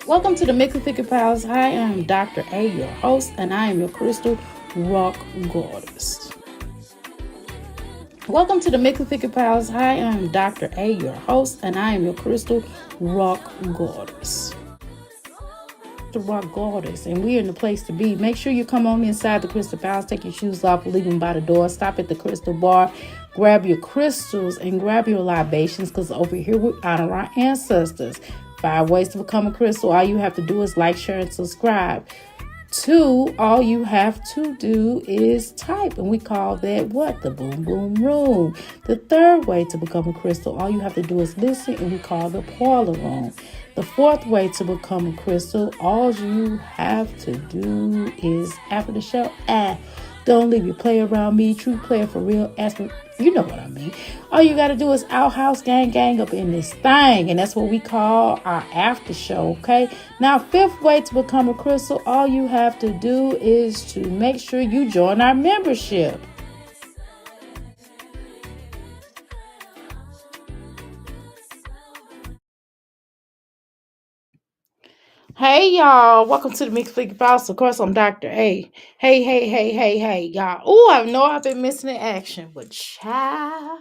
Welcome to the Mix of Thicker Pals. Hi, I am Dr. A, your host, and I am your crystal rock goddess. Welcome to the Mix of Thicker Pals. Hi, I am Dr. A, your host, and I am your crystal rock goddess. The rock goddess, and we're in the place to be. Make sure you come on inside the crystal palace, take your shoes off, leave them by the door, stop at the crystal bar, grab your crystals and grab your libations, because over here we honor our ancestors. 5 ways to become a crystal. All you have to do is like, share, and subscribe. 2, all you have to do is type, and we call that what? The boom boom room. The 3rd way to become a crystal, all you have to do is listen, and we call the parlor room. The 4th way to become a crystal, all you have to do is after the show, don't leave your play around me. True player for real. Ask me, you know what I mean. All you got to do is outhouse gang up in this thing. And that's what we call our after show, okay? Now, 5th way to become a crystal, all you have to do is to make sure you join our membership. Hey y'all, welcome to the Mixed Fleek Palace. Of course, I'm Dr. A. Hey, y'all. Oh, I know I've been missing in action, but child.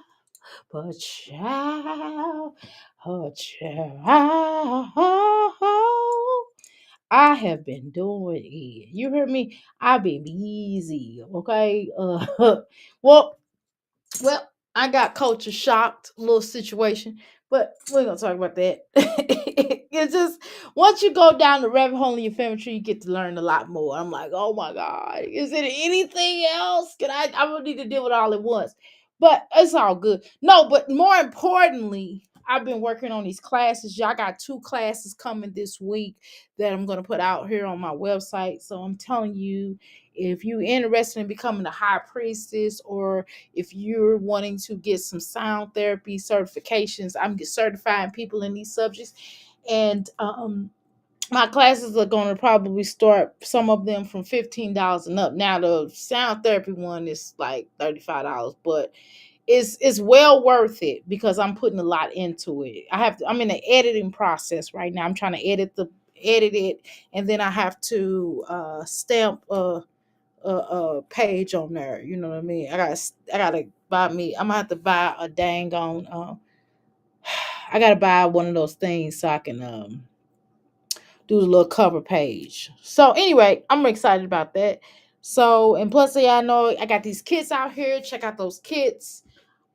But child, oh child, I have been doing it. You heard me? I've been easy, okay? Well, well, I got culture shocked, little situation, but we're gonna talk about that. It's just once you go down the rabbit hole in your family tree, you get to learn a lot more. I'm like, oh my god, is there anything else? Can I don't need to deal with all at once. But it's all good. No, but more importantly, I've been working on these classes. Y'all got 2 classes coming this week that I'm gonna put out here on my website. So I'm telling you, if you're interested in becoming a high priestess, or if you're wanting to get some sound therapy certifications, I'm certifying people in these subjects. And my classes are going to probably start, some of them from $15 and up. Now the sound therapy one is like $35, but it's well worth it because I'm putting a lot into it. I'm in the editing process right now. I'm trying to edit it, and then I have to stamp a page on there. You know what I mean? I gotta buy me. I'm gonna have to buy a dang on. I gotta buy one of those things so I can do the little cover page. So anyway, I'm excited about that. So, and plus, I know I got these kits out here. Check out those kits.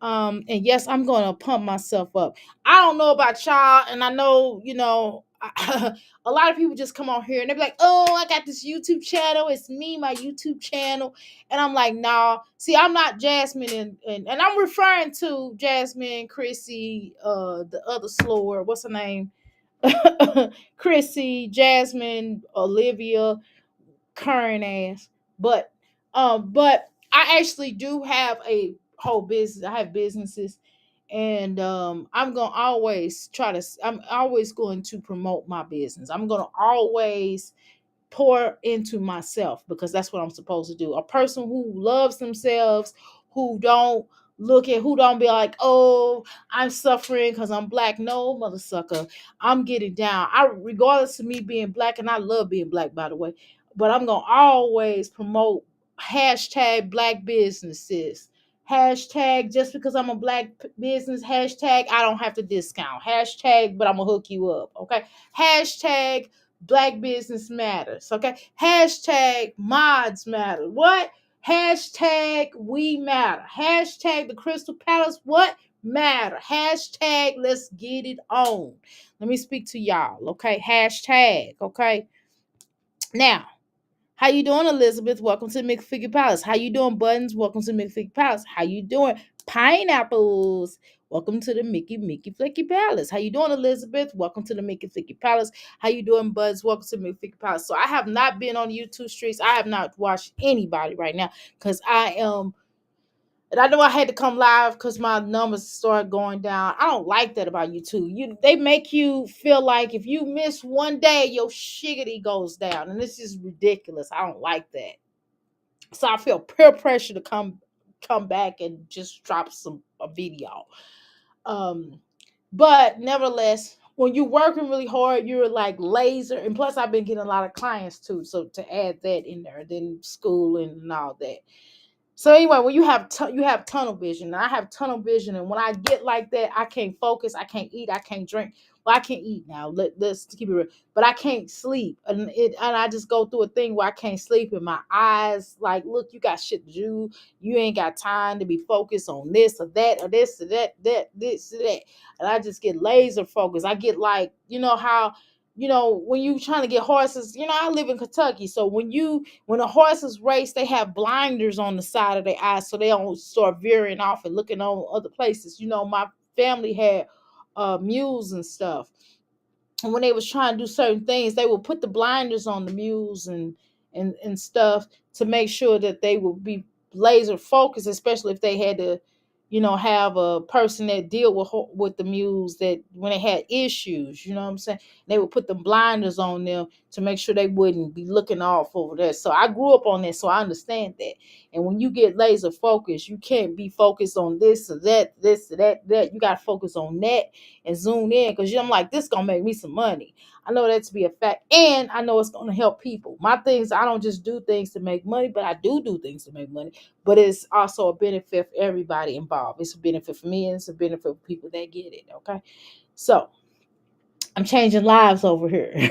And yes, I'm gonna pump myself up. I don't know about y'all, and I know, a lot of people just come on here and they're like, oh, I got this YouTube channel. It's me, my YouTube channel. And I'm like, nah. See, I'm not Jasmine, and I'm referring to Jasmine, Chrissy, the other slower, what's her name? Chrissy, Jasmine, Olivia, current ass. But I actually do have a whole business. I have businesses, and I'm always going to promote my business. I'm gonna always pour into myself because that's what I'm supposed to do. A person who loves themselves, who don't be like, oh, I'm suffering because I'm black. No, mother sucker. I'm getting down. Regardless of me being black, and I love being black, by the way, but I'm gonna always promote hashtag black businesses. Hashtag just because I'm a black business, hashtag I don't have to discount. Hashtag, but I'm gonna hook you up. Okay. Hashtag Black business matters. Okay. Hashtag mods matter. What? Hashtag we matter. Hashtag the Crystal Palace. What? Matter. Hashtag let's get it on. Let me speak to y'all. Okay. Hashtag. Okay. Now, how you doing, Elizabeth? Welcome to the McFigure Palace. How you doing, Buttons? Welcome to the McFigure Palace. How you doing, Pineapples? Welcome to the Mickey Flicky Palace. How you doing, Elizabeth? Welcome to the Mickey Flicky Palace. How you doing, Buds? Welcome to the McFigure Palace. So I have not been on YouTube streets. I have not watched anybody right now because I am. And I know I had to come live because my numbers started going down. I don't like that about YouTube. They make you feel like if you miss one day, your shiggity goes down. And this is ridiculous. I don't like that. So I feel peer pressure to come back and just drop a video. But nevertheless, when you're working really hard, you're like laser. And plus, I've been getting a lot of clients too. So to add that in there, then schooling and all that. So anyway, when you have tunnel vision, and I have tunnel vision, and when I get like that, I can't focus, I can't eat, I can't drink. Well, I can't eat now. Let's keep it real, but I can't sleep, and I just go through a thing where I can't sleep, and my eyes like, look, you got shit to do. You ain't got time to be focused on this or that or this or this or that, and I just get laser focused. I get like, you know how. When you trying to get horses, I live in Kentucky. So when the horses race, they have blinders on the side of their eyes so they don't start veering off and looking on other places. My family had mules and stuff. And when they was trying to do certain things, they would put the blinders on the mules and stuff to make sure that they would be laser focused, especially if they had to, have a person that deal with the mules that when they had issues, you know what I'm saying? They would put the blinders on them to make sure they wouldn't be looking off over there. So I grew up on that, so I understand that. And when you get laser focused, you can't be focused on this or that, this or that. You got to focus on that and zoom in because I'm like, this gonna make me some money. I know that to be a fact, and I know it's gonna help people. My things, I don't just do things to make money, but I do things to make money. But it's also a benefit for everybody involved. It's a benefit for me, and it's a benefit for people that get it. Okay, so I'm changing lives over here.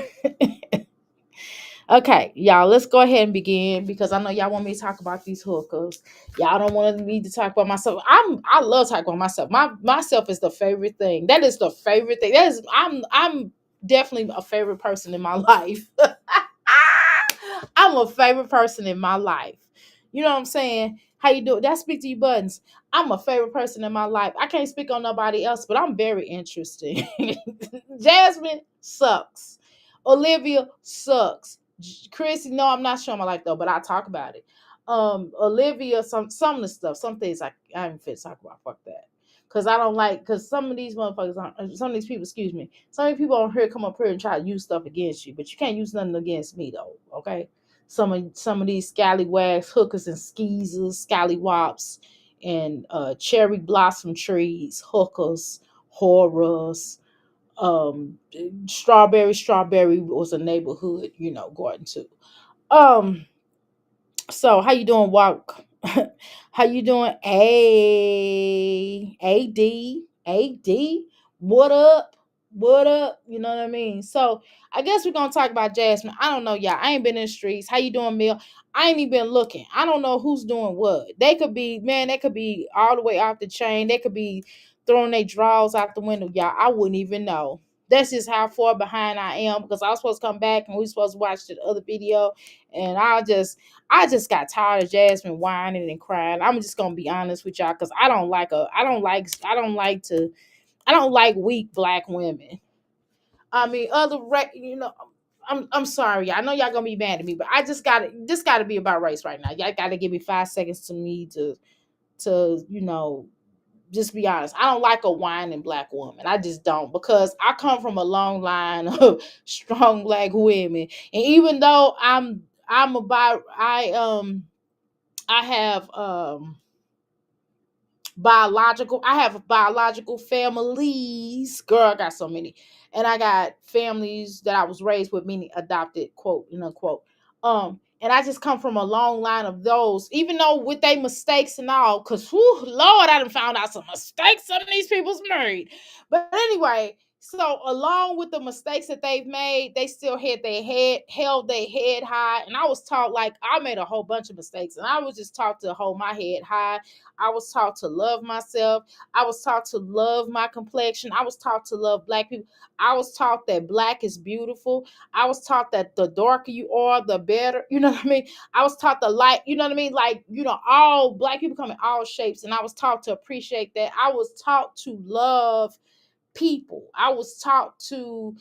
Okay, y'all, let's go ahead and begin because I know y'all want me to talk about these hookers. Y'all don't want me to talk about myself. I love talking about myself. Myself is the favorite thing. That is the favorite thing. I'm definitely a favorite person in my life. I'm a favorite person in my life. You know what I'm saying? How you do it? That speak to you buttons. I'm a favorite person in my life. I can't speak on nobody else, but I'm very interesting. Jasmine sucks. Olivia sucks. Chrissy, no, I'm not showing my life though, but I talk about it. Olivia, some of the stuff, some things I ain't fit to talk about. Fuck that. Cause I don't like, cause some of these motherfuckers, some of these people, excuse me, some of these people on here come up here and try to use stuff against you, but you can't use nothing against me though. Okay, some of these scallywags, hookers and skeezers, scallywops, and cherry blossom trees, hookers, horrors. Strawberry was a neighborhood, going to. Um, so how you doing, Walk? How you doing? A D? What up? What up? You know what I mean? So I guess we're gonna talk about Jasmine. I don't know, y'all. I ain't been in the streets. How you doing, Mill? I ain't even been looking. I don't know who's doing what. They could be, man, they could be all the way off the chain. They could be throwing their drawers out the window, y'all. I wouldn't even know. That's just how far behind I am because I was supposed to come back and we were supposed to watch the other video. And I just got tired of Jasmine whining and crying. I'm just gonna be honest with y'all because I don't like weak black women. I mean, I'm sorry. I know y'all gonna be mad at me, but this gotta be about race right now. Y'all gotta give me 5 seconds to me to just be honest. I don't like a whining black woman. I just don't because I come from a long line of strong black women, and even though I'm about I have biological families. Girl, I got so many. And I got families that I was raised with, meaning adopted, quote, unquote. And I just come from a long line of those, even though with their mistakes and all, because Lord, I done found out some mistakes some of these people's married. But anyway, so along with the mistakes that they've made, they still held their head high. And I was taught, like, I made a whole bunch of mistakes, and I was just taught to hold my head high. I was taught to love myself. I was taught to love my complexion. I was taught to love black people. I was taught that black is beautiful. I was taught that the darker you are, the better. You know what I mean? I was taught the light, you know what I mean? Like, all black people come in all shapes. And I was taught to appreciate that. I was taught to love people. I was taught to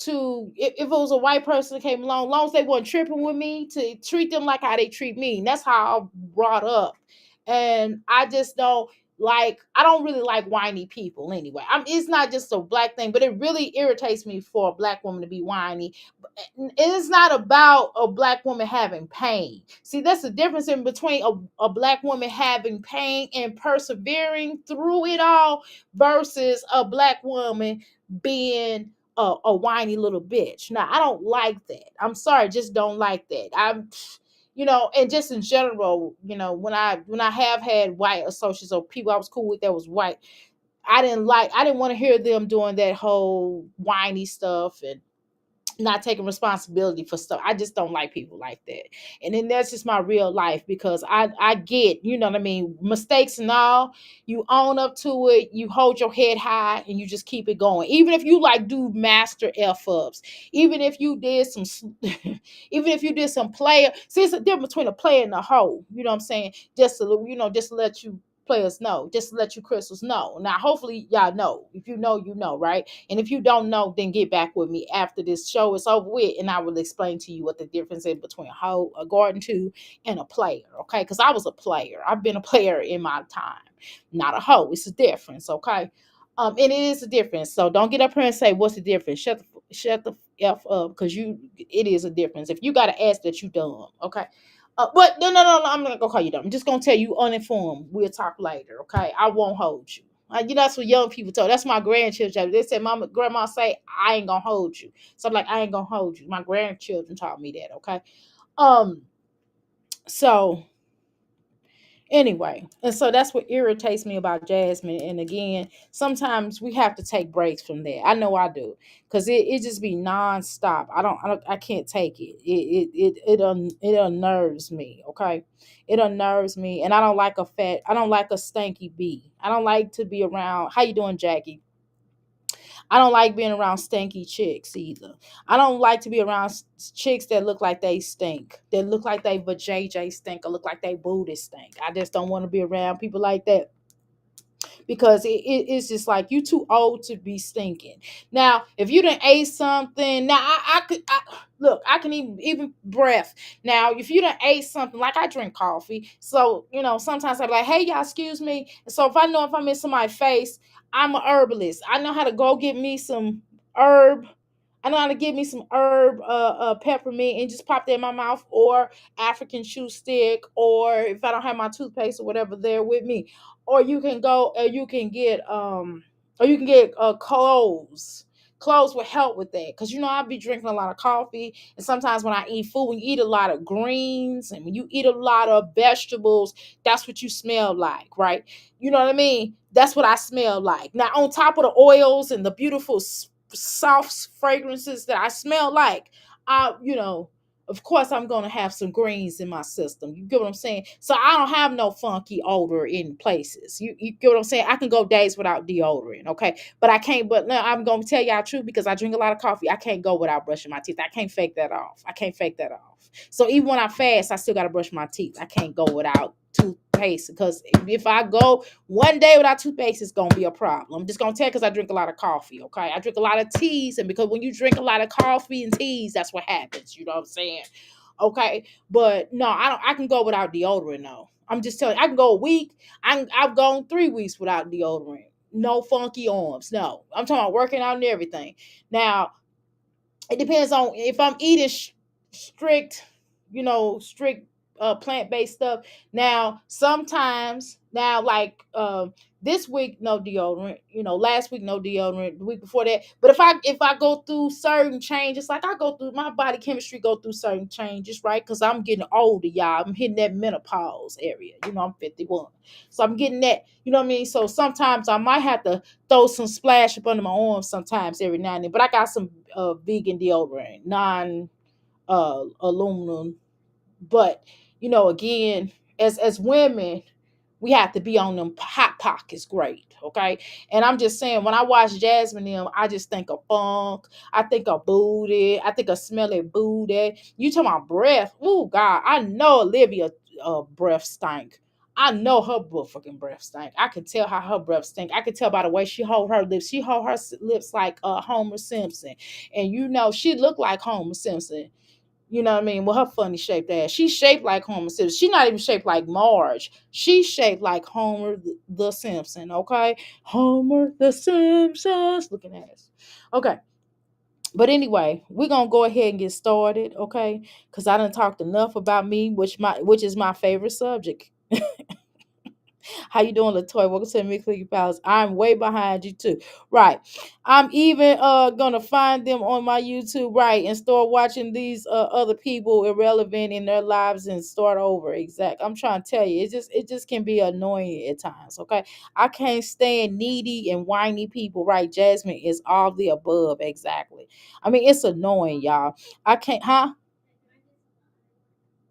if it was a white person that came along, as long as they weren't tripping with me, to treat them like how they treat me. And that's how I'm brought up. And I just don't I don't really like whiny people anyway. It's not just a black thing, but it really irritates me for a black woman to be whiny. It's not about a black woman having pain. See, that's the difference in between a black woman having pain and persevering through it all versus a black woman being a whiny little bitch. Now, I don't like that. I'm sorry, just don't like that. And just in general, when I have had white associates or people I was cool with that was white, I didn't want to hear them doing that whole whiny stuff and not taking responsibility for stuff. I just don't like people like that. And then that's just my real life, because I get, what I mean, mistakes and all, you own up to it, you hold your head high and you just keep it going. Even if you like do master F ups, even if you did some even if you did some player, see, it's a difference between a player and a hoe. You know what I'm saying? Just to let you players know, just to let you crystals know. Now, hopefully y'all know. If you know, you know, right? And if you don't know, then get back with me after this show is over with, and I will explain to you what the difference is between a garden two, and a player. Okay, because I was a player. I've been a player in my time, not a hoe. It's a difference. Okay, and it is a difference. So don't get up here and say what's the difference. Shut the f up, because it is a difference. If you got to ask that, you dumb. Okay. But no, I'm not gonna call you dumb. I'm just gonna tell you uninformed. We'll talk later, okay? I won't hold you. That's what young people tell. That's my grandchildren. They said, "Mama, grandma say I ain't gonna hold you." So I'm like, I ain't gonna hold you. My grandchildren taught me that, okay? Um, so anyway, and so that's what irritates me about Jasmine. And again, sometimes we have to take breaks from that. I know I do, because it just be nonstop. I can't take it. It unnerves me. Okay, it unnerves me, and I don't like a stanky bee. I don't like to be around. How you doing, Jackie? I don't like being around stanky chicks either. I don't like to be around chicks that look like they stink, that look like they vajayjay stink, or look like they booty stink. I just don't want to be around people like that, because it's just like you too old to be stinking. Now, if you done ate something, now look, I can even breath. Now, if you done ate something, like I drink coffee, so sometimes I'm like, hey y'all, excuse me. And so if I know if I'm in somebody's face, I'm a herbalist. I know how to go get me some herb. I know how to get me some herb, peppermint, and just pop that in my mouth, or African chew stick, or if I don't have my toothpaste or whatever there with me, or you can go, or you can get cloves. Cloves will help with that, because I'll be drinking a lot of coffee, and sometimes when I eat food, when you eat a lot of greens and when you eat a lot of vegetables, that's what you smell like, right? You know what I mean? That's what I smell like. Now, on top of the oils and the beautiful soft fragrances that I smell like, I, of course, I'm gonna have some greens in my system. You get what I'm saying? So I don't have no funky odor in places. You get what I'm saying? I can go days without deodorant, okay? But I can't. But now I'm gonna tell y'all true, because I drink a lot of coffee. I can't go without brushing my teeth. I can't fake that off. I can't fake that off. So even when I fast, I still gotta brush my teeth. I can't go without toothpaste, because if I go one day without toothpaste, it's gonna be a problem. I'm just gonna tell you, because I drink a lot of coffee. Okay, I drink a lot of teas, and because when you drink a lot of coffee and teas, that's what happens. You know what I'm saying? Okay, but no, I don't. I can go without deodorant. No, I'm just telling you, I can go a week. I've gone 3 weeks without deodorant. No funky arms. No, I'm talking about working out and everything. Now, it depends on if I'm eating strict, strict plant-based stuff. Now, sometimes, now, like this week, no deodorant. Last week, no deodorant. The week before that, but if I go through certain changes, like I go through my body chemistry, go through certain changes, right? Because I'm getting older, y'all. I'm hitting that menopause area. I'm 51, so I'm getting that. You know what I mean? So sometimes I might have to throw some splash up under my arms sometimes, every now and then. But I got some vegan deodorant, non aluminum. But again, as women, we have to be on them hot pockets great, okay? And I'm just saying, when I watch Jasmine them, I just think of funk, I think of booty, I think of smelly booty. You talking about breath? Oh God, I know Olivia breath stank. I know her fucking breath stank. I can tell how her breath stink. I can tell by the way she hold her lips. She hold her lips like Homer Simpson, and she looked like Homer Simpson. You know what I mean? With her funny shaped ass. She's shaped like Homer Simpson. She's not even shaped like Marge. She's shaped like Homer the Simpson, okay? Homer the Simpsons. Looking at us. Okay. But anyway, we're gonna go ahead and get started, okay? Because I done talked enough about me, which is my favorite subject. How you doing, Latoya? Welcome to the Mix League Palace. I'm way behind you too. Right. I'm even gonna find them on my YouTube, right, and start watching these other people irrelevant in their lives and start over. Exact. I'm trying to tell you, it just can be annoying at times. Okay. I can't stand needy and whiny people, right? Jasmine is all the above, exactly. I mean, it's annoying, y'all. I can't, huh?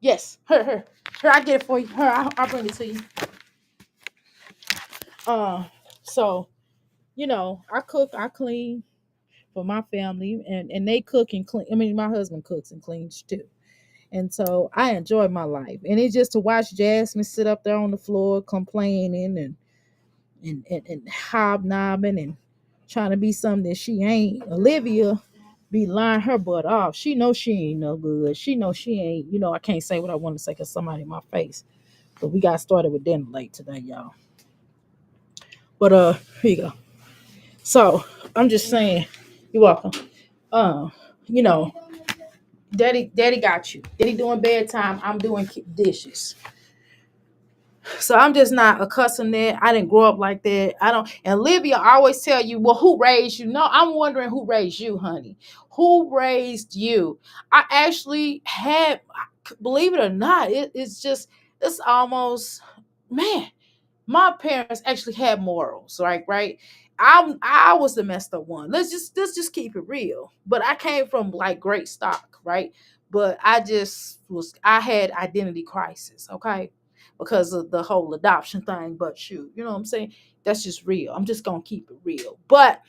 Yes, her. I get it for you. Her, I'll bring it to you. Uh, so I cook, I clean for my family, and they cook and clean. I mean, my husband cooks and cleans too, and so I enjoy my life. And it's just to watch Jasmine sit up there on the floor complaining and hobnobbing and trying to be something that she ain't. Olivia be lying her butt off. She knows she ain't no good. She knows she ain't. I can't say what I want to say because somebody in my face. But we got started with dinner late today, y'all. But here you go. So I'm just saying, you're welcome. Uh, you know, daddy got you. Daddy doing bedtime. I'm doing dishes. So I'm just not accustomed to that. I didn't grow up like that. I don't. And Olivia always tell you, well, who raised you? No, I'm wondering who raised you, honey. Who raised you? I actually had, believe it or not, it's almost, man, my parents actually had morals, right. I was the messed up one. Let's just keep it real. But I came from like great stock, right? But I had identity crisis, okay, because of the whole adoption thing. But shoot, you know what I'm saying? That's just real. I'm just gonna keep it real. But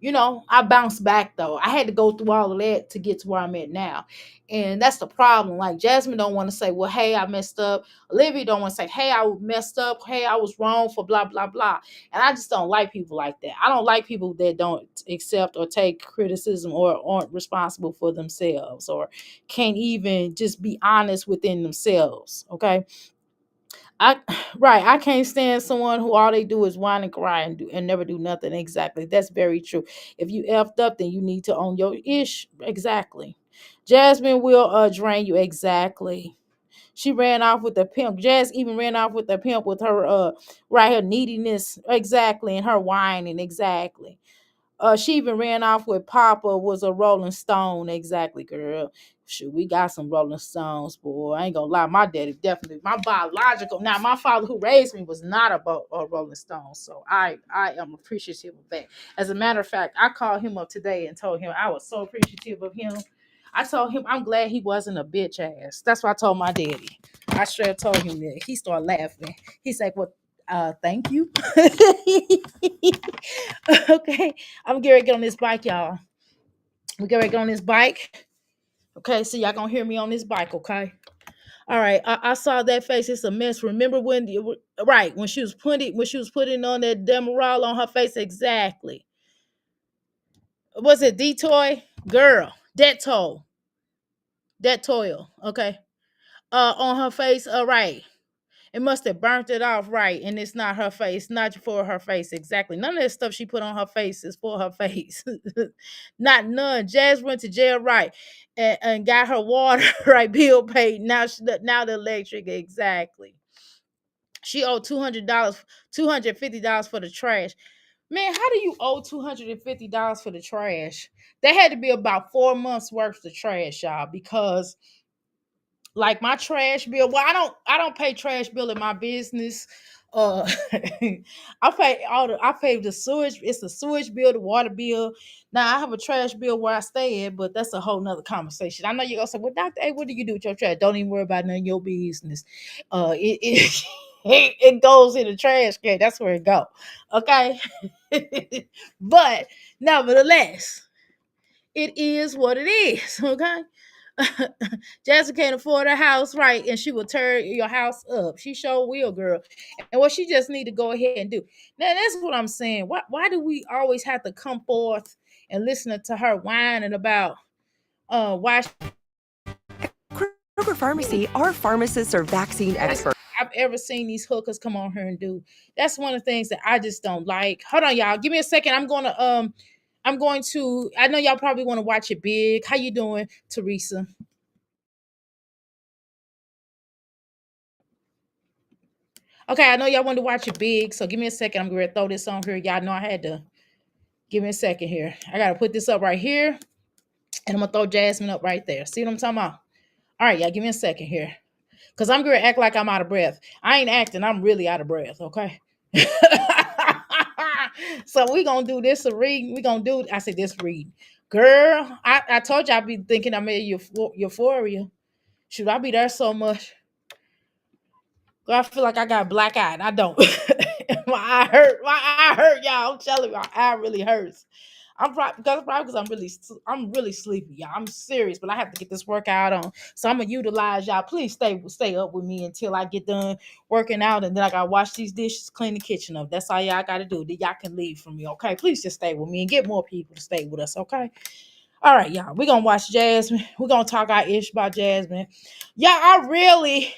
I bounced back though. I had to go through all of that to get to where I'm at now. And that's the problem. Like Jasmine don't want to say, well, hey, I messed up. Olivia don't want to say, hey, I messed up. Hey, I was wrong for blah, blah, blah. And I just don't like people like that. I don't like people that don't accept or take criticism or aren't responsible for themselves or can't even just be honest within themselves. Okay. I right. I can't stand someone who all they do is whine and cry and never do nothing. Exactly. That's very true. If you effed up, then you need to own your ish. Exactly. Jasmine will drain you. Exactly. She ran off with the pimp. Jazz even ran off with the pimp with her right, her neediness. Exactly. And her whining. Exactly. She even ran off with Papa was a Rolling Stone. Exactly, girl. Shoot, we got some Rolling Stones, boy. I ain't gonna lie. My daddy definitely, my biological. Now, my father who raised me was not a Rolling Stone, so I am appreciative of that. As a matter of fact, I called him up today and told him I was so appreciative of him. I told him I'm glad he wasn't a bitch ass. That's what I told my daddy. I straight told him that. He started laughing. He's like, "Well, thank you." Okay, I'm getting ready to get on this bike, y'all. We get ready to get on this bike. Okay, so y'all gonna hear me on this bike, okay? All right, I saw that face. It's a mess. Remember right when she was putting on that Demerol on her face? Exactly. Was it Detoy? Girl, that toil. Okay. On her face. All right. It must have burnt it off, right? And it's not her face, not for her face. Exactly. None of that stuff she put on her face is for her face. Not none. Jazz went to jail, right? And got her water, right? Bill paid. Now the electric, exactly. She owed $200, $250 for the trash. Man, how do you owe $250 for the trash? That had to be about 4 months worth of trash, y'all, because like my trash bill. Well, I don't pay trash bill in my business. Uh I pay the sewage, it's the sewage bill, the water bill. Now I have a trash bill where I stay at, but that's a whole nother conversation. I know you're gonna say, well, Dr. A, what do you do with your trash? Don't even worry about none of your business. It it goes in the trash can. That's where it go. Okay. But nevertheless, it is what it is. Okay. Jessica can't afford a house, right? And she will tear your house up. She sure will, girl. And what she just need to go ahead and do. Now that's what I'm saying. Why do we always have to come forth and listen to her whining about why Kroger Pharmacy, our pharmacists are vaccine experts. I've ever seen these hookers come on her and do? That's one of the things that I just don't like. Hold on, y'all. Give me a second. I'm going to I know y'all probably want to watch it big. How you doing, Teresa? Okay, I know y'all want to watch it big, so give me a second. I'm going to throw this on here. Y'all know I had to. Give me a second here. I got to put this up right here, and I'm going to throw Jasmine up right there. See what I'm talking about? All right, y'all, give me a second here. Because I'm going to act like I'm out of breath. I ain't acting. I'm really out of breath, okay? So we going to do this reading. We going to do, I said this reading. Girl, I told you I'd be thinking I'm in euphoria. Should I be there so much? Girl, I feel like I got black eye. I don't. My eye hurt. My eye hurt, y'all. I'm telling you, my eye really hurts. Probably because I'm really sleepy, y'all. I'm serious, but I have to get this workout on. So I'm gonna utilize y'all. Please stay up with me until I get done working out, and then I gotta wash these dishes, clean the kitchen up. That's all y'all gotta do. Then y'all can leave from me, okay? Please just stay with me and get more people to stay with us, okay? All right, y'all. We're gonna watch Jasmine. We're gonna talk our ish about Jasmine. I'm really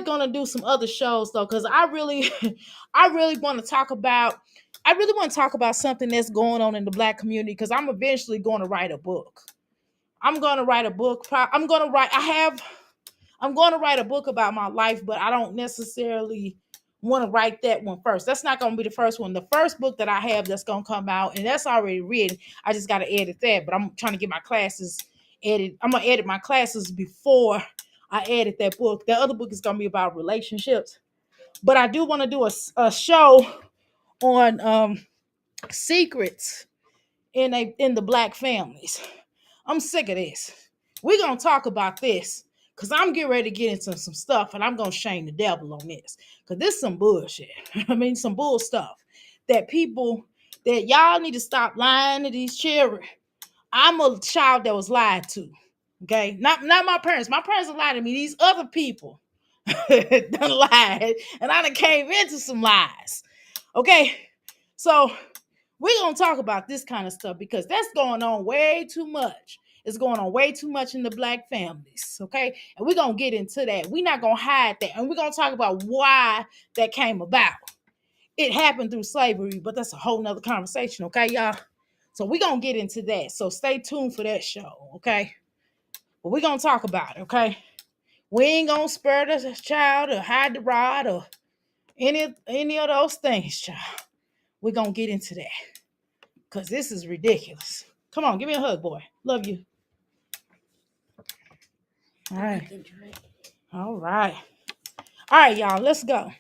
gonna do some other shows though, because I really want to talk about something that's going on in the Black community, because I'm eventually going to write a book. I'm going to write a book. I'm going to write a book about my life, but I don't necessarily want to write that one first. That's not going to be the first one. The first book that I have that's going to come out, and that's already written. I just got to edit that, but I'm trying to get my classes edited. I'm going to edit my classes before I edit that book. The other book is going to be about relationships, but I do want to do a show on secrets in the Black families. I'm sick of this. We're gonna talk about this because I'm getting ready to get into some stuff, and I'm gonna shame the devil on this because this is some bullshit. I mean, some bull stuff that y'all need to stop lying to these children. I'm a child that was lied to. Okay, not my parents. My parents lied to me. These other people done lied, and I done came into some lies. Okay, so we're going to talk about this kind of stuff because that's going on way too much. It's going on way too much in the Black families, okay? And we're going to get into that. We're not going to hide that. And we're going to talk about why that came about. It happened through slavery, but that's a whole nother conversation, okay, y'all? So we're going to get into that. So stay tuned for that show, okay? But we're going to talk about it, okay? We ain't going to spare the child or hide the rod or any of those things, child. We're going to get into that. Because this is ridiculous. Come on, give me a hug, boy. Love you. All right. All right. All right, y'all. Let's go.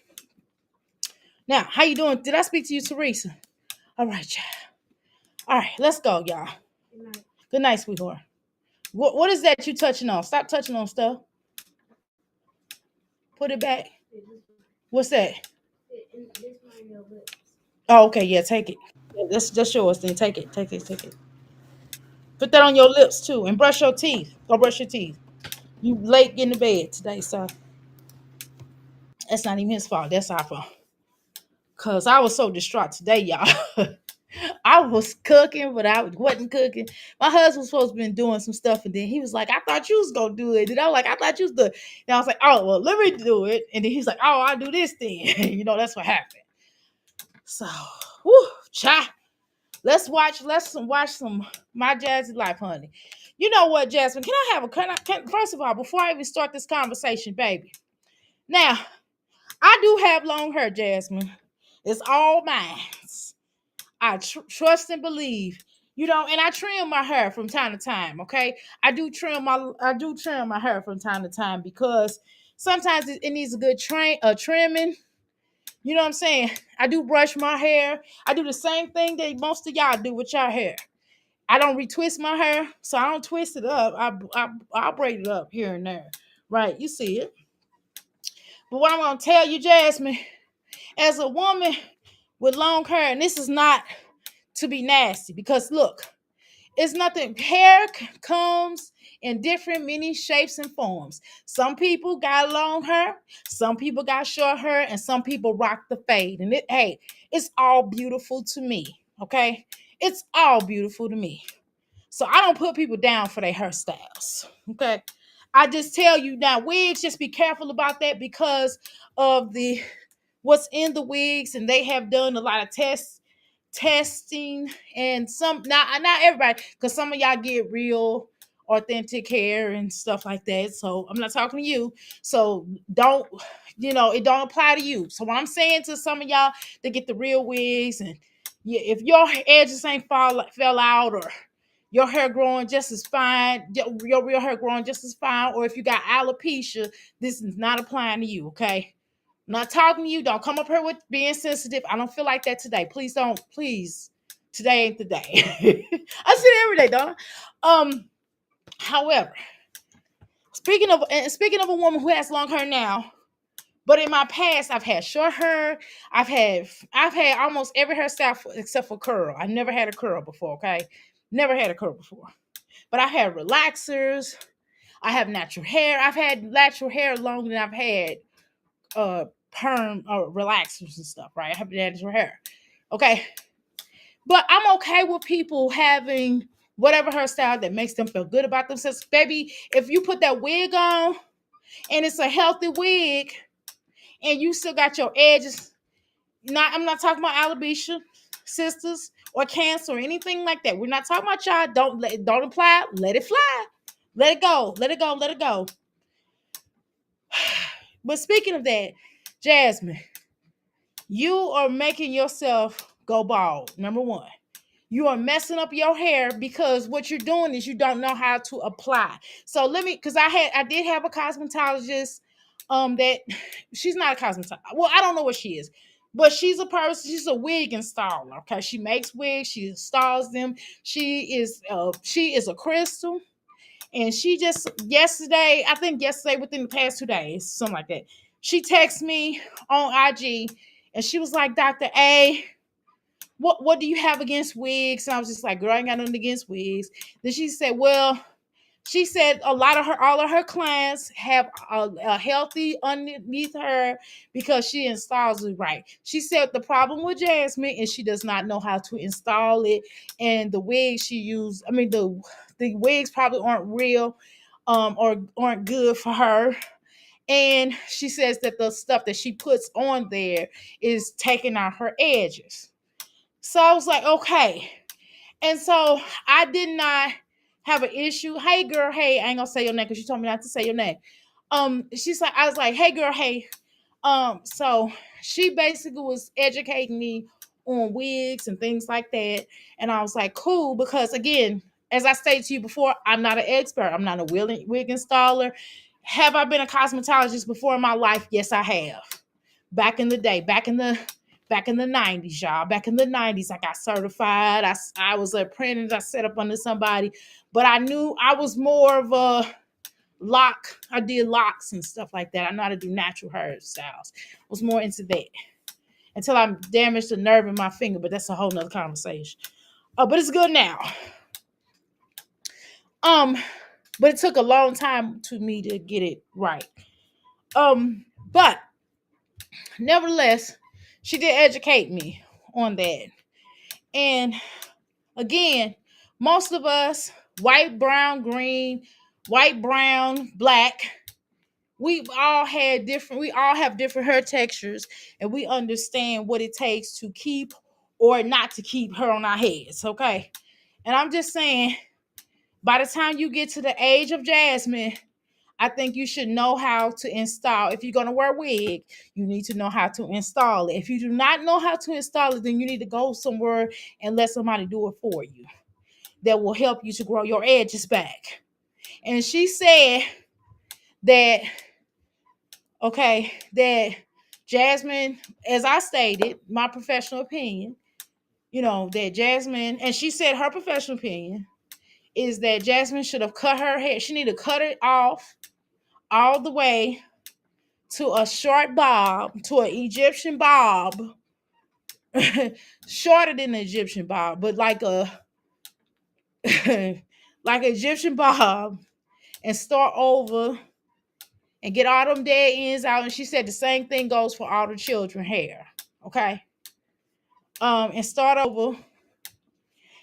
Now, how you doing? Did I speak to you, Teresa? All right, y'all. All right, let's go, y'all. Good night, sweetheart. What is that you touching on? Stop touching on stuff. Put it back. What's that? Oh, okay. Yeah, take it. That's yours. Then take it. Take it. Take it. Put that on your lips too, and brush your teeth. Go brush your teeth. You late getting to bed today, so that's not even his fault. That's our fault. Cause I was so distraught today, y'all. I was cooking, but I wasn't cooking. My husband was supposed to be doing some stuff, and then he was like, "I thought you was gonna do it." And I was like, "I thought you was the." And I was like, "Oh, well, let me do it." And then he's like, "Oh, I'll do this then." That's what happened. So, whoo, cha. Let's watch some My Jazzy Life, honey. You know what, Jasmine? First of all, before I even start this conversation, baby. Now, I do have long hair, Jasmine. It's all mine. I trust and believe, and I trim my hair from time to time. Okay, I do trim my hair from time to time because sometimes it needs a good trimming. You know what I'm saying? I do brush my hair. I do the same thing that most of y'all do with your hair. I don't retwist my hair, so I don't twist it up. I braid it up here and there. Right, you see it. But what I'm gonna tell you, Jasmine, as a woman with long hair, and this is not to be nasty, because look, it's nothing. Hair comes in different many shapes and forms. Some people got long hair, some people got short hair, and some people rock the fade. And it's all beautiful to me. Okay, it's all beautiful to me. So I don't put people down for their hairstyles. Okay, I just tell you now, wigs, just be careful about that because of the what's in the wigs, and they have done a lot of testing, and some not everybody, because some of y'all get real authentic hair and stuff like that. So I'm not talking to you. So don't, it don't apply to you. So what I'm saying to some of y'all that get the real wigs, and yeah, if your edges ain't fell out, or your hair growing just as fine, your real hair growing just as fine, or if you got alopecia, this is not applying to you, okay? I'm not talking to you. Don't come up here with being sensitive. I don't feel like that today. Please don't. Please. Today ain't the day. I see it every day, don't I? However, speaking of a woman who has long hair now, but in my past, I've had short hair. I've had almost every hairstyle except for curl. I never had a curl before. Okay, never had a curl before. But I had relaxers. I have natural hair. I've had natural hair longer than I've had perm or relaxers and stuff. Right? I have natural hair. Okay, but I'm okay with people having whatever hairstyle that makes them feel good about themselves. Baby, if you put that wig on and it's a healthy wig and you still got your edges, I'm not talking about alopecia, sisters, or cancer or anything like that. We're not talking about y'all. Don't apply. Let it fly. Let it go. Let it go. Let it go. But speaking of that, Jasmine, you are making yourself go bald. Number one. You are messing up your hair because what you're doing is you don't know how to apply. So because I did have a cosmetologist, that she's not a cosmetologist. Well, I don't know what she is, but she's a wig installer. Okay, she makes wigs, she installs them. She is a crystal, and she just I think yesterday, within the past 2 days, something like that, she texted me on IG, and she was like, Dr. A, what do you have against wigs? And I was just like, girl, I ain't got nothing against wigs. Then she said, well, she said all of her clients have a healthy underneath her because she installs it right. She said the problem with Jasmine is she does not know how to install it, and the wigs she used, the wigs probably aren't real, or aren't good for her. And she says that the stuff that she puts on there is taking out her edges. So I was like, okay. And so I did not have an issue. Hey girl, hey, I ain't gonna say your name because you told me not to say your name. She's like, I was like, hey girl, hey. So she basically was educating me on wigs and things like that. And I was like, cool, because again, as I stated to you before, I'm not an expert. I'm not a wig installer. Have I been a cosmetologist before in my life? Yes, I have. Back in the day, back in the 90s, y'all. Back in the 90s, I got certified. I was an apprentice. I set up under somebody, but I knew I was more of a lock. I did locks and stuff like that. I know how to do natural hairstyles. I was more into that until I damaged the nerve in my finger, but that's a whole nother conversation. But it's good now. But it took a long time to me to get it right. But nevertheless, she did educate me on that. And again, most of us, white, brown, green, white, brown, black, we all have different hair textures, and we understand what it takes to keep or not to keep hair on our heads, okay? And I'm just saying, by the time you get to the age of Jasmine, I think you should know how to install. If you're going to wear a wig, you need to know how to install it. If you do not know how to install it, then you need to go somewhere and let somebody do it for you that will help you to grow your edges back. And she said that, okay, that Jasmine, as I stated, my professional opinion, that Jasmine, and she said her professional opinion is that Jasmine should have cut her hair. She need to cut it off all the way to a short bob, to an Egyptian bob, shorter than an Egyptian bob, but like like an Egyptian bob, and start over and get all them dead ends out. And she said the same thing goes for all the children hair. Okay. And start over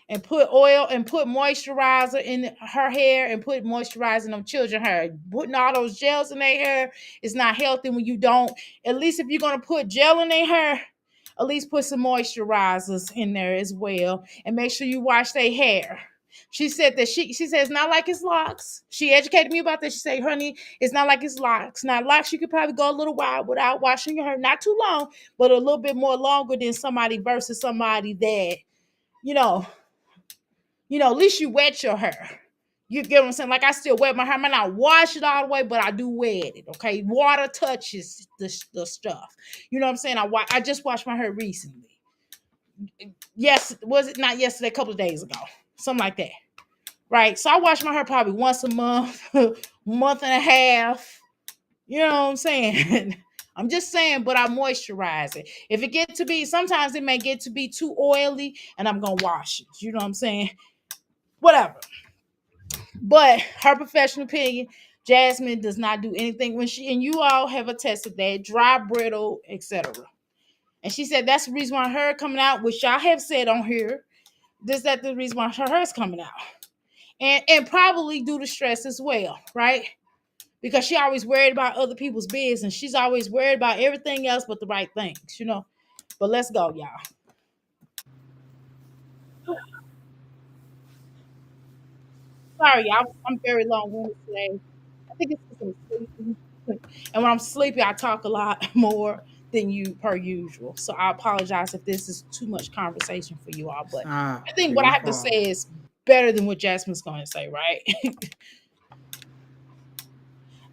and put oil and put moisturizer in her hair and put moisturizer in them children hair. Putting all those gels in their hair is not healthy when you don't. At least if you're going to put gel in their hair, at least put some moisturizers in there as well. And make sure you wash their hair. She said that she says not like it's locks. She educated me about this. She said, honey, it's not like it's locks. Now locks, you could probably go a little while without washing your hair. Not too long, but a little bit more longer than somebody versus somebody that, you know, at least you wet your hair. You get what I'm saying? Like I still wet my hair. I might not wash it all the way, but I do wet it. Okay, water touches the stuff. You know what I'm saying? I just washed my hair recently. Yes, was it not yesterday? A couple of days ago, something like that. Right. So I wash my hair probably once a month, month and a half. You know what I'm saying? I'm just saying, but I moisturize it. If it get to be, sometimes it may get to be too oily, and I'm gonna wash it. You know what I'm saying? Whatever. But her professional opinion, Jasmine does not do anything when she, and you all have attested that, dry, brittle, etc. And she said that's the reason why her hair coming out, which y'all have said on here. That's the reason why her hair is coming out. And probably due to stress as well, right? Because she always worried about other people's business. She's always worried about everything else but the right things. But let's go, y'all. Sorry, y'all. I'm very long-winded today. I think it's because I'm sleepy. And when I'm sleepy, I talk a lot more than you per usual. So I apologize if this is too much conversation for you all. But Stop. I think what I Your have to fault. say is better than what Jasmine's going to say, right?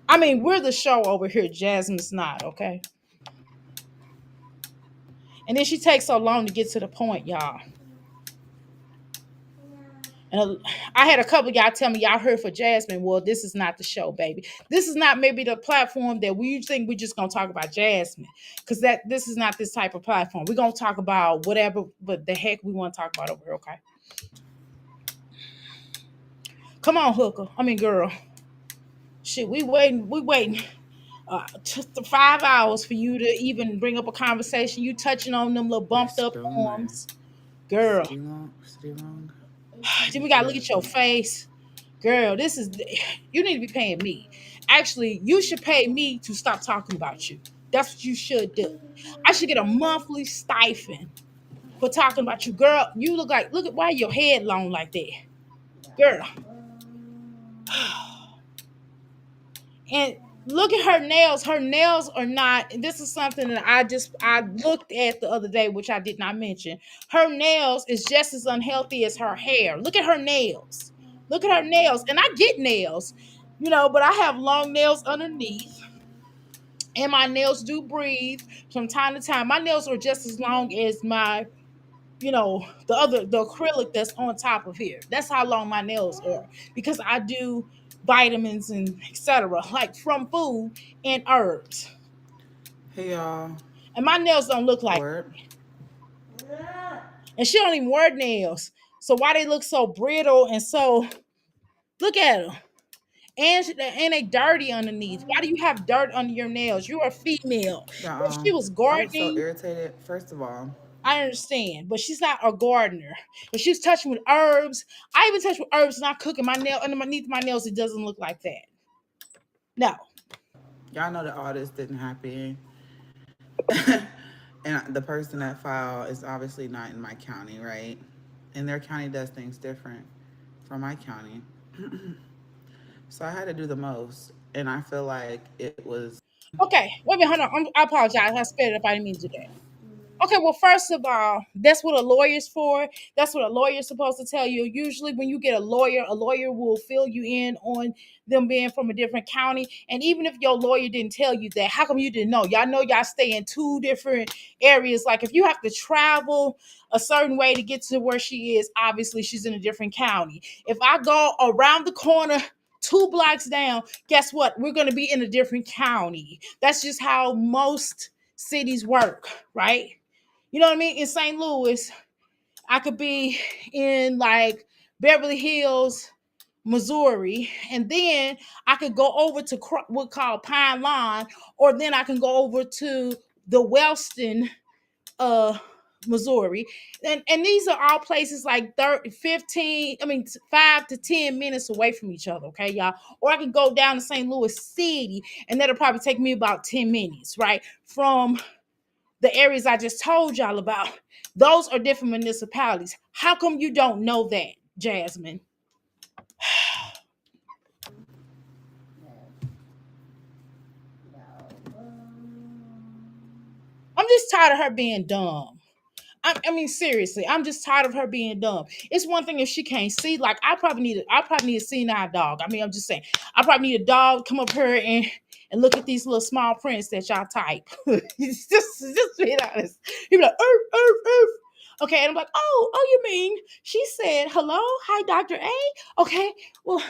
I mean, we're the show over here. Jasmine's not, okay? And then she takes so long to get to the point, y'all. And I had a couple of y'all tell me y'all heard for Jasmine. Well, this is not the show, baby. This is not maybe the platform that we think we're just gonna talk about Jasmine, because this is not this type of platform. We're gonna talk about whatever, but the heck we want to talk about over here. Okay, come on, hooker. I mean, girl. Shit, we waiting 5 hours for you to even bring up a conversation. You touching on them little Your bumped up spoon or arms, girl. city long? Then we gotta look at your face. Girl, you need to be paying me. Actually, you should pay me to stop talking about you. That's what you should do. I should get a monthly stipend for talking about you. Girl, you look at why your head long like that. Girl. And look at her nails. Her nails are not, this is something that I looked at the other day, which I did not mention. Her nails is just as unhealthy as her hair. Look at her nails. Look at her nails. And I get nails, but I have long nails underneath. And my nails do breathe from time to time. My nails are just as long as my, the acrylic that's on top of here. That's how long my nails are, because I do vitamins and etc. like from food and herbs. Hey y'all. And my nails don't look like, Word. and she don't even wear nails. So why they look so brittle and so, look at them. And they dirty underneath. Why do you have dirt under your nails? You're a female. If Y'all. she was I was so gardening, irritated. First of all, I understand, but she's not a gardener. If she's touching with herbs, I even touch with herbs, not cooking my nail underneath my nails. It doesn't look like that. No. y'all know that all this didn't happen. And the person that filed is obviously not in my county, right? And their county does things different from my county. So I had to do the most. And I feel like it was. Okay. Wait a minute. Hold on. I apologize. I sped it up. I didn't mean to do that. Okay, well, first of all, that's what a lawyer's for. That's what a lawyer's supposed to tell you. Usually, when you get a lawyer will fill you in on them being from a different county. And even if your lawyer didn't tell you that, how come you didn't know? Y'all know y'all stay in two different areas. Like if you have to travel a certain way to get to where she is, obviously she's in a different county. If I go around the corner, 2 blocks down, guess what? We're going to be in a different county. That's just how most cities work, right? You know what I mean? In St. Louis, I could be in like Beverly Hills, Missouri, and then I could go over to what called Pine Lawn, or then I can go over to the Wellston, uh, Missouri. And these are all places like 30, 15, 5 to 10 minutes away from each other, okay, y'all? Or I can go down to St. Louis City, and that'll probably take me about 10 minutes, right? From the areas I just told y'all about. Those are different municipalities. How come you don't know that, Jasmine? I'm just tired of her being dumb. I mean, seriously, I'm just tired of her being dumb. It's one thing if she can't see. Like I probably need a senile dog. I mean, I'm just saying, I probably need a dog to come up here and look at these little small prints that y'all type. Just being honest. He be like, "Earth, earth, earth." Okay, and I'm like, oh, you mean she said hello, hi, Dr. A. Okay, well,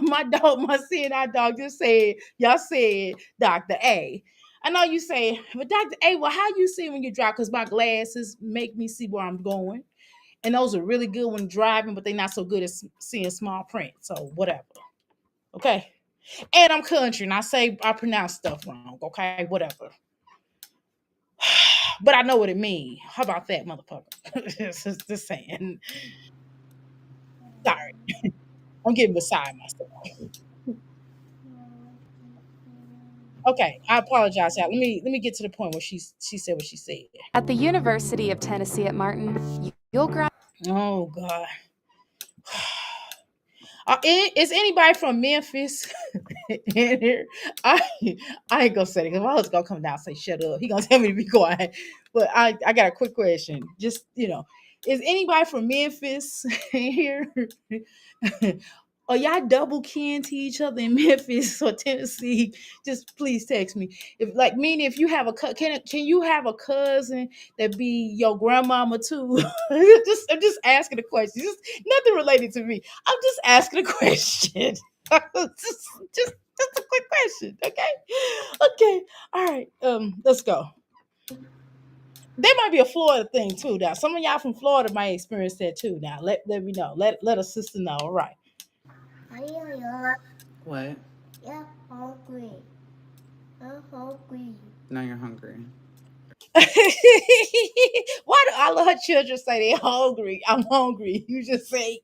my senile dog just said y'all said Dr. A. I know you say, but Dr. A, well, how you see when you drive? Because my glasses make me see where I'm going. And those are really good when driving, but they're not so good at seeing small print. So whatever. Okay. And I'm country and I pronounce stuff wrong. Okay, whatever. But I know what it means. How about that, motherfucker? Just saying. Sorry. I'm getting beside myself. Okay, I apologize, y'all. Let me get to the point where she said what she said. At the University of Tennessee at Martin, you'll graduate. Oh God. Is anybody from Memphis in here? I ain't gonna say it because my husband gonna come down and say shut up. He gonna tell me to be quiet. But I got a quick question. Just is anybody from Memphis in here? Are y'all double kin to each other in Memphis or Tennessee? Just please text me. If like meaning if you have can you have a cousin that be your grandmama too? I'm just asking a question. Just nothing related to me. I'm just asking a question. Just a quick question. Okay. All right. Let's go. There might be a Florida thing too. Now, some of y'all from Florida might experience that too. Now, let me know. Let a sister know. All right. What? Yeah, hungry. I'm hungry. Now you're hungry. Why do all of her children say they're hungry? I'm hungry. You just say.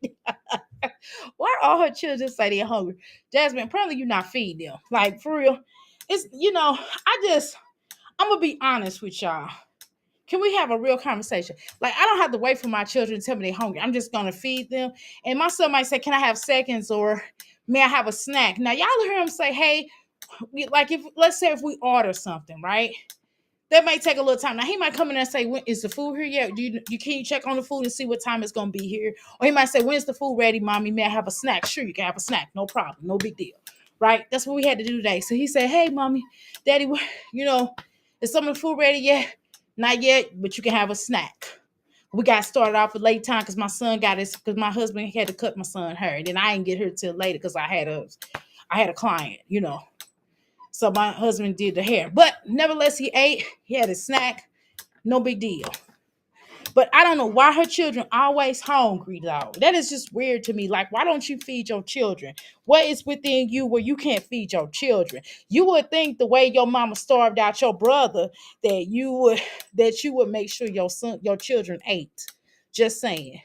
Why do all her children say they're hungry? Jasmine, apparently you're not feeding them. Like for real. It's I'm gonna be honest with y'all. Can we have a real conversation? Like, I don't have to wait for my children to tell me they're hungry. I'm just gonna feed them. And my son might say, "Can I have seconds?" or "May I have a snack?" Now, y'all hear him say, "Hey," like if let's say if we order something, right? That may take a little time. Now he might come in and say, "When is the food here yet? Do you can you check on the food and see what time it's gonna be here?" Or he might say, "When's the food ready, mommy? May I have a snack?" Sure, you can have a snack, no problem, no big deal, right? That's what we had to do today. So he said, "Hey, mommy, daddy, you know, is some of the food ready yet?" Not yet, but you can have a snack. We got started off at late time because my son got his because my husband had to cut my son hair, and then I didn't get her till later because I had a client. So my husband did the hair. But nevertheless, he ate. He had a snack. No big deal. But I don't know why her children always hungry, though. That is just weird to me. Like, why don't you feed your children? What is within you where you can't feed your children? You would think the way your mama starved out your brother that you would make sure your children ate. Just saying.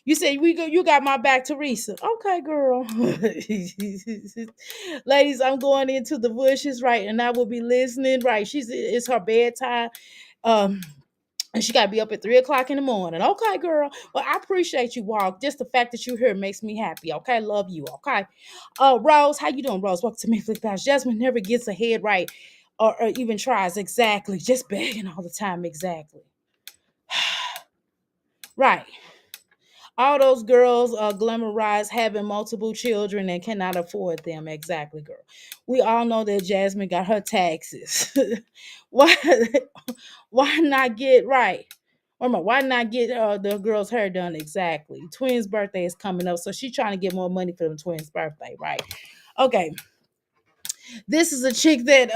You say you got my back, Teresa. Okay, girl. Ladies, I'm going into the bushes, right? And I will be listening, right? It's her bedtime. Um, and she got to be up at 3 o'clock in the morning. Okay, girl. Well, I appreciate you, Walk. Just the fact that you're here makes me happy. Okay, love you. Okay. Rose, how you doing, Rose? Welcome to me, Flick House. Jasmine never gets ahead right, or even tries. Exactly. Just begging all the time. Exactly. Right. All those girls glamorize having multiple children and cannot afford them. Exactly, girl. We all know that Jasmine got her taxes. why, why not get right? Why not get the girl's hair done? Exactly. Twins' birthday is coming up, so she's trying to get more money for the twins' birthday, right? Okay. This is a chick that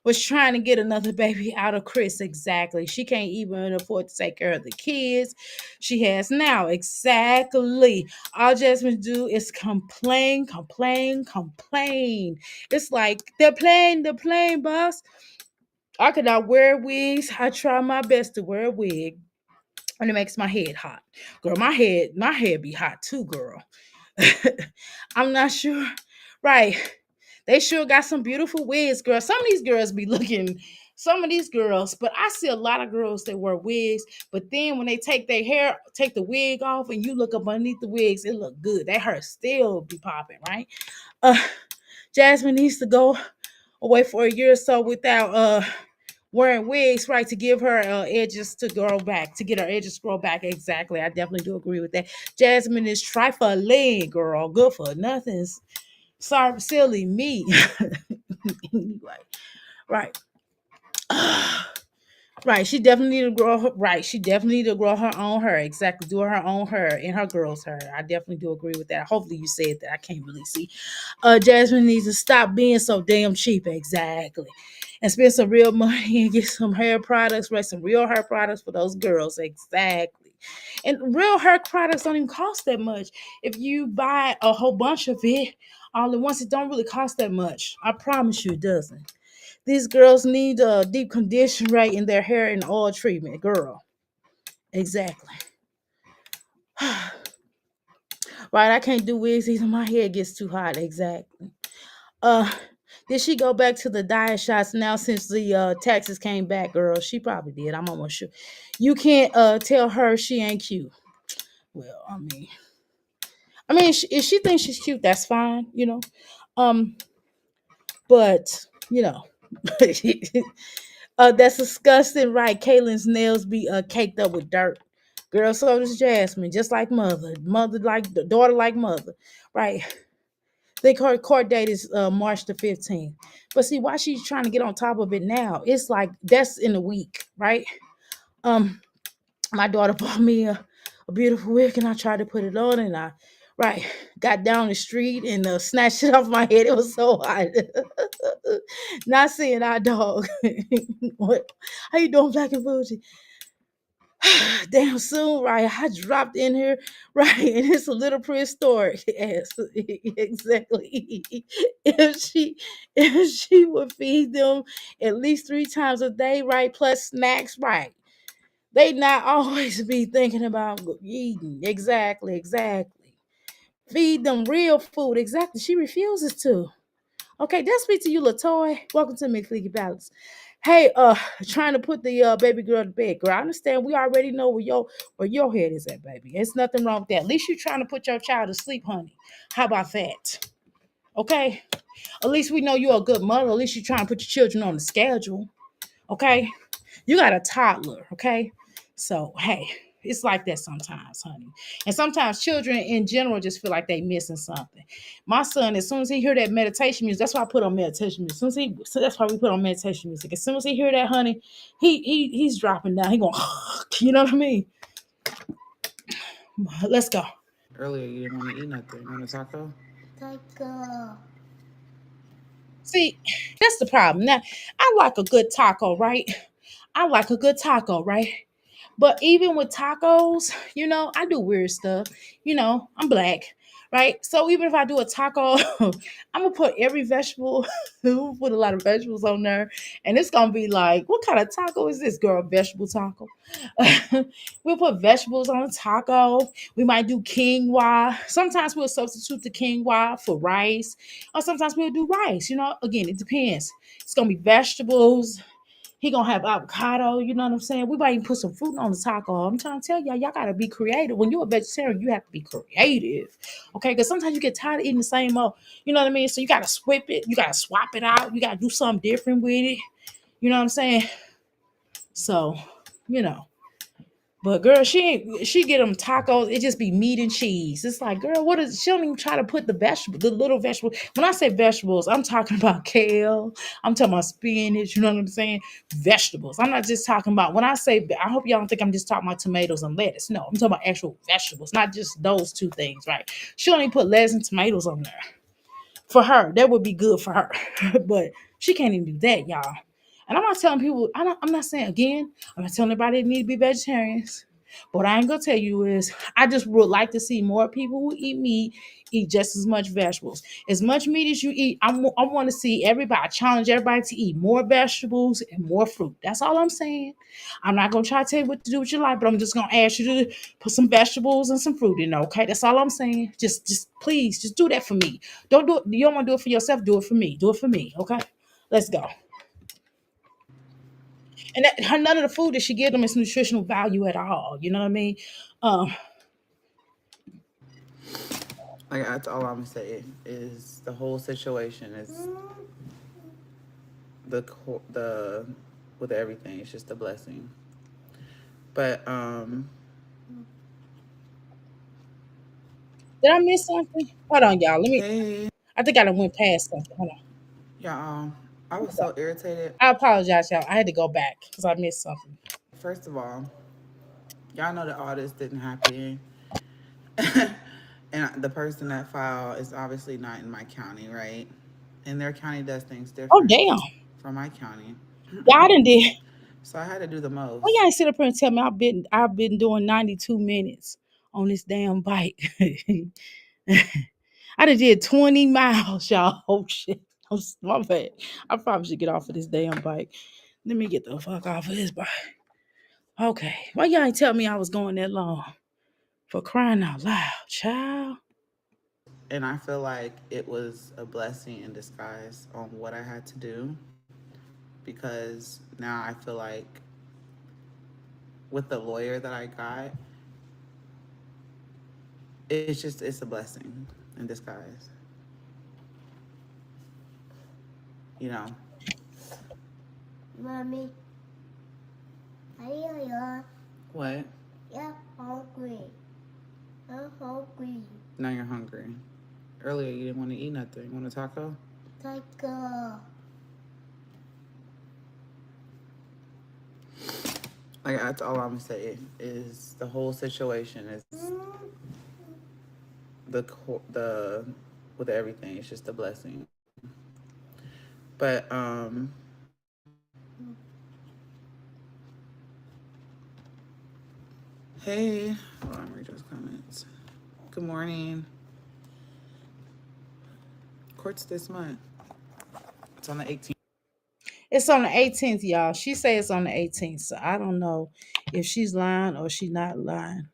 was trying to get another baby out of Chris. Exactly. She can't even afford to take care of the kids she has now. Exactly. All Jasmine do is complain, complain, complain. It's like the plane, boss. I could not wear wigs. I try my best to wear a wig. And it makes my head hot. Girl, my head be hot too, girl. I'm not sure. Right. They sure got some beautiful wigs, girl. Some of these girls, but I see a lot of girls that wear wigs, but then when they take their hair, take the wig off, and you look up underneath the wigs, it look good. That hair still be popping, right? Uh Jasmine needs to go away for a year or so without wearing wigs, right, to give her edges to grow back, to get her edges to grow back. Exactly. I definitely do agree with that. Jasmine is trifling, girl. Good for nothing. Sorry, silly me. Like, right. Right, she definitely need to grow her right. She definitely need to grow her own hair. Exactly, do her own hair and her girl's hair. I definitely do agree with that. Hopefully, you said that. I can't really see. Jasmine needs to stop being so damn cheap. Exactly, and spend some real money and get some hair products, right? Some real hair products for those girls. Exactly, and real hair products don't even cost that much. If you buy a whole bunch of it all at once, it don't really cost that much. I promise you, it doesn't. These girls need a deep condition right in their hair and oil treatment, girl. Exactly. Right, I can't do wigs either. My hair gets too hot. Exactly. Uh, did she go back to the diet shots now since the taxes came back, girl? She probably did. I'm almost sure. You can't tell her she ain't cute. Well, if she thinks she's cute, that's fine, Um, but you know, that's disgusting, right? Kaylin's nails be caked up with dirt. Girl, so does Jasmine, just like mother. Mother like daughter like mother. Right. They court date is March the 15th. But see, why she's trying to get on top of it now? It's like that's in a week, right? Um, my daughter bought me a beautiful wig and I tried to put it on and I right got down the street and snatched it off my head. It was so hot. Not seeing our dog. What? How you doing, Black and Bougie? Damn soon, right? I dropped in here, right? And it's a little prehistoric ass. Exactly. If she would feed them at least 3 times a day, right? Plus snacks, right? They not always be thinking about eating. Exactly. Feed them real food. Exactly. She refuses to. Okay, that's speak to you, Latoy. Welcome to McFleeky Palace. Hey, trying to put the baby girl to bed. Girl, I understand we already know where your head is at, baby. It's nothing wrong with that. At least you're trying to put your child to sleep, honey. How about that? Okay? At least we know you're a good mother. At least you're trying to put your children on the schedule. Okay? You got a toddler, okay? So, hey, it's like that sometimes, honey. And sometimes children in general just feel like they missing something. My son, as soon as he hear that meditation music, that's why I put on meditation music. So that's why we put on meditation music. As soon as he hear that, honey, he's dropping down. He going, you know what I mean? Let's go. Earlier, you didn't want to eat nothing. You want a taco? Taco. See, that's the problem. Now, I like a good taco, right? I like a good taco, right? But even with tacos, I do weird stuff. I'm black, right? So even if I do a taco, I'm gonna put every vegetable, put a lot of vegetables on there, and it's gonna be like, what kind of taco is this, girl? Vegetable taco. We'll put vegetables on a taco. We might do quinoa. Sometimes we'll substitute the quinoa for rice, or sometimes we'll do rice. Again, it depends. It's gonna be vegetables. He gonna have avocado, you know what I'm saying? We might even put some fruit on the taco. I'm trying to tell y'all gotta be creative. When you're a vegetarian, you have to be creative. Okay, because sometimes you get tired of eating the same old, you know what I mean? So you gotta swap it out, you gotta do something different with it. You know what I'm saying? So, you know. But girl, she get them tacos. It just be meat and cheese. It's like, girl, what is? She don't even try to put the little vegetable. When I say vegetables, I'm talking about kale. I'm talking about spinach. You know what I'm saying? Vegetables. I'm not just talking about when I say. I hope y'all don't think I'm just talking about tomatoes and lettuce. No, I'm talking about actual vegetables, not just those two things. Right? She only put lettuce and tomatoes on there for her. That would be good for her, but she can't even do that, y'all. And I'm not telling people. I'm not saying again. I'm not telling everybody they need to be vegetarians. But what I ain't gonna tell you is, I just would like to see more people who eat meat eat just as much vegetables. As much meat as you eat, I want to see everybody. I challenge everybody to eat more vegetables and more fruit. That's all I'm saying. I'm not gonna try to tell you what to do with your life, but I'm just gonna ask you to put some vegetables and some fruit in there. Okay, that's all I'm saying. Just please, just do that for me. Don't do it. You don't want to do it for yourself. Do it for me. Do it for me. Okay, let's go. And none of the food that she give them is nutritional value at all. You know what I mean? Um, Like that's all I'm saying is the whole situation is the with everything. It's just a blessing. But Did I miss something? Hold on, y'all. Let me. hey I think I done went past something. Hold on. y'all, I was so irritated. I apologize, y'all. I had to go back because I missed something. First of all, y'all know that all this didn't happen, and the person that filed is obviously not in my county, right? And their county does things Oh different damn, from my county. y'all done did. So I had to do the Why y'all most. ain't sit up here and tell me I've been doing 92 minutes on this damn bike. I done did 20 miles, y'all. Oh shit. My bad. I probably should get off of this damn bike. Let me get the fuck off of this bike. Okay. Why y'all ain't tell me I was going that long? For crying out loud, child. And I feel like it was a blessing in disguise on what I had to do because now I feel like with the lawyer that I got, it's a blessing in disguise. You know. Mommy, are you What? yeah, hungry? I'm hungry. Now you're hungry. Earlier you didn't want to eat nothing. You want a taco? Taco. Like that's all I'm gonna say is the whole situation is the with everything. It's just a blessing. But hey, hold on, read those comments. Good morning. Court's this month. It's on the 18th. It's on the 18th, y'all. She says it's on the 18th. So I don't know if she's lying or she's not lying.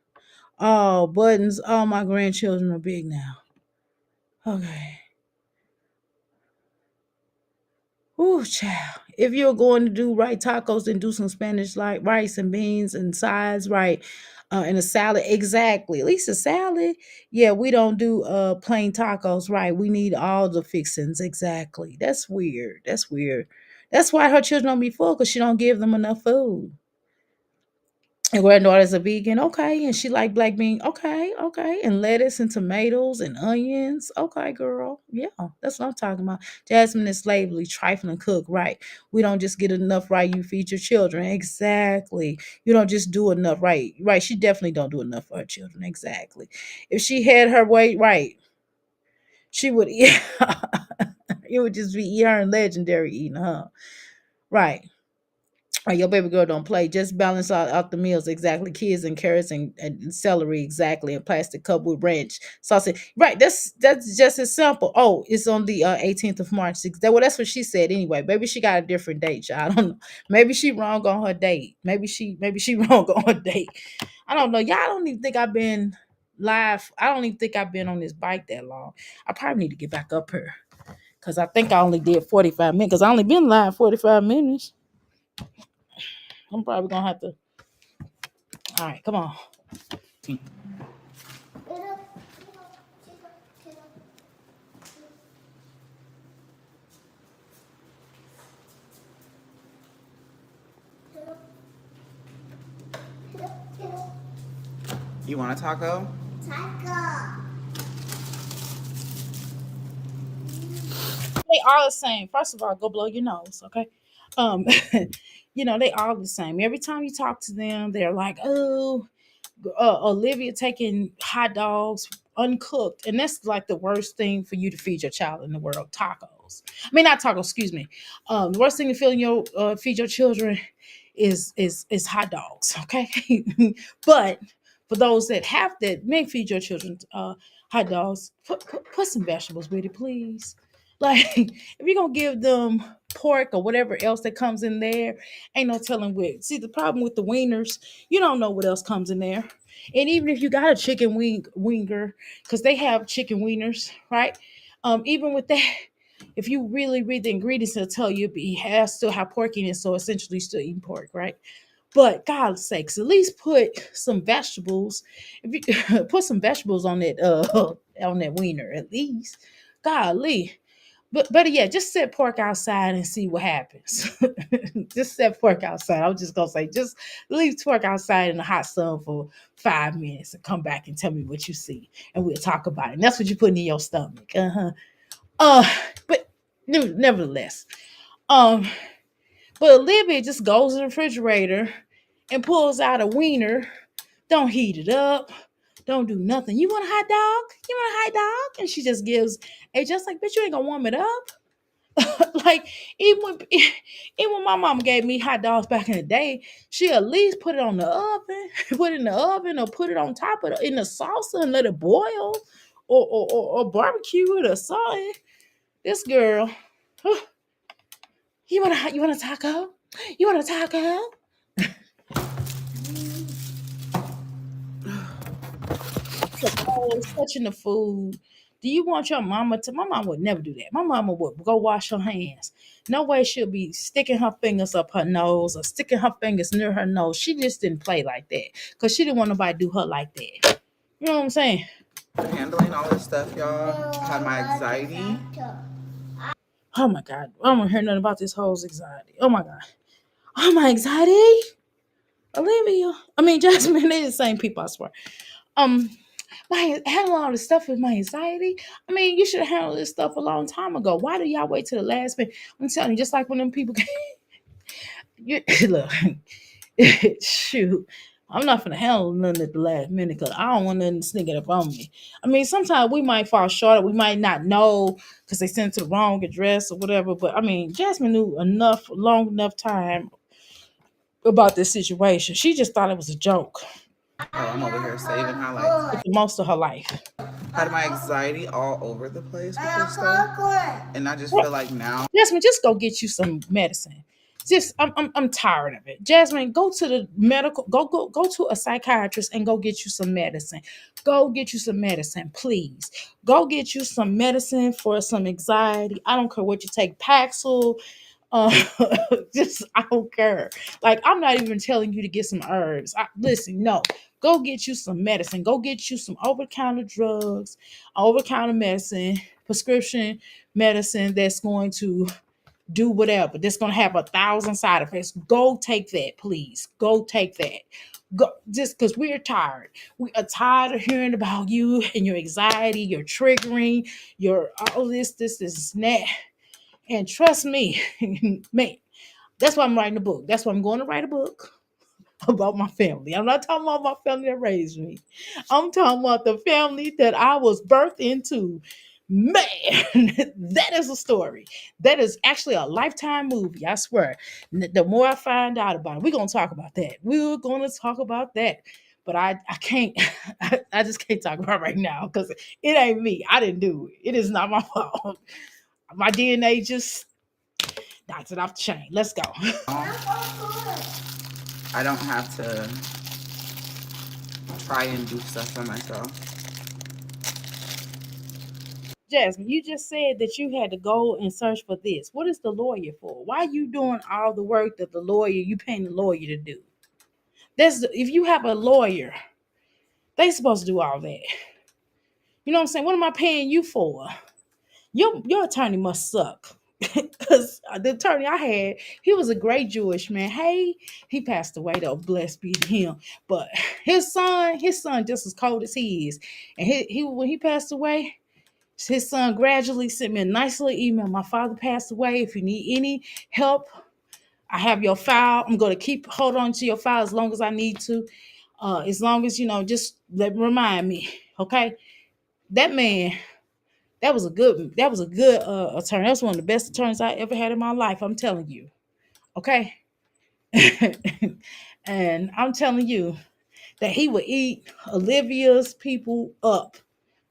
Oh, buttons. All my grandchildren are big now. Okay. Ooh, child. If you're going to do right tacos, then do some Spanish like rice and beans and sides, right? And a salad. Exactly. At least a salad. Yeah, we don't do plain tacos, right? We need all the fixings. Exactly. That's weird. That's weird. That's why her children don't be full, because she don't give them enough food. And granddaughter's a vegan, okay, and she like black bean, okay, okay, and lettuce and tomatoes and onions, okay, girl, yeah, that's what I'm talking about. Jasmine is slavely, trifling cook, right? We don't just get enough right. You feed your children, exactly. You don't just do enough, right? Right? She definitely don't do enough for her children, exactly. If she had her way, right, she would eat. It would just be her and legendary eating, huh? Right. Your baby girl don't play. Just balance out the meals exactly. Kids and carrots and celery exactly. And plastic cup with ranch sausage. Right. That's just as simple. Oh, it's on the 18th of March. Well, that's what she said anyway. Maybe she got a different date. Y'all. I don't know. Maybe she wrong on her date. Maybe she wrong on her date. I don't know. Y'all don't even think I've been live. I don't even think I've been on this bike that long. I probably need to get back up here because I think I only did 45 minutes. Because I only been live 45 minutes. I'm probably gonna have to. All right, come on. Get up, get up, get up, get up. Get up, get up, get up. You want a taco? Taco. They all the same. First of all, go blow your nose, okay? Um, they all the same. Every time you talk to them, they're like, "Oh, Olivia taking hot dogs uncooked," and that's like the worst thing for you to feed your child in the world. Tacos. I mean, not tacos. Excuse me. The worst thing to feed your children is hot dogs. Okay, but for those that have that, may feed your children hot dogs. Put some vegetables with it, please. Like if you're gonna give them pork or whatever else that comes in there, ain't no telling what. See, the problem with the wieners, you don't know what else comes in there. And even if you got a chicken winger, because they have chicken wieners, right? Even with that, if you really read the ingredients, it'll tell you it has still have pork in it, so essentially still eating pork, right? But God's sakes, at least put some vegetables. If you put some vegetables on that on that wiener, at least. Golly. But better yet, just set pork outside and see what happens. Just set pork outside. I'm just gonna say, just leave pork outside in the hot sun for 5 minutes and come back and tell me what you see, and we'll talk about it. And that's what you're putting in your stomach. Uh, but nevertheless, um, but Olivia just goes in the refrigerator and pulls out a wiener. Don't heat it up. Don't do nothing. You want a hot dog? You want a hot dog? And she just gives a just like, bitch, you ain't gonna warm it up. Like even when my mama gave me hot dogs back in the day, she at least put it on the oven, put it in the oven, or put it on top of in the salsa and let it boil, or barbecue it or something. This girl, you want a taco? You want a taco? Always touching the food. Do you want your mama to? My mama would never do that. My mama would go wash her hands. No way she'll be sticking her fingers up her nose or sticking her fingers near her nose. She just didn't play like that because she didn't want nobody to do her like that. You know what I'm saying? Handling all this stuff, y'all, I had my anxiety. Oh my God. I don't want to hear nothing about this whole anxiety. Oh my God. Oh, my anxiety. Olivia. I mean, Jasmine, they're the same people, I swear. Um, my handle all this stuff with my anxiety. I mean, you should have handled this stuff a long time ago. Why do y'all wait till the last minute? I'm telling you, just like when them people you, look, shoot. I'm not gonna handle nothing at the last minute because I don't want nothing sneaking up on me. I mean, sometimes we might fall short, or we might not know because they sent it to the wrong address or whatever. But I mean, Jasmine knew long enough time about this situation. She just thought it was a joke Oh, I'm over here saving highlights. for most of her life. Had my anxiety all over the place with this stuff, and I just feel like now. Jasmine, just go get you some medicine. Just, I'm tired of it. Jasmine, go to the medical, go to a psychiatrist and go get you some medicine. Go get you some medicine, please. Go get you some medicine for some anxiety. I don't care what you take, Paxil. Uh, just I don't care. Like I'm not even telling you to get some herbs. Listen, no. Go get you some medicine. Go get you some over-the-counter drugs, over-the-counter medicine, prescription medicine that's going to do whatever. That's going to have 1,000 side effects. Go take that, please. Go take that. Go, just because we're tired. We are tired of hearing about you and your anxiety, your triggering, your all this, and that. And trust me, man, that's why I'm writing a book. That's why I'm going to write a book about my family. I'm not talking about my family that raised me. I'm talking about the family that I was birthed into. Man, that is a story. That is actually a lifetime movie. I swear. The more I find out about it, we're gonna talk about that. We're gonna talk about that. But I can't. I just can't talk about it right now because it ain't me. I didn't do it. It is not my fault. My DNA just knocks it off the chain. Let's go. I don't have to try and do stuff for myself. Jasmine, you just said that you had to go and search for this. What is the lawyer for? Why are you doing all the work that you paying the lawyer to do? If you have a lawyer, they supposed to do all that. You know what I'm saying? What am I paying you for? Your attorney must suck. Because the attorney I had, he was a great Jewish man. Hey, he passed away though, blessed be to him. But his son just as cold as he is. And he when he passed away, his son gradually sent me a nice little email. My father passed away. If you need any help, I have your file. I'm going to hold on to your file as long as I need to. As long as, just remind me. Okay. That man, that was a good attorney. That was one of the best attorneys I ever had in my life. I'm telling you. Okay. And I'm telling you that he would eat Olivia's people up.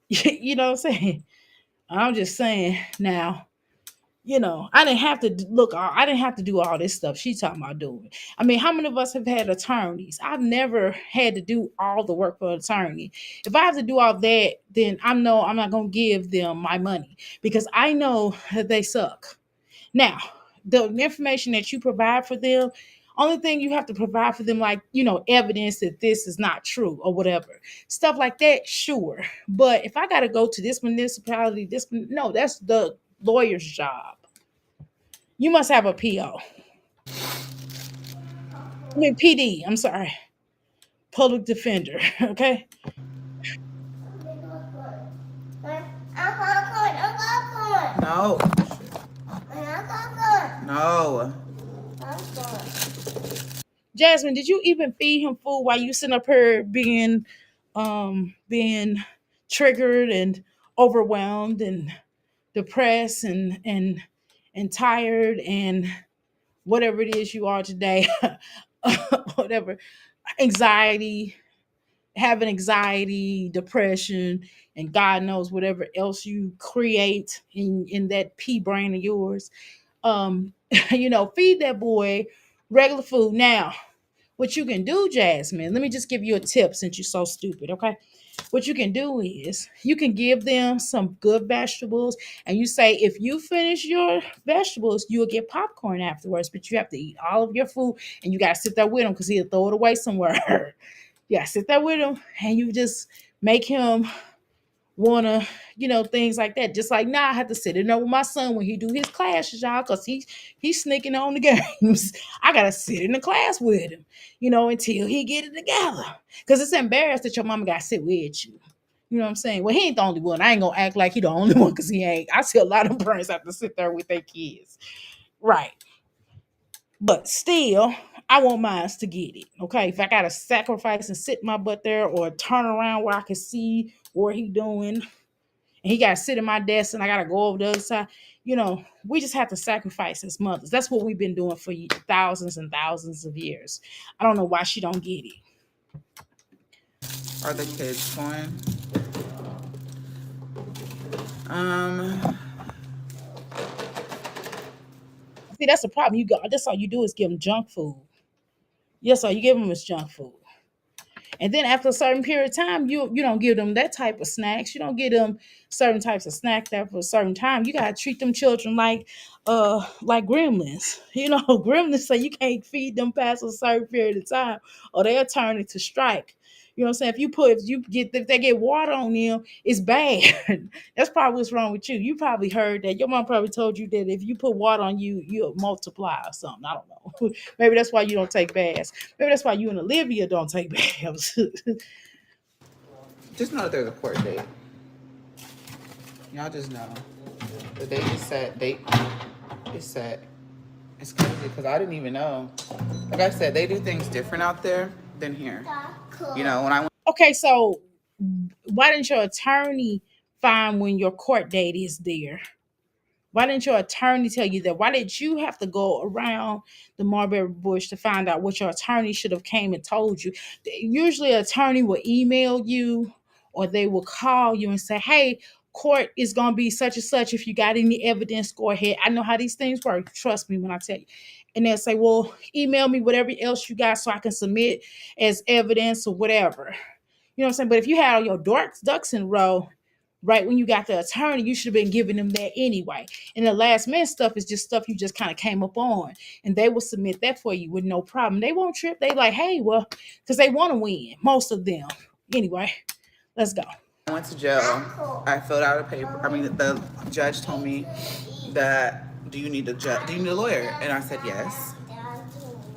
You know what I'm saying? I'm just saying now, I didn't have to look, I didn't have to do all this stuff she talking about doing. I mean, how many of us have had attorneys? I've never had to do all the work for an attorney. If I have to do all that, then I'm not going to give them my money because I know that they suck. Now, the information that you provide for them, only thing you have to provide for them, like, evidence that this is not true or whatever. Stuff like that, sure. But if I got to go to this municipality, no, that's lawyer's job. You must have a PO. I mean PD. I'm sorry, public defender. Okay. No. No. Jasmine, did you even feed him food while you sitting up here being triggered and overwhelmed and depressed and tired and whatever it is you are today? Whatever, anxiety, having anxiety, depression, and God knows whatever else you create in that pea brain of yours. Feed that boy regular food. Now, what you can do, Jasmine, let me just give you a tip since you're so stupid, okay? What you can do is you can give them some good vegetables, and you say, if you finish your vegetables, you'll get popcorn afterwards, but you have to eat all of your food, and you got to sit there with him because he'll throw it away somewhere. Yeah, sit there with him, and you just make him wanna, things like that. Just like now, I have to sit in there with my son when he do his classes, y'all, because he's sneaking on the games. I gotta sit in the class with him, until he get it together. Because it's embarrassed that your mama gotta sit with you. You know what I'm saying? Well, he ain't the only one. I ain't gonna act like he the only one because he ain't. I see a lot of parents have to sit there with their kids. Right. But still, I want mine to get it. Okay. If I gotta sacrifice and sit my butt there or turn around where I can see what he doing, and he got to sit at my desk and I got to go over the other side. We just have to sacrifice as mothers. That's what we've been doing for thousands and thousands of years. I don't know why she don't get it. Are the kids going? Um, See, that's the problem. That's all you do is give them junk food. Yes, all you give them is junk food. And then after a certain period of time, you don't give them that type of snacks. You don't give them certain types of snacks after a certain time. You gotta treat them children like gremlins. Gremlins say you can't feed them past a certain period of time, or they'll turn into strike. You know what I'm saying? If they get water on them, it's bad. That's probably what's wrong with you. You probably heard that. Your mom probably told you that if you put water on you, you'll multiply or something. I don't know. Maybe that's why you don't take baths. Maybe that's why you and Olivia don't take baths. just know there's a court date. Y'all just know. The date is set. Date is set. It's crazy because I didn't even know. Like I said, they do things different out there than here. When I went. Okay, so why didn't your attorney find when your court date is there? Why didn't your attorney tell you that? Why did you have to go around the mulberry bush to find out what your attorney should have came and told you? Usually, an attorney will email you or they will call you and say, "Hey, court is going to be such and such. If you got any evidence, go ahead." I know how these things work. Trust me when I tell you. And they'll say, "Well, email me whatever else you got so I can submit as evidence or whatever." You know what I'm saying? But if you had all your ducks in a row, right when you got the attorney, you should have been giving them that anyway. And the last minute stuff is just stuff you just kind of came up on, and they will submit that for you with no problem. They won't trip. They like, hey, well, because they want to win, most of them. Anyway, let's go. I went to jail. I filled out a paper. I mean, the judge told me that, do you need a lawyer? And I said yes.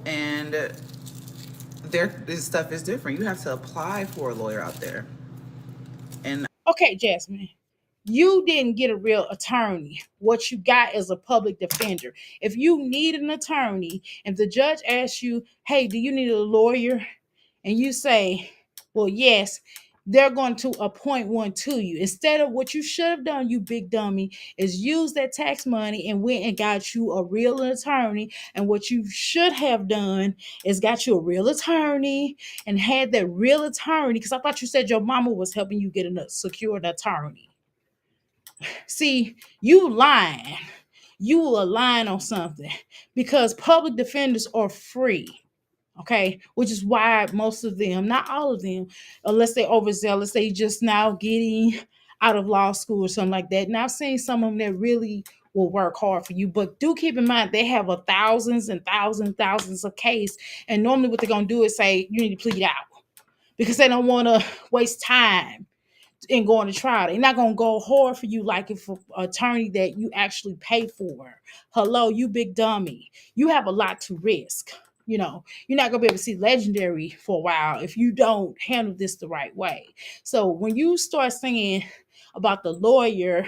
And this stuff is different. You have to apply for a lawyer out there. And Okay, Jasmine, you didn't get a real attorney. What you got is a public defender. If you need an attorney, and the judge asks you, hey, do you need a lawyer? And you say, well, yes, they're going to appoint one to you. Instead of what you should have done, you big dummy, is use that tax money and went and got you a real attorney. And what you should have done is got you a real attorney and had that real attorney, because I thought you said your mama was helping you get a secured attorney. See, you lying. You will lying on something because public defenders are free. Okay, which is why most of them, not all of them, unless they're overzealous, they just now getting out of law school or something like that. And I've seen some of them that really will work hard for you, but do keep in mind they have thousands and thousands of cases, and normally what they're gonna do is say you need to plead out because they don't want to waste time and going to trial. They're not gonna go hard for you like if an attorney that you actually pay for. Hello, you big dummy. You have a lot to risk. You know, you're not gonna be able to see legendary for a while if you don't handle this the right way. So when you start saying about the lawyer,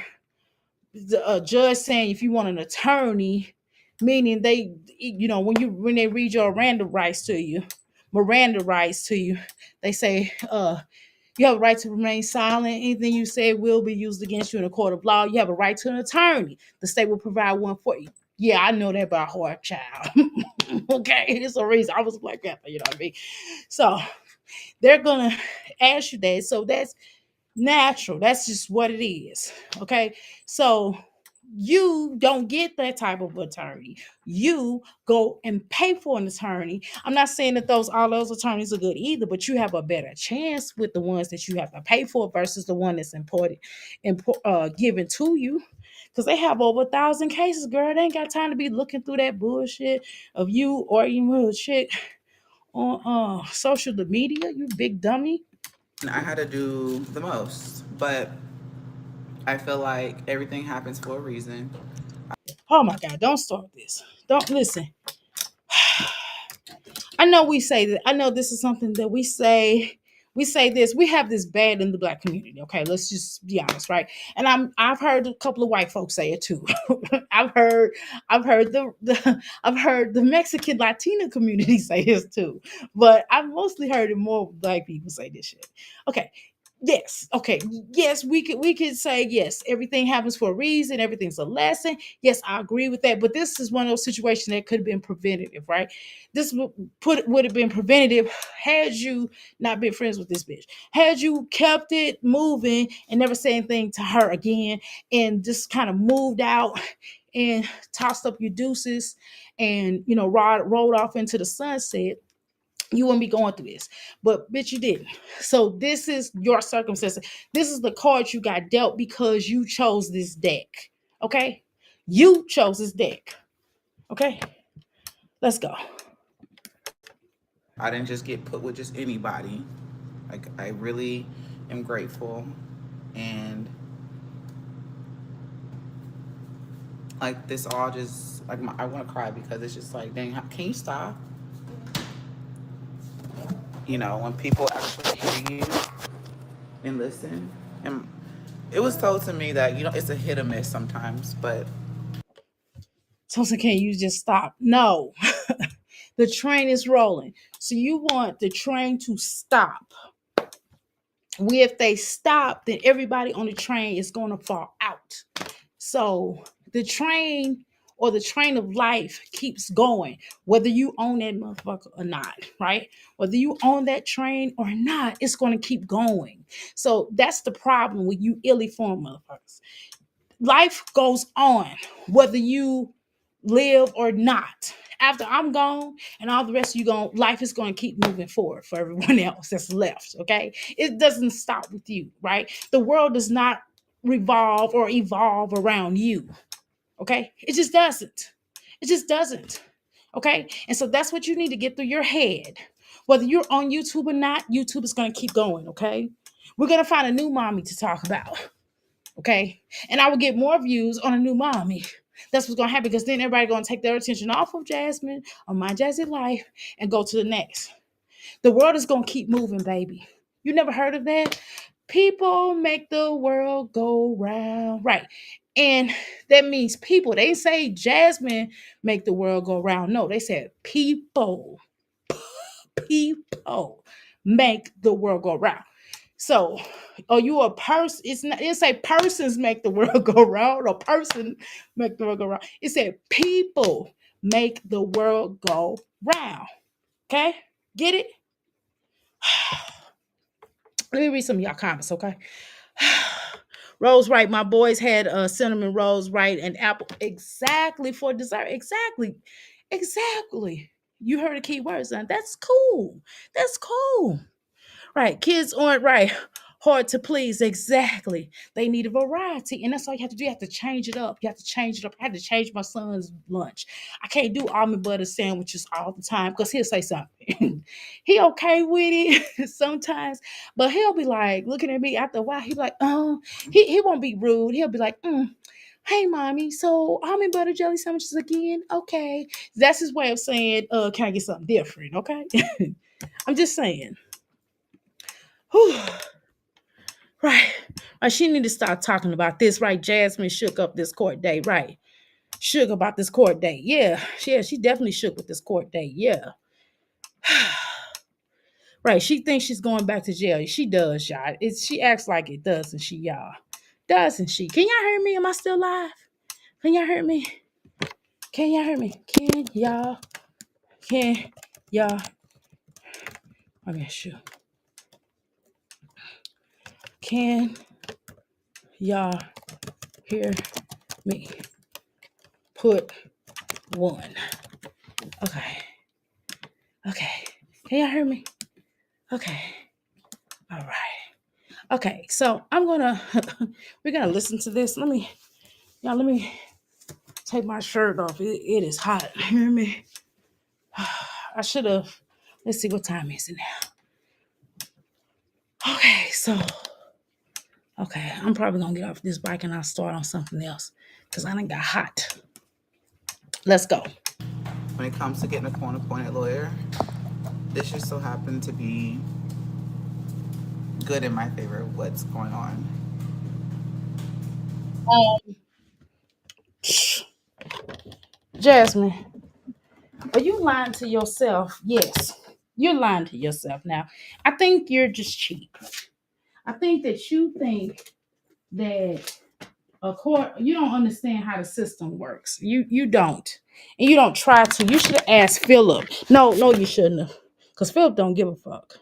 the judge saying if you want an attorney, meaning they, you know, when they read your Miranda rights to you, they say, you have a right to remain silent. Anything you say will be used against you in a court of law. You have a right to an attorney. The state will provide one for you. Yeah, I know that by heart, child. Okay, it's a reason. I was a Black Panther, you know what I mean? So they're gonna ask you that. So that's natural. That's just what it is. Okay. So you don't get that type of attorney. You go and pay for an attorney. I'm not saying that all those attorneys are good either, but you have a better chance with the ones that you have to pay for versus the one that's given to you. Because they have over 1,000 cases, girl. They ain't got time to be looking through that bullshit of you or even with a chick on social media, you big dummy. I had to do the most, but I feel like everything happens for a reason. Oh my God, don't start this. Don't listen. I know we say that. I know this is something that we say. We say this. We have this bad in the Black community. Okay, let's just be honest, right? And I've heard a couple of white folks say it too. I've heard I've heard the Mexican Latina community say this too. But I've mostly heard it more Black people say this shit. Okay. Yes. Okay. Yes, we could say yes. Everything happens for a reason. Everything's a lesson. Yes, I agree with that. But this is one of those situations that could have been preventative, right? This would have been preventative had you not been friends with this bitch. Had you kept it moving and never said anything to her again, and just kind of moved out and tossed up your deuces, and rolled off into the sunset, you wouldn't be going through this. But bitch, you didn't. So this is your circumstance. This is the card you got dealt because you chose this deck. Okay? You chose this deck. Okay? Let's go. I didn't just get put with just anybody. Like, I really am grateful. And like, this all just, like, I want to cry because it's just like, dang, can you stop? You know, when people actually hear you and listen. And it was told to me that, it's a hit or miss sometimes, but Tosa, can you just stop? No. The train is rolling. So you want the train to stop. If they stop, then everybody on the train is going to fall out. So the train or the train of life keeps going, whether you own that motherfucker or not, right? Whether you own that train or not, it's going to keep going. So that's the problem with you illy formed motherfuckers. Life goes on, whether you live or not. After I'm gone and all the rest of you gone, life is going to keep moving forward for everyone else that's left. Okay, it doesn't stop with you, right? The world does not revolve or evolve around you. Okay, it just doesn't. It just doesn't. Okay, and so that's what you need to get through your head. Whether you're on YouTube or not, YouTube is going to keep going. Okay, we're going to find a new mommy to talk about. Okay, and I will get more views on a new mommy. That's what's gonna happen because then everybody gonna take their attention off of Jasmine on my Jazzy life and go to the next. The world is gonna keep moving, baby. You never heard of that? People make the world go round, right? And that means people. They didn't say Jasmine make the world go round. No, they said people. People make the world go round. So, are you a person? It didn't say persons make the world go round or person make the world go round. It said people make the world go round. Okay? Get it? Let me read some of y'all comments, okay? Rose right. My boys had cinnamon rolls right and apple exactly for dessert. Exactly. Exactly. You heard the key words, son. That's cool. That's cool. Right. Kids aren't right. Hard to please, exactly. They need a variety, and that's all you have to do. You have to change it up. You have to change it up. I had to change my son's lunch. I can't do almond butter sandwiches all the time because he'll say something. He okay with it sometimes, but he'll be like looking at me after a while. He'll be like, oh, he won't be rude. He'll be like, hey, mommy, so almond butter jelly sandwiches again? Okay. That's his way of saying, can I get something different? Okay. I'm just saying. Whew. Right. She need to start talking about this, right? Jasmine shook up this court date, right? Shook about this court date. Yeah. She definitely shook with this court date. Yeah. Right. She thinks she's going back to jail. She does, y'all. She acts like it, doesn't she, y'all? Doesn't she? Can y'all hear me? Am I still live? Can y'all hear me? Can y'all hear me? Can y'all? Okay, sure. Can y'all hear me? Put one. Okay. Okay. Can y'all hear me? Okay. All right. Okay. So we're gonna listen to this. Let me take my shirt off. It is hot. Hear me? I should have. Let's see what time is it now. Okay. I'm probably gonna get off this bike and I'll start on something else because I done got hot. Let's go. When it comes to getting a court-appointed lawyer, this just so happened to be good in my favor of what's going on. Jasmine, are you lying to yourself? Yes, you're lying to yourself now. I think you're just cheap. I think that you think that a court, you don't understand how the system works. You don't. And you don't try to. You should have asked Philip. No, you shouldn't have. Because Philip don't give a fuck.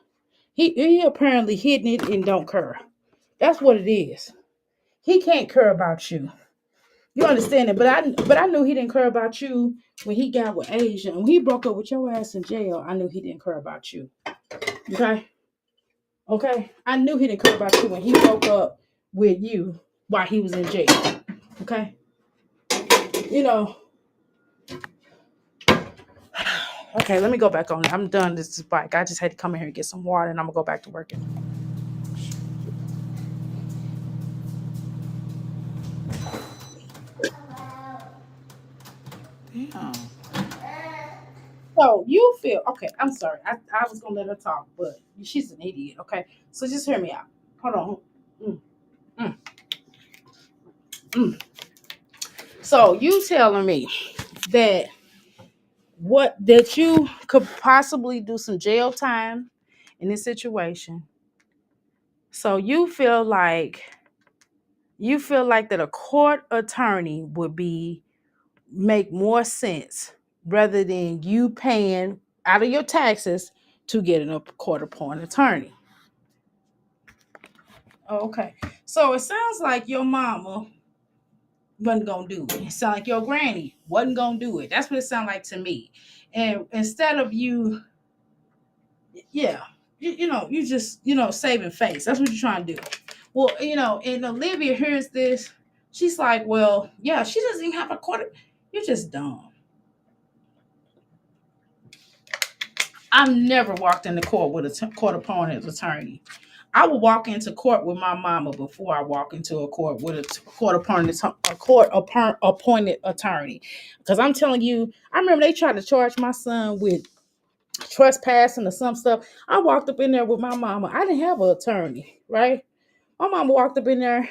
He apparently hidden it and don't care. That's what it is. He can't care about you. You understand it, but I knew he didn't care about you when he got with Asia. When he broke up with your ass in jail, I knew he didn't care about you. Okay? Okay? I knew he didn't care about you when he broke up with you while he was in jail. Okay? You know. Okay, let me go back on. I'm done this bike. I just had to come in here and get some water and I'm gonna go back to working. Damn. So you feel okay. I'm sorry. I was gonna let her talk, but she's an idiot. Okay, so just hear me out. Hold on. Mm, mm, mm. So you telling me that that you could possibly do some jail time in this situation? So you feel like that a court attorney would make more sense rather than you paying out of your taxes to get a court appointed attorney. Okay. So it sounds like your mama wasn't gonna do it. It sounds like your granny wasn't gonna do it. That's what it sounds like to me. And instead of you, yeah, you just, saving face. That's what you're trying to do. Well, and Olivia hears this. She's like, well, yeah, she doesn't even have a court. You're just dumb. I've never walked into court with a court opponent attorney. I would walk into court with my mama before I walk into a court with a appointed attorney. Because I'm telling you, I remember they tried to charge my son with trespassing or some stuff. I walked up in there with my mama. I didn't have an attorney, right? My mama walked up in there.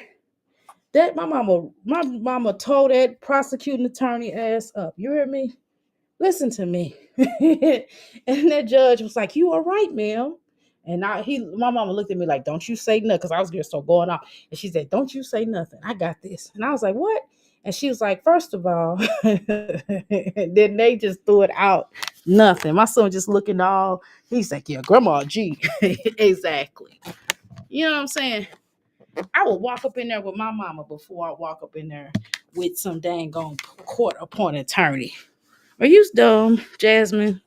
My mama told that prosecuting attorney ass up. You hear me? Listen to me. And that judge was like, you are right, ma'am. And my mama looked at me like, don't you say nothing, because I was just so going off. And she said, don't you say nothing. I got this. And I was like, what? And she was like, first of all, and then they just threw it out. Nothing. My son just looking all, he's like, yeah, grandma G. Exactly. You know what I'm saying? I would walk up in there with my mama before I walk up in there with some dang on court appointed attorney. Are you dumb, Jasmine?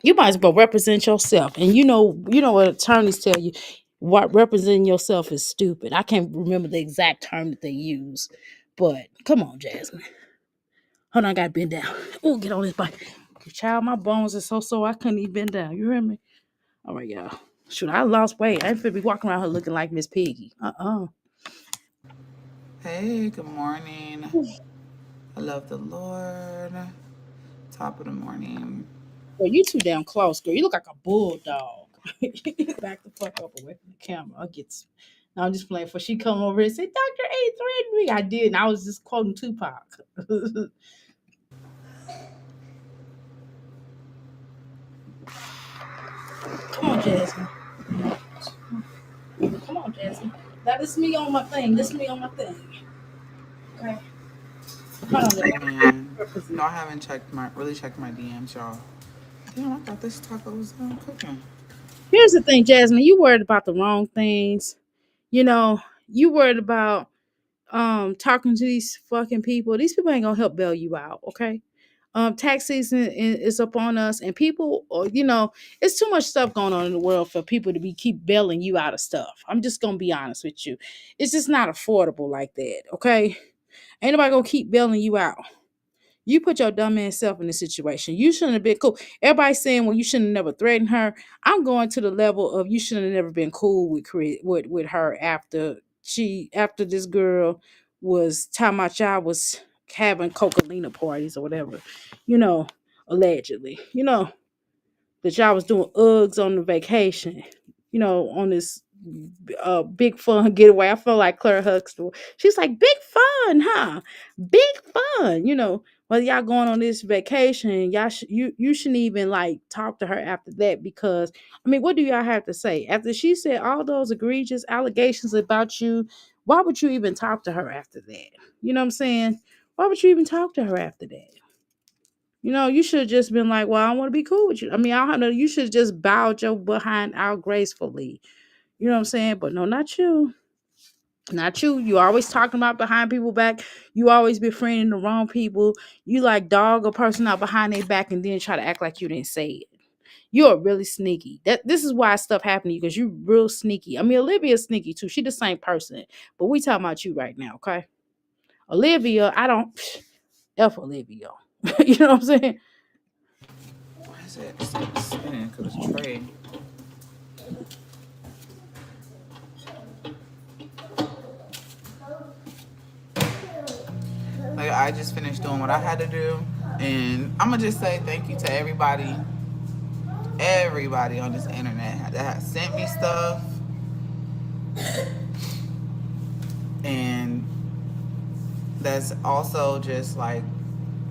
You might as well represent yourself. And you know what attorneys tell you. what representing yourself is stupid. I can't remember the exact term that they use, but come on, Jasmine. Hold on, I gotta bend down. Oh, get on this bike. Child, my bones are so sore I couldn't even bend down. You hear me? All right, y'all. Shoot, I lost weight. I ain't finna be walking around here looking like Miss Piggy. Hey, good morning. I love the Lord. Top of the morning. Girl, you too damn close, girl. You look like a bulldog. Back the fuck up away from the camera. I get. No, I'm just playing. For she come over here and say, "Dr. A threatened me." I did, and I was just quoting Tupac. Come on, Jasmine. Come on, Jasmine. Now this me on my thing. This me on my thing. Okay. Hold on, let me Amen. represent. No, I haven't checked my DMs, y'all. Damn, I thought this taco was cooking. Here's the thing, Jasmine. You worried about the wrong things. You know, you worried about talking to these fucking people. These people ain't gonna help bail you out, okay? Tax season is up on us, and people, it's too much stuff going on in the world for people to be keep bailing you out of stuff. I'm just gonna be honest with you. It's just not affordable like that, okay? Ain't nobody gonna keep bailing you out. You put your dumb ass self in this situation. You shouldn't have been cool. Everybody's saying, well, you shouldn't have never threatened her. I'm going to the level of you shouldn't have never been cool with her after this girl was talking about y'all was having coca parties or whatever, you know, allegedly. That y'all was doing Uggs on the vacation, on this big fun getaway. I felt like Claire Huxtable. She's like, big fun, huh? Big fun, whether y'all going on this vacation, you shouldn't even like talk to her after that because I mean, what do y'all have to say? After she said all those egregious allegations about you, why would you even talk to her after that? You know what I'm saying? Why would you even talk to her after that? You should have just been like, well, I want to be cool with you. I mean, I don't know. You should have just bowed your behind out gracefully. You know what I'm saying? But no, not you. Not you. You always talking about behind people back. You always befriending the wrong people. You like dog a person out behind their back and then try to act like you didn't say it. You're really sneaky. This is why stuff happened to you because you real sneaky. I mean, Olivia's sneaky too. She the same person. But we talking about you right now, okay? Olivia, I don't F Olivia. You know what I'm saying? Why is it spinning? Because it's tray. Like, I just finished doing what I had to do. And I'm going to just say thank you to everybody on this internet that has sent me stuff. And that's also just like,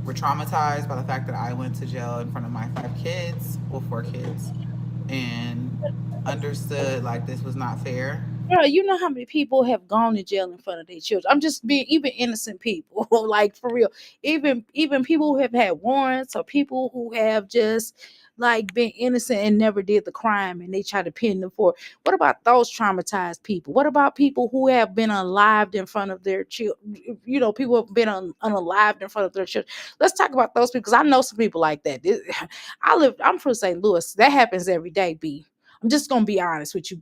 we're traumatized by the fact that I went to jail in front of my 5 kids, well, 4 kids, and understood like this was not fair. Girl, you know how many people have gone to jail in front of their children. I'm just being even innocent people, like for real. Even people who have had warrants or people who have just like been innocent and never did the crime and they try to pin them for it. What about those traumatized people? What about people who have been unalived in front of their children? People have been unalived in front of their children. Let's talk about those people because I know some people like that. I'm from St. Louis. That happens every day, B. I'm just gonna be honest with you.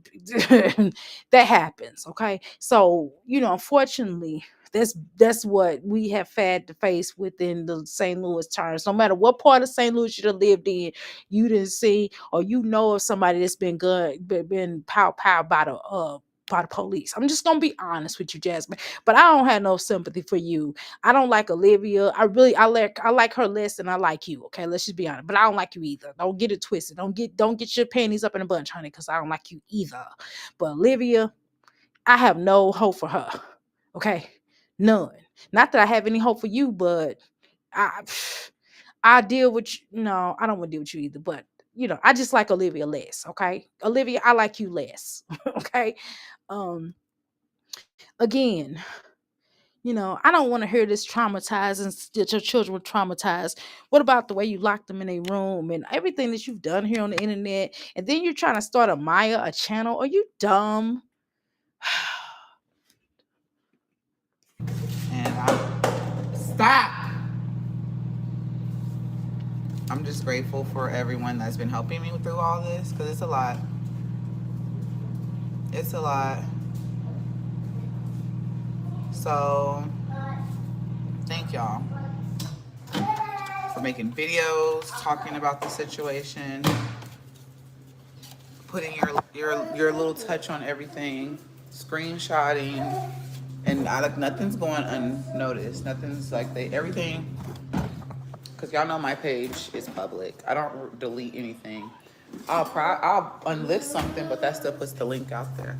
That happens, okay? So, unfortunately, that's what we have had to face within the St. Louis terms. No matter what part of St. Louis you done lived in, you didn't see or you know of somebody that's been pow by the police. I'm just gonna be honest with you, Jasmine. But I don't have no sympathy for you. I don't like Olivia. I like her less than I like you. Okay, let's just be honest. But I don't like you either. Don't get it twisted. Don't get your panties up in a bunch, honey, because I don't like you either. But Olivia, I have no hope for her. Okay, none. Not that I have any hope for you, but I I deal with you. No, I don't want to deal with you either. But I just like Olivia less. Okay, Olivia, I like you less. Okay, um, again. I don't want to hear this traumatized and that your children were traumatized. What about the way you locked them in a room and everything that you've done here on the internet? And then you're trying to start a channel. Are you dumb? And stop. I'm just grateful for everyone that's been helping me through all this because it's a lot. It's a lot. So thank y'all for making videos, talking about the situation, putting your little touch on everything, screenshotting, and I like nothing's going unnoticed. Nothing's like everything, because y'all know my page is public. I don't delete anything. I'll unlist something, but that still puts the link out there.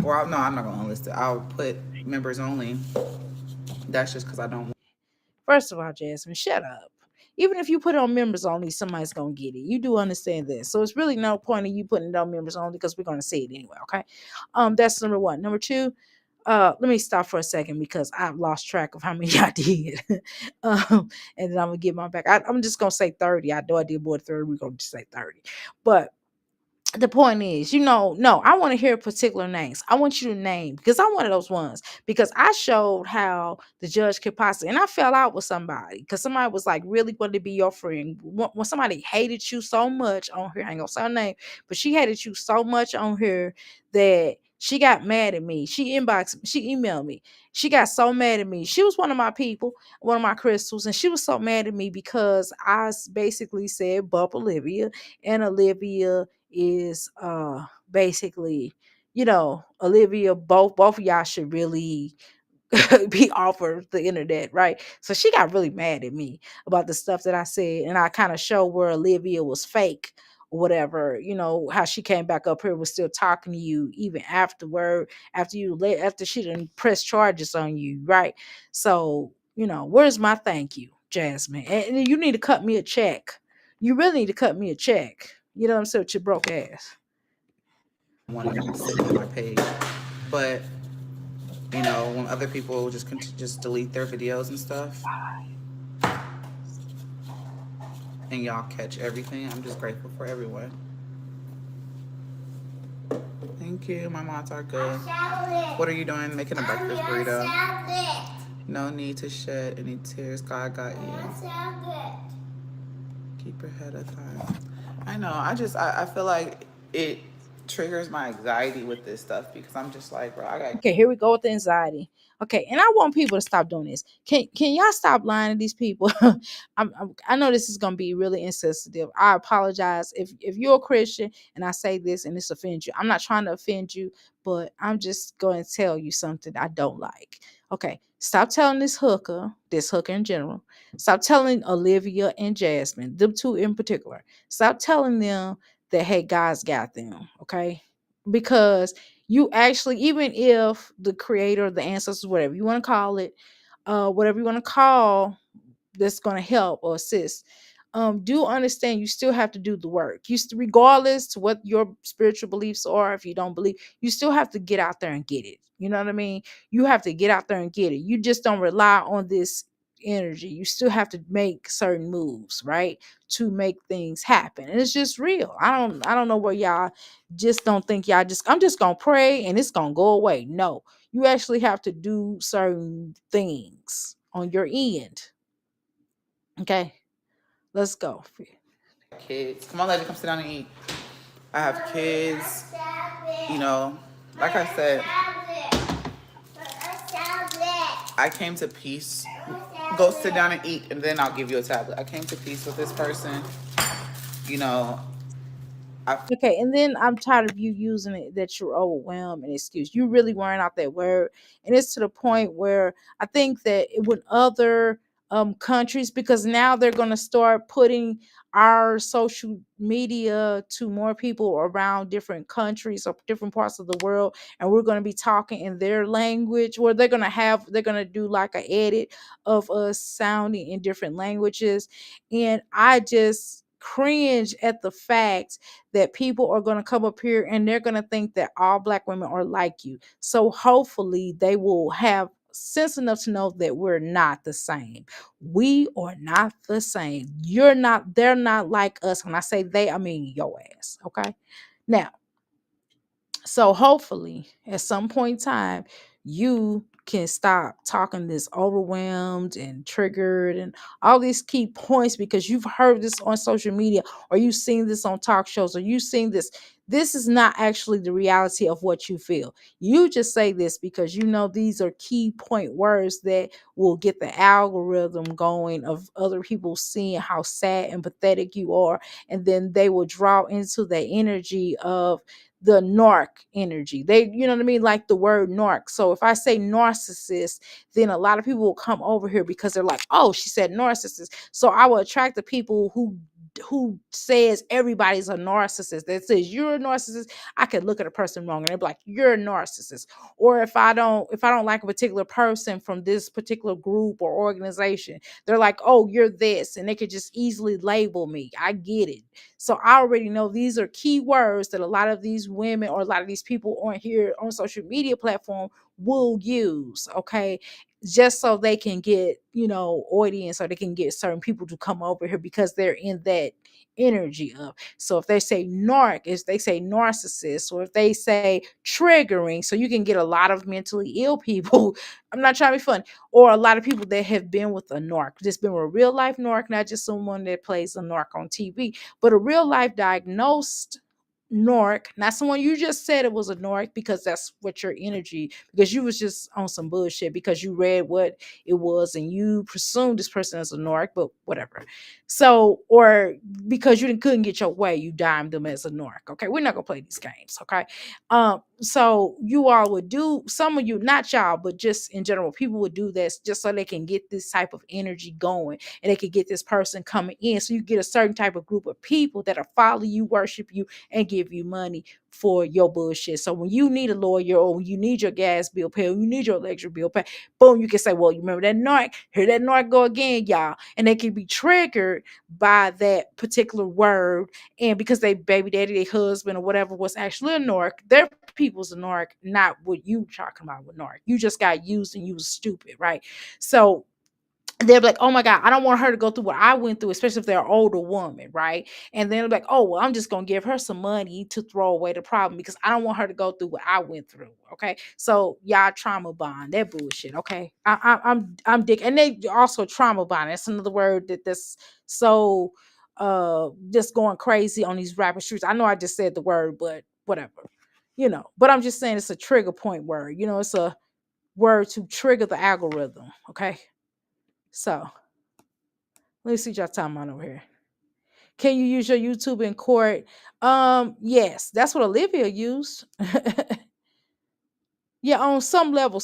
Or no, I'm not gonna unlist it. I'll put members only. That's just because I don't. First of all, Jasmine, shut up. Even if you put it on members only, somebody's gonna get it. You do understand this, so it's really no point in you putting it on members only because we're gonna see it anyway. Okay, that's number one. Number two, let me stop for a second because I've lost track of how many I did. And then I'm gonna get my back. I'm just gonna say 30. I know I did more than 30. We're gonna just say 30, but the point is, no, I want to hear particular names. I want you to name because I'm one of those ones. Because I showed how the judge could possibly, and I fell out with somebody because somebody was like really wanted to be your friend. When somebody hated you so much on here, I ain't gonna say her name, but she hated you so much on here that she got mad at me. She emailed me. She got so mad at me. She was one of my people, one of my crystals, and she was so mad at me because basically said bump Olivia, and Olivia is basically, Olivia, both of y'all should really be off of the internet, right? So she got really mad at me about the stuff that I said, and I kind of showed where Olivia was fake or whatever, how she came back up here, was still talking to you even afterward, after she didn't press charges on you, right? So, where's my thank you, Jasmine? And you need to cut me a check. You really need to cut me a check. You know what I'm saying, with your broke ass. Want to sit on my page, but when other people just delete their videos and stuff, and y'all catch everything, I'm just grateful for everyone. Thank you. My mods are good. What are you doing? Making a breakfast burrito. No need to shed any tears. God got you. Keep your head up high. I know. I feel like it triggers my anxiety with this stuff because I'm just like, bro, I got. Okay, here we go with the anxiety. Okay, and I want people to stop doing this. Can y'all stop lying to these people? I know this is gonna be really insensitive. I apologize if you're a Christian and I say this and this offends you. I'm not trying to offend you, but I'm just going to tell you something I don't like. Okay, stop telling this hooker in general. Stop telling Olivia and Jasmine, them two in particular. Stop telling them that hey, God's got them. Okay, because you actually, even if the creator, the ancestors, whatever you want to call it, whatever you want to call that's going to help or assist, do understand you still have to do the work. Regardless to what your spiritual beliefs are, if you don't believe, you still have to get out there and get it. You know what I mean? You have to get out there and get it. You just don't rely on this energy. You still have to make certain moves, right, to make things happen. And it's just real. I don't know where y'all just don't think I'm just gonna pray and it's gonna go away. No, you actually have to do certain things on your end. Okay, let's go. Kids. Come on, lady, come sit down and eat. I have kids. Like I said, I came to peace. Go sit down and eat, and then I'll give you a tablet. I came to peace with this person. You know, Okay, and then I'm tired of you using it that you're overwhelmed and excuse. You really wearing out that word, and it's to the point where I think that when other countries, because now they're going to start putting our social media to more people around different countries or different parts of the world, and we're going to be talking in their language, where they're going to do like an edit of us sounding in different languages, and I just cringe at the fact that people are going to come up here and they're going to think that all Black women are like you. So hopefully they will have sense enough to know that we're not the same. We are not the same. They're not like us. When I say they, I mean your ass. Okay. Now, so hopefully at some point in time, you can stop talking this overwhelmed and triggered and all these key points because you've heard this on social media or you've seen this on talk shows or you've seen this This is not actually the reality of what you feel. You just say this because you know these are key point words that will get the algorithm going of other people seeing how sad and pathetic you are, and then they will draw into the energy of the narc energy. They, you know what I mean, like the word narc. So if I say narcissist, then a lot of people will come over here because they're like, oh, she said narcissist, so I will attract the people who says everybody's a narcissist, that says you're a narcissist. I could look at a person wrong and they're like, you're a narcissist. Or if I don't like a particular person from this particular group or organization, they're like, oh, you're this, and they could just easily label me. I get it. So I already know these are key words that a lot of these women or a lot of these people on here on social media platform will use, okay, just so they can get, audience, or they can get certain people to come over here because they're in that energy of. So if they say narc, if they say narcissist, or if they say triggering, so you can get a lot of mentally ill people. I'm not trying to be funny, or a lot of people that have been with a narc, just been with a real life narc, not just someone that plays a narc on TV, but a real life diagnosed narc, not someone you just said it was a narc because that's what your energy, because you was just on some bullshit because you read what it was and you presumed this person as a narc, but whatever. So, or because you couldn't get your way, you dimed them as a narc. Okay, we're not gonna play these games. Okay, so you all would do, some of you, not y'all, but just in general, people would do this just so they can get this type of energy going and they could get this person coming in. So you get a certain type of group of people that'll follow you, worship you, and give you money for your bullshit. So when you need a lawyer, or when you need your gas bill paid, you need your electric bill paid, boom, you can say, well, you remember that narc? Here that narc go again, y'all. And they can be triggered by that particular word. And because they baby daddy, their husband or whatever was actually a narc, their people's a narc, not what you talking about with narc. You just got used and you was stupid, right? So they're like, oh my God, I don't want her to go through what I went through, especially if they're an older woman, right? And then they're like, oh, well, I'm just going to give her some money to throw away the problem because I don't want her to go through what I went through, okay? So y'all trauma bond, that bullshit, okay? I'm dick. And they also trauma bond. That's another word that's so just going crazy on these rapid streets. I know I just said the word, but whatever, but I'm just saying it's a trigger point word. It's a word to trigger the algorithm, okay? So let me see what y'all talking about over here. Can you use your YouTube in court? Yes, that's what Olivia used. Yeah, on some level,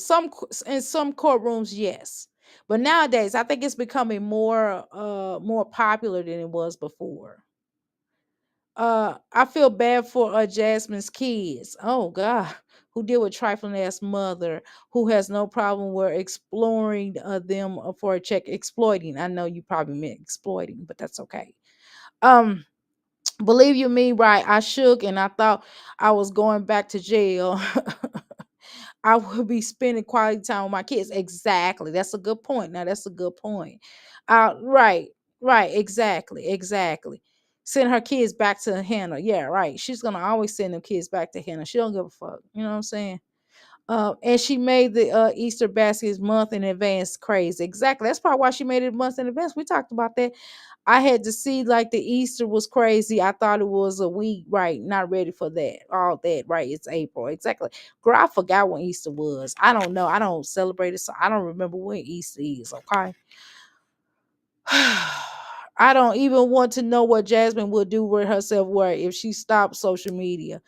in some courtrooms, yes. But nowadays, I think it's becoming more popular than it was before. I feel bad for Jasmine's kids. Oh God, who deal with trifling ass mother who has no problem with exploring them for a check. Exploiting. I know you probably meant exploiting, but that's okay. Um, believe you me, right? I shook and I thought I was going back to jail. I would be spending quality time with my kids. Exactly. That's a good point. Now that's a good point. Right, right, exactly. Send her kids back to Hannah. Yeah, right. She's gonna always send them kids back to Hannah. She don't give a fuck. You know what I'm saying? And she made the Easter baskets month in advance crazy. Exactly. That's probably why she made it months in advance. We talked about that. I had to see like the Easter was crazy. I thought it was a week, right? Not ready for that. All that, right? It's April. Exactly. Girl, I forgot when Easter was. I don't know. I don't celebrate it, so I don't remember when Easter is, okay? I don't even want to know what Jasmine would do with herself where if she stopped social media,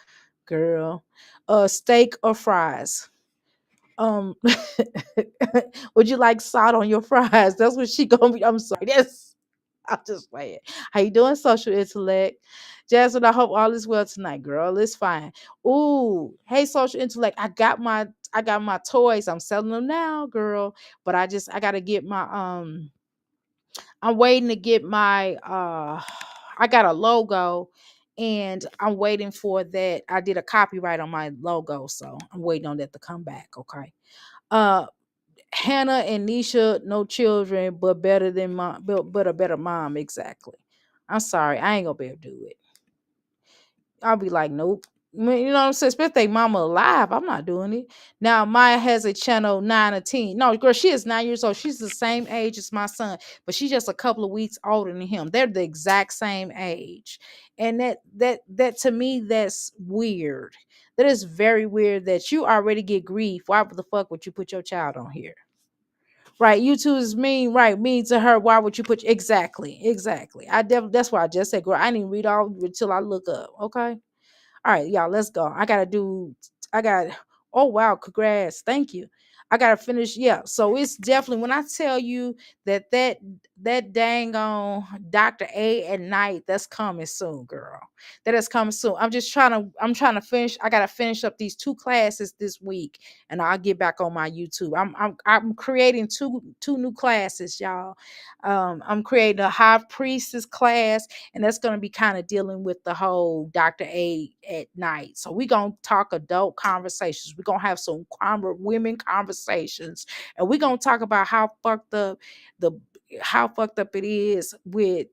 girl. Steak or fries? Um, would you like salt on your fries? That's what she gonna be. I'm sorry. That's I'm just playing. How you doing, social intellect? Jasmine, I hope all is well tonight, girl. It's fine. Ooh, hey, social intellect. I got my toys. I'm selling them now, girl. But I gotta get my I'm waiting to get my I got a logo and I'm waiting for that. I did a copyright on my logo, so I'm waiting on that to come back. Okay. Uh Hannah and Nisha, no children, but better than mom, but a better mom. Exactly. I'm sorry, I ain't gonna be able to do it. I'll be like, nope. You know what I'm saying? Especially if they mama alive, I'm not doing it. Now Maya has a channel 9 or 10. No, girl, she is 9 years old. She's the same age as my son, but she's just a couple of weeks older than him. They're the exact same age, and that to me, that's weird. That is very weird that you already get grief. Why the fuck would you put your child on here? Right, YouTube is mean, right? Mean to her. Why would you put exactly? That's why I just said, girl. I didn't read all until I look up. Okay. All right, y'all, let's go. I got, oh wow, congrats. Thank you. I gotta finish. Yeah. So it's definitely when I tell you that dang on Dr. A at night, that's coming soon, girl. That is coming soon. I'm trying to finish. I gotta finish up these 2 classes this week, and I'll get back on my YouTube. I'm creating two new classes, y'all. I'm creating a high priestess class, and that's going to be kind of dealing with the whole Dr. A at night. So we're going to talk adult conversations. We're going to have some women conversations, and we're going to talk about the how fucked up it is with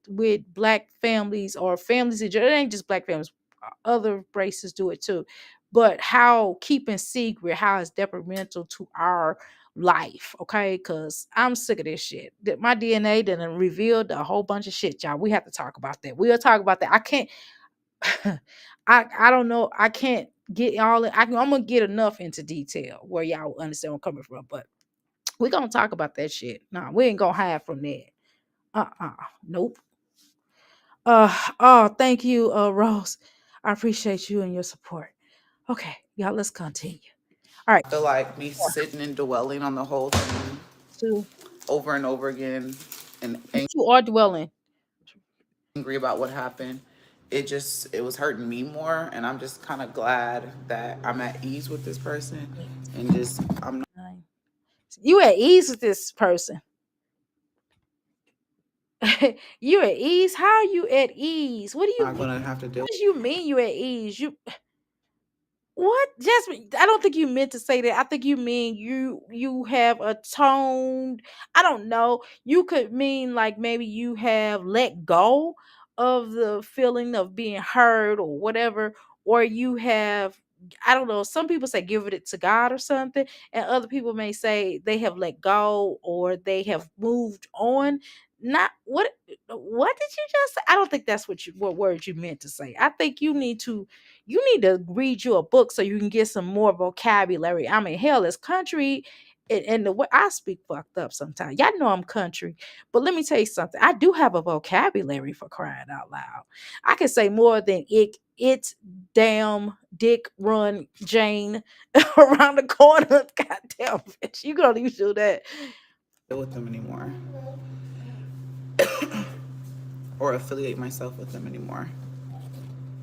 black families or families in general. It ain't just black families. Other races do it too. But how keeping secret, how it's detrimental to our life, okay? Because I'm sick of this shit. My DNA done revealed a whole bunch of shit, y'all. We have to talk about that. We'll talk about that. I can't. I don't know. I can't get all. I'm gonna get enough into detail where y'all will understand where I'm coming from. But we're gonna talk about that shit. Nah, we ain't gonna hide from that. Nope. Oh, thank you, Rose. I appreciate you and your support. Okay, y'all, let's continue. All right. I feel like me sitting and dwelling on the whole thing So over and over again and you are dwelling. angry about what happened. It was hurting me more, and I'm just kind of glad that I'm at ease with this person, and just I'm You at ease with this person. You at ease? How are you at ease? What do you not gonna have to deal. what do you mean you at ease? What? Jasmine, I don't think you meant to say that. I think you mean you have atoned. I don't know. You could mean like maybe you have let go of the feeling of being heard or whatever, or you have, I don't know. Some people say give it to God or something, and other people may say they have let go or they have moved on. Not what did you just say? I don't think that's what words you meant to say. I think you need to read you a book so you can get some more vocabulary. I mean, hell, it's country, and the way I speak fucked up sometimes. Y'all know I'm country, but let me tell you something. I do have a vocabulary for crying out loud. I can say more than it, damn, dick, run, Jane, around the corner. Goddamn, bitch, you gonna do that? Deal with them anymore or affiliate myself with them anymore.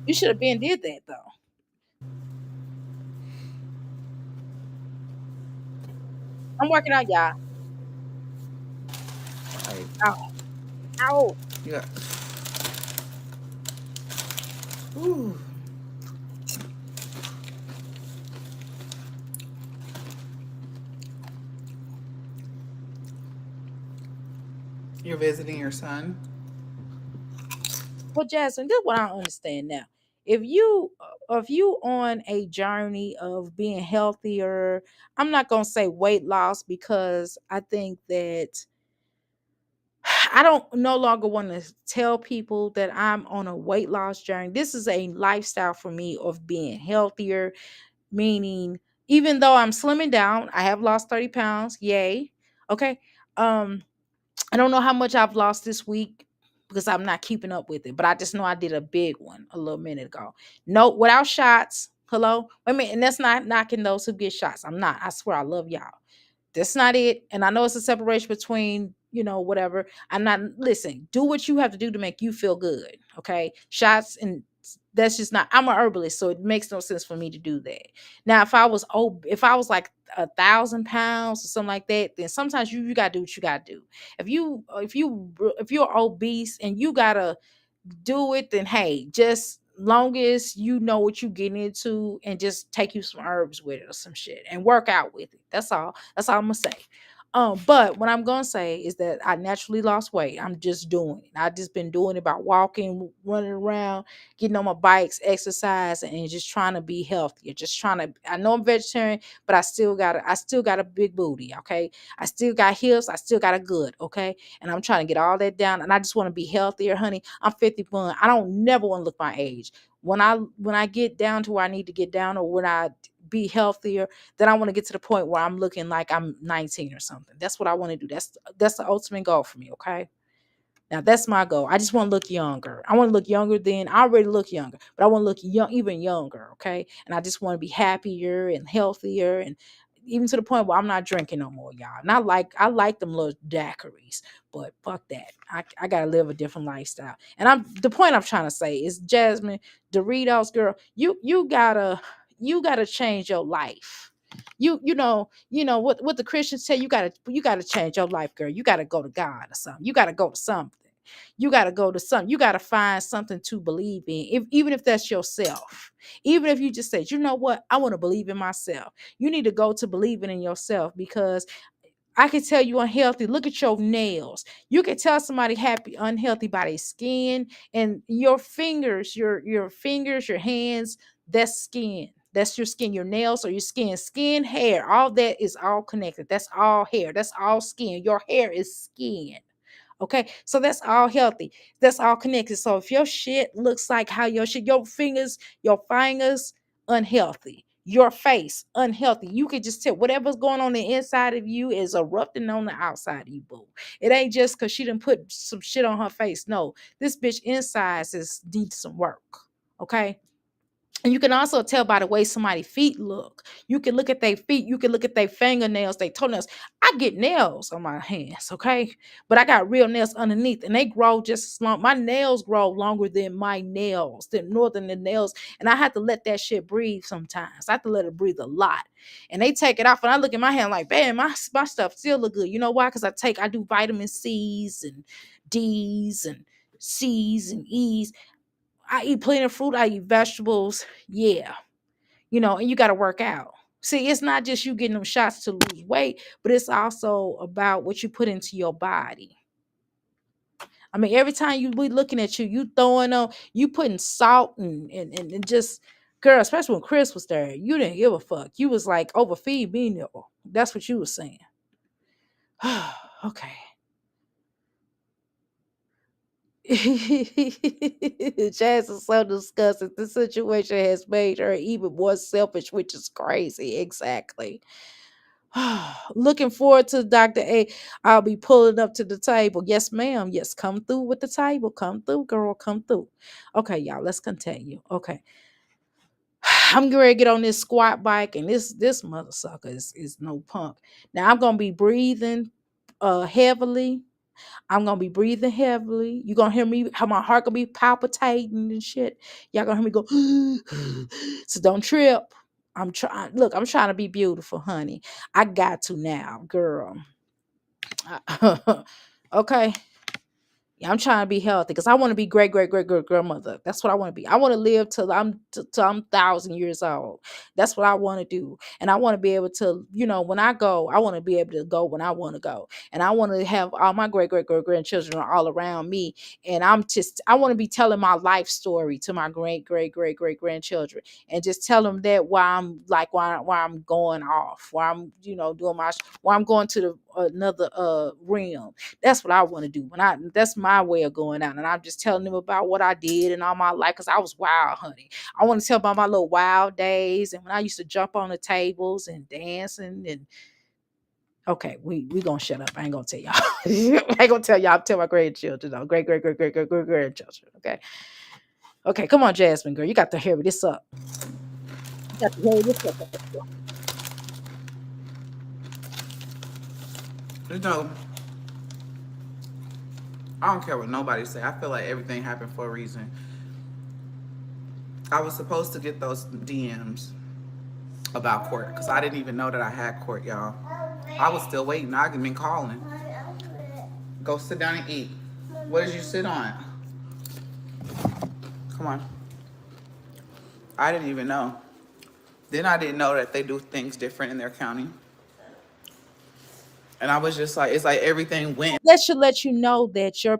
You should have been did that though. I'm working out, y'all. Like, Ow, ow. yeah. Ooh. You're visiting your son? Well, Jasmine, this is what I don't understand now. If you on a journey of being healthier, I'm not gonna say weight loss because I think that I don't no longer want to tell people that I'm on a weight loss journey. This is a lifestyle for me of being healthier, meaning even though I'm slimming down, I have lost 30 pounds. Yay. Okay. Um, I don't know how much I've lost this week because I'm not keeping up with it, but I just know I did a big one a little minute ago. No, without shots. Hello? Wait a minute. And that's not knocking those who get shots. I'm not. I swear I love y'all. That's not it. And I know it's a separation between, whatever. I'm not, listen, do what you have to do to make you feel good. Okay. Shots and that's just not, I'm a herbalist, so it makes no sense for me to do that. Now, if I was like 1,000 pounds or something like that, then sometimes you gotta do what you gotta do. If you're obese and you gotta do it, then hey, just long as you know what you're getting into and just take you some herbs with it or some shit and work out with it. That's all I'm gonna say. But what I'm gonna say is that I naturally lost weight. I'm just doing it. I just been doing it by walking, running around, getting on my bikes, exercise, and just trying to be healthier. Just trying to. I know I'm vegetarian, but I still got a big booty. Okay, I still got hips. I still got a good. Okay, and I'm trying to get all that down. And I just want to be healthier, honey. I'm 51. I don't never want to look my age. When I get down to where I need to get down, or when I be healthier, then I want to get to the point where I'm looking like I'm 19 or something. That's what I want to do. That's the ultimate goal for me. Okay. Now that's my goal. I just want to look younger. I want to look younger than I already look younger, but I want to look young, even younger. Okay. And I just want to be happier and healthier, and even to the point where I'm not drinking no more, y'all. And I like them little daiquiris, but fuck that. I gotta live a different lifestyle. And the point I'm trying to say is, Jasmine, Doritos, girl, you gotta change your life. You know what the Christians say, you gotta change your life, girl. You gotta go to God or something. You gotta go to something. You gotta go to something. You gotta find something to believe in. Even if that's yourself. Even if you just say, you know what, I want to believe in myself. You need to go to believing in yourself, because I can tell you unhealthy. Look at your nails. You can tell somebody happy, unhealthy by their skin, and your fingers, your fingers, your hands. That's skin. That's your skin. Your nails or your skin, hair. All that is all connected. That's all hair. That's all skin. Your hair is skin. Okay, so that's all healthy. That's all connected. So if your shit looks like how your fingers, unhealthy. Your face, unhealthy. You could just tell whatever's going on the inside of you is erupting on the outside of you, boo. It ain't just because she didn't put some shit on her face. No, this bitch insides needs some work. Okay. And you can also tell by the way somebody's feet look. You can look at their feet. You can look at their fingernails, their toenails. I get nails on my hands, okay? But I got real nails underneath, and they grow just as long. My nails grow longer than my nails, than more than the nails. And I have to let that shit breathe sometimes. I have to let it breathe a lot. And they take it off, and I look at my hand like, man, my stuff still look good. You know why? Because I do vitamin C's and D's and C's and E's. I eat plenty of fruit. I eat vegetables. Yeah. And you got to work out. See, it's not just you getting them shots to lose weight, but it's also about what you put into your body. I mean, every time we looking at you, you putting salt and just, girl, especially when Chris was there, you didn't give a fuck. You was like, overfeed me. No. That's what you was saying. Okay. Jazz is so disgusting. The situation has made her even more selfish, which is crazy. Exactly. Looking forward to Dr. A. I'll be pulling up to the table. Yes, ma'am. Yes, come through with the table. Come through, girl. Come through. Okay, y'all, let's continue. Okay. I'm going to get on this squat bike, and this mother sucker is no punk. Now I'm gonna be breathing heavily. I'm gonna be breathing heavily. You're gonna hear me, how my heart gonna be palpitating and shit. Y'all gonna hear me go, so don't trip. I'm trying to be beautiful, honey. I got to now, girl. Okay. Yeah, I'm trying to be healthy because I want to be great, great, great, great grandmother. That's what I want to be. I want to live till I'm 1,000 years old. That's what I want to do. And I want to be able to, when I go, I want to be able to go when I want to go. And I want to have all my great, great, great grandchildren all around me. And I want to be telling my life story to my great, great, great, great grandchildren, and just tell them that why I'm going off, why I'm, why I'm going to another realm. That's what I want to do. That's my way of going out. And I'm just telling them about what I did and all my life, because I was wild, honey. I want to tell about my little wild days, and when I used to jump on the tables and dancing. And okay, we gonna shut up. I ain't gonna tell y'all. I ain't gonna tell y'all. I'll tell my grandchildren, though. Great, great, great, great, great, great grandchildren. Okay, come on, Jasmine, girl. You got to hurry this up. You got to hurry this up. I don't care what nobody say. I feel like everything happened for a reason. I was supposed to get those DMs about court because I didn't even know that I had court, y'all. I was still waiting. I've been calling. Go sit down and eat. What did you sit on? Come on. I didn't even know. Then I didn't know that they do things different in their county. And I was just like, it's like everything went. That should let you know that your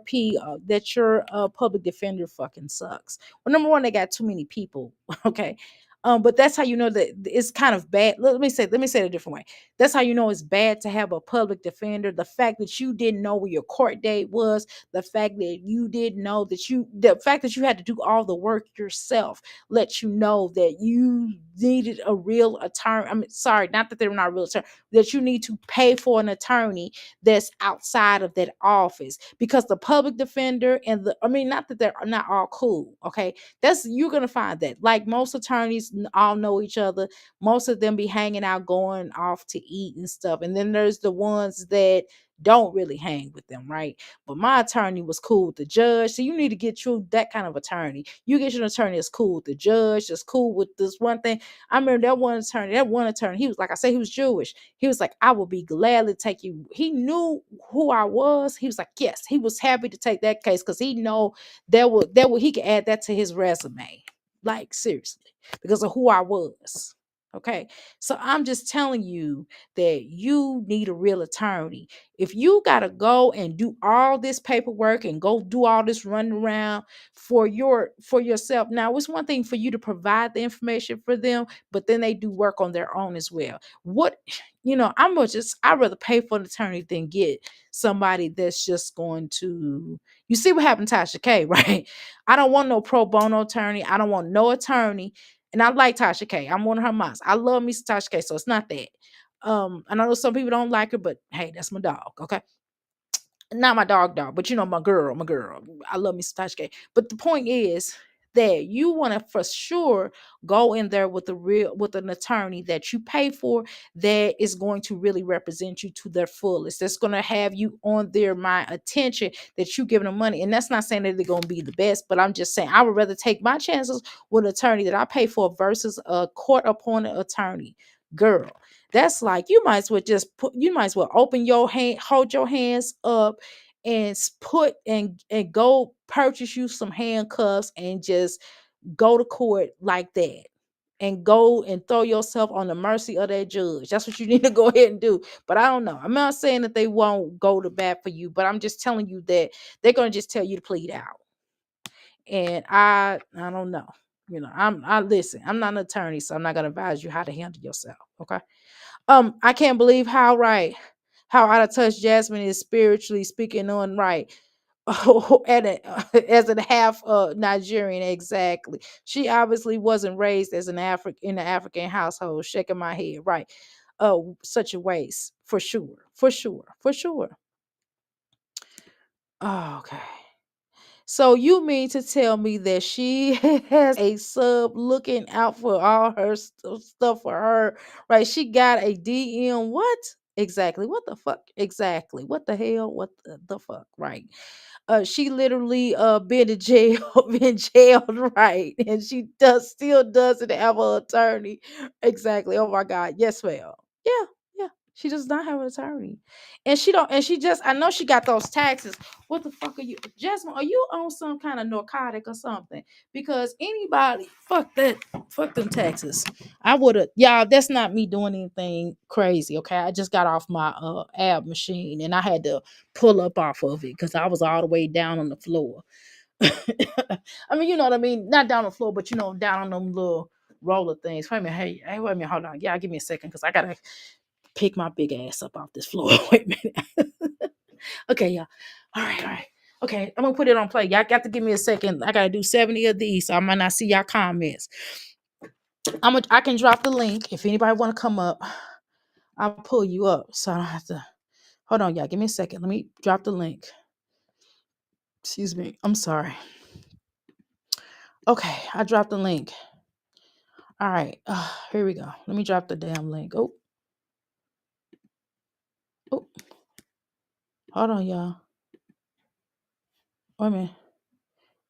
public defender fucking sucks. Well, number one, they got too many people. Okay. But that's how you know that it's kind of bad. Let me say it a different way. That's how you know it's bad to have a public defender. The fact that you didn't know where your court date was, the fact that you didn't know the fact that you had to do all the work yourself, let you know that you needed a real attorney. I mean, sorry, not that they're not a real attorney, that you need to pay for an attorney that's outside of that office, because the public defender and not that they're not all cool. Okay. That's, you're gonna find that, like, most attorneys all know each other. Most of them be hanging out, going off to eat and stuff, and then there's the ones that don't really hang with them, right? But my attorney was cool with the judge. So you need to get you that kind of attorney. You get your attorney that's cool with the judge, that's cool with this one thing. I remember that one attorney, he was, like I say, he was Jewish. He was like, I will be glad to take you. He knew who I was. He was like, yes, he was happy to take that case because he know he could add that to his resume. Like, seriously, because of who I was. Okay. So I'm just telling you that you need a real attorney. If you got to go and do all this paperwork and go do all this running around for yourself. Now, it's one thing for you to provide the information for them, but then they do work on their own as well. What, I'd rather pay for an attorney than get somebody that's just going to, you see what happened to Tasha K, right? I don't want no pro bono attorney. I don't want no attorney. And I like Tasha K. I'm one of her moms. I love me some Tasha K. So it's not that. And I know some people don't like her, but hey, that's my dog. Okay. Not my dog, but my girl. I love me some Tasha K. But the point is that you want to for sure go in there with an attorney that you pay for, that is going to really represent you to their fullest. That's going to have you on their mind, attention, that you giving them money. And that's not saying that they're going to be the best, but I'm just saying I would rather take my chances with an attorney that I pay for versus a court appointed attorney. Girl, that's like, you might as well open your hand, hold your hands up, and go purchase you some handcuffs and just go to court like that, and go and throw yourself on the mercy of that judge. That's what you need to go ahead and do. But I don't know. I'm not saying that they won't go to bat for you, but I'm just telling you that they're going to just tell you to plead out. And I don't know. I listen, I'm not an attorney, so I'm not going to advise you how to handle yourself. Okay. I can't believe how out of touch Jasmine is spiritually speaking on, right. As a half Nigerian, exactly. She obviously wasn't raised as in an African household. Shaking my head, right? Such a waste, for sure, for sure, for sure. Oh, okay. So you mean to tell me that she has a sub looking out for all her stuff for her, right? She got a DM. What? Exactly. What the fuck? Exactly. What the hell? What the fuck? Right. She literally been in jail, been jailed, right? And she still doesn't have an attorney. Exactly. Oh my God. Yes, ma'am. Yeah, yeah. She does not have an attorney. And she don't, and she just, I know she got those taxes. What the fuck are you, Jasmine? Are you on some kind of narcotic or something? Because anybody, fuck them taxes. I would have, y'all, that's not me doing anything crazy. Okay. I just got off my ab machine and I had to pull up off of it because I was all the way down on the floor. I mean, you know what I mean? Not down on the floor, but down on them little roller things. Wait a minute, hey, wait a minute, hold on. Yeah, give me a second because I gotta pick my big ass up off this floor. Wait a minute. Okay, y'all. All right. Okay, I'm gonna put it on play. Y'all got to give me a second. I gotta do 70 of these, so I might not see y'all comments. I can drop the link if anybody want to come up. I'll pull you up, so I don't have to. Hold on, y'all. Give me a second. Let me drop the link. Excuse me. I'm sorry. Okay, I dropped the link. All right, here we go. Let me drop the damn link. Oh, hold on, y'all. Wait a minute.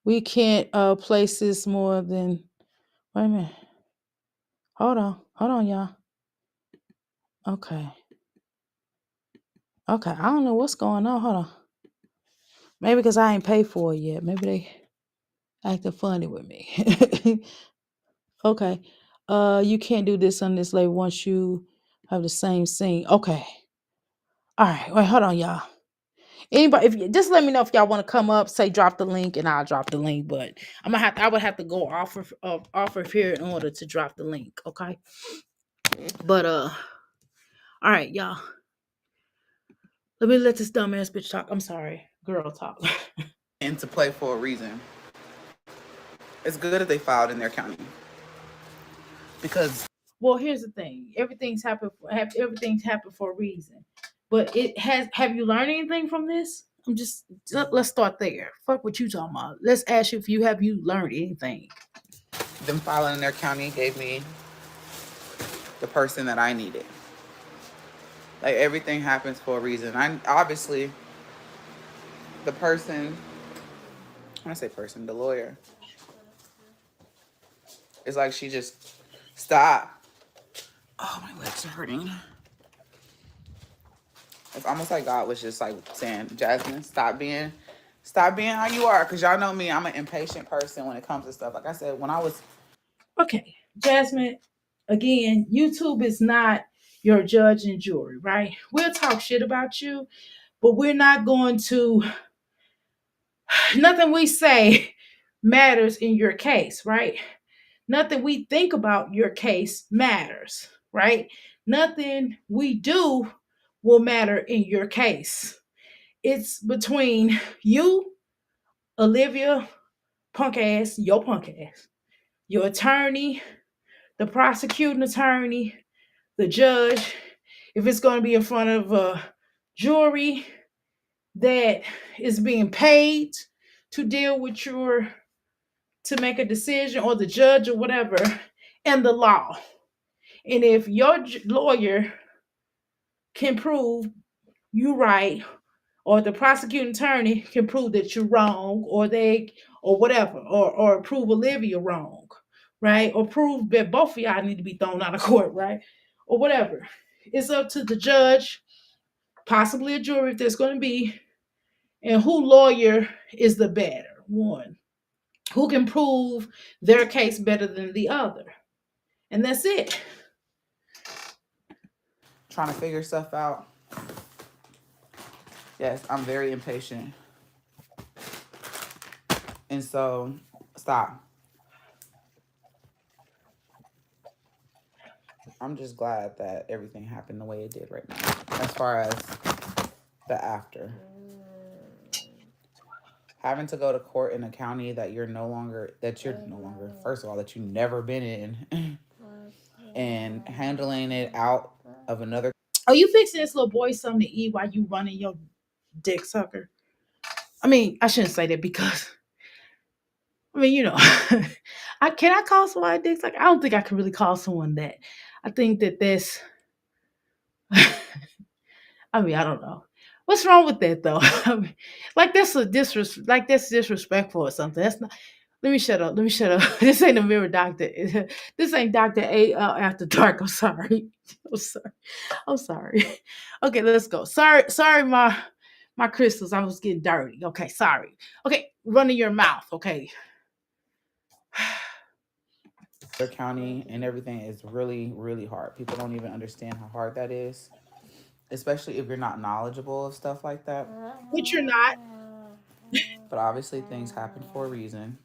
We can't place this more than. Wait a minute. Hold on, y'all. Okay. I don't know what's going on. Hold on. Maybe because I ain't paid for it yet. Maybe they acting funny with me. Okay. You can't do this on this label once you have the same scene. Okay. All right, wait, hold on, y'all. Anybody, if you just let me know if y'all want to come up, say drop the link, and I'll drop the link. But I would have to go off of here in order to drop the link. Okay. But all right, y'all. Let me let this dumbass bitch talk. I'm sorry, girl talk. Into play for a reason. It's good that they filed in their county because Well, here's the thing. Everything's happened for a reason. But it has. Have you learned anything from this? Let's start there. Fuck what you talking about. Let's ask you if you learned anything. them filing in their county gave me the person that I needed. Like everything happens for a reason. I obviously the person, when I say person, the lawyer, it's like she just stop. Oh, my legs are hurting. It's almost like God was just like saying, Jasmine, stop being how you are. Cause y'all know me, I'm an impatient person when it comes to stuff. Like I said, when I was Okay, Jasmine, again, YouTube is not your judge and jury, right? We'll talk shit about you, but we're not going to, nothing we say matters in your case, right? Nothing we think about your case matters, right? Nothing we do will matter in your case. It's between you, Olivia, your punk ass, your attorney, the prosecuting attorney, the judge, if it's going to be in front of a jury that is being paid to deal with to make a decision, or the judge or whatever, and the law. And if your lawyer can prove you right, or the prosecuting attorney can prove that you're wrong, or whatever, or prove Olivia wrong, right? Or prove that both of y'all need to be thrown out of court, right? Or whatever. It's up to the judge, possibly a jury if there's going to be, and who lawyer is the better one. Who can prove their case better than the other. And that's it. trying to figure stuff out. Yes, I'm very impatient. And so, stop. I'm just glad that everything happened the way it did right now. As far as the after. Having to go to court in a county that you're no longer, first of all, that you've never been in, and handling it out of another. Are you fixing this little boy something to eat while you running your dick sucker? I mean, I shouldn't say that because, I mean, I call someone a dick sucker? I don't think I can really call someone that. I think that that's, I mean, I don't know. What's wrong with that though? I mean, that's disrespectful or something. That's not. Let me shut up. This ain't a mirror doctor. This ain't Dr. A after dark. I'm sorry. I'm sorry. I'm sorry. Okay, let's go. Sorry, my crystals. I was getting dirty. Okay, sorry. Okay, run in your mouth. Okay. Their county and everything is really, really hard. People don't even understand how hard that is, especially if you're not knowledgeable of stuff like that. But you're not. But obviously, things happen for a reason.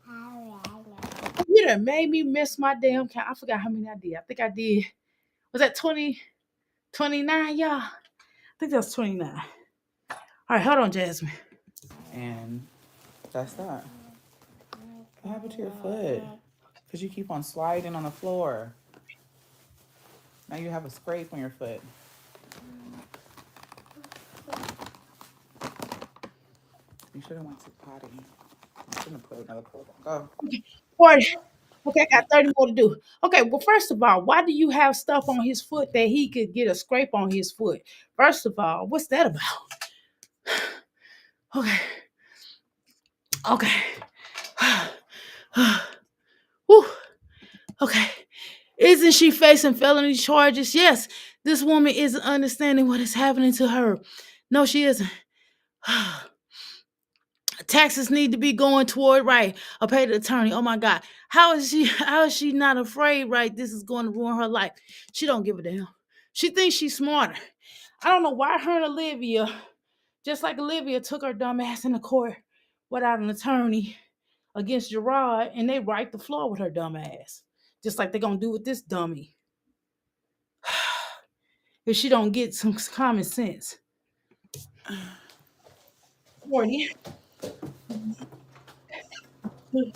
You done made me miss my damn count. I forgot how many I did. I think I did. Was that 20, 29, y'all? I think that was 29. All right, hold on, Jasmine. And that's that. What happened to your foot? Because you keep on sliding on the floor. Now you have a scrape on your foot. You should have went to the potty. You shouldn't have put another coat on. Go. 40. Okay, I got 30 more to do. Okay, well, first of all, why do you have stuff on his foot that he could get a scrape on his foot? First of all, what's that about? Okay. Okay. Whew. Okay. Isn't she facing felony charges? Yes. This woman isn't understanding what is happening to her. No, she isn't. Taxes need to be going toward right. A paid attorney. Oh my God. How is she not afraid, right? This is going to ruin her life. She don't give a damn. She thinks she's smarter. I don't know why her and Olivia, just like Olivia, took her dumb ass into court without an attorney against Gerard, and they right the floor with her dumb ass, just like they're gonna do with this dummy if she don't get some common sense. Courtney. Hold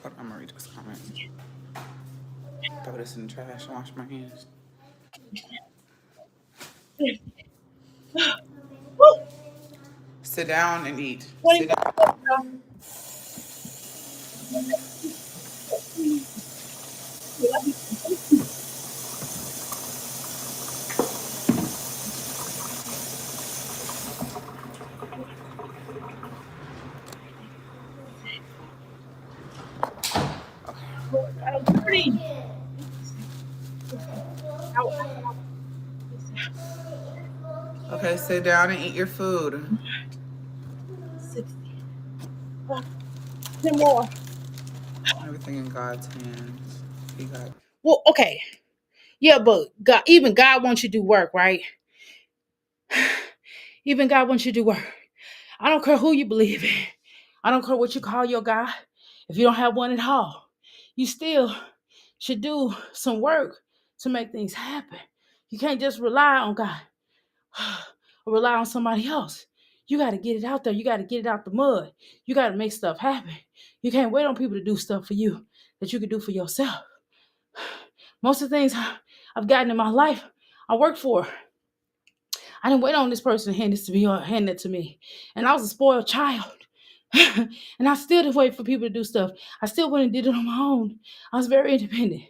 on, I'm gonna read this comment. Throw this in the trash and wash my hands. Sit down and eat. Sit down. Okay, sit down and eat your food. 60. 10 more. Everything in God's hands. He got. Well, okay. Yeah, but God, even God wants you to do work, right? Even God wants you to do work. I don't care who you believe in. I don't care what you call your God. If you don't have one at all, you still should do some work to make things happen. You can't just rely on God or rely on somebody else. You got to get it out there. You got to get it out the mud. You got to make stuff happen. You can't wait on people to do stuff for you that you can do for yourself. Most of the things I've gotten in my life, I worked for. I didn't wait on this person to hand this to me or hand it to me. And I was a spoiled child. And I still didn't wait for people to do stuff. I still went and did it on my own. I was very independent.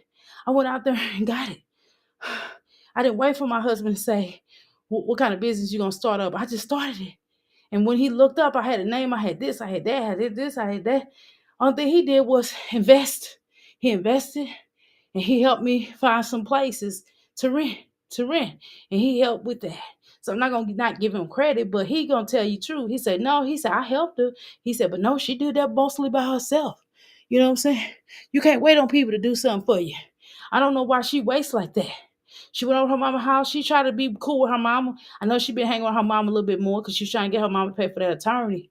I went out there and got it. I didn't wait for my husband to say, what kind of business you going to start up? I just started it. And when he looked up, I had a name, I had this, I had that, I had this, I had that. Only thing he did was invest. He invested and he helped me find some places to rent. And he helped with that. So I'm not gonna not give him credit, but he gonna tell you true. He said, no, he said, I helped her. He said, but no, she did that mostly by herself. You know what I'm saying? You can't wait on people to do something for you. I don't know why she wastes like that. She went over her mama's house. She tried to be cool with her mama. I know she been hanging with her mama a little bit more because she was trying to get her mama to pay for that attorney.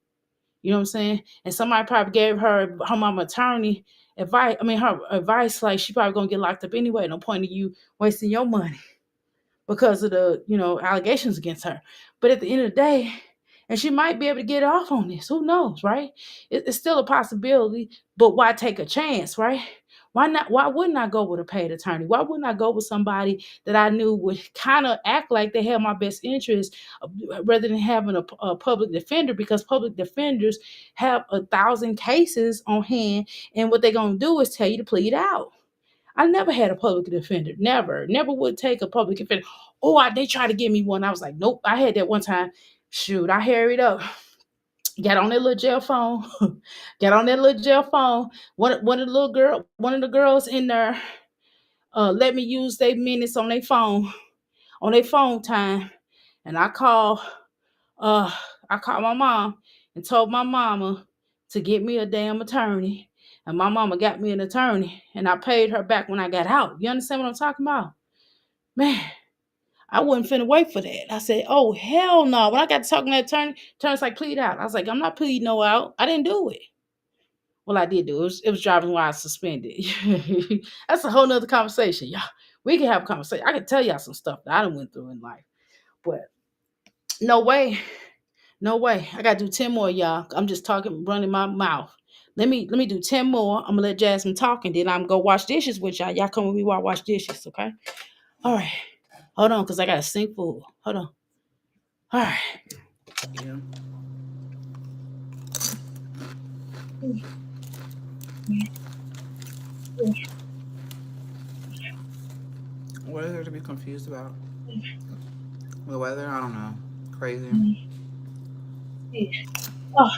You know what I'm saying? And somebody probably gave her mama attorney advice. I mean, her advice, like she probably gonna get locked up anyway. No point in you wasting your money because of the, allegations against her. But at the end of the day, and she might be able to get off on this. Who knows, right? It's still a possibility, but why take a chance, right? Why not? Why wouldn't I go with a paid attorney? Why wouldn't I go with somebody that I knew would kind of act like they had my best interest rather than having a public defender? Because public defenders have 1,000 cases on hand, and what they're going to do is tell you to plead out. I never had a public defender. Never would take a public defender. Oh, they tried to give me one. I was like, nope. I had that one time. Shoot, I hurried up. Got on that little jail phone. Got on that little jail phone. One of the girls in there let me use their minutes on their phone time. And uh I called my mom and told my mama to get me a damn attorney. And my mama got me an attorney and I paid her back when I got out. You understand what I'm talking about? Man, I wasn't finna wait for that. I said, oh, hell no. When I got to talking to that attorney's like, plead out. I was like, I'm not pleading no out. I didn't do it. Well, I did do it. It was driving while I was suspended. That's a whole nother conversation, y'all. We can have a conversation. I can tell y'all some stuff that I done went through in life. But no way. No way. I gotta do 10 more, y'all. I'm just talking, running my mouth. Let me do 10 more. I'm gonna let Jasmine talk and then I'm gonna go wash dishes with y'all. Y'all come with me while I wash dishes, okay? All right. Hold on, because I got to sink full. Hold on. All right. Yeah. What is there to be confused about? The weather? I don't know. Crazy. Oh,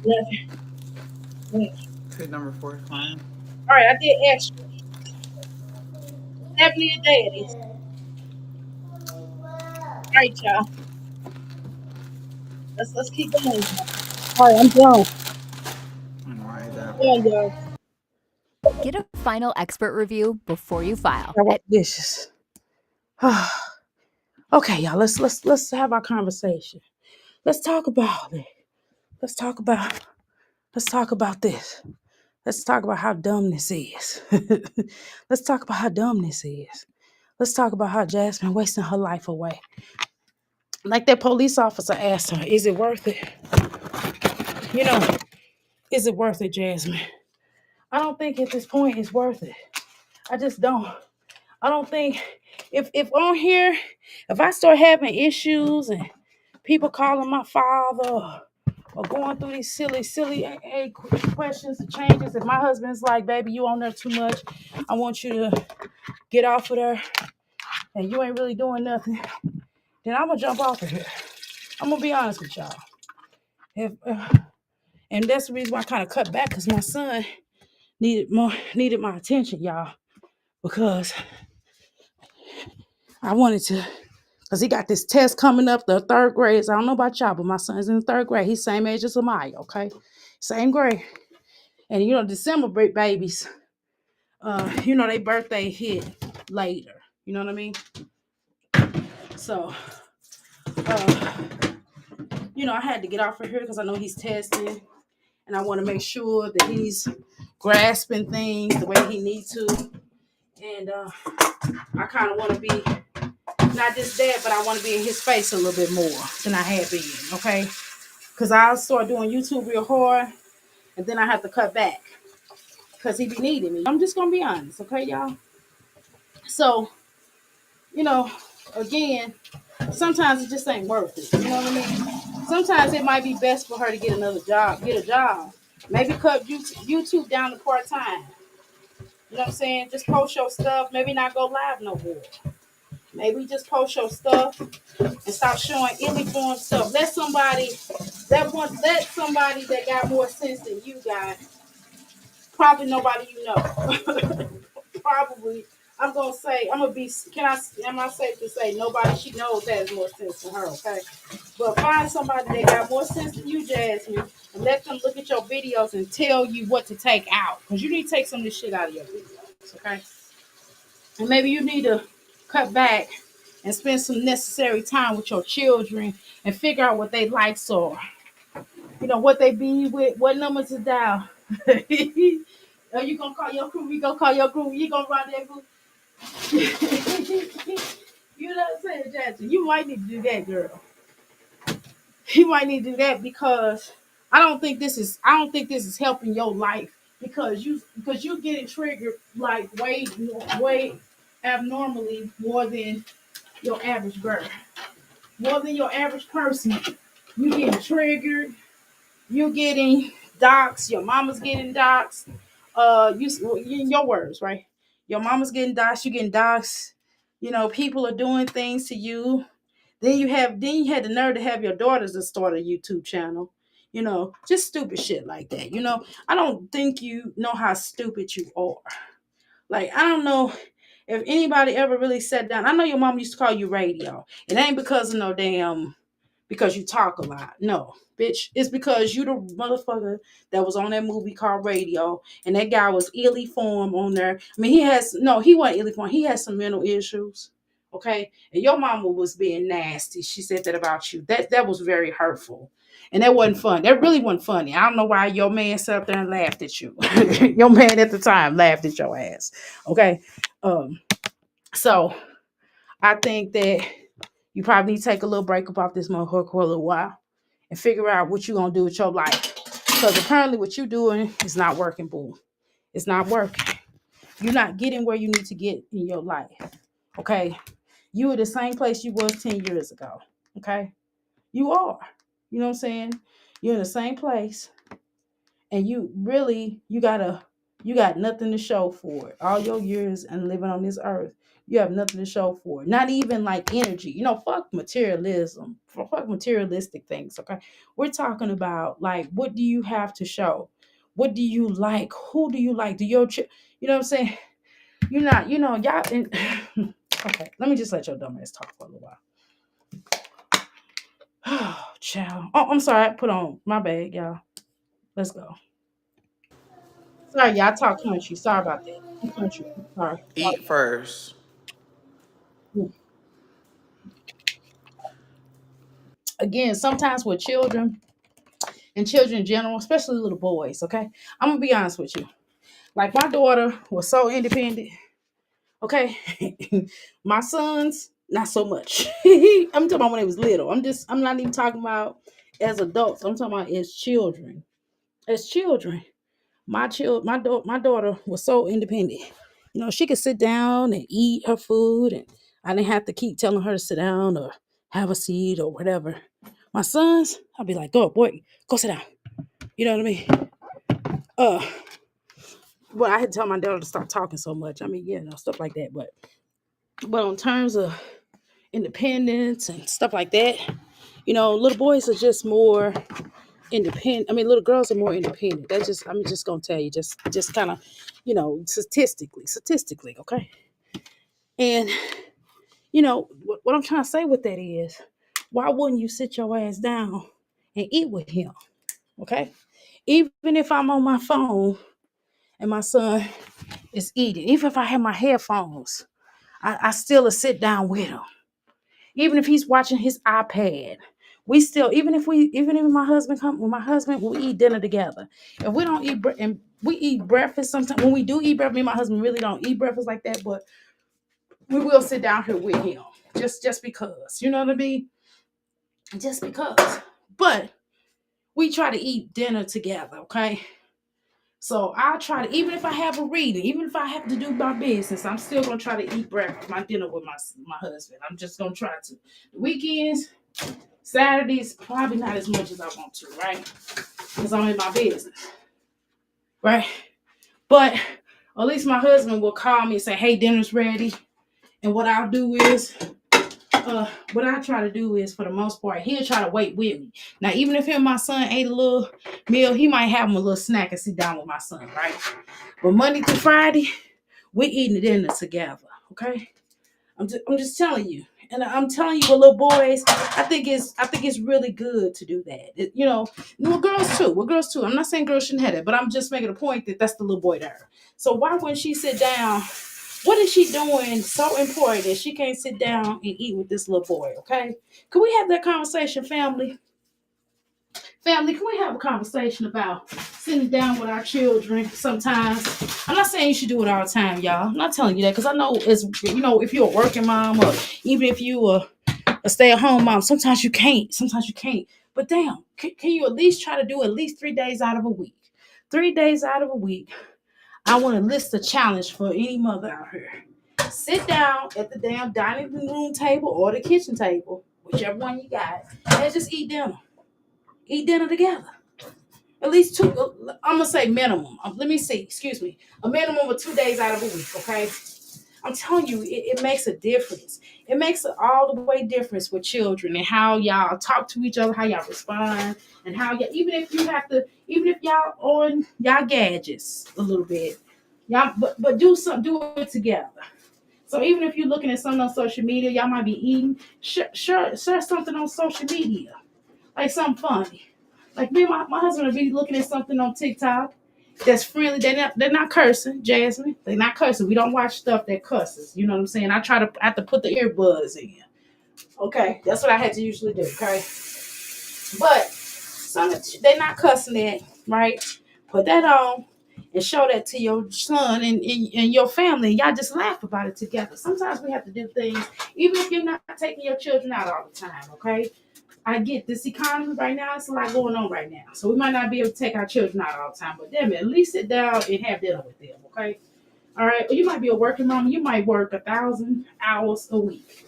11. Kid number 4 client. All right, I did extra. 70 a day it is. All right, y'all. Let's keep going. All right, I'm done. And why is that? Yeah, y'all. Get a final expert review before you file. I want dishes. Okay, y'all. Let's have our conversation. Let's talk about it. Let's talk about let's talk about this. Let's talk about how dumb this is. Let's talk about how dumb this is. Let's talk about how Jasmine wasting her life away. Like that police officer asked her, is it worth it? You know, is it worth it, Jasmine? I don't think at this point it's worth it. I just don't. I don't think if on here, if I start having issues and people calling my father or going through these silly questions and changes, if my husband's like, baby, you on there too much, I want you to get off of there and you ain't really doing nothing, then I'm gonna jump off of here. I'm gonna be honest with y'all. If and that's the reason why I kind of cut back because my son needed my attention, y'all, because I wanted to, because he got this test coming up, the third grade. I don't know about y'all, but my son's in the third grade. He's same age as Amaya, okay? Same grade. And you know, December babies, you know, they birthday hit later. You know what I mean? So, uh, you know, I had to get off of here because I know he's testing. And I want to make sure that he's grasping things the way he needs to. And I kind of want to be not just that, but I want to be in his face a little bit more than I had been, okay? Because I'll start doing YouTube real hard, and then I have to cut back because he be needing me. I'm just going to be honest, okay, y'all? So, you know, again, sometimes it just ain't worth it. You know what I mean? Sometimes it might be best for her to get another job, get a job. Maybe cut YouTube down to part-time. You know what I'm saying? Just post your stuff. Maybe not go live no more. Maybe just post your stuff and stop showing any form stuff. Let somebody that got more sense than you got. Probably nobody you know. Probably. I'm gonna say, am I safe to say nobody she knows has more sense than her, okay? But find somebody that got more sense than you, Jasmine, and let them look at your videos and tell you what to take out. Because you need to take some of this shit out of your videos, okay? And maybe you need to cut back and spend some necessary time with your children and figure out what they likes are. You know, what they be with, what numbers to dial. Are you gonna call your crew? We gonna call your crew. You gonna run that group? You know what I'm saying, Jazzy? You might need to do that, girl. You might need to do that because I don't think this is helping your life because you're getting triggered like way abnormally more than your average girl, more than your average person. You getting triggered. You getting doxxed. Your mama's getting doxxed. In your words, right? Your mama's getting doxxed. You getting doxxed. You know, people are doing things to you. Then you had the nerve to have your daughters to start a YouTube channel. You know, just stupid shit like that. You know, I don't think you know how stupid you are. Like, I don't know if anybody ever really sat down. I know your mom used to call you radio. It ain't because of no damn because you talk a lot. No, bitch. It's because you the motherfucker that was on that movie called Radio, and that guy was illy formed on there. I mean, he wasn't illy formed. He had some mental issues. Okay, and your mama was being nasty. She said that about you. That was very hurtful, and that wasn't fun. That really wasn't funny. I don't know why your man sat up there and laughed at you. Your man at the time laughed at your ass. Okay, so I think that you probably need to take a little break up off this motherfucker for a little while and figure out what you're gonna do with your life. Because apparently what you're doing is not working, boo. It's not working. You're not getting where you need to get in your life. Okay. You are the same place you was 10 years ago. Okay. You are. You know what I'm saying? You're in the same place and you got nothing to show for it. All your years and living on this earth, you have nothing to show for it. Not even like energy. You know, fuck materialism. Fuck materialistic things. Okay. We're talking about like what do you have to show? What do you like? Who do you like? You know what I'm saying? You're not, you know, y'all okay, let me just let your dumb ass talk for a little while. Oh, child. Oh, I'm sorry, I put on my bag, y'all. Let's go. Sorry, y'all talk country. Sorry about that. I'm country. Sorry. Eat first. Mm. Again, sometimes with children and children in general, especially little boys, okay? I'm gonna be honest with you. Like my daughter was so independent, okay? My sons, not so much. I'm talking about when they was little. I'm not even talking about as adults. I'm talking about as children. As children. My daughter was so independent. You know, she could sit down and eat her food, and I didn't have to keep telling her to sit down or have a seat or whatever. My sons, I'll be like, "Go, boy, go sit down." You know what I mean? Uh, well, I had to tell my daughter to stop talking so much. I mean, stuff like that. But on terms of independence and stuff like that, little boys are just more independent. I mean, little girls are more independent. I'm just gonna tell you, just kind of, statistically, okay. And what I'm trying to say with that is, why wouldn't you sit your ass down and eat with him, okay? Even if I'm on my phone and my son is eating, even if I have my headphones, I still will sit down with him. Even if he's watching his iPad, we still, even if my husband come, when my husband, we eat dinner together. If we don't eat, and we eat breakfast sometimes, when we do eat breakfast, me and my husband really don't eat breakfast like that, but we will sit down here with him, just because, you know what I mean? Just because. But we try to eat dinner together, okay? So I'll try to, even if I have a reading, even if I have to do my business, I'm still gonna try to eat breakfast, my dinner with my husband. I'm just gonna try to. The weekends, Saturdays, probably not as much as I want to, right? Because I'm in my business, right? But at least my husband will call me and say, "Hey, dinner's ready." And what I try to do is, for the most part, he'll try to wait with me. Now, even if him and my son ate a little meal, he might have him a little snack and sit down with my son, right? But Monday through Friday, we're eating dinner together, okay? I'm just telling you. And I'm telling you, with little boys, I think it's really good to do that. Little girls too. Well, girls too. I'm not saying girls shouldn't have it, but I'm just making a point that that's the little boy there. So why wouldn't she sit down? What is she doing so important that she can't sit down and eat with this little boy? Okay, can we have that conversation, family? Family, can we have a conversation about sitting down with our children sometimes? I'm not saying you should do it all the time, y'all. I'm not telling you that, because I know, if you're a working mom, or even if you are a stay-at-home mom, sometimes you can't. Sometimes you can't. But damn, can you at least try to do at least 3 days out of a week? 3 days out of a week, I want to list a challenge for any mother out here. Sit down at the damn dining room table or the kitchen table, whichever one you got, and just eat dinner. Eat dinner together. At least two, I'm going to say minimum. Let me see, excuse me. A minimum of 2 days out of a week, okay? I'm telling you, it makes a difference. It makes an all the way difference with children, and how y'all talk to each other, how y'all respond, and how y'all, even if y'all on y'all gadgets a little bit, y'all, but do it together. So even if you're looking at something on social media, y'all might be eating, share something on social media, like something funny. Like me and my husband will be looking at something on TikTok that's friendly. They're not cursing, Jasmine. They're not cursing. We don't watch stuff that cusses. You know what I'm saying? I have to put the earbuds in. Okay, that's what I had to usually do. Okay, but they're not cussing it, right? Put that on and show that to your son and your family. Y'all just laugh about it together. Sometimes we have to do things, even if you're not taking your children out all the time. Okay, I get this economy right now. It's a lot going on right now. So we might not be able to take our children out all the time. But damn it, at least sit down and have dinner with them, okay? All right. Or you might be a working mom. You might work 1,000 hours a week.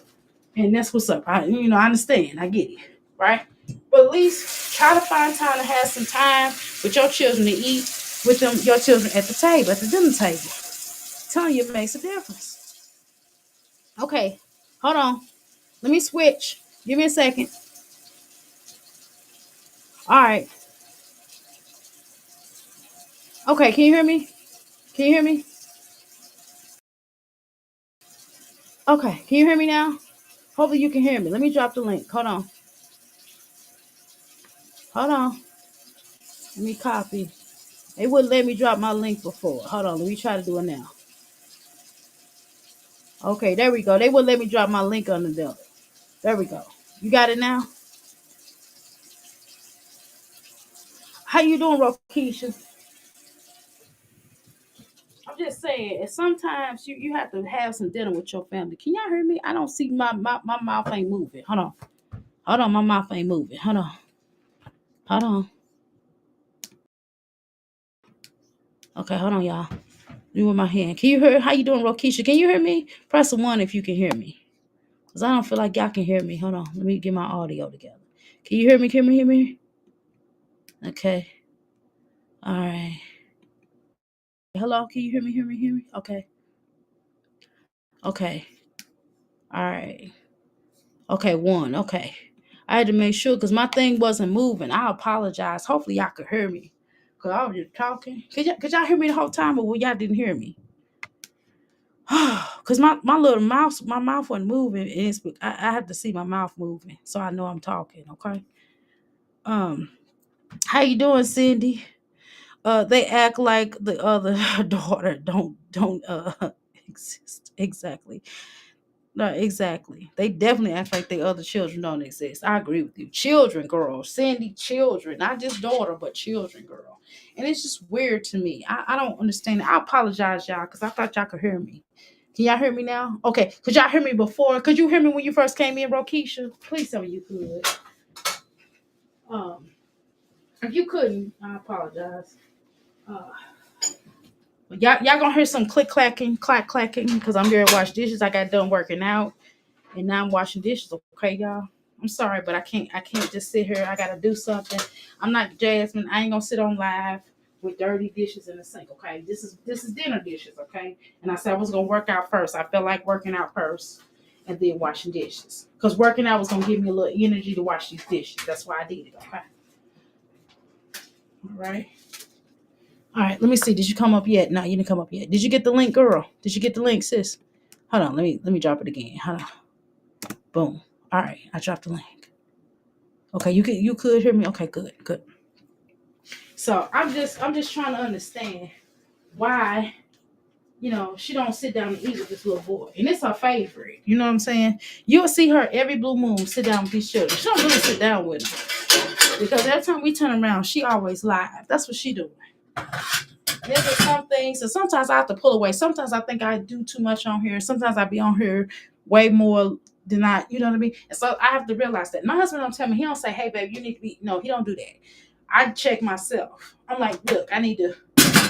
And that's what's up. I understand. I get it. Right? But at least try to find time to have some time with your children to eat with your children at the table, at the dinner table. I'm telling you, it makes a difference. Okay. Hold on. Let me switch. Give me a second. All right. Okay, can you hear me? Can you hear me? Okay, can you hear me now? Hopefully you can hear me. Let me drop the link. Hold on. Hold on. Let me copy. It wouldn't let me drop my link before. Hold on. Let me try to do it now. Okay, there we go. They wouldn't let me drop my link under there. There we go. You got it now? How you doing, Rokisha? I'm just saying, and sometimes you have to have some dinner with your family. Can y'all hear me? I don't see my mouth ain't moving. Hold on. Hold on, my mouth ain't moving. Hold on. Hold on. Okay, hold on, y'all. Do with my hand. Can you hear? How you doing, Rokisha? Can you hear me? Press the 1 if you can hear me. Because I don't feel like y'all can hear me. Hold on. Let me get my audio together. Can you hear me? Can you hear me? Okay. All right. Hello? Can you hear me? Hear me? Hear me? Okay. Okay. All right. Okay, 1. Okay. I had to make sure because my thing wasn't moving. I apologize. Hopefully y'all could hear me. Because I was just talking. Could y'all hear me the whole time or y'all didn't hear me? Because my little mouse, my mouth wasn't moving. And I had to see my mouth moving. So I know I'm talking, okay? How you doing, Cindy? They act like the other daughter don't exist. Exactly. No, exactly. They definitely act like the other children don't exist. I agree with you. Children, girl. Cindy, children. Not just daughter, but children, girl. And it's just weird to me. I don't understand it. I apologize, y'all, because I thought y'all could hear me. Can y'all hear me now? Okay. Could y'all hear me before? Could you hear me when you first came in, Rokisha? Please tell me you could. Um, if you couldn't, I apologize. Uh, but y'all gonna hear some click clacking, clack clacking, because I'm here to wash dishes. I got done working out. And now I'm washing dishes, okay, y'all? I'm sorry, but I can't just sit here. I gotta do something. I'm not Jasmine. I ain't gonna sit on live with dirty dishes in the sink, okay? This is dinner dishes, okay? And I said I was gonna work out first. I felt like working out first and then washing dishes. Because working out was gonna give me a little energy to wash these dishes. That's why I did it, okay? All right. All right, let me see. Did you come up yet? No, you didn't come up yet. Did you get the link, girl? Did you get the link, sis? Hold on, let me drop it again. Hold on. Boom. All right, I dropped the link. Okay, you could hear me. Okay, good. So I'm just trying to understand why she don't sit down and eat with this little boy, and it's her favorite. You know what I'm saying? You'll see her every blue moon sit down with these children. She don't really sit down with them because every time we turn around, she always live. That's what she doing. There's just some things, and sometimes I have to pull away. Sometimes I think I do too much on here. Sometimes I be on here way more than you know what I mean? And so I have to realize that. My husband don't tell me, he don't say, hey, babe, you need to be, no, he don't do that. I check myself. I'm like, look, I need to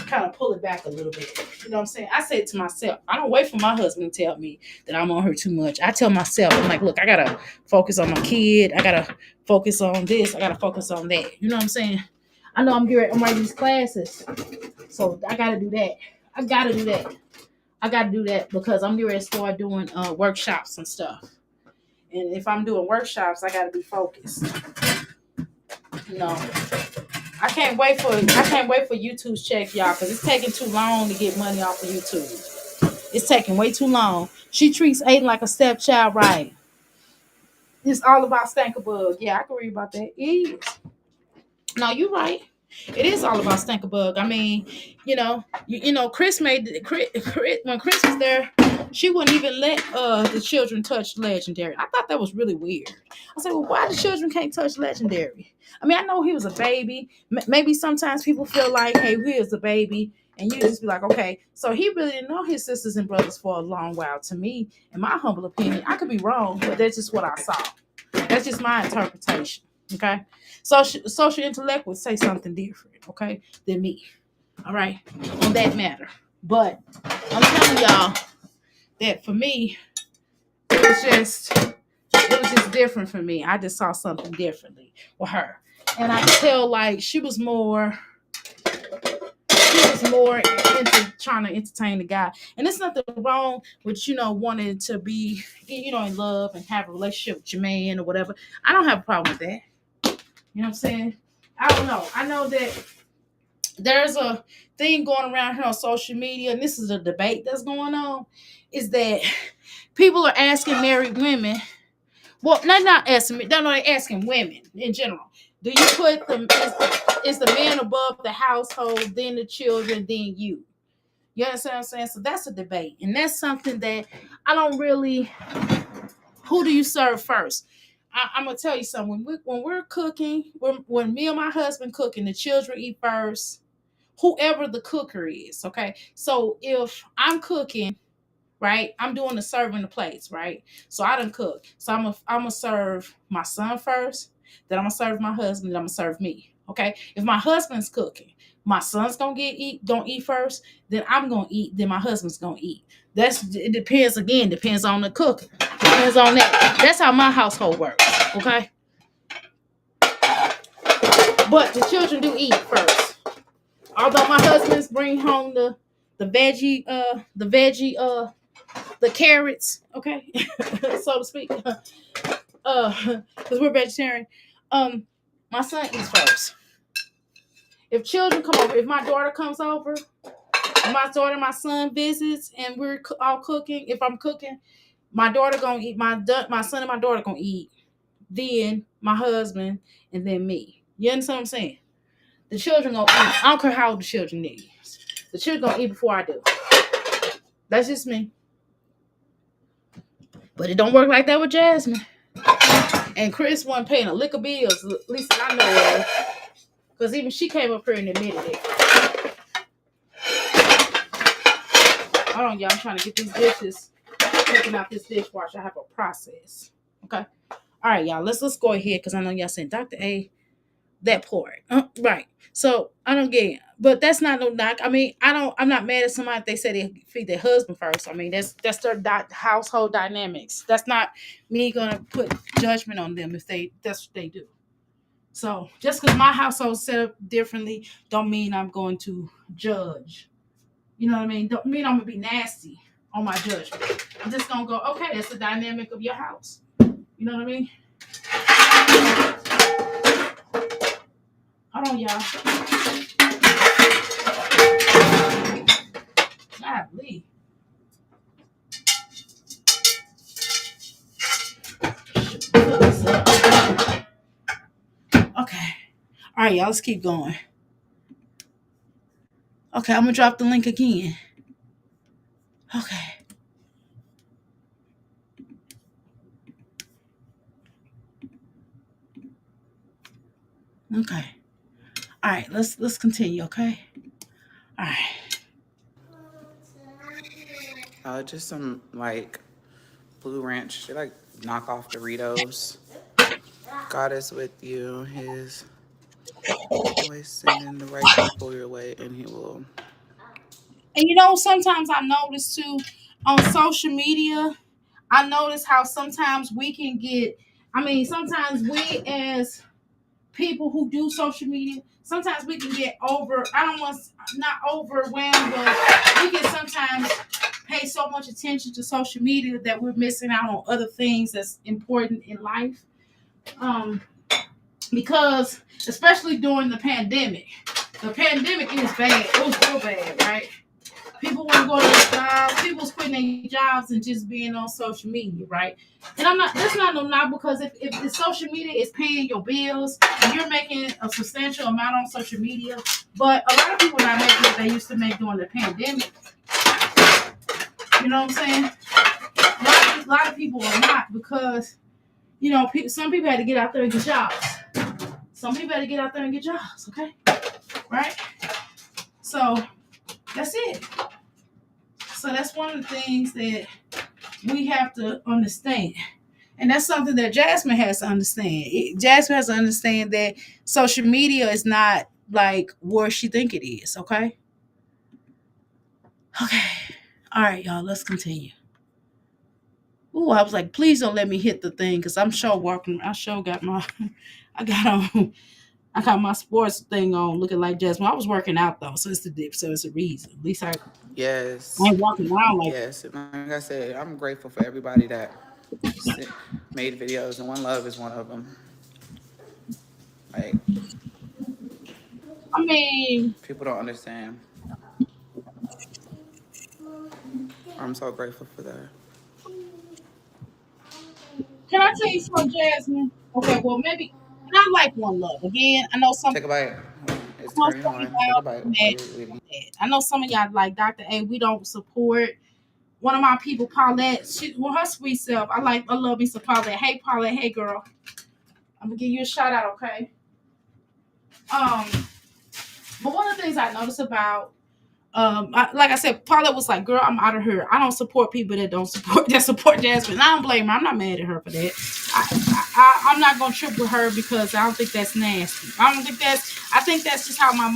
kind of pull it back a little bit. You know what I'm saying? I say it to myself. I don't wait for my husband to tell me that I'm on her too much. I tell myself, I'm like, look, I got to focus on my kid. I got to focus on this. I got to focus on that. You know what I'm saying? I know I'm writing these classes. So I got to do that. I got to do that because I'm getting ready to start doing workshops and stuff. And if I'm doing workshops, I got to be focused. No. I can't wait for YouTube's check, y'all, because it's taking too long to get money off of YouTube. It's taking way too long. She treats Aiden like a stepchild, right? It's all about Stankerbug. Yeah, I can read about that. It is. No, you're right. It is all about Stankerbug. I mean, Chris when Chris was there, she wouldn't even let the children touch Legendary. I thought that was really weird. I said, well, why the children can't touch Legendary? I mean, I know he was a baby. Maybe sometimes people feel like, hey, he is a baby, and you just be like, okay. So he really didn't know his sisters and brothers for a long while. To me, in my humble opinion, I could be wrong, but that's just what I saw. That's just my interpretation. Okay. Social intellect would say something different, okay, than me. All right, on that matter. But I'm telling y'all that for me, it was just different for me. I just saw something differently with her. And I could tell like she was more into trying to entertain the guy. And there's nothing wrong with, wanting to be, in love and have a relationship with your man or whatever. I don't have a problem with that. You know what I'm saying? I don't know. I know that there's a thing going around here on social media, and this is a debate that's going on, is that people are asking married women, well, not asking me, no, they're asking women in general. Do you put is the man above the household, then the children, then you? You You understand what I'm saying? So that's a debate, and that's something that I don't really. Who do you serve first? I'm gonna tell you something. When we're cooking, when me and my husband cooking, the children eat first. Whoever the cooker is, okay. So if I'm cooking, right, I'm doing the serving the plates, right. So I done cook. So I'm gonna serve my son first. Then I'm gonna serve my husband. Then I'm gonna serve me. Okay. If my husband's cooking, my son's gonna eat first. Then I'm gonna eat. Then my husband's gonna eat. It depends again. Depends on the cooking. Depends on that. That's how my household works. Okay. But the children do eat first. Although my husband's bring home the carrots, okay, so to speak, because we're vegetarian. My son eats first. If children come over, if my daughter comes over, my son visits, and we're all cooking. If I'm cooking, my daughter gonna eat. My son and my daughter gonna eat. Then my husband, and then me. You understand what I'm saying? The children gonna eat. I don't care how old the children is. The children gonna eat before I do. That's just me. But it don't work like that with Jasmine. And Chris wasn't paying a lick of bills, at least I know of. Because even she came up here and admitted it. Hold on, y'all. I'm trying to get these dishes. Taking out this dishwasher. I have a process. Okay. All right, y'all. Let's go ahead because I know y'all saying Dr. A, that part. Right. So I don't get it. But that's not no knock. I mean, I'm not mad at somebody if they say they feed their husband first. I mean, that's their household dynamics. That's not me gonna put judgment on them if that's what they do. So just because my household set up differently, don't mean I'm going to judge. You know what I mean? Don't mean I'm gonna be nasty on my judgment. I'm just gonna go, okay, that's the dynamic of your house. You know what I mean? Hold on, y'all. Golly. Okay. All right, y'all. Let's keep going. Okay, I'm gonna drop the link again. Okay. Okay. All right. Let's continue. Okay. All right. Just some like Blue Ranch. They like knock off Doritos. God is with you. His always sending the right people your way, and He will. And sometimes I notice too on social media. I notice how sometimes we can get. I mean, sometimes we as people who do social media, sometimes we can get over. I don't want not overwhelmed, but we can sometimes pay so much attention to social media that we're missing out on other things that's important in life. Because especially during the pandemic is bad. It was real bad, right? People weren't going to their jobs. People was quitting their jobs and just being on social media, right? And that's not no knock because if the social media is paying your bills and you're making a substantial amount on social media, but a lot of people are not making what they used to make during the pandemic. You know what I'm saying? A lot of people are not because, some people had to get out there and get jobs. Some people had to get out there and get jobs, okay? Right? So that's it. So that's one of the things that we have to understand. And that's something that Jasmine has to understand. Jasmine has to understand that social media is not like where she think it is, okay? Okay. All right, y'all, let's continue. Ooh, I was like, please don't let me hit the thing because I'm sure walking. I sure got my, I got my sports thing on looking like Jasmine. I was working out though, so it's the dip, so it's a reason. At least I Yes. ain't walking around like Yes. And like I said, I'm grateful for everybody that made videos, and One Love is one of them. Like, I mean, people don't understand. I'm so grateful for that. can I tell you something, Jasmine? Okay, well maybe, and I like One Love. Again, I know some Take a bite. It's people turning say on. Take a about bite while that. you're eating. I know some of y'all like Dr. A. We don't support one of my people, Paulette. She, well, her sweet self. I love me some Paulette. Hey, Paulette. Hey, girl. I'm gonna give you a shout out, okay? Um, but one of the things I noticed about like I said, Paula was like, "Girl, I'm out of here. I don't support people that don't support that support Jasmine." And I don't blame her. I'm not mad at her for that. I'm not gonna trip with her because I don't think that's nasty. I don't think that's. I think that's just how how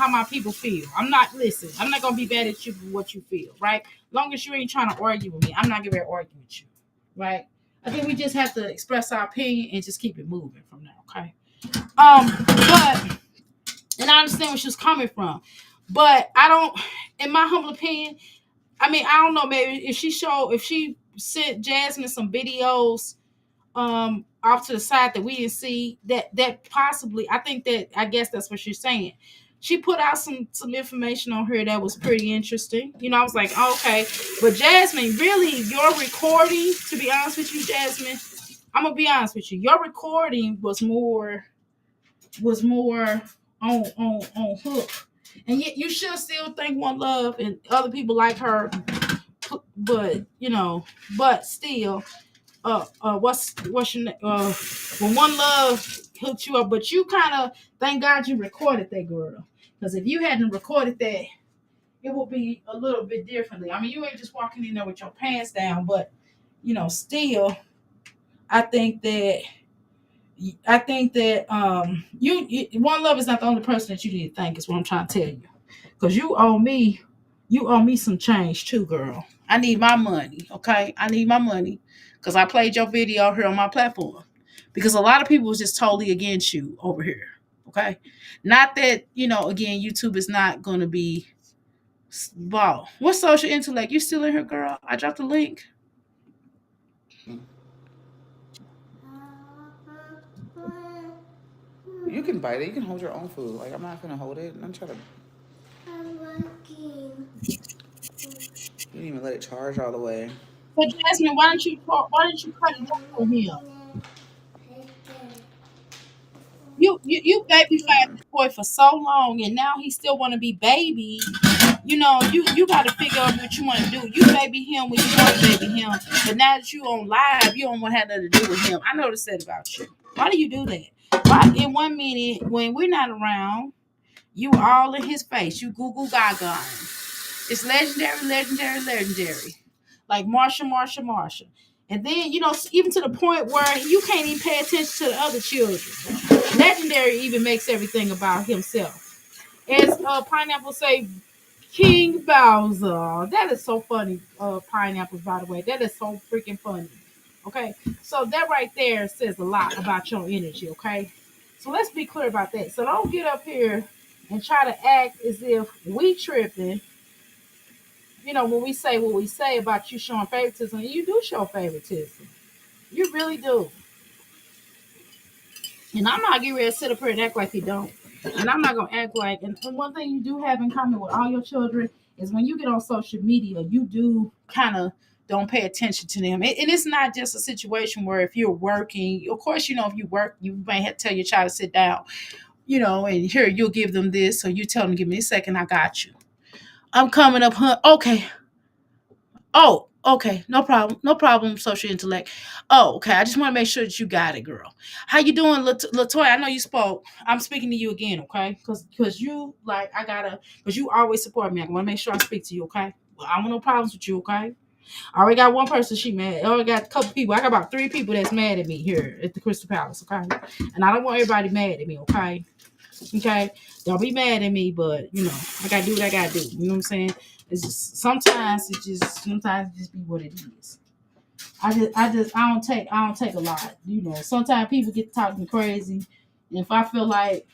my people feel. I'm not listen. I'm not gonna be bad at you for what you feel, right? As long as you ain't trying to argue with me, I'm not gonna argue with you, right? I think we just have to express our opinion and just keep it moving from there, okay? But and I understand where she was coming from. But I don't, in my humble opinion, I mean, I don't know, maybe if she sent Jasmine some videos off to the side that we didn't see, that possibly, I guess that's what she's saying. She put out some information on her that was pretty interesting. You know, I was like, oh, okay. But Jasmine, really, your recording, to be honest with you, Jasmine, I'm gonna be honest with you, your recording was more on hook. And yet you should still think One Love and other people like her, but but still, what's your when One Love hooked you up, but you kind of thank God you recorded that, girl, because if you hadn't recorded that, it would be a little bit differently. I mean, you ain't just walking in there with your pants down, but still, I think that you One Love is not the only person that you need to thank. Is what I'm trying to tell you, because you owe me some change too, girl. I need my money, okay? I need my money because I played your video here on my platform. Because a lot of people was just totally against you over here, okay? Not that again, YouTube is not going to be ball. What social intellect? You still in here, girl? I dropped the link. You can bite it. You can hold your own food. Like I'm not gonna hold it. I'm trying to. I'm working. You didn't even let it charge all the way. So Jasmine, why don't you cut it off for him? You baby fat this boy for so long, and now he still want to be baby. You got to figure out what you want to do. You baby him when you want to baby him, but now that you on live, you don't want to have nothing to do with him. I noticed that about you. Why do you do that? Why in one minute when we're not around, you all in his face. You Google Gaga. It's legendary, legendary, legendary. Like Marsha, Marsha, Marsha. And then, even to the point where you can't even pay attention to the other children. Legendary even makes everything about himself. As Pineapple say, King Bowser. That is so funny, Pineapple, by the way. That is so freaking funny. Okay? So that right there says a lot about your energy, okay? So let's be clear about that. So don't get up here and try to act as if we tripping, when we say what we say about you showing favoritism. You do show favoritism. You really do. And I'm not getting ready to sit up here and act like you don't. And I'm not gonna act like. And one thing you do have in common with all your children is when you get on social media, you do kind of don't pay attention to them. And it's not just a situation where if you're working, of course, if you work, you may have to tell your child to sit down, and here you'll give them this, or you tell them, give me a second, I got you. I'm coming up, huh? Okay. Oh, okay. No problem. No problem, social intellect. Oh, okay. I just want to make sure that you got it, girl. How you doing, Latoya? I know you spoke. I'm speaking to you again, okay? Because you, like, because you always support me. I want to make sure I speak to you, okay? Well, I don't want no problems with you, okay? I already got one person she mad. I already got a couple people. I got about 3 people that's mad at me here at the Crystal Palace, okay? And I don't want everybody mad at me, okay? Okay, don't be mad at me, but I gotta do what I gotta do. You know what I'm saying? It's just sometimes it just be what it is. I don't take a lot. Sometimes people get talking crazy, and if I feel like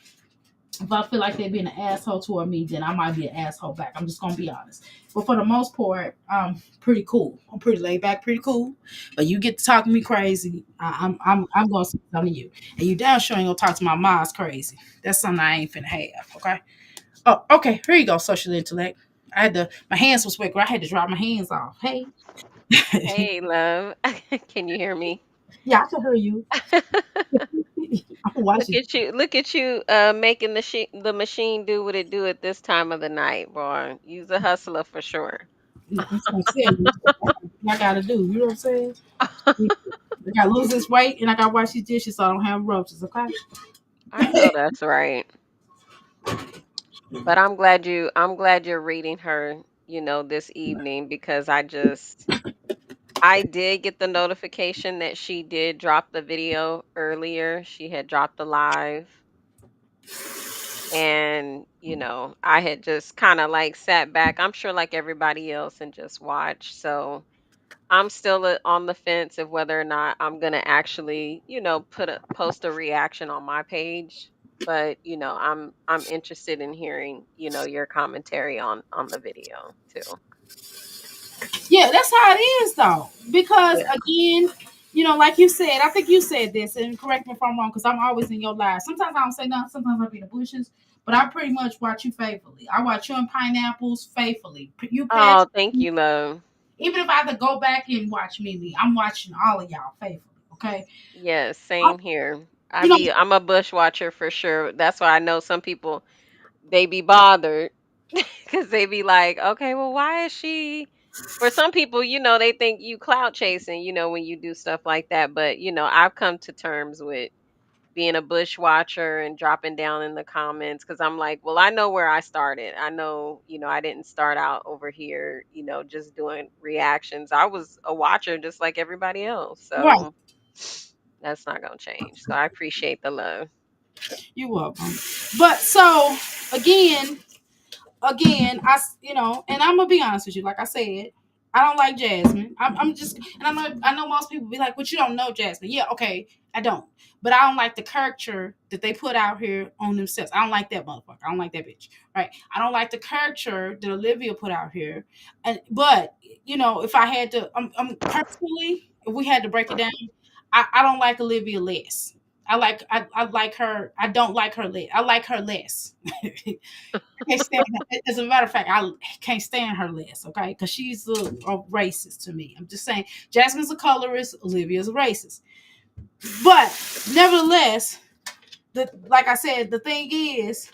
they're being an asshole toward me, then I might be an asshole back. I'm just gonna be honest. But for the most part, I'm pretty cool. I'm pretty laid back, pretty cool. But you get to talking me crazy, I'm gonna say something to you. And you damn sure ain't gonna talk to my mom's crazy. That's something I ain't finna have. Okay. Oh, okay. Here you go, social intellect. My hands was wet, girl. I had to drop my hands off. Hey. Hey, love. Can you hear me? Yeah, I can hear you. I'm watching. Look at you, making the machine do what it do at this time of the night, boy. You's a hustler for sure. That's what I'm saying. I gotta do. You know what I'm saying? I gotta lose this weight and I gotta wash these dishes so I don't have roaches. Okay. I know that's right. But I'm glad you're reading her, this evening because I did get the notification that she did drop the video earlier. She had dropped the live and, I had just kind of like sat back. I'm sure like everybody else and just watched. So, I'm still on the fence of whether or not I'm gonna actually, post a reaction on my page. But I'm interested in hearing, your commentary on the video too. Yeah, that's how it is though. Because Yeah. again, like you said, I think you said this, and correct me if I'm wrong, because I'm always in your live. Sometimes I don't say nothing, sometimes I be in the bushes, but I pretty much watch you faithfully. I watch you and pineapples faithfully. You pass, Oh, thank you, love. even if I have to go back and watch Mimi, I'm watching all of y'all faithfully. Okay, Yes, I, same here. you know, I'm a bush watcher for sure. That's why I know some people they be bothered because they be like, okay, well, why is she? For some people, they think you clout chasing, when you do stuff like that. But I've come to terms with being a bush watcher and dropping down in the comments because I'm like, well, I know where I started. I know, I didn't start out over here, just doing reactions. I was a watcher just like everybody else. right? So that's not gonna change. So I appreciate the love. You welcome. But so again, and I'm gonna be honest with you. Like I said, I don't like Jasmine. I'm just, and I know most people be like, "But you don't know Jasmine." Yeah, okay, I don't, but I don't like the character that they put out here on themselves. I don't like that motherfucker. I don't like that bitch. Right? I don't like the character that Olivia put out here. And but if I had to, personally, if we had to break it down, I don't like Olivia less. I like her. I don't like her less. I like her less. Can't stand her. As a matter of fact, I can't stand her less, okay? Because she's a racist to me. I'm just saying, Jasmine's a colorist, Olivia's a racist. But nevertheless, like I said, the thing is,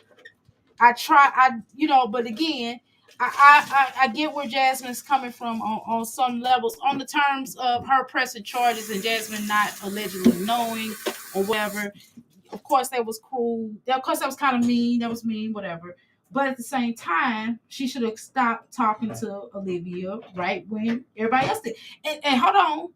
but again, I get where Jasmine's coming from on some levels, on the terms of her pressing charges and Jasmine not allegedly knowing or whatever. Of course, that was cruel. Of course, that was kind of mean. That was mean, whatever. But at the same time, she should have stopped talking to Olivia right when everybody else did. And hold on,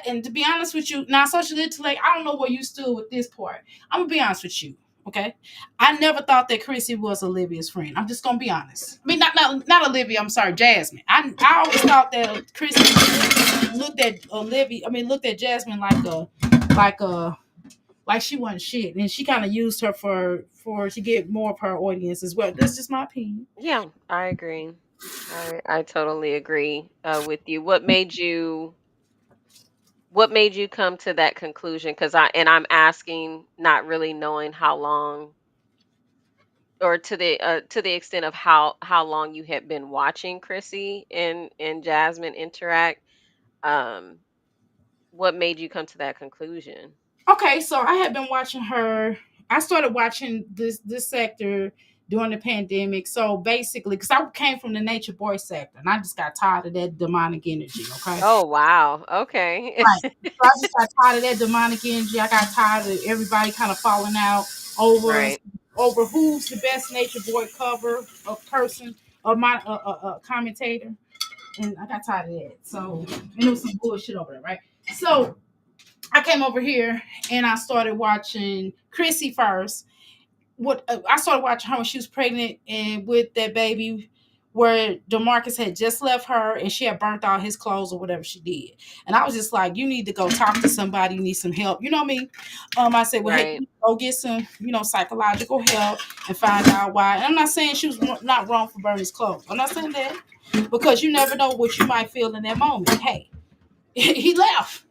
and to be honest with you, now social intellect, I don't know where you stood with this part. I'm gonna be honest with you. Okay, I never thought that Chrissy was Olivia's friend. I'm just gonna be honest. I mean, not Olivia. I'm sorry, Jasmine. I always thought that Chrissy looked at Olivia. I mean, looked at Jasmine like a like she wasn't shit, and she kind of used her for to get more of her audience as well. That's just my opinion. Yeah, I agree. I totally agree with you. What made you come to that conclusion? Because I'm asking, not really knowing how long, or to the extent of how long you had been watching Chrissy and Jasmine interact. Um, what made you come to that conclusion? Okay, so I had been watching her. I started watching this sector during the pandemic. So basically, because I came from the nature boy sector, and I just got tired of that demonic energy. Okay, Oh wow. Okay. right. So I just got tired of that demonic energy. I got tired of everybody kind of falling out over Right. over who's the best nature boy cover of person of my commentator, and I got tired of that. So and it was some bullshit over there, right? So I came over here and I started watching Chrissy first. What I started watching her when she was pregnant and with that baby, where Demarcus had just left her and she had burnt all his clothes or whatever she did. And I was just like, you need to go talk to somebody. You need some help. You know me. I said, well, hey, Right. go get some, psychological help and find out why. And I'm not saying she was not wrong for burning his clothes. I'm not saying that because you never know what you might feel in that moment. Hey, he left.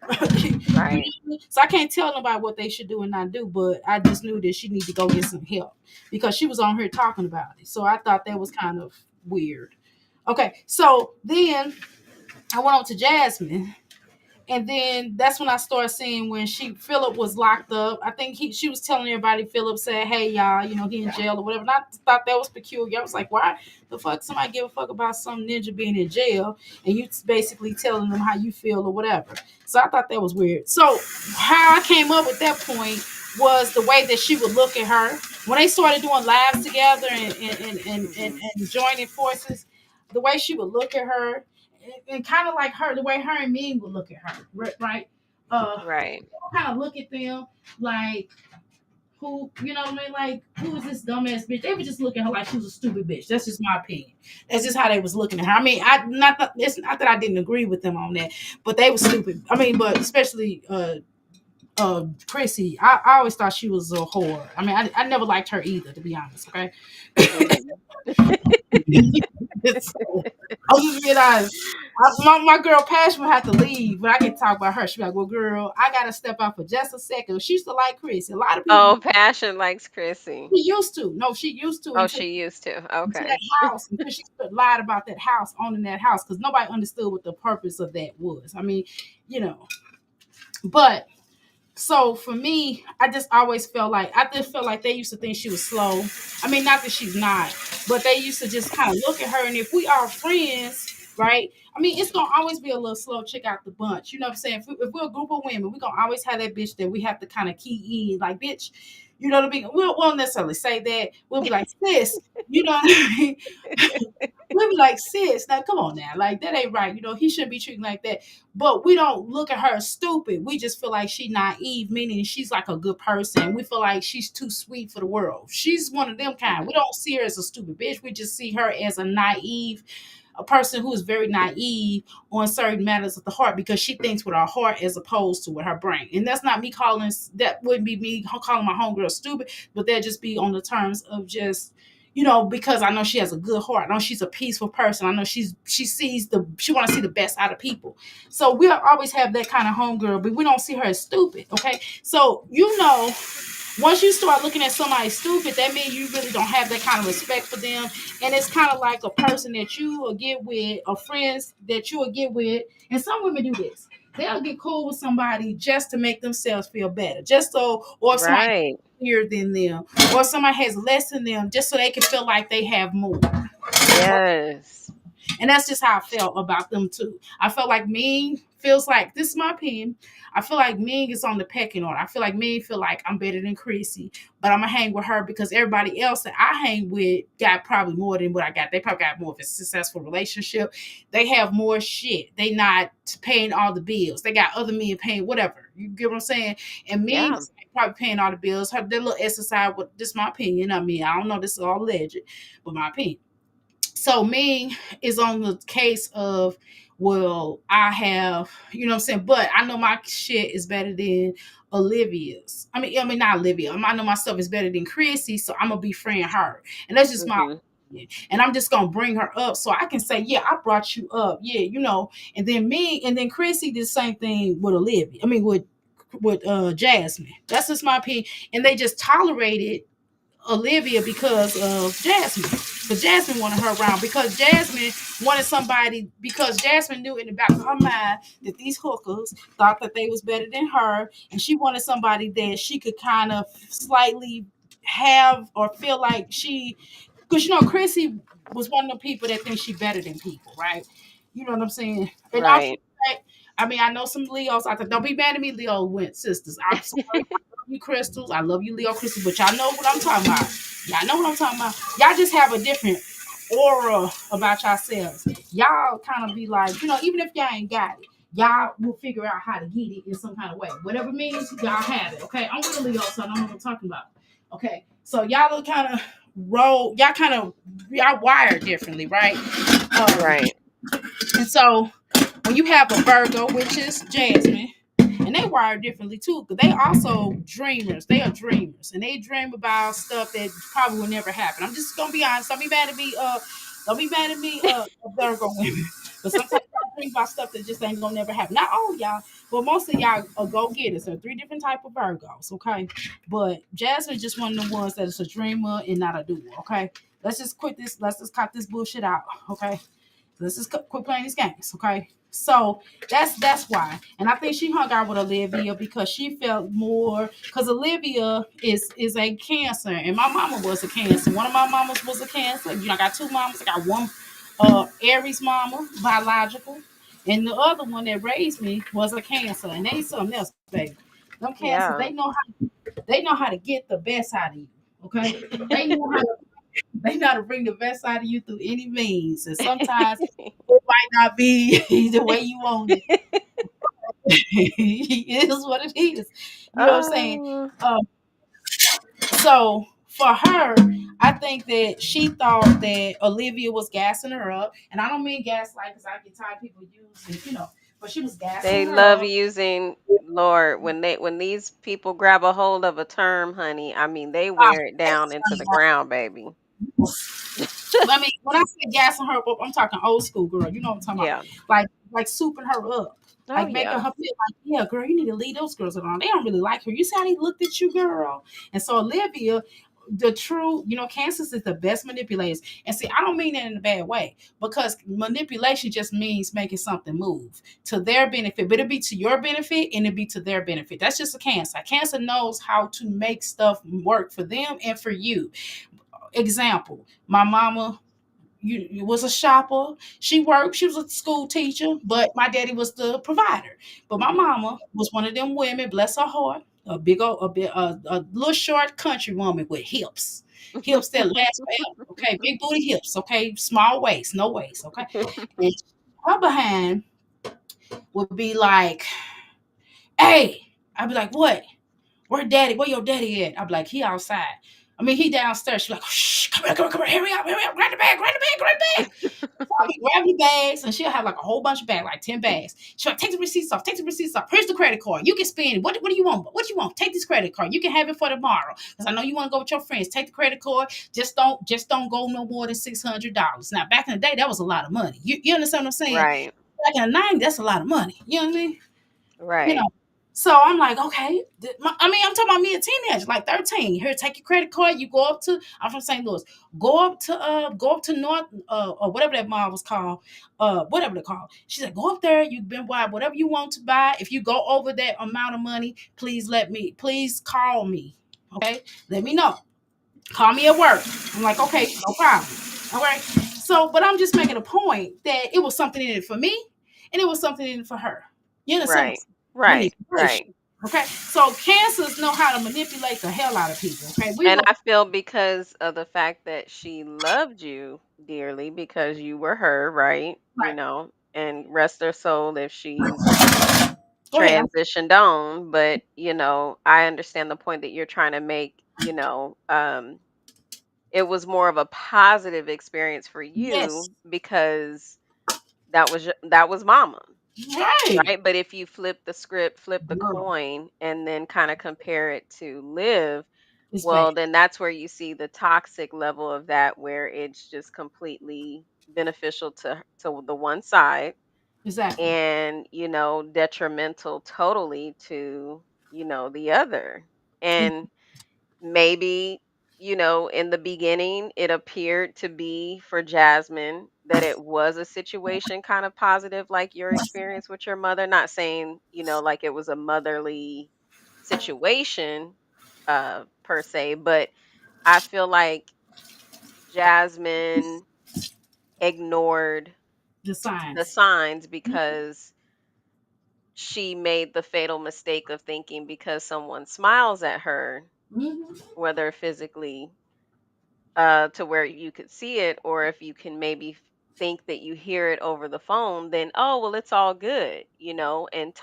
Right. So I can't tell nobody what they should do and not do, but I just knew that she needed to go get some help because she was on here talking about it. So I thought that was kind of weird. Okay, so then I went on to Jasmine, And then that's when I started seeing when Philip was locked up. I think she was telling everybody. Philip said, "Hey y'all, he in jail or whatever." And I thought that was peculiar. I was like, "Why the fuck somebody give a fuck about some ninja being in jail and you basically telling them how you feel or whatever?" So I thought that was weird. So how I came up with that point was the way that she would look at her when they started doing lives together and joining forces. The way she would look at her and kind of like her, the way her and me would look at her, right? Right. Kind of look at them like who, you know what I mean? Like, who is this dumbass bitch? They would just look at her like she was a stupid bitch. That's just my opinion. That's just how they was looking at her. I mean, it's not that I didn't agree with them on that, but they were stupid. I mean, but especially Chrissy, I always thought she was a whore. I mean, I never liked her either, to be honest. Okay. Mhm. So, I'll just be honest. My girl Passion would have to leave, but I can talk about her. She'd be like, "Well, girl, I gotta step out for just a second." She used to like Chris. A lot of people Oh, Passion likes Chrissy. she used to. No, she used to Oh, until she used to. that Okay. house, until she lied about that house, owning that house, because nobody understood what the purpose of that was. I mean, you know, but so for me, I just felt like they used to think she was slow. I mean, not that she's not, but they used to just kind of look at her. And if we are friends, right? I mean, it's gonna always be a little slow chick out the bunch. You know what I'm saying? If we're a group of women, we're gonna always have that bitch that we have to kind of key in, like, bitch. You know what I mean? We won't necessarily say that. We'll be like, sis, you know what I mean? We'll be like, sis, now come on now. Like, that ain't right. He shouldn't be treating like that. But we don't look at her as stupid. We just feel like she's naive, meaning she's like a good person. We feel like she's too sweet for the world. She's one of them kind. We don't see her as a stupid bitch. We just see her as a person who is very naive on certain matters of the heart because she thinks with her heart as opposed to with her brain. And that's not me that wouldn't be me calling my homegirl stupid, but that'd just be on the terms of just because I know she has a good heart. I know she's a peaceful person. I know she want to see the best out of people. So we'll always have that kind of homegirl, but we don't see her as stupid. Okay. So, once you start looking at somebody stupid, that means you really don't have that kind of respect for them. And it's kind of like a person that you will get with, or friends that you will get with. And some women do this. They'll get cool with somebody just to make themselves feel better. Just so, or if somebody Right. higher than them, or somebody has less than them, just so they can feel like they have more. Yes. And that's just how I felt about them too. I felt like Ming feels like, this is my opinion, I feel like Ming is on the pecking order. I feel like Ming feel like I'm better than Chrissy, but I'm gonna hang with her because everybody else that I hang with got probably more than what I got. They probably got more of a successful relationship. They have more shit. They not paying all the bills. They got other men paying whatever. You get what I'm saying? And Yeah. Ming's probably paying all the bills. Her their little exercise. This is my opinion. I mean, I don't know. This is all alleged, but my opinion. So Ming is on the case of, well, I have, you know what I'm saying, but I know my shit is better than Olivia's. I mean not Olivia. I know my stuff is better than Chrissy, so I'm gonna befriend her. And that's just my Mhm. opinion. And I'm just gonna bring her up so I can say, yeah, I brought you up. Yeah, and then Chrissy did the same thing with Olivia. I mean with Jasmine. That's just my opinion. And they just tolerated Olivia because of Jasmine. Because Jasmine wanted her around. Because Jasmine wanted somebody. Because Jasmine knew in the back of her mind that these hookers thought that they was better than her, and she wanted somebody that she could kind of slightly have or feel like she. Because Chrissy was one of the people that thinks she better than people, right? You know what I'm saying? And also, Right. I mean, I know some Leos out there. Don't be mad at me, Leo went sisters. I'm sorry. You crystals. I love you, Leo crystals, but y'all know what I'm talking about. Y'all know what I'm talking about. Y'all just have a different aura about yourselves. Y'all kind of be like, even if y'all ain't got it, y'all will figure out how to get it in some kind of way. Whatever it means, y'all have it. Okay. I'm with a Leo, so I don't know what I'm talking about. Okay. So y'all will kind of y'all wired differently, right? Right. And so when you have a Virgo, which is Jasmine, and they wire differently too, because they also dreamers. They are dreamers, and they dream about stuff that probably will never happen. I'm just gonna be honest. Don't be mad at me. Don't be mad at me, Virgo women. But sometimes I dream about stuff that just ain't gonna never happen. Not all y'all, but most of y'all are go getters. There are 3 different type of Virgos. Okay, but Jasmine's just one of the ones that is a dreamer and not a doer. Okay, let's just quit this. Let's just cut this bullshit out. Okay, let's just quit playing these games. Okay. So that's why. And I think she hung out with Olivia because she felt more, because Olivia is a Cancer and my mama was a Cancer. One of my mamas was a Cancer. You know, I got two mamas. I got one Aries mama, biological, and the other one that raised me was a Cancer. And they something else, baby. Them Cancers, Yeah. they know how to get the best out of you. Okay. They know how to they know how to bring the best out of you through any means. And sometimes it might not be the way you want it. It is what it is. You know what I'm saying? Oh, Um, so for her, I think that she thought that Olivia was gassing her up. And I don't mean gaslight because I get tired of people using, but she was gassing they her love up. using Lord when these people grab a hold of a term, honey. I mean, they Ah, wear it down into the ground, baby. I mean, when I say gassing her up, I'm talking old school girl. You know what I'm talking about? Yeah. Like souping her up, Oh like making yeah. her feel like, yeah, girl, you need to leave those girls alone. They don't really like her. You see how they looked at you, girl. And so Olivia, the true, Kansas is the best manipulators. And see, I don't mean that in a bad way because manipulation just means making something move to their benefit, but it'll be to your benefit and it'll be to their benefit. That's just a Cancer. Cancer knows how to make stuff work for them and for you. Example, my mama you was a shopper. She worked. She was a school teacher, but my daddy was the provider. But my Mhm. mama was one of them women. Bless her heart. A big old, a little short country woman with hips that last forever. Okay, big booty hips. Okay, small waist, no waist. Okay, and her behind would be like, "Hey," I'd be like, "What? Where daddy? Where your daddy at?" I'd be like, "He outside." I mean, he downstairs. She's like, "Shh, come here, hurry up, grab the bag, grab the bag, grab the bag." Grab your bags, and she'll have like a whole bunch of bags, like 10 bags. She'll like, take the receipts off, take the receipts off. Here's the credit card. You can spend it. What do you want? What do you want? Take this credit card. You can have it for tomorrow. Because I know you want to go with your friends. Take the credit card. Just don't go no more than $600. Now back in the day, that was a lot of money. You understand what I'm saying? Right. Back in the 90s, that's a lot of money. You know what I mean? you know. Right. So I'm like, okay. I mean, I'm talking about me a teenager, like 13. Here, take your credit card. You go up to. I'm from St. Louis. Go up to North, or whatever that mall was called, whatever they call. She said, go up there. You can buy whatever you want to buy. If you go over that amount of money, please call me. Okay, let me know. Call me at work. I'm like, okay, no problem. All right. So, but I'm just making a point that it was something in it for me, and it was something in it for her. You understand? Right. Right. Manipulation. Right. Okay. So cancers know how to manipulate the hell out of people. Okay. We And will. I feel because of the fact that she loved you dearly because you were her, right? Right. And rest her soul if she's Go ahead. transitioned on. But, I understand the point that you're trying to make, it was more of a positive experience for Yes. you because that was mama, Right. right? But if you flip the script, flip the Girl, coin, and then kind of compare it to live, it's bad. well, then that's where you see the toxic level of that, where it's just completely beneficial to the one side Exactly. and, detrimental totally to, the other. And maybe, in the beginning, it appeared to be for Jasmine that it was a situation kind of positive, like your experience with your mother. Not saying, like it was a motherly situation per se, but I feel like Jasmine ignored The the signs. signs because she made the fatal mistake of thinking because someone smiles at her, Mm-hmm. whether physically to where you could see it, or if you can maybe think that you hear it over the phone, then oh well, it's all good, and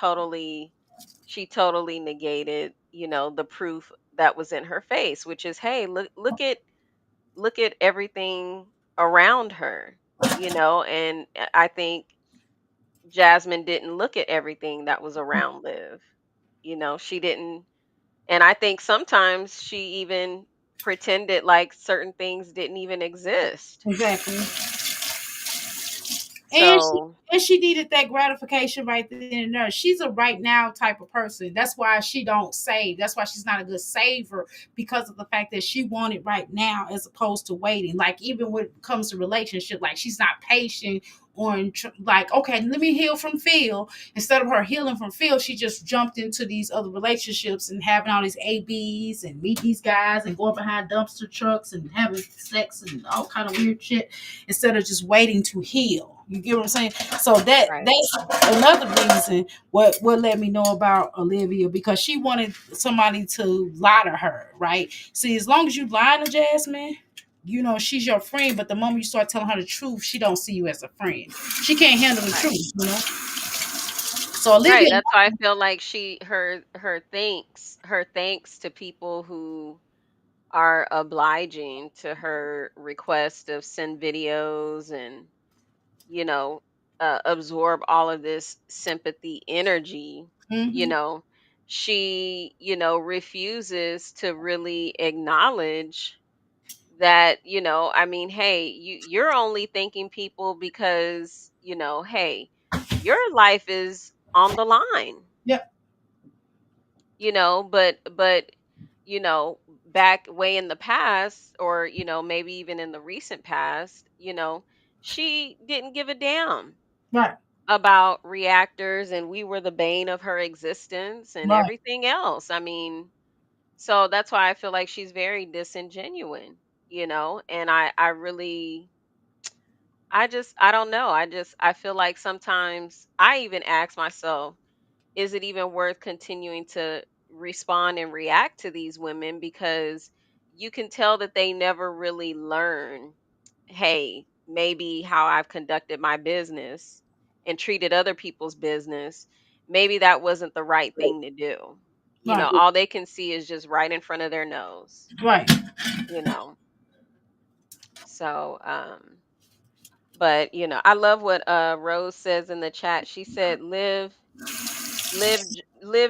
she totally negated, the proof that was in her face, which is, hey, look at everything around her, and I think Jasmine didn't look at everything that was around Liv. She didn't, and I think sometimes she even pretended like certain things didn't even exist. Exactly. And she So, and she needed that gratification right then and there. She's a right now type of person. That's why she don't save. That's why she's not a good saver, because of the fact that she wanted right now as opposed to waiting. Like even when it comes to relationship, like she's not patient on like, okay, let me heal from Phil. Instead of her healing from Phil, she just jumped into these other relationships and having all these ABs and meet these guys and going behind dumpster trucks and having sex and all kind of weird shit instead of just waiting to heal. You get what I'm saying? So Right. that's another reason what let me know about Olivia, because she wanted somebody to lie to her, right? See, as long as you lie to Jasmine, you know she's your friend, but the moment you start telling her the truth, she don't see you as a friend. She can't handle the Right. truth, you know. So Olivia, Right. That's why I feel like her thanks to people who are obliging to her request of send videos and you know absorb all of this sympathy energy. you mm-hmm, know she refuses to really acknowledge that, I mean, hey, you're only thanking people because, hey, your life is on the line. yep, But back way in the past, or maybe even in the recent past, she didn't give a damn right, about reactors, and we were the bane of her existence and right, everything else. I mean, so that's why I feel like she's very disingenuine, and I really, I don't know. I feel like sometimes I even ask myself, is it even worth continuing to respond and react to these women, because you can tell that they never really learn, hey, maybe how I've conducted my business and treated other people's business, maybe that wasn't the right thing to do. right, All they can see is just right in front of their nose, right. you know. So but I love what Rose says in the chat. She said Liv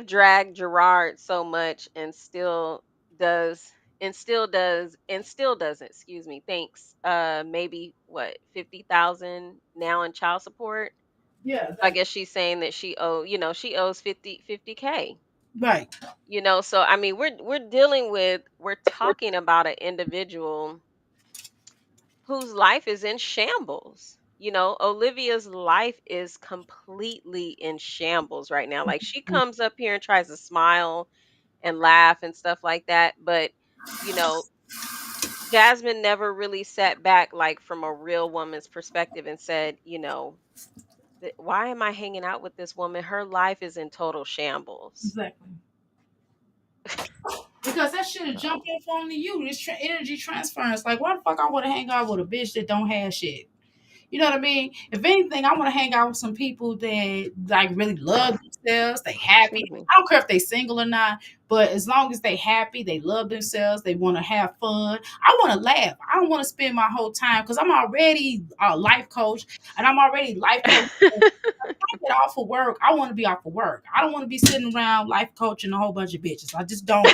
dragged Gerard so much and does still doesn't, excuse me, thanks. Maybe what, 50,000 now in child support. Yeah, I that, guess she's saying that she owes 50K. right. So I mean, we're talking about an individual whose life is in shambles. Olivia's life is completely in shambles right now. Like, she comes up here and tries to smile and laugh and stuff like that, but you know, Jasmine never really sat back, like, from a real woman's perspective and said, why am I hanging out with this woman? Her life is in total shambles. Exactly. Because that shit is So, jumping off onto you. This energy transference. Like, why the fuck I want to hang out with a bitch that don't have shit? You know what I mean? If anything, I want to hang out with some people that like really love themselves. They happy. excuse me. I don't care if they single or not, but as long as they happy, they love themselves. They want to have fun. I want to laugh. I don't want to spend my whole time because I'm already a life coach and I'm already life coach. I get off of work. I want to be off of work. I don't want to be sitting around life coaching a whole bunch of bitches. I just don't do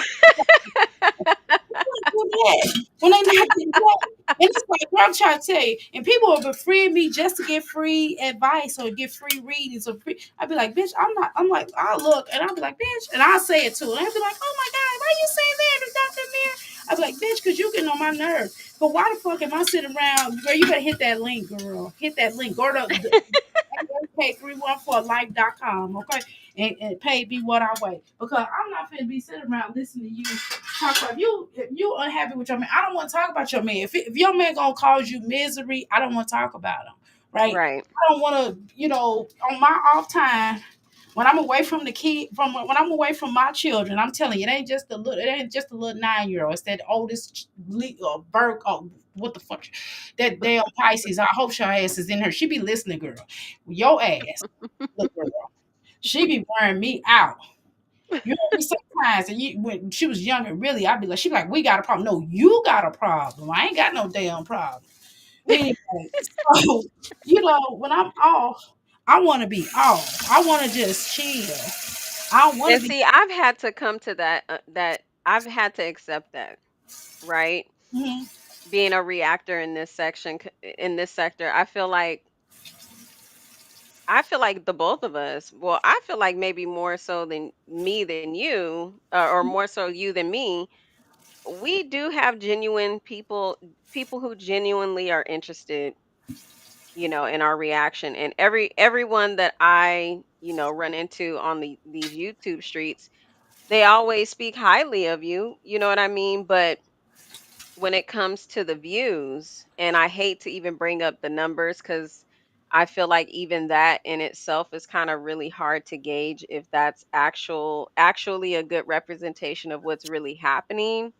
that when they not getting paid. And it's like, bro, I'm trying to tell you, and people will befriend me just to get free advice or get free readings or free. I'd be like, bitch, I'm not. I'm like, I'll look and I'll be like, bitch, and I'll say it too. And I'll be like, oh my god, why you saying that? Is that in there? I'll be like, bitch, because you getting on my nerves. But why the fuck am I sitting around? Girl, you better hit that link, girl. Hit that link. Go to pay 314life.com, okay? And pay me what I weigh. Because I'm not finna be sitting around listening to you talk about you. If you unhappy with your man, I don't want to talk about your man. If your man gonna cause you misery, I don't want to talk about him. Right? Right. I don't want to, on my off time when I'm away from the kid, from when I'm away from my children, I'm telling you, it ain't just a little 9-year-old. It's that oldest Burke. Oh, what the fuck? That damn Pisces. I hope your ass is in her. She be listening, girl. Your ass, look, girl. She be wearing me out. You know me sometimes, and when she was younger, really, I'd be like, she be like, we got a problem. No, you got a problem. I ain't got no damn problem. Anyway, so when I'm off, I want to be off. I want to just chill. I don't want And to be. see, I've had to come to that I've had to accept that, right? Mhm. Being a reactor in this sector, I feel like I feel like the both of us. Well, I feel like maybe more so than me than you, or more so you than me. We do have genuine people, people who genuinely are interested, in our reaction. And everyone that I, run into on these YouTube streets, they always speak highly of you. You know what I mean? But when it comes to the views, and I hate to even bring up the numbers because I feel like even that in itself is kind of really hard to gauge if that's actually a good representation of what's really happening,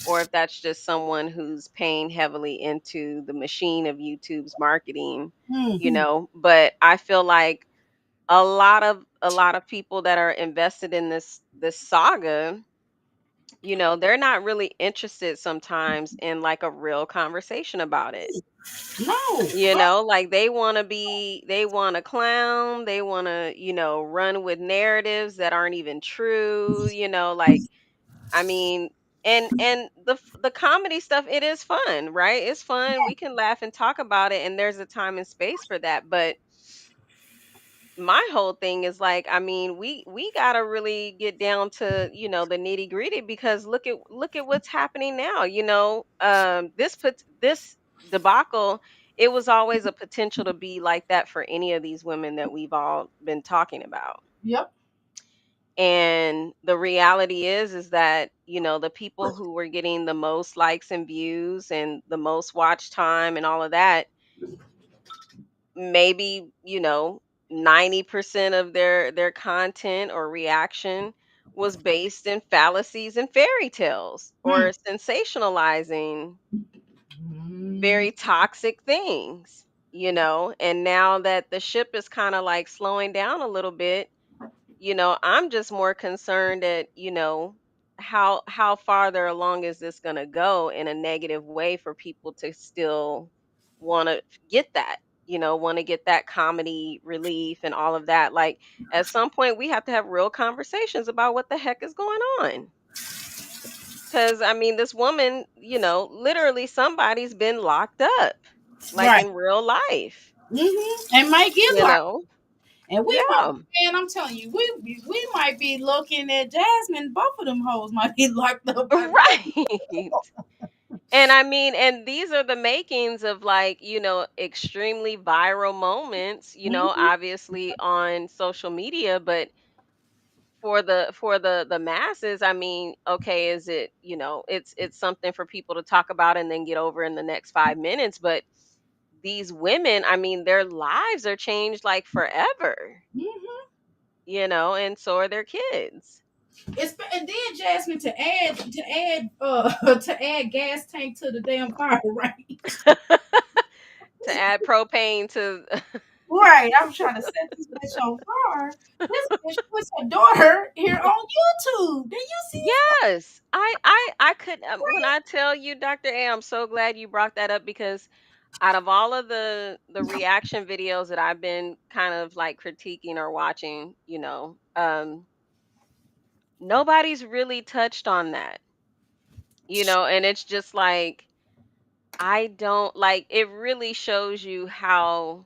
or if that's just someone who's paying heavily into the machine of YouTube's marketing, Hmm. but I feel like a lot of people that are invested in this saga, they're not really interested sometimes in like a real conversation about it. No. Like they want to clown, they want to, run with narratives that aren't even true, like I mean, and the comedy stuff, it is fun, right? It's fun. We can laugh and talk about it, and there's a time and space for that, but my whole thing is like, I mean, we got to really get down to, the nitty gritty, because look at what's happening now. This debacle, it was always a potential to be like that for any of these women that we've all been talking about. Yep. And the reality is that, the people who were getting the most likes and views and the most watch time and all of that, maybe 90% of their content or reaction was based in fallacies and fairy tales, Hmm. or sensationalizing Mm, very toxic things. And now that the ship is kind of like slowing down a little bit, I'm just more concerned at, how farther along is this going to go in a negative way for people to still want to get that, want to get that comedy relief and all of that. Like, at some point we have to have real conversations about what the heck is going on. Cuz I mean, this woman, literally somebody's been locked up, like right. in real life, And might get you locked. know. And we might, Yeah. man, I'm telling you, we might be looking at Jasmine. Both of them hoes might be locked up by Right. And I mean, and these are the makings of like, extremely viral moments, now. obviously on social media, but for the masses, I mean, okay, is it, it's something for people to talk about and then get over in the next 5 minutes, but these women, I mean, their lives are changed like forever, Hmm. and so are their kids. And then Jasmine, to add gas tank to the damn fire, right? To add propane to Right. I'm trying to set this bitch on fire. This bitch puts her daughter here on YouTube. Did you see this? Yes, I could, when I tell you, Dr. A, I'm so glad you brought that up, because out of all of the reaction videos that I've been kind of like critiquing or watching, nobody's really touched on that. And it's just like, I don't like, it really shows you how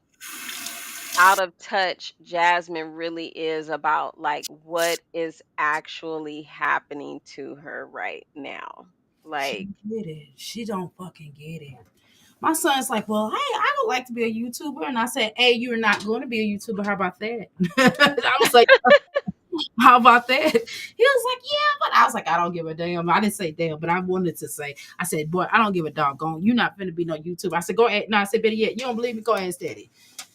out of touch Jasmine really is about like what is actually happening to her right now. She Like, don't get it. She don't fucking get it. My son's like, well, hey, I would like to be a YouTuber. And I said, hey, you're not going to be a YouTuber. How about that? I was like, how about that? He was like, yeah, but I was like, I don't give a damn. I didn't say damn, but I wanted to say, I said, boy, I don't give a doggone. You're not finna be no YouTuber. I said, go ahead. No, I said, better yet, you don't believe me? Go ahead and steady.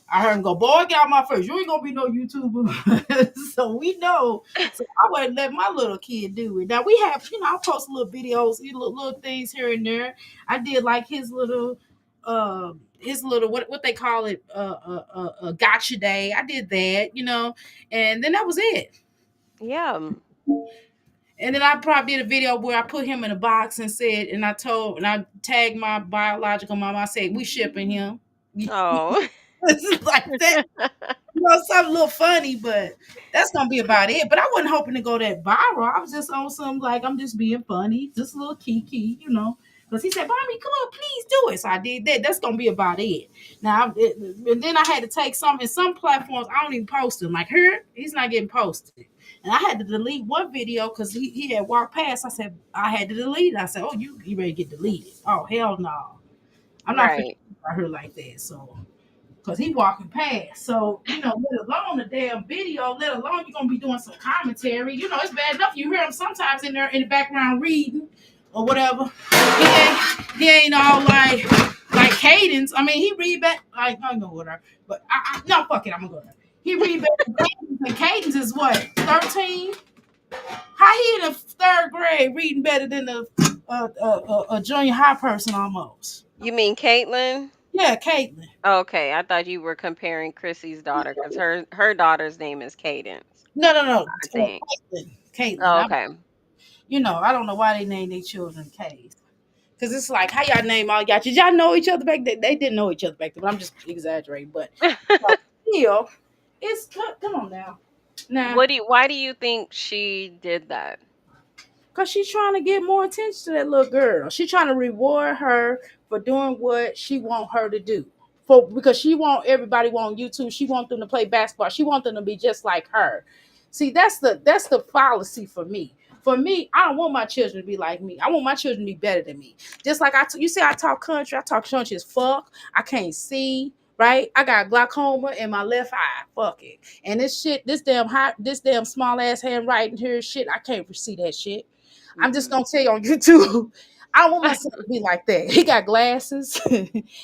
I heard him go, boy, get out my face. You ain't gonna be no YouTuber. So we know. So I wouldn't let my little kid do it. Now we have, I post little videos, little things here and there. I did like his little what they call it, gotcha day. I did that, and then that was it. yeah. And then I probably did a video where I put him in a box and said, and I tagged my biological mom. I said, we shipping him. Oh. It's like that. Something a little funny, but that's gonna be about it. But I wasn't hoping to go that viral. I was just on some like I'm just being funny, just a little kiki. Because he said, Mommy, come on, please do it. So I did that. That's gonna be about it. Now and then I had to take some in some platforms, I don't even post them. Like here, he's not getting posted. And I had to delete one video because he had walked past. I said, I had to delete it. I said, oh, you ready to get deleted. Oh, hell no. I'm not finna Right. out here like that. So because he walking past. So, let alone the damn video, let alone you're gonna be doing some commentary. It's bad enough you hear him sometimes in there in the background reading or whatever. He ain't all like cadence. I mean, he read back like I know what but no, fuck it, I'm gonna go there. He read back cadence, and cadence is what, 13? How he in the third grade reading better than a junior high person almost? You mean Caitlin? Yeah, Caitlin. Okay, I thought you were comparing Chrissy's daughter because her daughter's name is Cadence, No. I think. Caitlin. Caitlin. Oh, okay. I don't know why they named their children K's. Because it's like, how y'all name all y'all? Did y'all know each other back then? They didn't know each other back then, but I'm just exaggerating. But still, come on now. Nah, Why do you think she did that? because she's trying to get more attention to that little girl. She's trying to reward her for doing what she want her to do. Because she want everybody on YouTube. She want them to play basketball. She want them to be just like her. See, that's the policy for me. For me, I don't want my children to be like me. I want my children to be better than me. Just like you say, I talk country. I talk country as fuck. I can't see. Right? I got glaucoma in my left eye. Fuck it. And this damn small ass handwriting here, shit. I can't see that shit. I'm just Mhm. gonna tell you on YouTube. I don't want my son to be like that. He got glasses.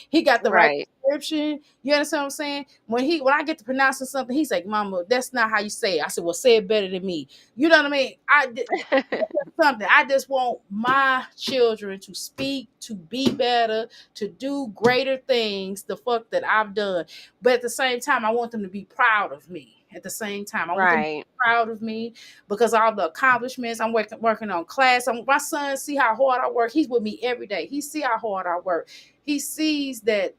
He got the right Right. description. You understand what I'm saying? When I get to pronouncing something, he's like, "Mama, that's not how you say it." I said, "Well, say it better than me." You know what I mean? Something. I just want my children to speak, to be better, to do greater things. The fuck that I've done, but at the same time, I want them to be proud of me. At the same time, I want them to be Right. proud of me because all the accomplishments I'm working on class. My son see how hard I work. He's with me every day. He see how hard I work. He sees that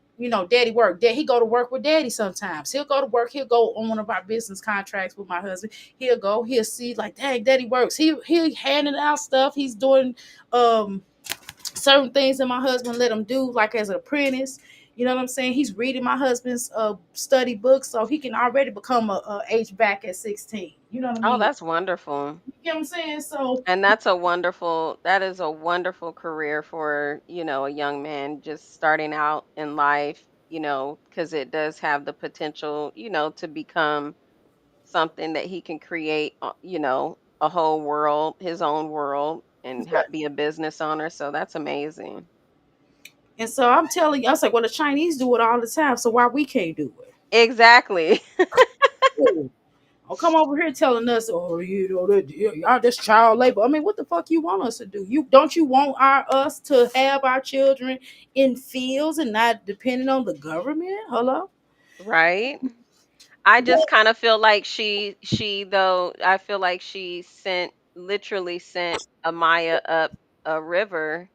daddy work. Dad, he go to work with daddy sometimes. He'll go to work. He'll go on one of our business contracts with my husband. He'll see like, dang, daddy works. He handing out stuff. He's doing certain things that my husband let him do, like as an apprentice. You know what I'm saying? He's reading my husband's study books, so he can already become a HVAC at 16. You know what I Oh, mean? that's wonderful. You know what I'm saying? So And that is a wonderful career for, a young man just starting out in life, because it does have the potential, to become something that he can create, a whole world, his own world, and be a business owner. So that's amazing. so I'm telling you, I was like, well, the Chinese do it all the time, so why we can't do Exactly. it? Or come over here telling us, oh, y'all just child labor. I mean, what the fuck you want us to do? You want us to have our children in fields and not depending on the government? Hello? Right. I Yeah. just kind of feel like she though I feel like she literally sent Amaya up a river,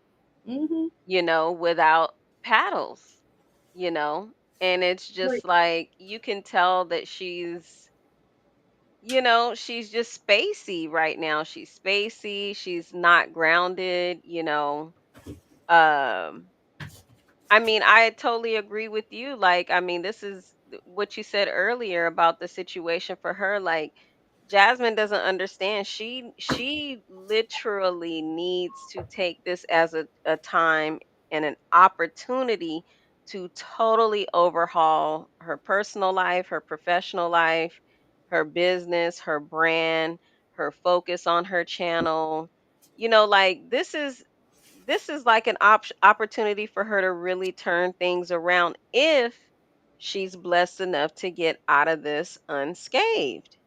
Mm-hmm. without paddles, you know, and it's just like you can tell that she's just spacey right now. She's spacey, she's not grounded, Um I mean, I totally agree with you. Like, I mean, this is what you said earlier about the situation for her. Like, Jasmine doesn't understand. She literally needs to take this as a time and an opportunity to totally overhaul her personal life, her professional life, her business, her brand, her focus on her channel. Like this is like an opportunity for her to really turn things around if she's blessed enough to get out of this unscathed.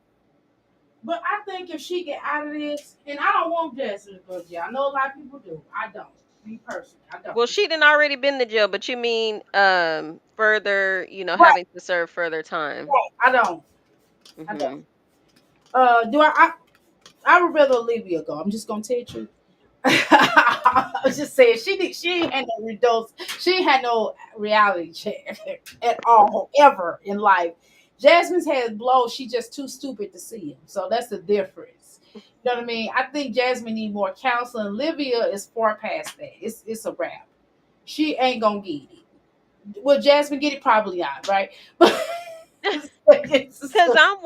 But I think if she get out of this, and I don't want Jesse to go to jail. I know a lot of people do. I don't. Me personally, I don't. Well, she didn't already been to jail, but you mean further, Right, having to serve further time. right. I don't. I don't. Mhm. Do I would rather Olivia go. I'm just gonna tell you the truth. I was just saying she ain't had no results. She ain't had no reality check at all ever in life. Jasmine's had blows. She just too stupid to see him. So that's the difference. You know what I mean? I think Jasmine need more counseling. Olivia is far past that. It's a wrap. She ain't gonna get it. Will Jasmine get it? Probably not, right? But Cuz I'm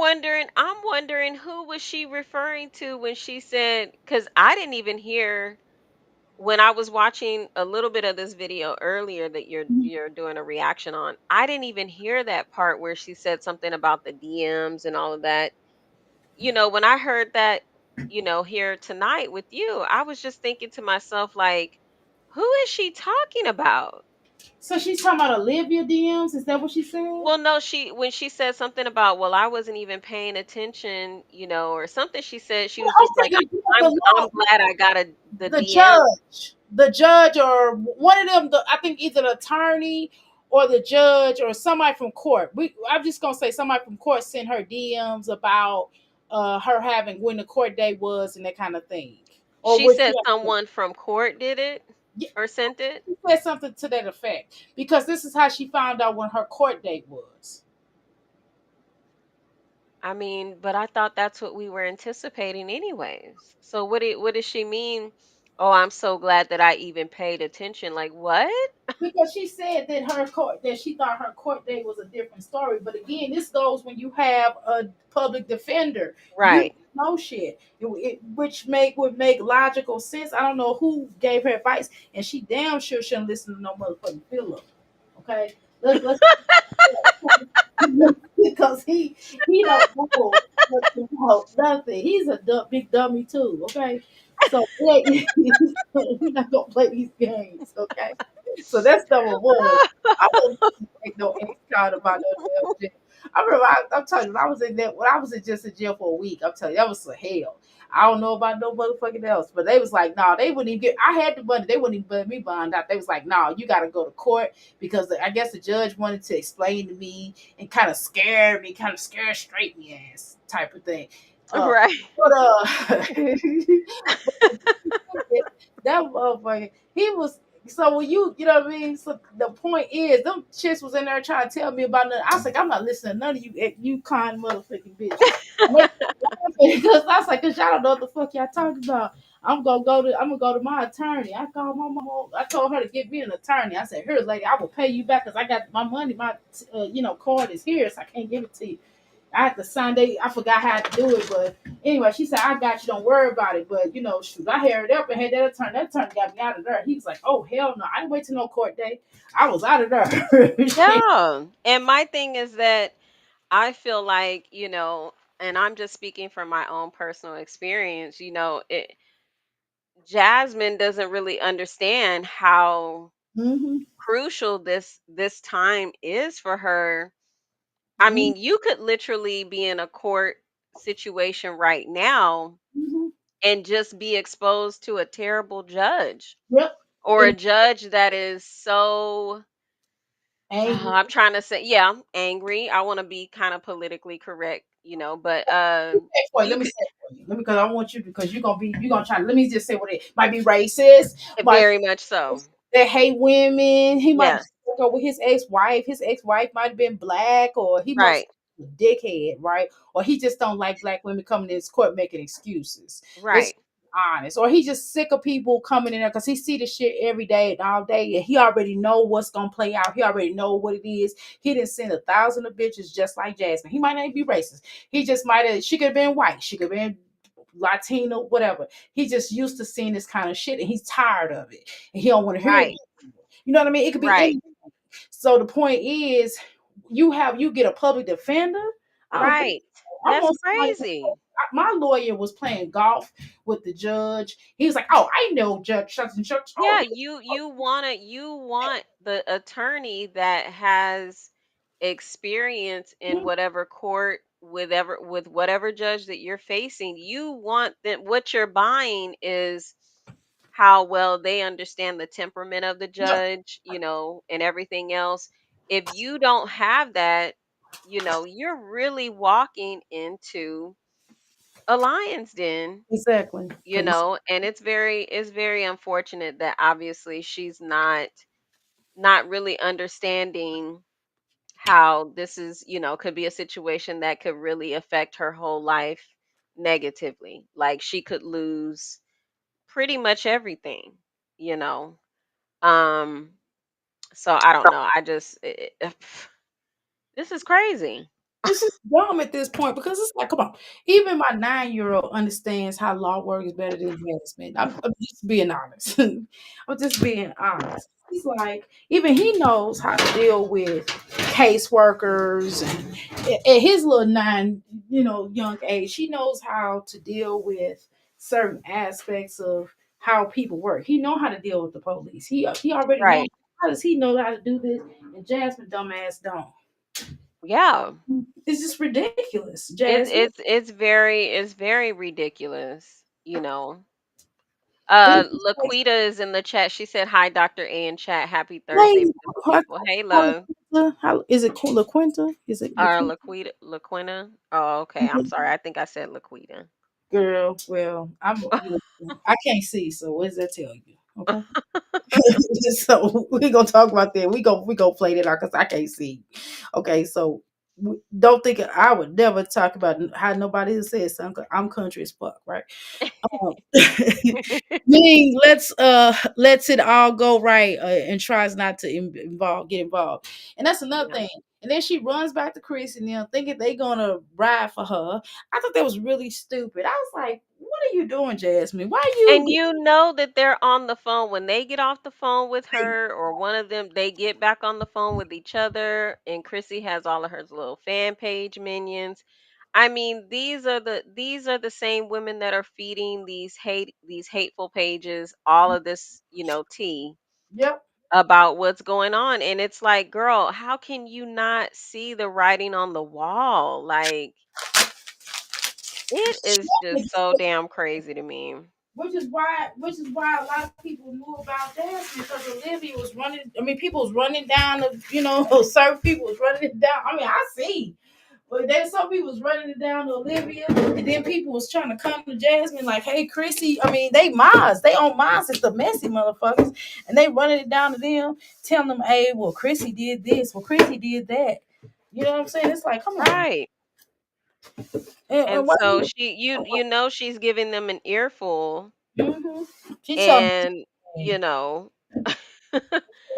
wondering who was she referring to when she said, cuz I didn't even hear when I was watching a little bit of this video earlier that you're doing a reaction on. I didn't even hear that part where she said something about the DMs and all of that. When I heard that, here tonight with you, I was just thinking to myself, like, who is she talking about? so she's talking about Olivia DMs. Is that what she said? Well, no, when she said something about, well, I wasn't even paying attention, or something, she said she Well, was I'm just like, thinking I'm I'm glad I got the the DM. judge, or one of them. I think either the attorney or the judge or somebody from court. I'm just gonna say somebody from court sent her DMs about her having when the court date was and that kind of thing, or She what said she someone from court did it yeah, or sent it. she said something to that effect because this is how she found out when her court date was. I mean, but I thought that's what we were anticipating anyways. So what does she mean? Oh, I'm so glad that I even paid attention. Like what? Because she said that she thought her court date was a different story. But again, this goes when you have a public defender. You Right. know shit, which would make logical sense. I don't know who gave her advice, and she damn sure shouldn't listen to no motherfucking Philip. Okay, let's because he don't know nothing. He's a big dummy too. Okay, so yeah, he's not gonna play these games. Okay, so that's number one. I don't take no ex count about no damn jail. I remember I'm telling you, when I was in that when I was just in jail for a week, I'm telling you, that was the hell. I don't know about no motherfucking else, but they was like, no, they wouldn't even get. I had the money, they wouldn't even let me bond out. They was like, no, you got to go to court because I guess the judge wanted to explain to me and kind of scared straight me ass type of thing. Uh, Right. but that motherfucker, he was. So when you know what I mean. So the point is, them chicks was in there trying to tell me about nothing. I was like, I'm not listening to none of you, you con motherfucking bitches. And they because I was like, cause y'all don't know what the fuck y'all talking about. I'm gonna go to my attorney. I called my mom. I told her to get me an attorney. I said, here, lady, I will pay you back because I got my money. My card is here, so I can't give it to you. I had to sign. I forgot how to do it, but anyway, she said, I got you. Don't worry about it. But shoot, I hurried up and had that attorney. That attorney got me out of there. He was like, oh hell no, I didn't wait till no court day. I was out of there. Yeah. And my thing is that I feel like, and I'm just speaking from my own personal experience, Jasmine doesn't really understand how Mm-hmm. crucial this time is for her. I mean, you could literally be in a court situation right now Mm-hmm. and just be exposed to a terrible judge, Yep. or a And judge that is so angry. I'm trying to say, yeah, angry. I want to be kind of politically correct, but Wait, you let me could say it for you. Let me because I want you because you're gonna try. Let me just say what it might be racist, might very much so. that hate women. He might Yeah, go with his ex-wife. His ex-wife might have been black, or he must right, be a dickhead, right? Or he just don't like black women coming to his court making excuses. Let's right, be honest. Or he just sick of people coming in there because he see the shit every day and all day, and he already know what's gonna play out. He already know what it is. He didn't send 1,000 of bitches just like Jasmine. He might not be racist. He just might have. She could have been white. She could have been Latino, whatever. He just used to seeing this kind of shit, and he's tired of it, and he don't want to hear it. right, You know what I mean? It could be right, any. So the point is, you get a public defender. I don't think right. I That's want somebody. crazy. My lawyer was playing golf with the judge. He was like, "Oh, I know Judge such and such. Oh, Yeah, you want the attorney that has experience in mhm, whatever court with whatever judge that you're facing. You want that what you're buying is how well they understand the temperament of the yeah, judge, and everything else. If you don't have that, you're really walking into a lion's den, exactly." Because and it's very unfortunate that obviously she's not really understanding how this is, could be a situation that could really affect her whole life negatively. Like she could lose pretty much everything, you know. Um, so I don't know. This is crazy. This is dumb at this point because it's like, come on. Even my 9-year-old understands how law work is better than advancement. I'm just being honest. I'm just being honest. He's like, even he knows how to deal with caseworkers and at his little nine, young age, he knows how to deal with certain aspects of how people work. He know how to deal with the police. He already knows. Right. How does he know how to do this? And Jasmine dumbass don't. Yeah. It's just ridiculous, It's Jasmine. it's it's very ridiculous, you know. It's just like, Laquita is in the chat. She said, "Hi, Dr. A in chat. Happy Thursday, hey, beautiful people." Hey, how, love. is it LaQuinta? Is it Or LaQuinta? Laquina. Oh, okay. I'm sorry. I think I said Laquita. Girl, well, I can't see, so what does that tell you? Okay. So we gonna talk about that. We gonna play that out because I can't see. Okay, so don't think I would never talk about how nobody says something. 'Cause I'm country as fuck, right? Um, meaning let's it all go right and tries not to get involved, and that's another Yeah. thing. And then she runs back to Chris and them thinking they gonna ride for her. I thought that was really stupid. I was like, "What are you doing, Jasmine? Why And you?" you know that they're on the phone when they get off the phone with her, or one of them, they get back on the phone with each other, and Chrissy has all of her little fan page minions. I mean, these are the same women that are feeding these hateful pages all of this, tea Yep. about what's going on. And it's like, girl, how can you not see the writing on the wall? Like, it is just so damn crazy to me. Which is why a lot of people knew about that because Olivia was running. I mean, people was running down the, certain people was running it down. I mean, I see. But then some people was running it down to Olivia, and then people was trying to come to Jasmine like, "Hey, Chrissy." I mean, they Mars, they own Mars. It's the messy motherfuckers, and they running it down to them, telling them, "Hey, well, Chrissy did this. Well, Chrissy did that." You know what I'm saying? It's like, come on. Right. And And what? so she's giving them an earful, Mm-hmm. She told me, and you know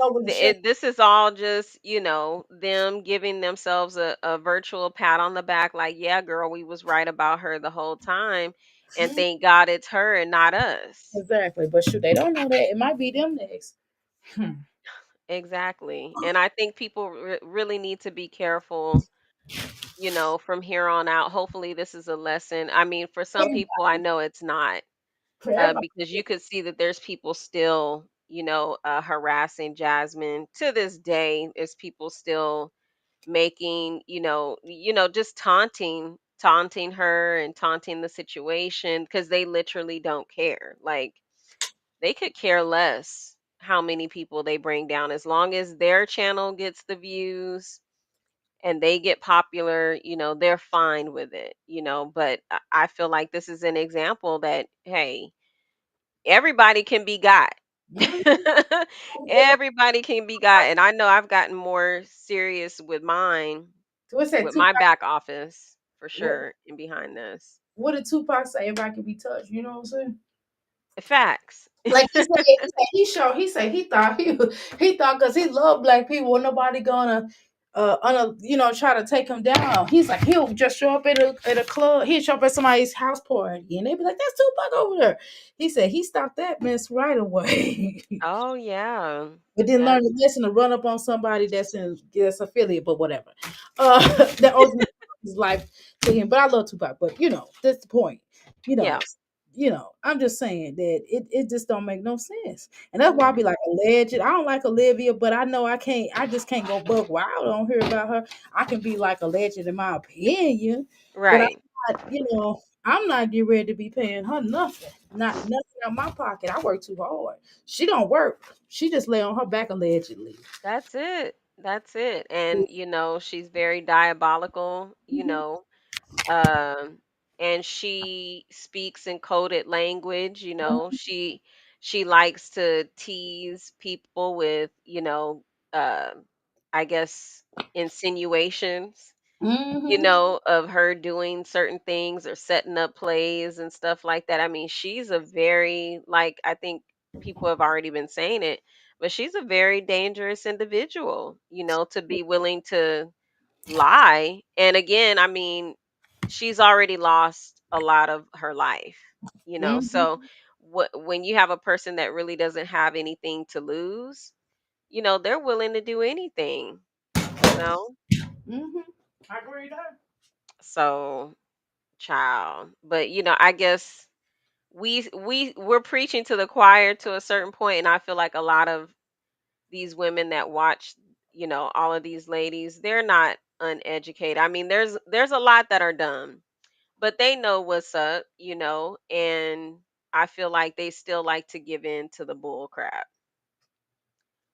over the shit. this is all just, them giving themselves a virtual pat on the back, like, yeah, girl, we was right about her the whole time, and thank God it's her and not us. Exactly, but shoot, they don't know that. It might be them next. Hmm. Exactly. And I think people really need to be careful, from here on out. Hopefully this is a lesson. I mean, for some Everybody, people I know it's not, for everybody. because you could see that there's people still, harassing Jasmine to this day. Is people still making, just taunting her and taunting the situation, because they literally don't care. Like, they could care less how many people they bring down, as long as their channel gets the views and they get popular, they're fine with it, but I feel like this is an example that, hey, everybody can be got. Mhm. Everybody can be got. And I know I've gotten more serious with mine, What's that? with my Tupac. back office, for What, sure, and behind this. what did Tupac say? Everybody can be touched. You know what I'm saying? Facts. Like he thought because he loved black people, well, nobody gonna try to take him down. He's like he'll just show up at a club. He'll show up at somebody's house party, and they be like, "That's Tupac over there." He said he stopped that mess right away. Oh yeah. But then learn That's the lesson to run up on somebody that's affiliate, but whatever. That ultimately his life to him. But I love Tupac. But that's the point. You know, yeah. I'm just saying that it just don't make no sense. And that's why I be Mhm. like alleged. I don't like Olivia, but I know I just can't go buck wild on hear about her. I can be like alleged in my opinion, but Right. I'm not getting ready to be paying her nothing. Not nothing out my pocket. I work too hard. She don't work. She just lay on her back allegedly. That's it. That's it. And she's very diabolical, Mhm. um and she speaks in coded language. She likes to tease people with, uh I guess, insinuations. Mm-hmm. of her doing certain things or setting up plays and stuff like that. I mean, she's a very, like, I think people have already been saying it, but she's a very dangerous individual, to be willing to lie. And again, I mean, she's already lost a lot of her life. So Mm-hmm. when you have a person that really doesn't have anything to lose, they're willing to do anything, you know? Mm-hmm. I agree with that. So, child. But I guess we're preaching to the choir to a certain point, and I feel like a lot of these women that watch, all of these ladies, they're not uneducated. I mean, there's a lot that are dumb, but they know what's up. And I feel like they still like to give in to the bull crap.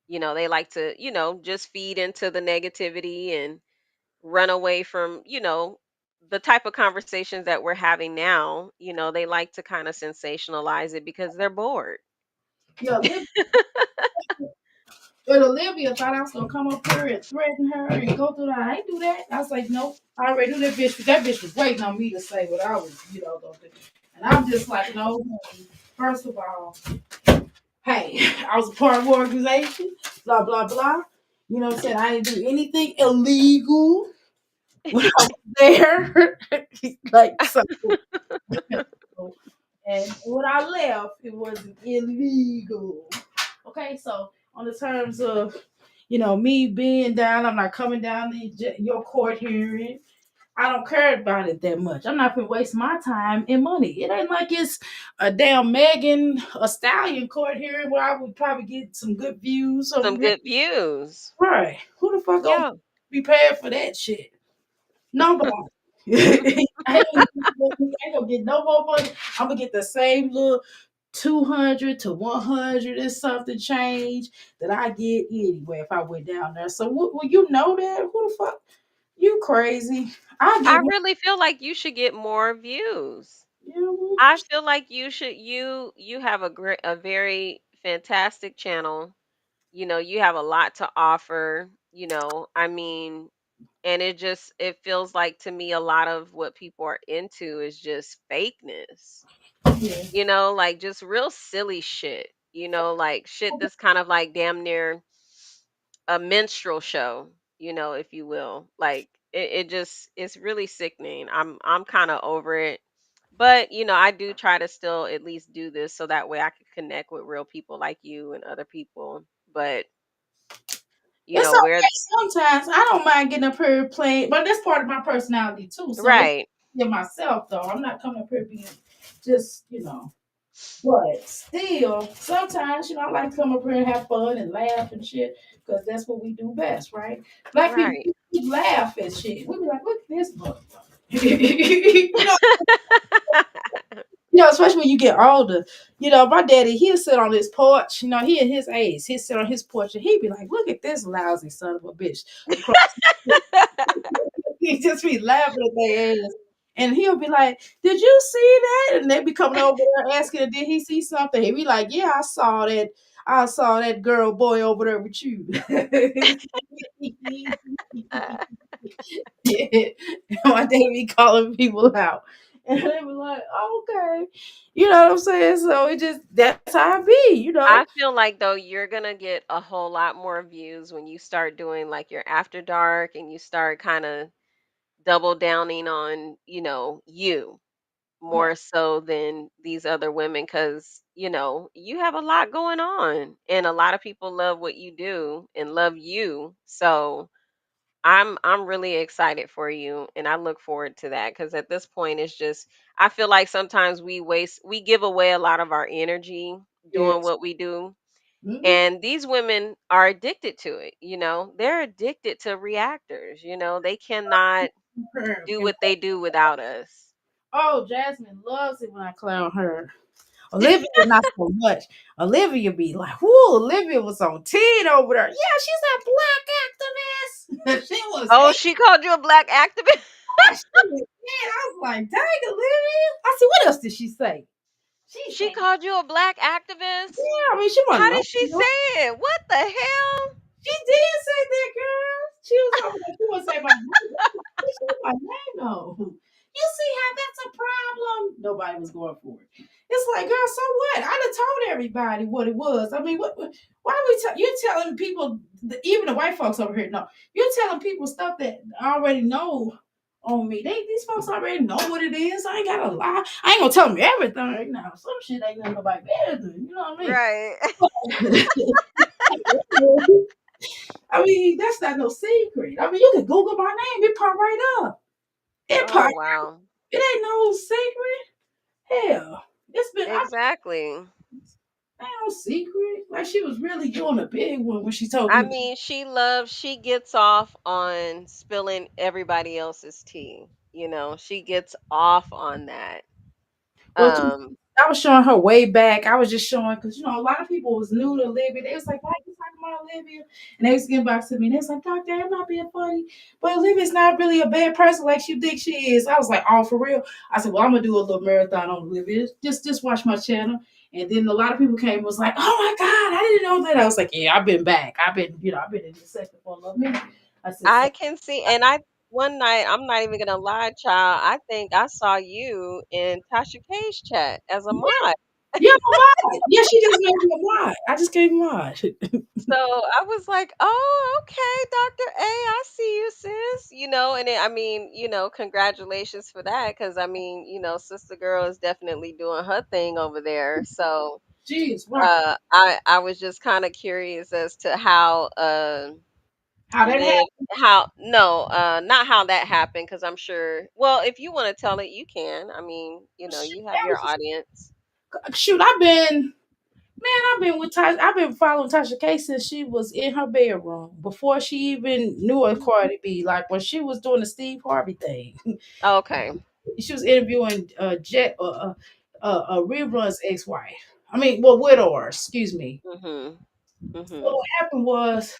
They like to, just feed into the negativity and run away from, the type of conversations that we're having now. They like to kind of sensationalize it because they're bored. Yeah, but Olivia thought I was gonna come up here and threaten her and go through that. I ain't do that. I was like, nope. I already knew that bitch. That bitch was waiting on me to say what I was, gonna do. And I'm just like, no. Honey. First of all, hey, I was a part of an organization. Blah blah blah. You know what I'm saying? I didn't do anything illegal when I was there. Like so. And when I left, it wasn't illegal. Okay, so on the terms of me being down, I'm not coming down to your court hearing. I don't care about it that much. I'm not gonna waste my time and money. It ain't like it's a damn Megan a Stallion court hearing where I would probably get some good views. Some good views. Right? Who the fuck gonna Yeah. be paying for that shit? Nobody. I ain't gonna get no more money. I'm gonna get the same little 200 to 100 and something change that I get anyway if I went down there. So, well, you know that? Who the fuck? You crazy? I I get my. really feel like you should get more views. You know, I feel like you have a very fantastic channel. You have a lot to offer. I mean, and it feels like to me a lot of what people are into is just fakeness. yeah. Like just real silly shit. Like shit that's kind of like damn near a minstrel show, if you will. Like it just it's really sickening. I'm kind of over it. But, I do try to still at least do this so that way I can connect with real people like you and other people. But, It's where okay sometimes. I don't mind getting up here playing, but that's part of my personality too. So it's right. myself though. I'm not coming up here being just But still, sometimes, I like to come up here and have fun and laugh and shit, because that's what we do best, right? Black people, Right. we laugh at shit. We be like, look at this motherfucker. Especially when you get older. My daddy, he'll sit on his porch, he in his age, he'll sit on his porch and he'd be like, look at this lousy son of a bitch. Across he just be laughing at their ass. And he'll be like, did you see that? And they be coming over there asking, did he see something? He be like, yeah, I saw that. I saw that girl boy over there with you. Yeah. My day be calling people out. And they be like, oh, okay. You know what I'm saying? So that's how I be. I feel like though you're gonna get a whole lot more views when you start doing like your after dark and you start kind of double downing on, you Yeah. more so than these other women because you have a lot going on and a lot of people love what you do and love you. So I'm really excited for you and I look forward to that because at this point it's just I feel like sometimes we give away a lot of our energy doing Yes. what we do, Mm-hmm. and these women are addicted to it. They're addicted to reactors. They cannot do what they do without us. Oh, Jasmine loves it when I clown her. Olivia, not so much. Olivia be like, whoo, Olivia was on 10 over there. Yeah, she's a black activist. She was Oh, she called you a black activist? she was 10. I was like, dang, Olivia. I said, what else did she say? She She said, called you a black activist? yeah, I mean, she wasn't How lying. did she say it? What the hell? She did say that, girl. She was talking about, she was saying my Like, man, no. You see how that's a problem? Nobody was going for it. It's like, girl, so what? I done told everybody what it was. I mean, why are we you're telling people, even the white folks over here know, you're telling people stuff that I already know on me. These folks already know what it is. I ain't gotta lie. I ain't gonna tell them everything right now. Some shit ain't none nobody better. You know what I Right. mean? I mean, that's not no secret. I mean, you can Google my name, it pop right up. It Oh, pop. wow. It ain't no secret. Hell, it's been. Exactly. Ain't no secret. Like she was really doing a big one when she told I me. mean, she gets off on spilling everybody else's tea. She gets off on that. Well, Um, I was showing her way back. I was just showing because a lot of people was new to Libya. They was like, "Why you talking about Libya?" And they was getting back to me. And they was like, "Doctor, I'm not being funny, but Libya's not really a bad person like you think she is." I was like, "Oh, for real?" I said, "Well, I'm gonna do a little marathon on Libya. Just watch my channel." And then a lot of people came and was like, "Oh my God, I didn't know that." I was like, "Yeah, I've been back. I've been in this sector for a little minute." I said, "So I can see, and I one night, I'm not even gonna lie, child. I think I saw you in Tasha K's chat as a yeah, mod. yeah, I'm alive. Yeah, she just made me a mod. I just gave mod." So I was like, "Oh, okay, Dr. A, I see you, sis." And I mean, congratulations for that, because I mean, sister girl is definitely doing her thing over there. So Jeez, right. I was just kind of curious as to how How that live happened? how no not how that happened, because I'm sure, well, if you want to tell it, you can. I mean, Shoot, you have that your was just, audience. shoot, I've been man, I've been with Tasha. I've been following Tasha K since she was in her bedroom before she even knew a Cardi B. Like when she was doing the Steve Harvey thing, Okay. she was interviewing Jet Rerun's ex-wife. I mean, well, widower. Excuse me. Mhm. So Mhm. what happened was,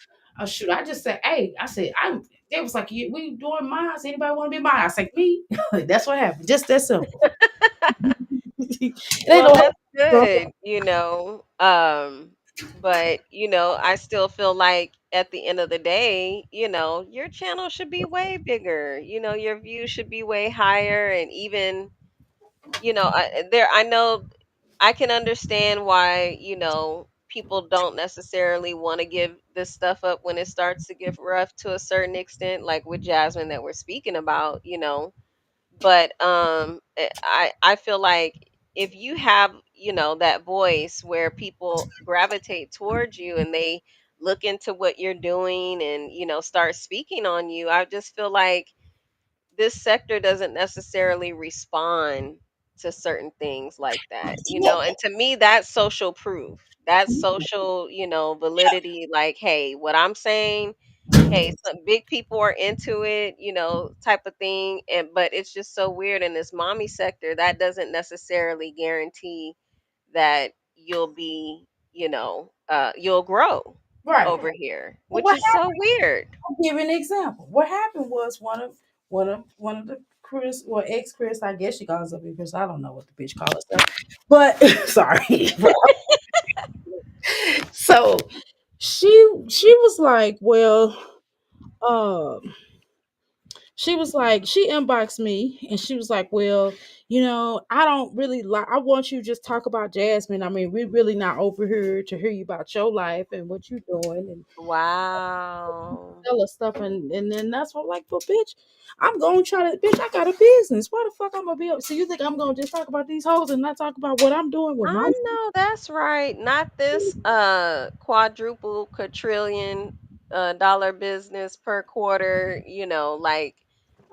shoot, I just said, hey, I said, I. They was like, yeah, we doing mines. Anybody want to be mine? I said, me. That's what happened. Just that simple. It ain't Well, no. that's good, but I still feel like at the end of the day, your channel should be way bigger. Your views should be way higher, and even, I know I can understand why, people don't necessarily want to give this stuff up when it starts to get rough to a certain extent, like with Jasmine that we're speaking about. But I feel like if you have, that voice where people gravitate towards you and they look into what you're doing and, start speaking on you, I just feel like this sector doesn't necessarily respond to certain things like that, and to me that's social proof. That's social, validity, like, hey, what I'm saying, hey, some big people are into it, type of thing. And but it's just so weird in this mommy sector that doesn't necessarily guarantee that you'll be, you'll grow Right. over here, Well, which what is so weird. I'll give you an example. What happened was one of the Chris or ex Chris, I guess she calls up because I don't know what the bitch calls herself. But sorry. So she was like, well, um, she inboxed me and she was like, well, I don't really like. I want you to just talk about Jasmine. I mean, we're really not over here to hear you about your life and what you're doing and Wow. sell us stuff and then that's what I'm like, but bitch, I'm gonna try to bitch, I got a business. Why the fuck I'm gonna be up? So you think I'm gonna just talk about these hoes and not talk about what I'm doing with my I know that's right. Not this quadruple quadrillion dollar business per quarter, like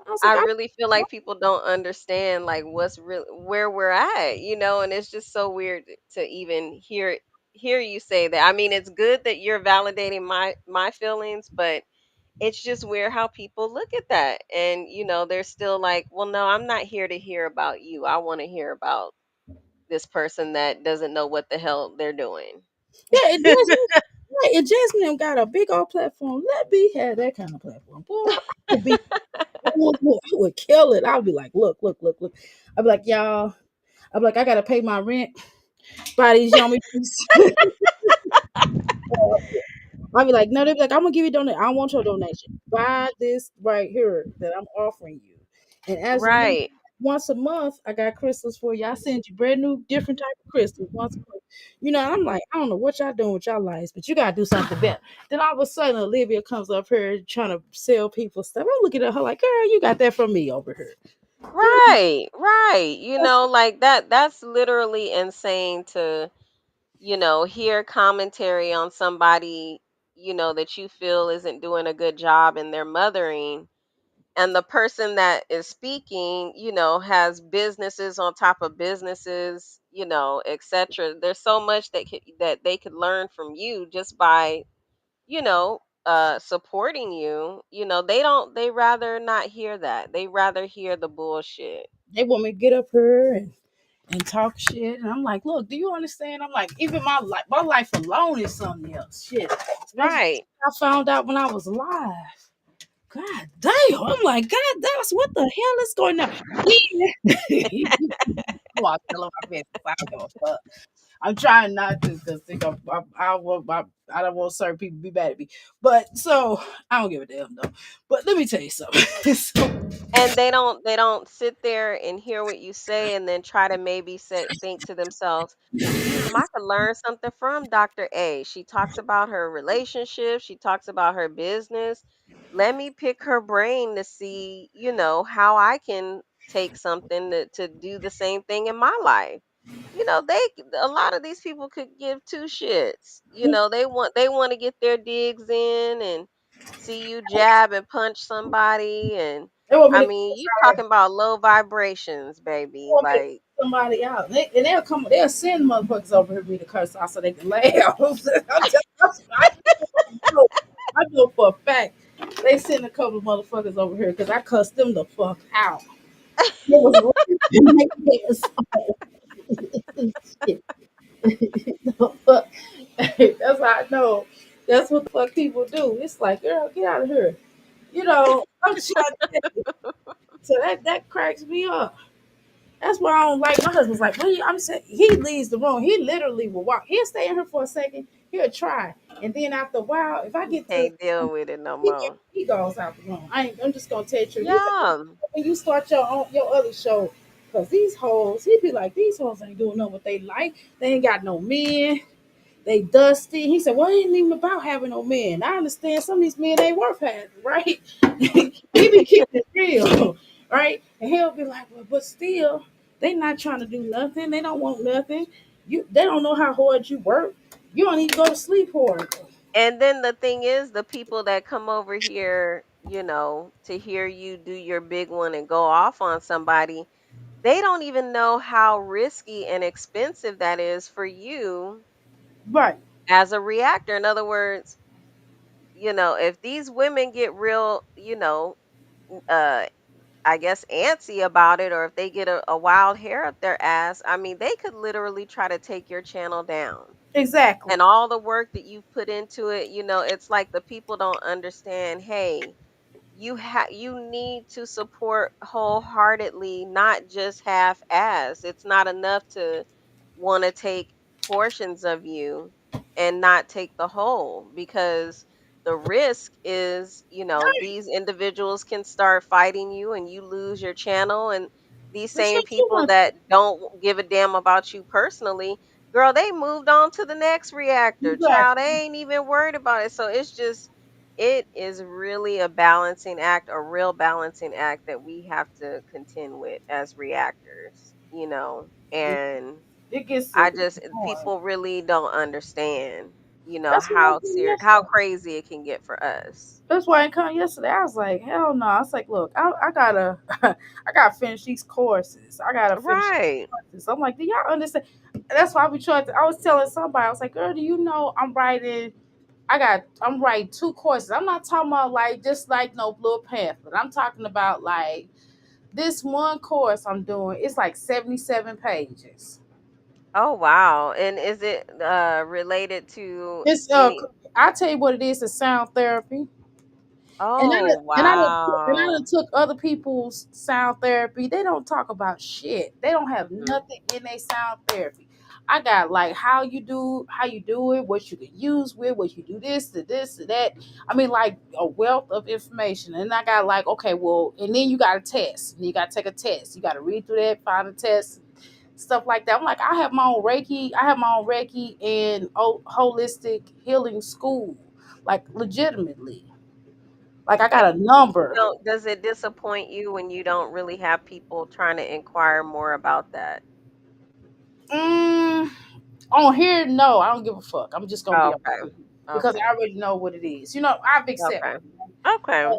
I was like, I really feel like people don't understand like what's real where we're at, and it's just so weird to even hear you say that. I mean, it's good that you're validating my feelings, but it's just weird how people look at that. And they're still like, well, no, I'm not here to hear about you. I want to hear about this person that doesn't know what the hell they're doing. yeah, it Jasmine, right, and Jasmine got a big old platform. Let me have that kind of platform. Boy, I would be I would kill it. I'll be like, look, look, look, look. I'll be like, y'all, I'll be like, I gotta pay my rent. Buy these yummy pieces. I'll be like, no, they'll be like, I'm gonna give you a donation. I don't want your donation. Buy this right here that I'm offering you. And as a month, Right. once a month, I got crystals for you. I send you brand new, different type of crystals once a month. You know, and I'm like, I don't know what y'all doing with y'all lives, but you gotta do something better. Then all of a sudden, Olivia comes up here trying to sell people stuff. I'm looking at her like, girl, you got that from me over here. You know, Right. Right. Like that's literally insane to, hear commentary on somebody, that you feel isn't doing a good job in their mothering, and the person that is speaking, has businesses on top of businesses, etc. There's so much that they could learn from you just by, supporting you. They rather not hear that. They rather hear the bullshit. they want me to get up here and talk shit. And I'm like, look, do you understand? I'm like, even my life alone is something else. Shit. Especially Right. I found out when I was alive. God damn. I'm like, God, that's what the hell is going on? Yeah. Oh, I tell my business. I don't give a fuck. I'm trying not to because I don't want certain people to be mad at me. But so I don't give a damn though. But let me tell you something. So, And they don't sit there and hear what you say and then try to maybe think to themselves, I could learn something from Dr. A. She talks about her relationship, she talks about her business. Let me pick her brain to see, how I can take something to do the same thing in my life. A lot of these people could give two shits. They want to get their digs in and see you jab and punch somebody. And they want me I to mean, you talking about low vibrations, baby. want me to Like, cuss somebody out. And they'll come, they'll send motherfuckers over here to me to curse out so they can laugh. I know for a fact they send a couple of motherfuckers over here because I cussed them the fuck out. It was right in their shit. The fuck. That's how I know. That's what the fuck people do. It's like, girl, get out of here. I'm trying to tell you. So that cracks me up. That's why I don't like my husband's like, well, I'm saying he leaves the room. He literally will walk. He'll stay in here for a second. He'll try. And then after a while, if I you get to can't deal with it no he, more. he goes out the room. I'm just gonna tell you the truth. He's like, Yeah. when you start your other show, because these hoes, he'd be like, these hoes ain't doing nothing what they like. They ain't got no men. They dusty. He said, well, it ain't even about having no men. I understand some of these men ain't worth having, right? He be keeping it real, right? And he'll be like, well, but still, they not trying to do nothing. They don't want nothing. They don't know how hard you work. You don't even go to sleep hard. And then the thing is, the people that come over here, to hear you do your big one and go off on somebody, they don't even know how risky and expensive that is for you Right. as a reactor. In other words, if these women get real, uh, I guess antsy about it, or if they get a wild hair up their ass, I mean, they could literally try to take your channel down. Exactly. And all the work that you've put into it, it's like the people don't understand, hey, you need to support wholeheartedly, not just half ass. It's not enough to want to take portions of you and not take the whole, because the risk is, these individuals can start fighting you and you lose your channel. And these But same shit, you people want that don't give a damn about you personally, girl, they moved on to the next reactor. Child, exactly. they ain't even worried about it. So it is really a balancing act, a real balancing act that we have to contend with as reactors, It, and it gets I it just hard. people really don't understand, That's what I how did how yesterday. crazy it can get for us. That's why I didn't come yesterday. I was like, hell no. I was like, look, I gotta, I gotta finish these courses. I gotta finish these Right. courses. I'm like, do y'all understand? That's why we tried to. I was telling somebody, I was like, girl, do you know I'm writing? I'm writing two courses. I'm not talking about like just like no little pamphlet. I'm talking about like this one course I'm doing. It's like 77 pages. Oh wow. And is it related to It's any? I tell you what it is. It's sound therapy. Oh And I done wow. took other people's sound therapy. They don't talk about shit. They don't have Mhm. nothing in their sound therapy. I got like how you do it, what you can use with, what you do this to that. I mean, like a wealth of information. And I got like, okay, well, and then you got a test. And you got to take a test. You got to read through that, find a test, stuff like that. I'm like, I have my own Reiki. I have my own Reiki and holistic healing school, like legitimately. Like I And got a number. does it disappoint you when you don't really have people trying to inquire more about that? Mm, on here, no, I don't give a fuck. I'm just gonna be Oh, honest okay. with you because Okay. I already know what it is. I've Okay. accepted. Okay.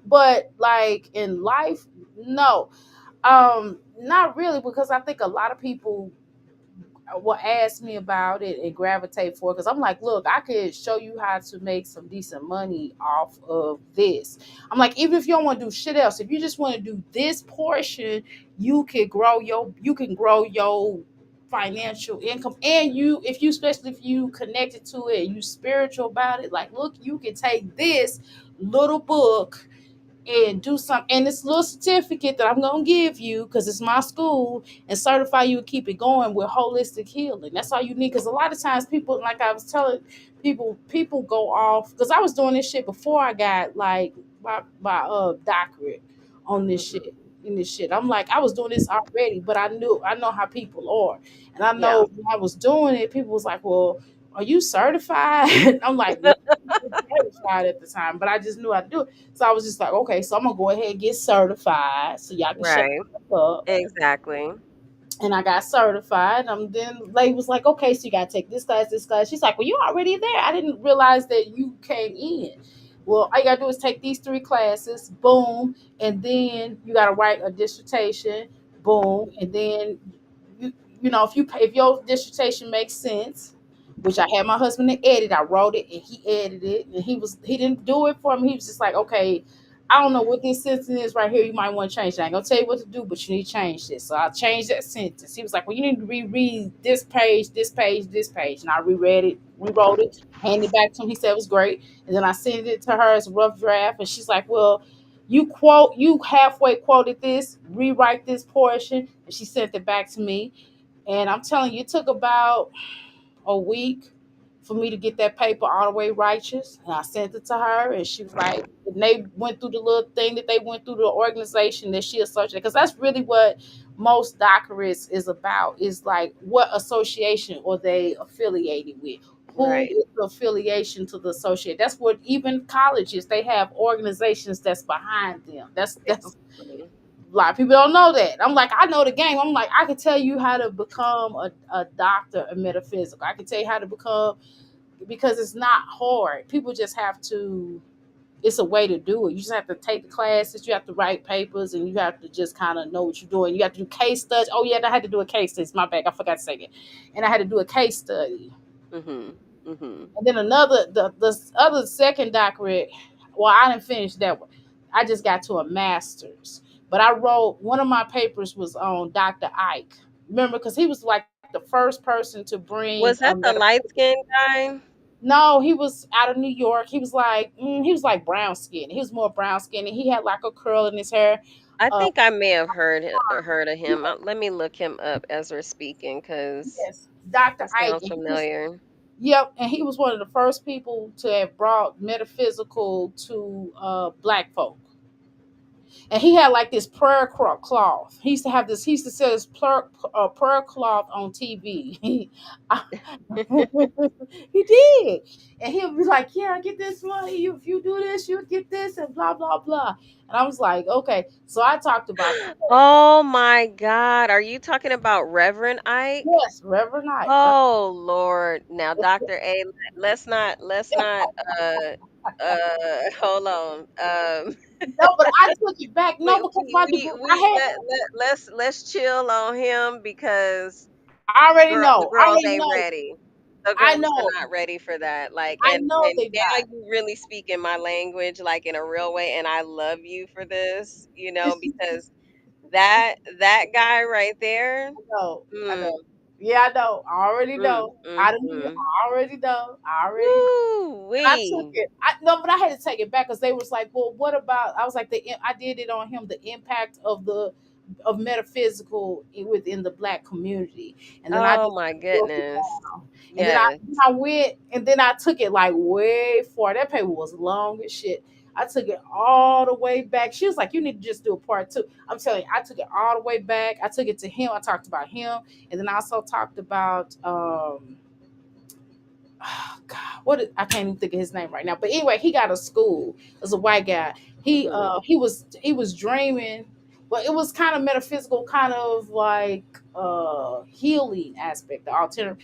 But like in life, no, not really because I think a lot of people will ask me about it and gravitate for it because I'm like, look, I could show you how to make some decent money off of this. I'm like, even if you don't want to do shit else, if you just want to do this portion, you can grow your financial income, and you if you especially if you connected to it and you spiritual about it, like look, you can take this little book and do something. And this little certificate that I'm gonna give you because it's my school and certify you and keep it going with holistic healing. That's all you need. Because a lot of times people, like I was telling people go off because I was doing this shit before I got like my doctorate on this Mhm. shit. In this shit, I'm like, I was doing this already, but I know how people are, and I Yeah. know when I was doing it, people was like, "Well, are you certified?" I'm like, "No, I wasn't certified at the time, but I just knew how to do it." So I was just like, okay, so I'm gonna go ahead and get certified so y'all can shut Right. the fuck up. Exactly. And I got certified. Then lady was like, okay, so you gotta take this class, this class. She's like, well, you already there. I didn't realize that you came in. Well, all you gotta do is take these three classes, boom, and then you gotta write a dissertation, boom, and then you if your dissertation makes sense, which I had my husband to edit, I wrote it and he edited it, and he didn't do it for me. He was just like, okay, I don't know what this sentence is right here. You might want to change it. I ain't gonna tell you what to do, but you need to change this. So I changed that sentence. He was like, well, you need to reread this page, this page, this page. And I reread it, rewrote it, handed it back to him. He said it was great. And then I sent it to her as a rough draft. And she's like, well, you halfway quoted this, rewrite this portion. And she sent it back to me. And I'm telling you, it took about a week for me to get that paper all the way righteous. And I sent it to her, and she was like, and they went through the little thing that they went through the organization that she associated. Because that's really what most doctorates is about, is like what association are they affiliated with? Who Right. is the affiliation to the associate? That's what even colleges, they have organizations that's behind them. That's Exactly. a lot of people don't know that. I'm like, I know the game. I'm like, I can tell you how to become a doctor of metaphysical. I can tell you how to become, because it's not hard. People just have to, it's a way to do it. You just have to take the classes, you have to write papers, and you have to just kind of know what you're doing. You have to do case studies. Oh, yeah, I had to do a case study. It's my bad. I forgot to say it. And I had to do a case study. Mhm. Mhm. And then the other second doctorate, well, I didn't finish that one. I just got to a master's. But I wrote, one of my papers was on Dr. Ike. Remember, because he was like the first person to bring Was a that the medical. light-skinned guy? No, he was out of New York. He was like brown skin. He was more brown skin, and he had like a curl in his hair. I Uh, think I may have heard of him. Let me look him up as we're speaking, cause yes, Dr. that Ike. sounds familiar. Yep, and he was one of the first people to have brought metaphysical to black folk. And he had like this cloth. He used to have this. He used to sell this prayer cloth on TV. He did, and he'll be like, "Yeah, I get this money. If you do this, you'll get this," and blah blah blah. And I was like, "Okay." So I talked about Oh my God. Are you talking about Reverend Ike? yes, Reverend Knight. Oh Lord. Now, Dr. A, let's not hold on. No, but I took it back. No, because my degree, We let's chill on him because I already the know. I girls already ain't know. ready. The I girls are know. not ready for that. Like, I know and they now not. you really speaking my language like in a real way, and I love you for this, It's just, because that guy right there. I Mm, know. Yeah, I know. I already mm, know. mm, mm. I already know. I already know. Woo And I took wee. it. I no, but I had to take it back because they was like, "Well, what about?" I was like, I did it on him. The impact of of metaphysical within the black community. And then I Oh just my broke it goodness. down. And Yes. then I went and then I took it like way far. That paper was long as shit. I took it all the way back. She was like, "You need to just do a part two." I'm telling you, I took it all the way back. I took it to him. I talked about him, and then I also talked about oh God, I can't even think of his name right now. But anyway, he got a school. It was a white guy. Hmm. He was dreaming. Well, it was kind of metaphysical, kind of like healing aspect, the alternative.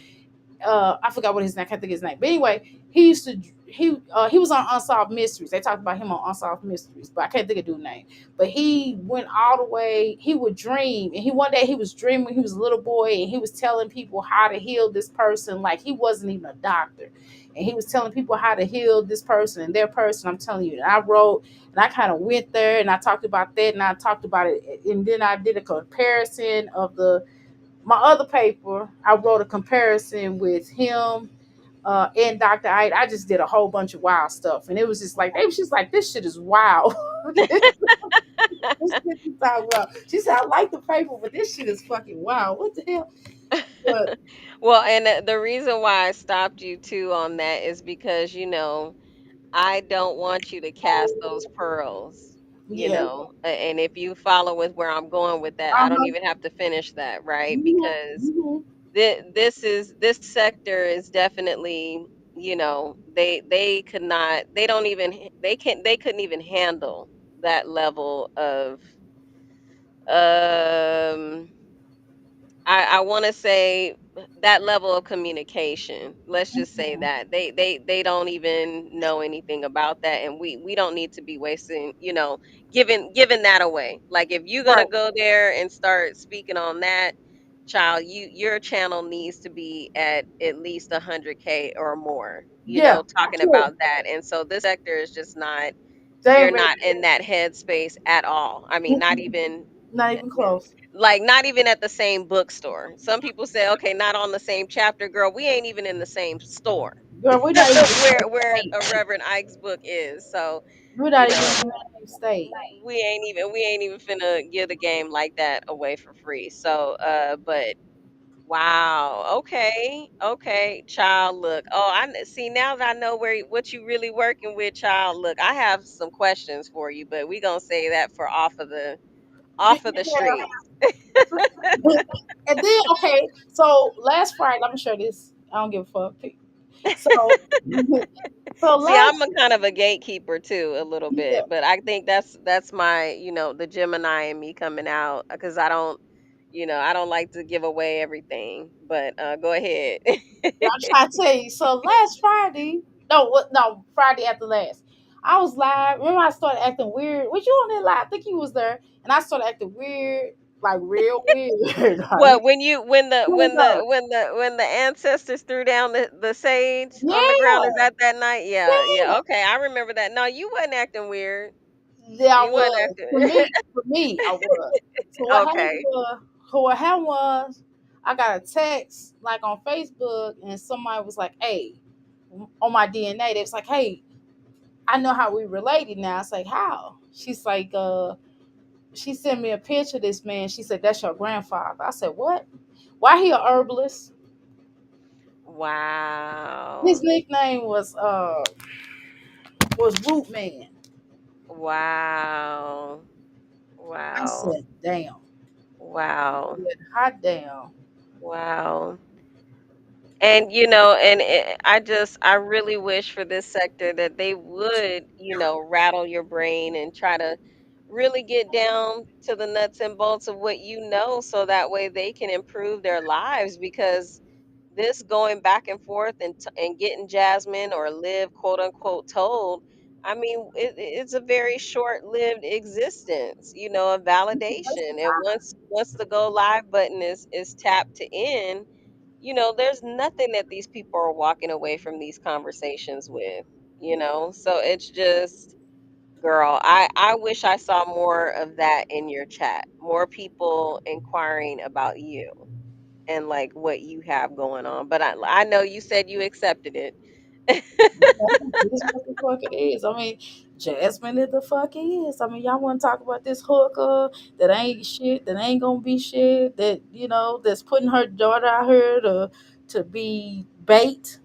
I forgot what his name. I can't think of his name. But anyway, he was on Unsolved Mysteries. They talked about him on Unsolved Mysteries, but I can't think of dude's name. But he went all the way. He would dream, and he one day he was dreaming. He was a little boy, and he was telling people how to heal this person. Like he wasn't even a doctor, and he was telling people how to heal this person and their person. I'm telling you, and I wrote, and I kind of went there, and I talked about that, and I talked about it, and then I did a comparison of the my other paper. I wrote a comparison with him and Dr. I just did a whole bunch of wild stuff. And it was just like, they was just like, this shit is wild. This shit you talking about. She said, I like the paper, but this shit is fucking wild. What the hell? But Well, and the reason why I stopped you too on that is because, I don't want you to cast those pearls, yeah. and if you follow with where I'm going with that, I don't Uh-huh. even have to finish that, right? Mhm, Because mhm. this sector is definitely, they could not, they don't even, they couldn't even handle that level of, um I want to say that level of communication. Let's just say that they don't even know anything about that, and we don't need to be wasting, giving that away. Like if you're gonna Right. go there and start speaking on that, child, your channel needs to be at least 100K or more. Yeah. Talking Sure. about that, and so this sector is just not. They They're ain't ready. not in that headspace at all. I mean, not Mm-mm. even Not even close. like not even at the same bookstore. Some people say, okay, not on the same chapter, girl. We ain't even in the same store Girl, we're not even in the where same a state. Reverend Ike's book is. So, We're not you even in know, the same state. we ain't even finna give the game like that away for free. So, but wow, okay, okay, child. Look, oh, see now that I know what you really working with, child. Look, I have some questions for you, but we gonna say that for off of the Yeah. streets. And then okay, so last Friday, let me show this. I don't give a fuck. So so See, I'm last a kind of a gatekeeper too, a little yeah, bit, but I think that's my, the Gemini in me coming out because I don't like to give away everything. But go ahead. I'm trying to tell you. So last Friday, no, Friday after last, I was live. Remember, I started acting weird. Was you on that live? I think you was there, and I started acting weird, like real weird. What Like, when you when the you when know, the when the when the ancestors threw down the sage on the ground? yeah, Is that night? Yeah, yeah. yeah. Okay, I remember that. No, you wasn't acting weird. Yeah, I You wasn't was. For acting. me, for me, I was. So Okay. what happened was, I got a text like on Facebook, and somebody was like, "Hey," on my DNA, they was like, "Hey, I know how we related now." It's like, "How?" She's like, she sent me a picture of this man. She said, "That's your grandfather." I said, "What? Why he a herbalist?" His Wow. nickname was Root Man. Wow. I Wow. said, "Damn." I Wow. said, "Hot damn." Wow. And I really wish for this sector that they would, rattle your brain and try to really get down to the nuts and bolts of what so that way they can improve their lives because this going back and forth and getting Jasmine or Liv quote unquote told, I mean, it's a very short-lived existence, of validation. And once the go live button is tapped to end, there's nothing that these people are walking away from these conversations with. So it's just, girl, I wish I saw more of that in your chat, more people inquiring about you and like what you have going on. But I know you said you accepted it. This what the fuck it is. I mean, Jasmine it the fuck is. I mean, y'all want to talk about this hooker that ain't shit, that ain't gonna be shit, that that's putting her daughter out here to be bait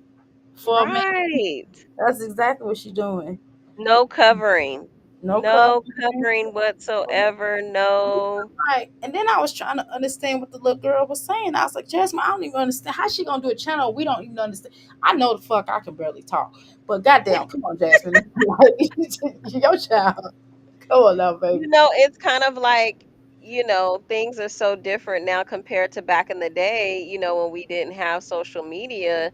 for a man. Right. That's exactly what she's doing. No covering. No No covering. covering whatsoever. No. Right. And then I was trying to understand what the little girl was saying. I was like, Jasmine, I don't even understand. How she gonna do a channel? We don't even understand. I know the fuck I can barely talk. But goddamn, come on, Jasmine. Like, your child. Come on now, baby. It's kind of like, things are so different now compared to back in the day, when we didn't have social media.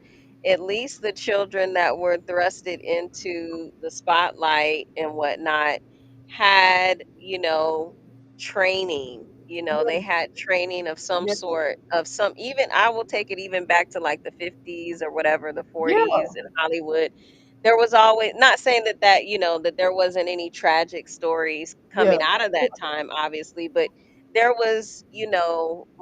At least the children that were thrusted into the spotlight and whatnot had, training. They Yeah. had training of some Yeah. sort, even I will take it even back to like the 50s or whatever, the Yeah. 40s in Hollywood. There was always, not saying that there wasn't any tragic stories Yeah. coming out of that time, obviously, but there was,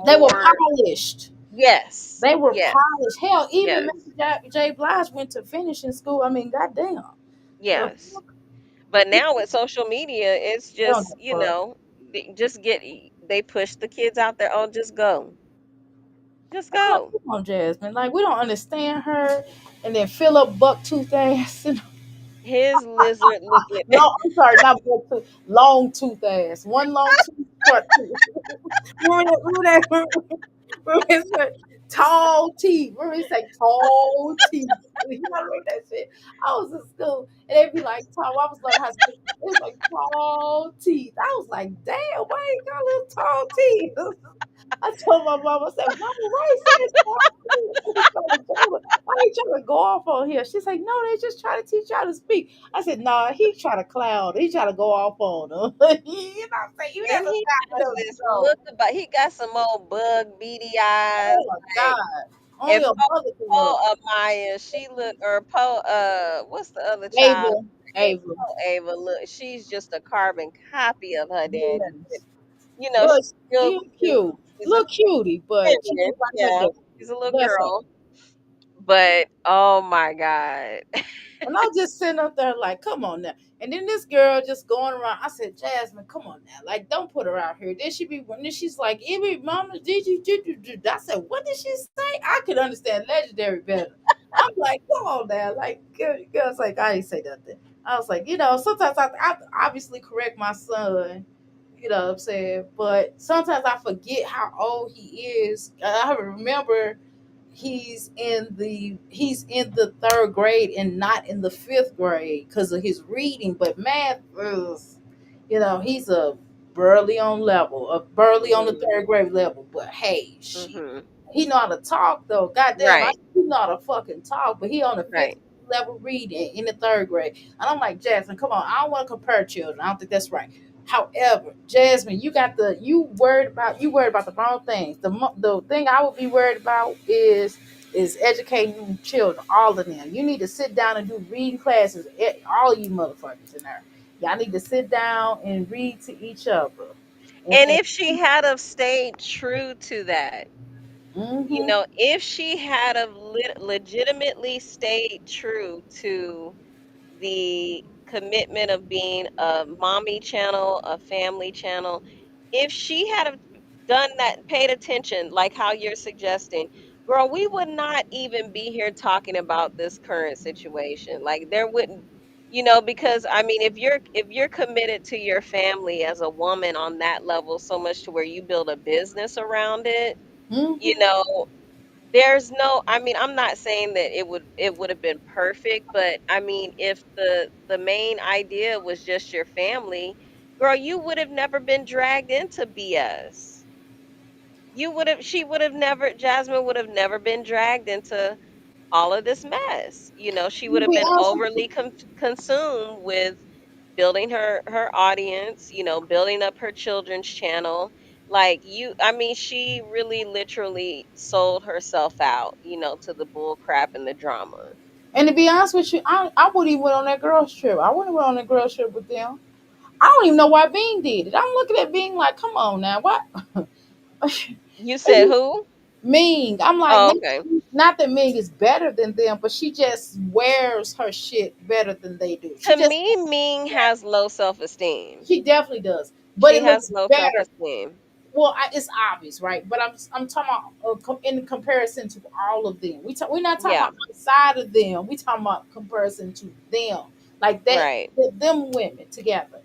They were more. polished. Yes, They were yes, polished. Hell, even yes, Mary J. Blige went to finishing school. I mean, goddamn. The yes. fuck? But now with social media, it's They don't just, give a fuck. they push the kids out there. Oh, just I'm like, go. come on, Jasmine. Like, we don't understand her. And then Philip Bucktooth ass. His lizard looking. Long, I'm sorry, not Bucktooth. Long tooth ass. One long tooth, short tooth. Remember it said tall teeth. Remember it say tall teeth. You know, remember that shit? I was in school and they'd be like tall. I was learning how to speak. It was like tall teeth. I was like, damn, why you got little tall teeth? I told my mom, I said, Mama, why you saying tall teeth? Why you trying to go off on here? She's like, no, they just try to teach y'all to speak. I said, nah, he try to clown. He try to go off on them. You know what I'm saying? You And never he stop has them. this No. look about, he got some old bug beady eyes. Oh my Like, God. Only and a mother can look. Amaya, she look, or what's the other child? Ava. Ava. Ava, look, she's just a carbon copy of her daddy. Yes. She But still she cute. she's a Little cutie, but she feminine, look like her yeah. dad. She's a little Bless her. girl. But oh my God. And I was just sitting up there like, come on now. And then this girl just going around. I said, Jasmine, come on now. Like, don't put her out here. Then she be when she's like, Evie, mama, did you? I said, what did she say? I could understand legendary better. I'm like, come on now. Like, girl's like, I ain't say nothing. I was like, sometimes I obviously correct my son. You know what I'm saying? But sometimes I forget how old he is. I remember he's in the third grade and not in the fifth grade because of his reading, but math is, he's a burly on level, a burly on the Mm, third grade level. But hey, shit, mhm. he know how to talk though. Goddamn, Right, he know how to fucking talk, but he on the fifth right. level reading in the third grade. And I'm like, Jasmine, come on, I don't want to compare children. I don't think that's right. However, Jasmine, you worried about the wrong things. The thing I would be worried about is educating children, all of them. You need to sit down and do reading classes. All you motherfuckers in there, y'all need to sit down and read to each other. And And if she had have stayed true to that, mm-hmm, if she had have legitimately stayed true to the commitment of being a mommy channel, a family channel, if she had have done that, paid attention, like how you're suggesting, girl, we would not even be here talking about this current situation. Like there wouldn't, because I mean, if you're committed to your family as a woman on that level so much to where you build a business around it, you mm-hmm. know, there's no, I mean, I'm not saying that it would have been perfect, but I mean, if the main idea was just your family, girl, you would have never been dragged into BS. She would have never, Jasmine would have never been dragged into all of this mess. She would To have be been honest with overly consumed with building her audience, building up her children's channel. Like I mean, she really literally sold herself out, to the bull crap and the drama. and to be honest with you, I wouldn't even went on that girls trip. I wouldn't went on that girls trip with them. I don't even know why Bean did it. I'm looking at Bean like, come on now, what? You said who? Ming. I'm like, Oh, not, okay. not that Ming is better than them, but she just wears her shit better than they do. She To just, me, Ming has low self-esteem. she definitely does, but She it has looks low better. self-esteem. Well, it's obvious, right? But I'm talking about in comparison to all of them. We're not talking Yeah, about outside of them. We talking about comparison to them, like that, right, them women together.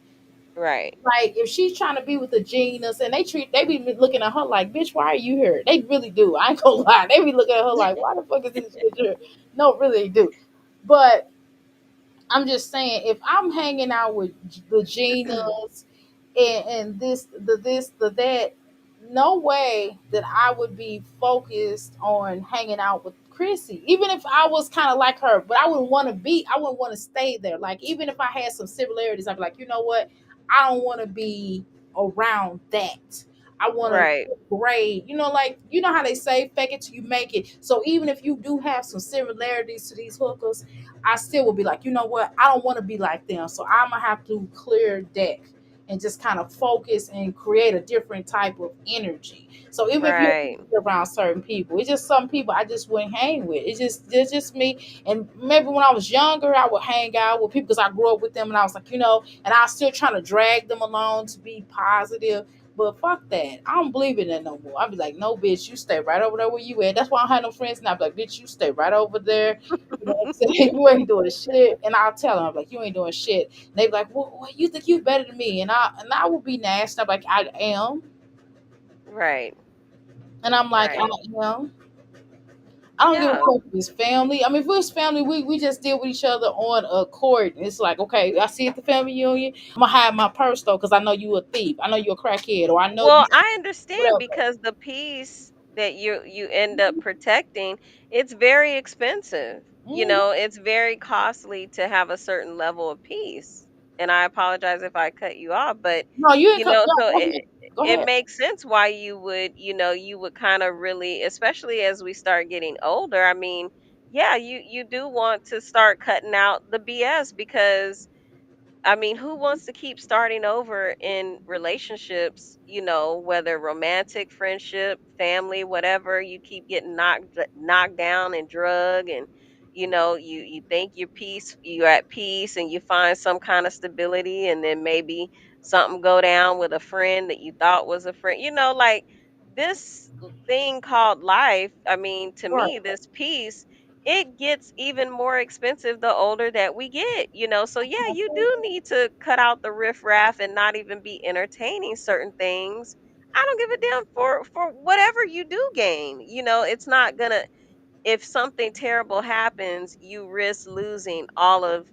right. Like if she's trying to be with a genius, and they be looking at her like, bitch, why are you here? They really do. I ain't gonna lie. They be looking at her like, why the fuck is this bitch here? No, really they do. But I'm just saying, if I'm hanging out with the Ginas and the that, no way that I would be focused on hanging out with Chrissy. Even if I was kind of like her, but I wouldn't want to stay there. Like even if I had some similarities, I'd be like, you know what? I don't want to be around that. I want to Right, grade. You know, like you know how they say, fake it till you make it. So even if you do have some similarities to these hookers, I still will be like, you know what? I don't want to be like them. So I'm gonna have to clear deck and just kind of focus and create a different type of energy. So even if right. you're around certain people, it's just some people I just wouldn't hang with. It's just me. And maybe when I was younger, I would hang out with people because I grew up with them, and I was like, you know, and I was still trying to drag them along to be positive. But fuck that. I don't believe in that no more. I'd be like, no, bitch, you stay right over there where you at. That's why I don't have no friends. And I'd be like, bitch, you stay right over there. You know what I'm saying? You ain't doing shit. And I'll tell them, I'm like, you ain't doing shit. And they be like, well, you think you better than me? And I will be nasty. I'm like, I am. Right, And I'm like, I right. am. I don't give a Yeah. fuck if it's family. I mean, if it's family, we just deal with each other on a court. It's like, okay, I see at the family union. I'm gonna hide my purse though, because I know you a thief. I know you a crackhead, or I know you Well, I understand whatever. because the piece that you end up protecting, it's very expensive. Mhm. It's very costly to have a certain level of peace. And I apologize if I cut you off, but No, you ain't come. No, so go ahead. Go it ahead. makes sense why you would kind of really, especially as we start getting older. I mean, yeah, you do want to start cutting out the BS because I mean, who wants to keep starting over in relationships, whether romantic, friendship, family, whatever, you keep getting knocked down and drug and you think you're at peace and you find some kind of stability and then maybe something go down with a friend that you thought was a friend. Like this thing called life, I mean, to Right. me, this peace it gets even more expensive the older that we get. So yeah, you do need to cut out the riffraff and not even be entertaining certain things. I don't give a damn for whatever you do gain. It's not gonna if something terrible happens, you risk losing all of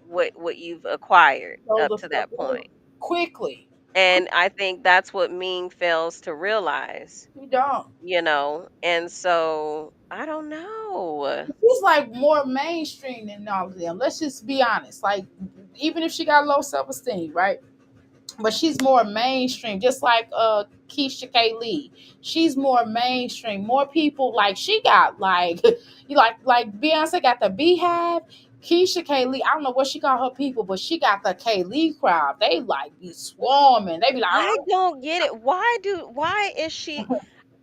what you've acquired So up the to that point. quickly, And I think that's what Ming fails to realize, we don't. and so I don't know. She's like more mainstream than all of them. Let's just be honest. Like, even if she got low self esteem, right? But she's more mainstream, just like Keisha K. Lee. She's more mainstream. More people like she got like you like Beyonce got the Beehive. Keisha K. Lee, I don't know what she got her people, but she got the K. Lee crowd. They like be swarming. They be like, I don't get it. Why is she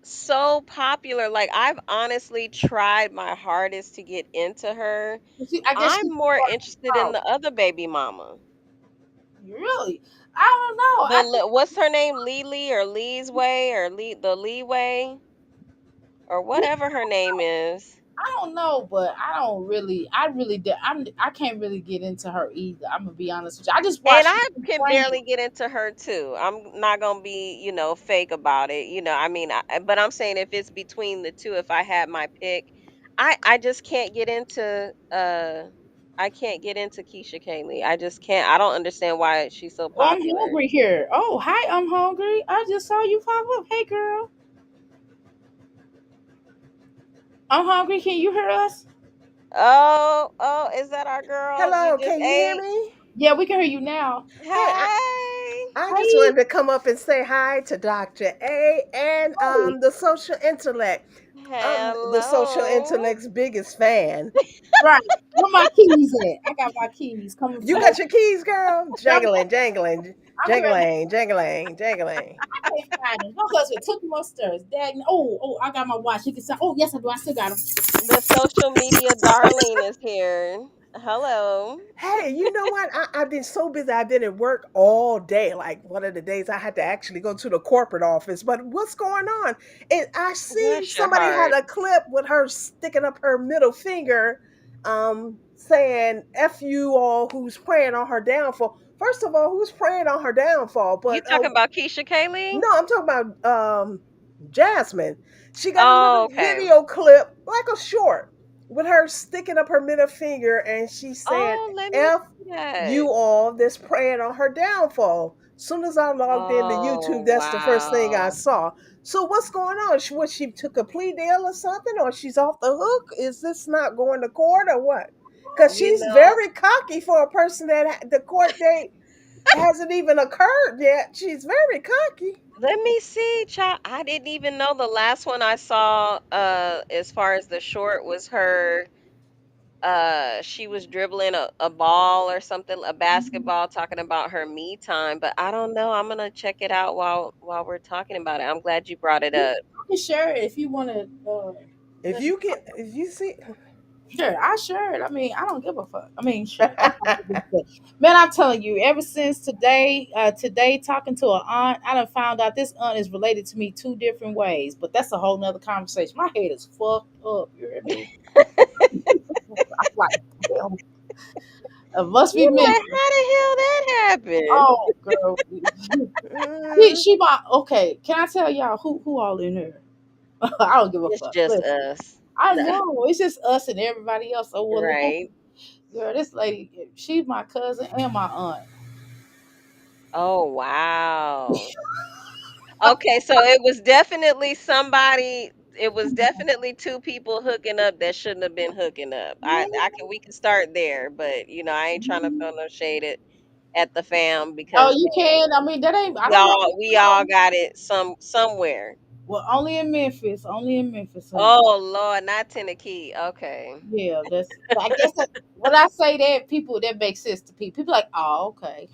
so popular? Like I've honestly tried my hardest to get into her. I guess I'm she's more more interested in power. the other baby mama. Really? I don't know. I think What's her name? Lily or Lee's Way or the Leeway or whatever her name is. I don't know, but I really did. I can't really get into her either. I'm gonna be honest with you. I just And watched I can Friends. barely get into her too. I'm not gonna be, fake about it. I mean, but I'm saying if it's between the two, if I had my pick, I just can't get into I can't get into Keisha Kaylee. I just can't. I don't understand why she's so Oh, I'm popular. hungry here. Oh, hi, I'm hungry. I just saw you pop up. Hey, girl, I'm hungry. Can you hear us? Oh, is that our girl you Hello, just can you hear ate? me? Yeah, we can hear you now. Hey, Hey. I just Hi. wanted to come up and say hi to Dr. A and Hi. the social intellect. I'm the social Hello. intellect's biggest fan. Right. Where my keys at? I got my keys coming You for got you. your keys, girl? Yeah, I'm, Jangling, jangling, I'm here now. jangling, jangling, jangling. I can't find them. My husband took them upstairs. Dad, oh, I got my watch. He can say, oh, yes, I do. I still got them. The social media darling is here. Hello. Hey, you know what? I've been so busy. I've been at work all day. Like one of the days I had to actually go to the corporate office. But what's going on? And I see Bless your somebody had heart. a clip with her sticking up her middle finger, saying "F you all who's praying on her downfall." First of all, who's praying on her downfall? You But talking about Keisha Kaylee? no, I'm talking about Jasmine. She got a Oh, little okay. video clip, like a short, with her sticking up her middle finger, and she said, Oh, let me "F see that. you all that's praying on her downfall." Soon as I logged into Oh, YouTube, that's the first thing I wow. saw. So what's going on? What, she took a plea deal or something, or she's off the hook? Is this not going to court or what? Because You she's know, very cocky for a person that the court date hasn't even occurred yet. She's very cocky. let me see, child. I didn't even know the last one I saw, as far as the short was her. She was dribbling a ball or something, a basketball, talking about her me time. But I don't know. I'm gonna check it out while we're talking about it. I'm glad you brought it up. I can share it if you want to. If you can, if you see, Sure, I share it. I mean, I don't give a fuck. I mean, sure. That's not the big thing. Man, I'm telling you, ever since today talking to an aunt, I done found out this aunt is related to me two different ways. But that's a whole nother conversation. My head is fucked up. You hear me? I'm like, damn, it must be You're Memphis. like, how the hell that happened? Oh, girl, mm, she my okay. Can I tell y'all who all in here? I don't give a It's fuck. just Listen, us. I No, know it's just us and everybody else. So well, right. girl, this lady, she's my cousin and my aunt. Oh, wow. Okay, so it was definitely two people hooking up that shouldn't have been hooking up. I can we can start there, but I ain't trying to throw no shade at the fam Oh, because you hey, can. I mean, that ain't. I we don't know. all we all got it somewhere. Well, only in Memphis. Only in Memphis, honey. Oh Lord, not Tennessee. Okay. Yeah, that's. I guess that, when I say that, people that makes sense to people. People like, oh, okay,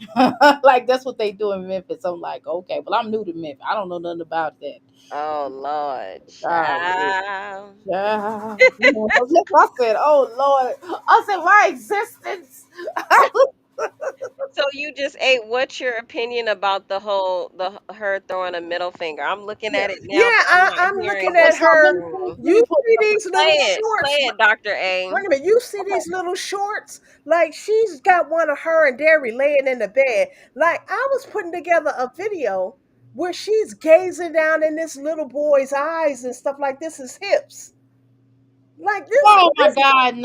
like that's what they do in Memphis. I'm like, okay, but I'm new to Memphis. I don't know nothing about that. Oh Lord, Golly. child. Yeah, that's what I said. Oh Lord, I said my existence. So you just ate. What's your opinion about the whole her throwing a middle finger? I'm looking yeah, at it yeah. now, but I'm not I'm hearing looking the. at So her. let You me put see it up. these Play little play shorts? it, Doctor A. Wait a minute. You see Okay. these little shorts? Like she's got one of her and Derry laying in the bed. Like I was putting together a video where she's gazing down in this little boy's eyes and stuff like this. His hips. Like this. Oh my This God,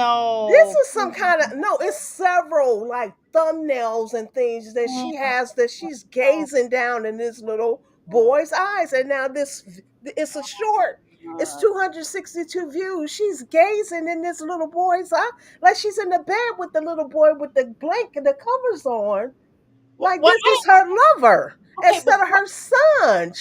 This no. is some kind of no, it's several like thumbnails and things that she has that she's gazing down in this little boy's eyes. And now this it's a short. It's 262 views. She's gazing in this little boy's eye like she's in the bed with the little boy with the blanket, the covers on. Like Well, this is her lover okay, but instead of her son.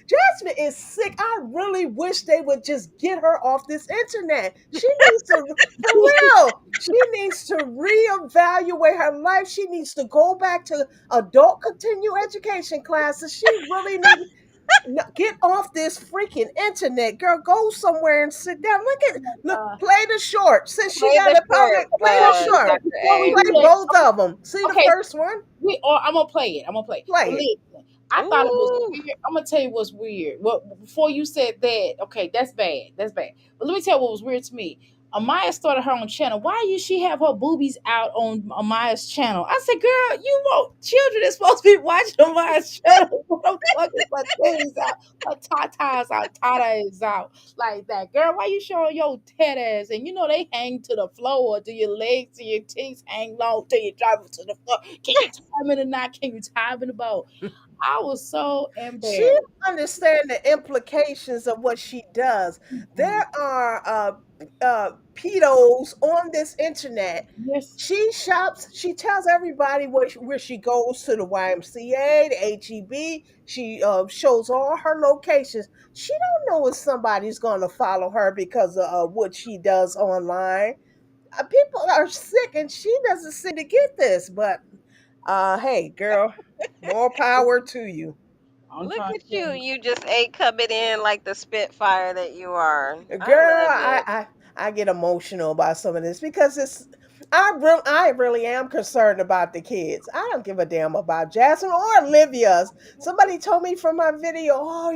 Jasmine is sick. I really wish they would just get her off this internet. She needs to, for real. She needs to reevaluate her life. She needs to go back to adult continue education classes. She really needs get off this freaking internet, girl. Go somewhere and sit down. Look. uh, Play the short. Since she Play got the it short, public, play the short. Doctor before we A. do Play that, both of them. See the okay, first one. I'm gonna play it. I'm gonna play it. But Play it. listen, I thought it was Ooh. weird. I'm gonna tell you what's weird. Well, before you said that, okay, that's bad. That's bad. But let me tell you what was weird to me. Amaya started her own channel. Why you she have her boobies out on Amaya's channel? I said, girl, you want children that's supposed to be watching Amaya's channel. What the fuck is my titties out? Her tatas out, tata is out like that. Girl, why you showing your titties? And you know they hang to the floor or do your legs and your titties hang long till you drive it to the floor. Can you time it or not? Can you time it about? I was so She embarrassed. don't understand the implications of what she does. Mm-mm. There are pedos on this internet. Yes. She shops. She tells everybody where she goes to the YMCA, the HEB. She shows all her locations. She don't know if somebody's going to follow her because of what she does online. People are sick, and she doesn't seem to get this. But hey, girl, more power to you. I'm Look trying to at tell you. you. You just ain't coming in like the Spitfire that you are. I Girl, love it. I get emotional about some of this because I really am concerned about the kids. I don't give a damn about Jasmine or Olivia's. Somebody told me from my video, oh,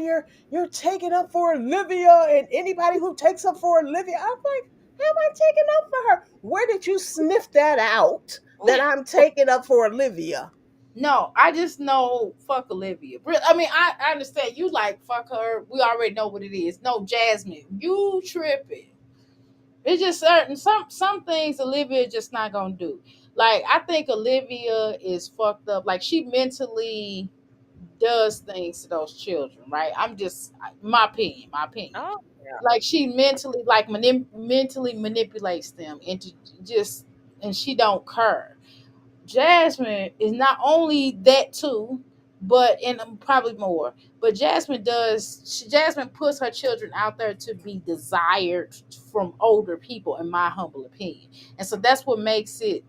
you're taking up for Olivia and anybody who takes up for Olivia. I'm like, how am I taking up for her? Where did you sniff that out that I'm taking up for Olivia? No, I just know fuck Olivia. I mean, I understand you like fuck her. We already know what it is. No, Jasmine, you tripping. It's just certain some things Olivia just not gonna do. Like I think Olivia is fucked up. Like she mentally does things to those children, right? I'm just my opinion, my opinion. Oh, Like she mentally mentally manipulates them into just and she don't care. Jasmine is not only that too, but and probably more. But Jasmine puts her children out there to be desired from older people, in my humble opinion. And so that's what makes it.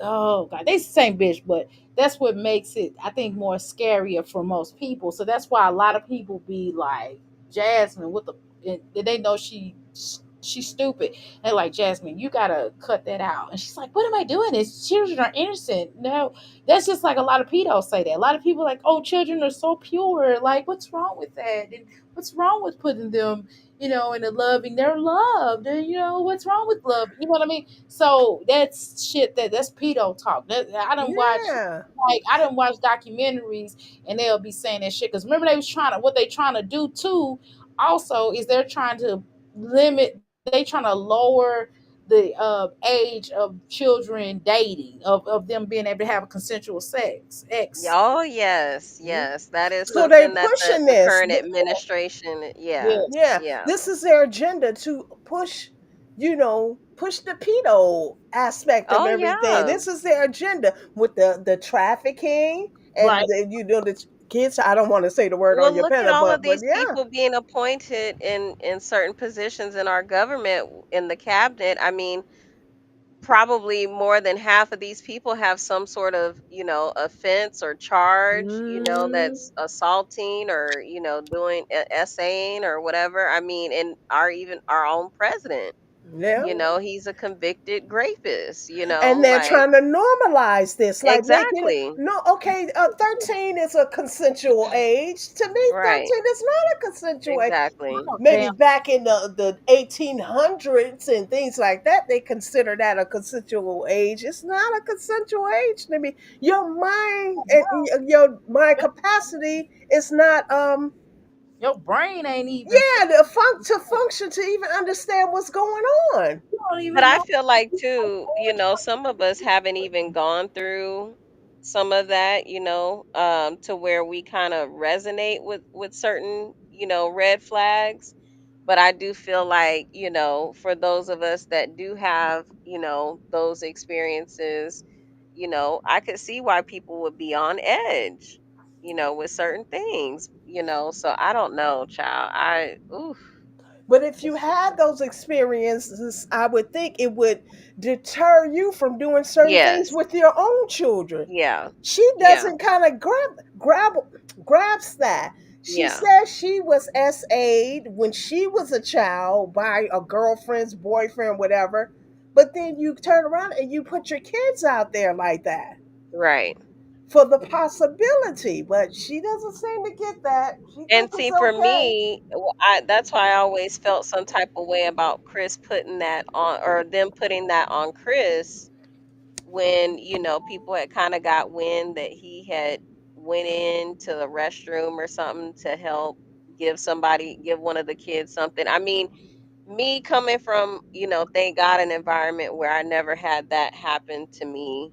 Oh God, they the same bitch, but that's what makes it, I think, more scarier for most people. So that's why a lot of people be like, Jasmine, what the? And they know she's stupid. They're like, Jasmine, you gotta cut that out. And she's like, what am I doing? It's children are innocent. No, that's just like a lot of pedos say that. A lot of people are like, oh, children are so pure. Like, what's wrong with that? And what's wrong with putting them, in a loving? They're loved. And what's wrong with love? You know what I mean? So that's shit that's pedo talk. I don't watch Yeah. like I don't watch documentaries and they'll be saying that shit. Because remember they was trying to what they trying to do too. Also, is they're trying to they trying to lower the age of children dating of them being able to have a consensual sex yeah. X. Oh, yes, Mhm. yes. That is So they something that the, pushing the this. current administration, yeah, Yes. Yeah, yeah. this is their agenda to push, push the pedo aspect of Oh, everything. yeah. This is their agenda with the trafficking and Right. the kids. I don't want to say the word on Well, your look at panel, all of but these yeah. people being appointed in certain positions in our government, in the cabinet. I mean, probably more than half of these people have some sort of, offense or charge, Mm, that's assaulting or, doing essaying or whatever. I mean, and even our own president, yeah. he's a convicted rapist, And they're like trying to normalize this, like making it exactly. no okay. 13 is a consensual age. To me, Right. 13 is not a consensual age. Exactly. Oh, Maybe damn. back in the 1800s and things like that, they consider that a consensual age. It's not a consensual age to me. Your mind and your mind capacity is not Your brain ain't even yeah to function to even understand what's going on. you don't But even I know. feel like too, some of us haven't even gone through some of that, to where we kind of resonate with certain, red flags. But I do feel like, for those of us that do have, those experiences, I could see why people would be on edge, with certain things, So I don't know, child. Ooh, But if you it's had those experiences, I would think it would deter you from doing certain things yes, with your own children. yeah, She yeah, doesn't kind of grasp that. She yeah. says she was SA'd when she was a child by a girlfriend's boyfriend, whatever. But then you turn around and you put your kids out there like that Right. for the possibility. But she doesn't seem to get that. She And thinks it's see, for okay. me, that's why I always felt some type of way about Chris putting that on, or them putting that on Chris, when people had kind of got wind that he had went into the restroom or something to help give one of the kids something. I mean, me coming from, thank God, an environment where I never had that happen to me.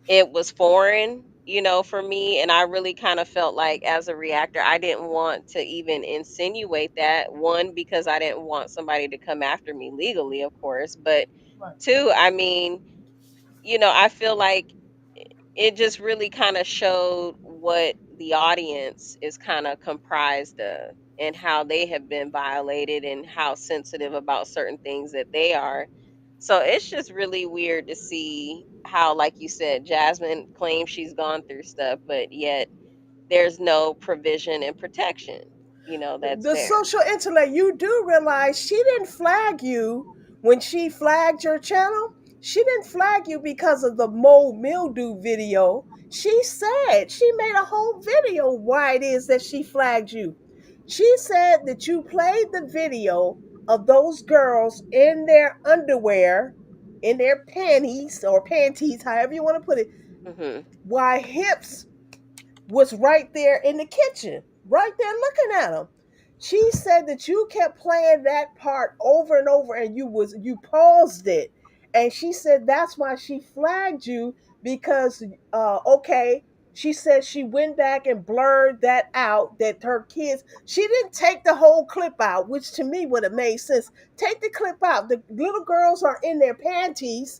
It was foreign, for me, and I really kind of felt like as a reactor, I didn't want to even insinuate that. One, because I didn't want somebody to come after me legally, of course, but Right. two, I mean, I feel like it just really kind of showed what the audience is kind of comprised of and how they have been violated and how sensitive about certain things that they are. So it's just really weird to see how, like you said, Jasmine claims she's gone through stuff, but yet there's no provision and protection, that's The there. social intellect, you do realize she didn't flag you when she flagged your channel. She didn't flag you because of the mold mildew video. She said she made a whole video why it is that she flagged you. She said that you played the video of those girls in their underwear, in their panties or panties, however you want to put it, Hmm. while hips was right there in the kitchen, right there looking at him. She said that you kept playing that part over and over and you paused it. And she said that's why she flagged you because okay, she said she went back and blurred that out that her kids, she didn't take the whole clip out, which to me would have made sense. Take the clip out. The little girls are in their panties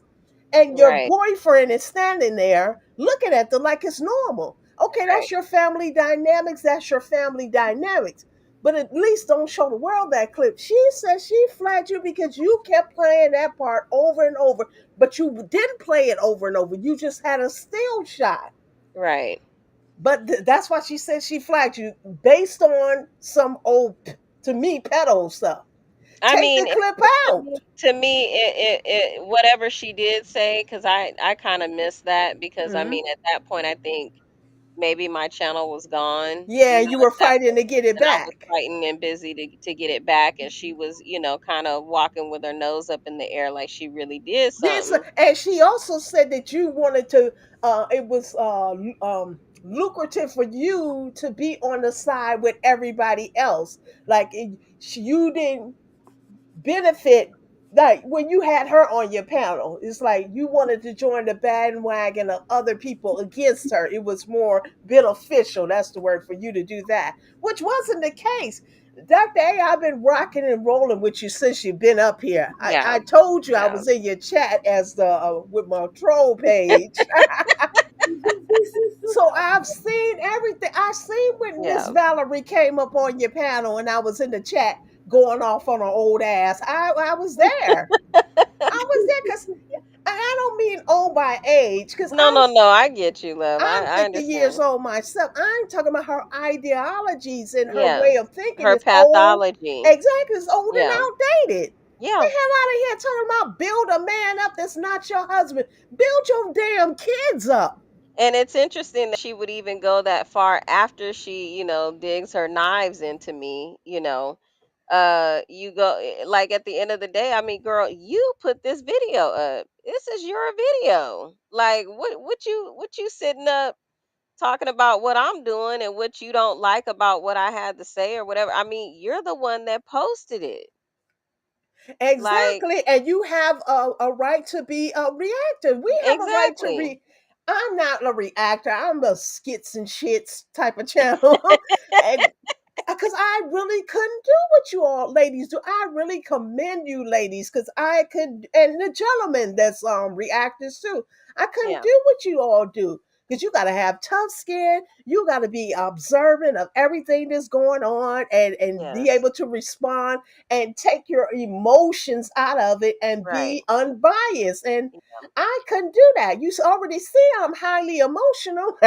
and your Right, boyfriend is standing there looking at them like it's normal. Okay, right, that's your family dynamics. That's your family dynamics. But at least don't show the world that clip. She said she flagged you because you kept playing that part over and over, but you didn't play it over and over. You just had a still shot. right. But that's why she said she flagged you based on some old, to me, pedo stuff. I Take mean, the clip out. to me, whatever she did say, because I kind of missed that because I Mhm. mean, at that point, I think maybe my channel was gone, Yeah, you at were that fighting to point, get it and I was back. fighting and busy to get it back, and she was, kind of walking with her nose up in the air like she really did Yes, something. and she also said that you wanted to. It was lucrative for you to be on the side with everybody else. Like you didn't benefit. Like when you had her on your panel, it's like you wanted to join the bandwagon of other people against her. It was more beneficial. That's the word for you to do that, which wasn't the case. Dr. A, I've been rocking and rolling with you since you've been up here. Yeah, I told you I yeah, was in your chat as the with my troll page. So I've seen everything. I seen when Miss yeah. Valerie came up on your panel and I was in the chat going off on her old ass. I was there. I was there because I don't mean old by age because No, no, no. I get you, love. I I'm I 50 years understand. old myself. I'm talking about her ideologies and her Yeah, way of thinking her is old. pathology. Exactly, it's old and Yeah, outdated. The yeah. hell out of here talking about build a man up that's not your husband. Build your damn kids up. And it's interesting that she would even go that far after she, digs her knives into me, you go like at the end of the day, I mean, girl, you put this video up. This is your video. Like what you sitting up talking about what I'm doing and what you don't like about what I had to say or whatever. I mean, you're the one that posted it. Like Exactly. And you have a right to be a reactor. We have a right to exactly. I'm not a reactor. I'm a skits and shits type of channel. And because I really couldn't do what you all ladies do. I really commend you ladies because I could, and the gentlemen that's reactors too. I couldn't Yeah. do what you all do because you got to have tough skin. You got to be observant of everything that's going on and be Yes. able to respond and take your emotions out of it and Right. be unbiased. And I couldn't do that. You already see I'm highly emotional.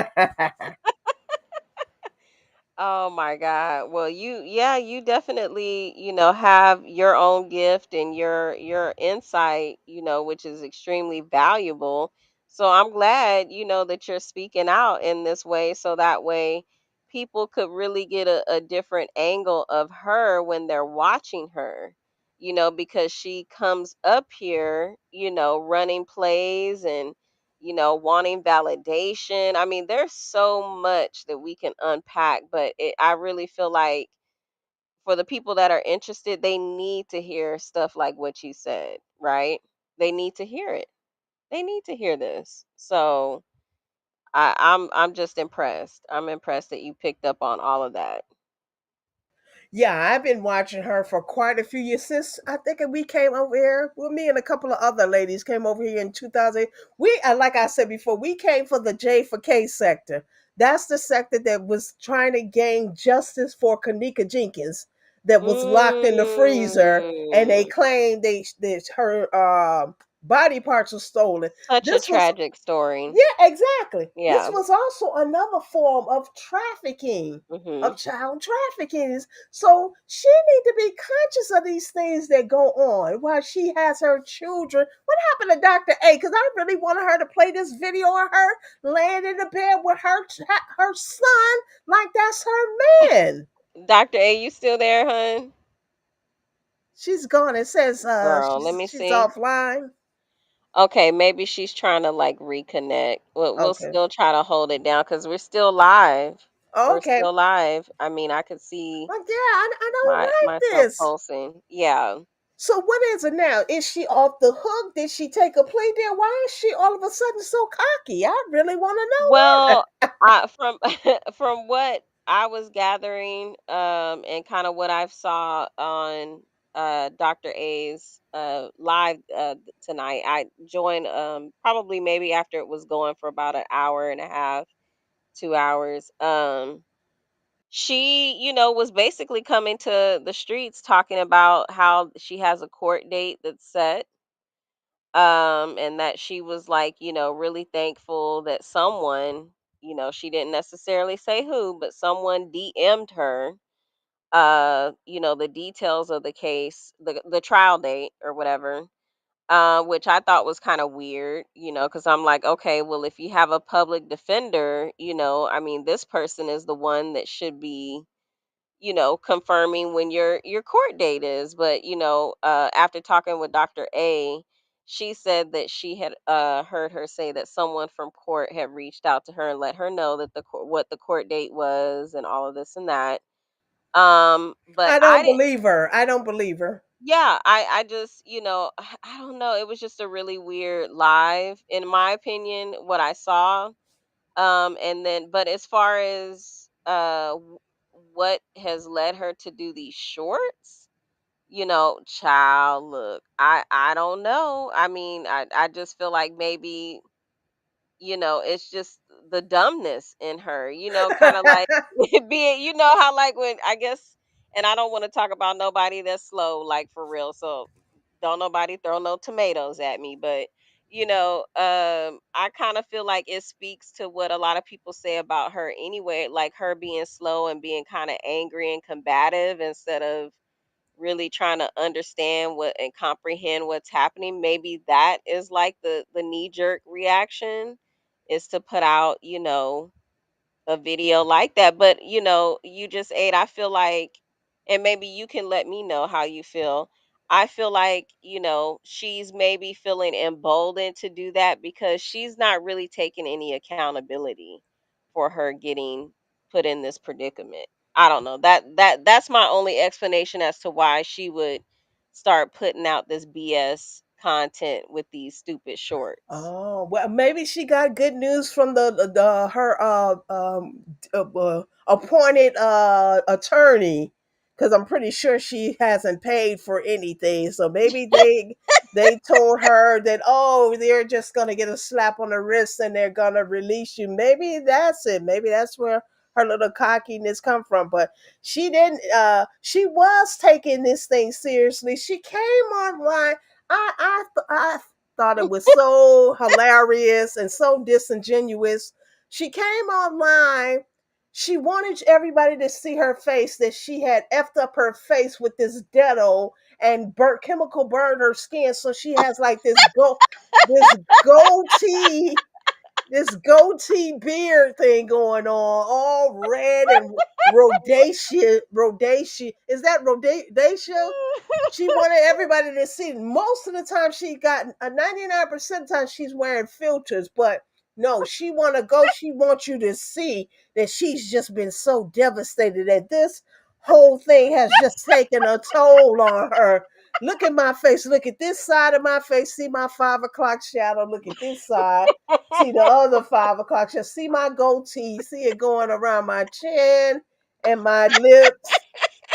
Oh my God. Well, yeah, you definitely, have your own gift and your insight, which is extremely valuable. So I'm glad, that you're speaking out in this way so that way people could really get a different angle of her when they're watching her, because she comes up here, running plays and wanting validation. I mean, there's so much that we can unpack, but I really feel like for the people that are interested, they need to hear stuff like what you said, right? They need to hear it. They need to hear this. So I'm just impressed. I'm impressed that you picked up on all of that. Yeah, I've been watching her for quite a few years since I think we came over here. Well, me and a couple of other ladies came over here in 2000. We, like I said before, we came for the J for K sector. That's the sector that was trying to gain justice for Kanika Jenkins, that was locked in the freezer, and they Mm, claimed that her body parts were stolen. such a This was tragic story. Yeah, exactly. This Yeah. was also another form of trafficking, Mhm. of child trafficking. So she need to be conscious of these things that go on while she has her children. What happened to Dr. A? Because I really wanted her to play this video of her laying in the bed with her son, like that's her man. Dr. A, you still there, hun? She's gone. It says Girl, let she's me she's see. offline. Okay, maybe she's trying to like reconnect. We'll Okay. still try to hold it down because we're still live. We're Okay. still live. I mean, I could see Like, yeah, I don't my like myself this. pulsing. Yeah. So what is it now? Is she off the hook? Did she take a plea deal? Why is she all of a sudden so cocky? I really want to know Well, why. I from from what I was gathering, and kind of what I saw on Dr. A's live tonight, I joined probably maybe after it was going for about an hour and a half, 2 hours. She, was basically coming to the streets talking about how she has a court date that's set, and that she was like, really thankful that someone, she didn't necessarily say who, but someone DM'd her, the details of the case, the trial date or whatever, which I thought was kind of weird, because I'm like, okay, well, if you have a public defender, I mean, this person is the one that should be, confirming when your court date is. But after talking with Dr. A, she said that she had heard her say that someone from court had reached out to her and let her know that what the court date was and all of this and that. But I I don't didn't. believe her. I don't believe her. Yeah, I just, I don't know. It was just a really weird live, in my opinion, what I saw. And then, but as far as what has led her to do these shorts, child, look, I don't know. I mean, I just feel like maybe, it's just the dumbness in her, kind of like being, how like when I guess, and I don't want to talk about nobody that's slow, like for real. So don't nobody throw no tomatoes at me, but I kind of feel like it speaks to what a lot of people say about her anyway, like her being slow and being kind of angry and combative instead of really trying to understand what and comprehend what's happening. Maybe that is like the knee jerk reaction, is to put out, a video like that. But you just ate, I feel like, and maybe you can let me know how you feel. I feel like, she's maybe feeling emboldened to do that because she's not really taking any accountability for her getting put in this predicament. I don't know. That's my only explanation as to why she would start putting out this BS content with these stupid shorts. Oh well, maybe she got good news from the her appointed attorney, because I'm pretty sure she hasn't paid for anything. So maybe they told her that, oh, they're just gonna get a slap on the wrist and they're gonna release you. Maybe that's it. Maybe that's where her little cockiness come from. But she didn't. She was taking this thing seriously. She came online. I thought it was so hilarious and so disingenuous. She came online. She wanted everybody to see her face, that she had effed up her face with this dettol and burnt chemical burned her skin. So she has like this goatee this goatee beard thing going on, all red and rhodacia. Is that rhodacia? She wanted everybody to see. Most of the time, she got 99% of the time she's wearing filters, but no, she want to go. She wants you to see that she's just been so devastated that this whole thing has just taken a toll on her. Look at my face. Look at this side of my face. See my 5 o'clock shadow. Look at this side. See the other 5 o'clock shadow. See my goatee. See it going around my chin and my lips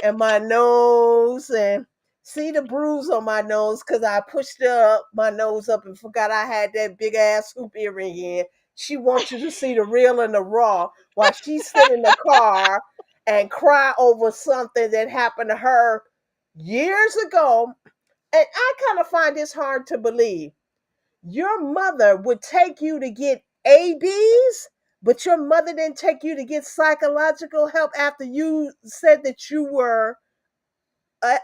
and my nose, and see the bruise on my nose because I pushed up my nose up and forgot I had that big ass hoop earring in. She wants you to see the real and the raw while she sit in the car and cry over something that happened to her years ago. And I kind of find this hard to believe. Your mother would take you to get ABs, but your mother didn't take you to get psychological help after you said that you were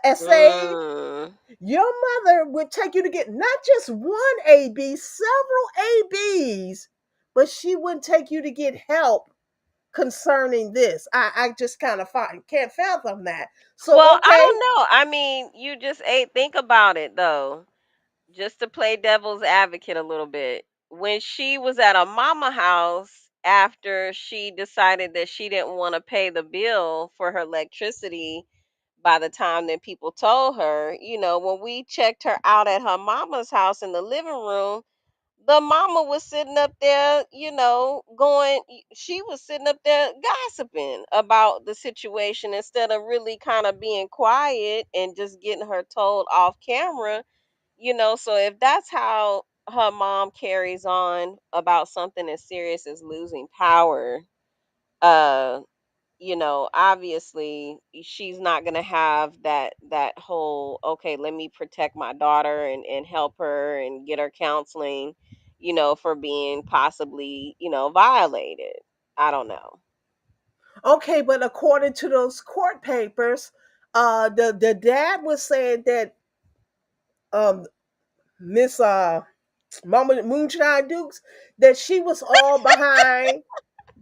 essayed. Mm. Your mother would take you to get not just one AB, several ABs, but she wouldn't take you to get help concerning this. I just kind of can't fathom that. So Well, I okay, don't know. I mean, you just ain't think about it though. Just to play devil's advocate a little bit. When she was at a mama house after she decided that she didn't want to pay the bill for her electricity by the time that people told her, when we checked her out at her mama's house in the living room, the mama was sitting up there, she was sitting up there gossiping about the situation instead of really kind of being quiet and just getting her told off camera. So if that's how her mom carries on about something as serious as losing power, uh obviously she's not going to have that whole, okay, let me protect my daughter and help her and get her counseling, for being possibly, violated. I don't know. okay, but according to those court papers, the dad was saying that um Miss Mama Moonshine Dukes, that she was all behind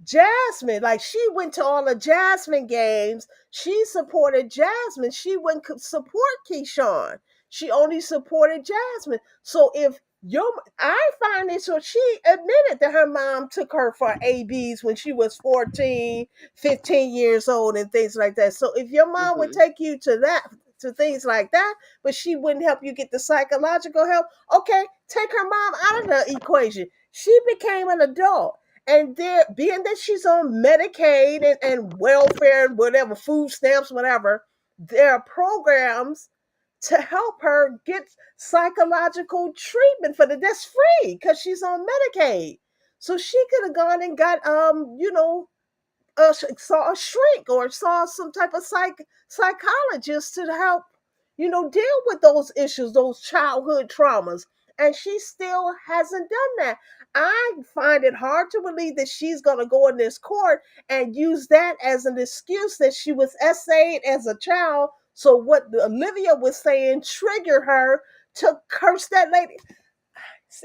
Jasmine. Like she went to all the Jasmine games. She supported Jasmine. She wouldn't support Keyshawn. She only supported Jasmine. So if your I find it, so she admitted that her mom took her for ABs when she was 14, 15 years old and things like that. So if your mom would Hmm. take you to things like that, but she wouldn't help you get the psychological help, okay, take her mom out of the equation. She became an adult, and there, being that she's on Medicaid and welfare and whatever, food stamps, whatever, there are programs to help her get psychological treatment for that's free because she's on Medicaid. So she could have gone and got saw a shrink or saw some type of psychologist to help, deal with those issues, those childhood traumas. And she still hasn't done that. I find it hard to believe that she's going to go in this court and use that as an excuse that she was essayed as a child. So what Olivia was saying triggered her to curse that lady.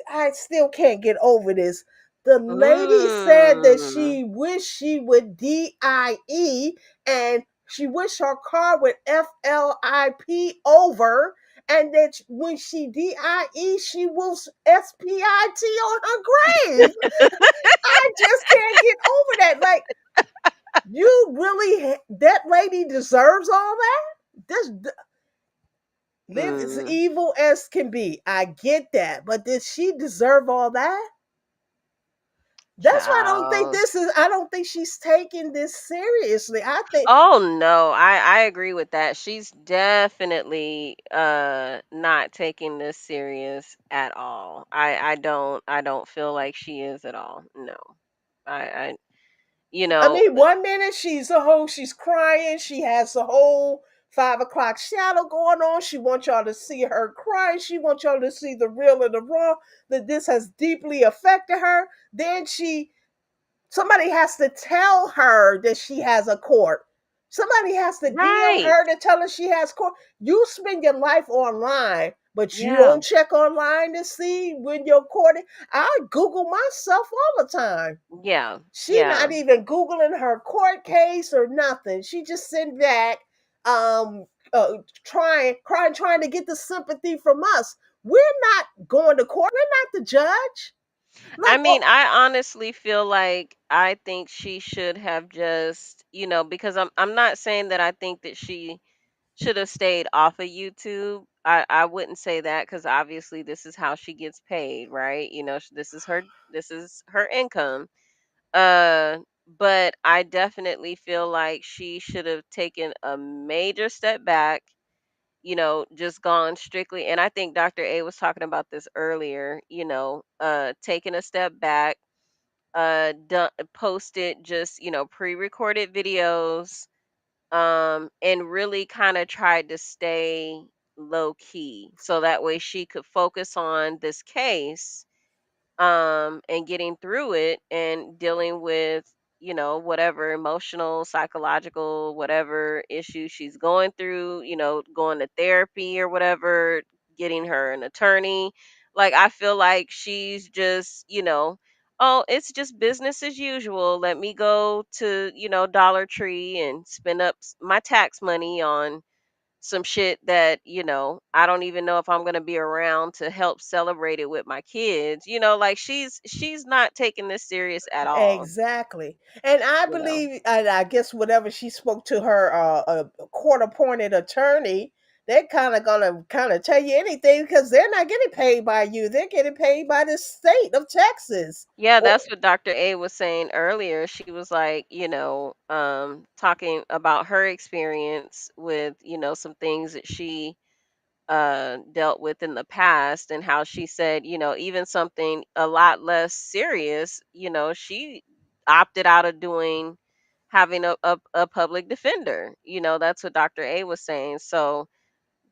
I still can't get over this. The lady said that Mm. she wished she would DIE, and she wished her car would FLIP over, and that when she DIE, she will SPIT on her grave. I just can't get over that. Like, you really, that lady deserves all that? This live as Mm. evil as can be. I get that, but did she deserve all that? That's why Child. I don't think she's taking this seriously. I think, Oh no, I agree with that. She's definitely not taking this serious at all. I don't feel like she is at all. No. I you I know, mean, one minute she's crying, she has a whole 5 o'clock shadow going on. She wants y'all to see her cry. She wants y'all to see the real and the raw, that this has deeply affected her. Then somebody has to tell her that she has a court. Somebody has to DM right. her to tell her she has court. You spend your life online, but you Yeah. don't check online to see when you're courting. I Google myself all the time. Yeah. She Yeah. not even Googling her court case or nothing. She just sitting back, um, trying to get the sympathy from us. We're not going to court. We're not the judge. I Like, mean, I honestly feel like I think she should have just, because I'm not saying that I think that she should have stayed off of YouTube. I wouldn't say that because obviously this is how she gets paid, right? This is her income. Uh, but I definitely feel like she should have taken a major step back, just gone strictly. And I think Dr. A was talking about this earlier, taking a step back, posted just, pre-recorded videos, and really kind of tried to stay low key so that way she could focus on this case, and getting through it and dealing with, whatever emotional, psychological, whatever issue she's going through, going to therapy or whatever, getting her an attorney. Like, I feel like she's just, oh, it's just business as usual. Let me go to, Dollar Tree and spend up my tax money on some shit that, I don't even know if I'm going to be around to help celebrate it with my kids. Like, she's not taking this serious at all, Exactly. And I you know. believe, and I guess whatever she spoke to her court appointed attorney, they're kind of gonna kind of tell you anything because they're not getting paid by you. They're getting paid by the state of Texas. Yeah, Or that's what Dr. A was saying earlier. She was like, talking about her experience with, some things that she dealt with in the past, and how she said, even something a lot less serious, she opted out of doing, having a public defender. That's what Dr. A was saying. So,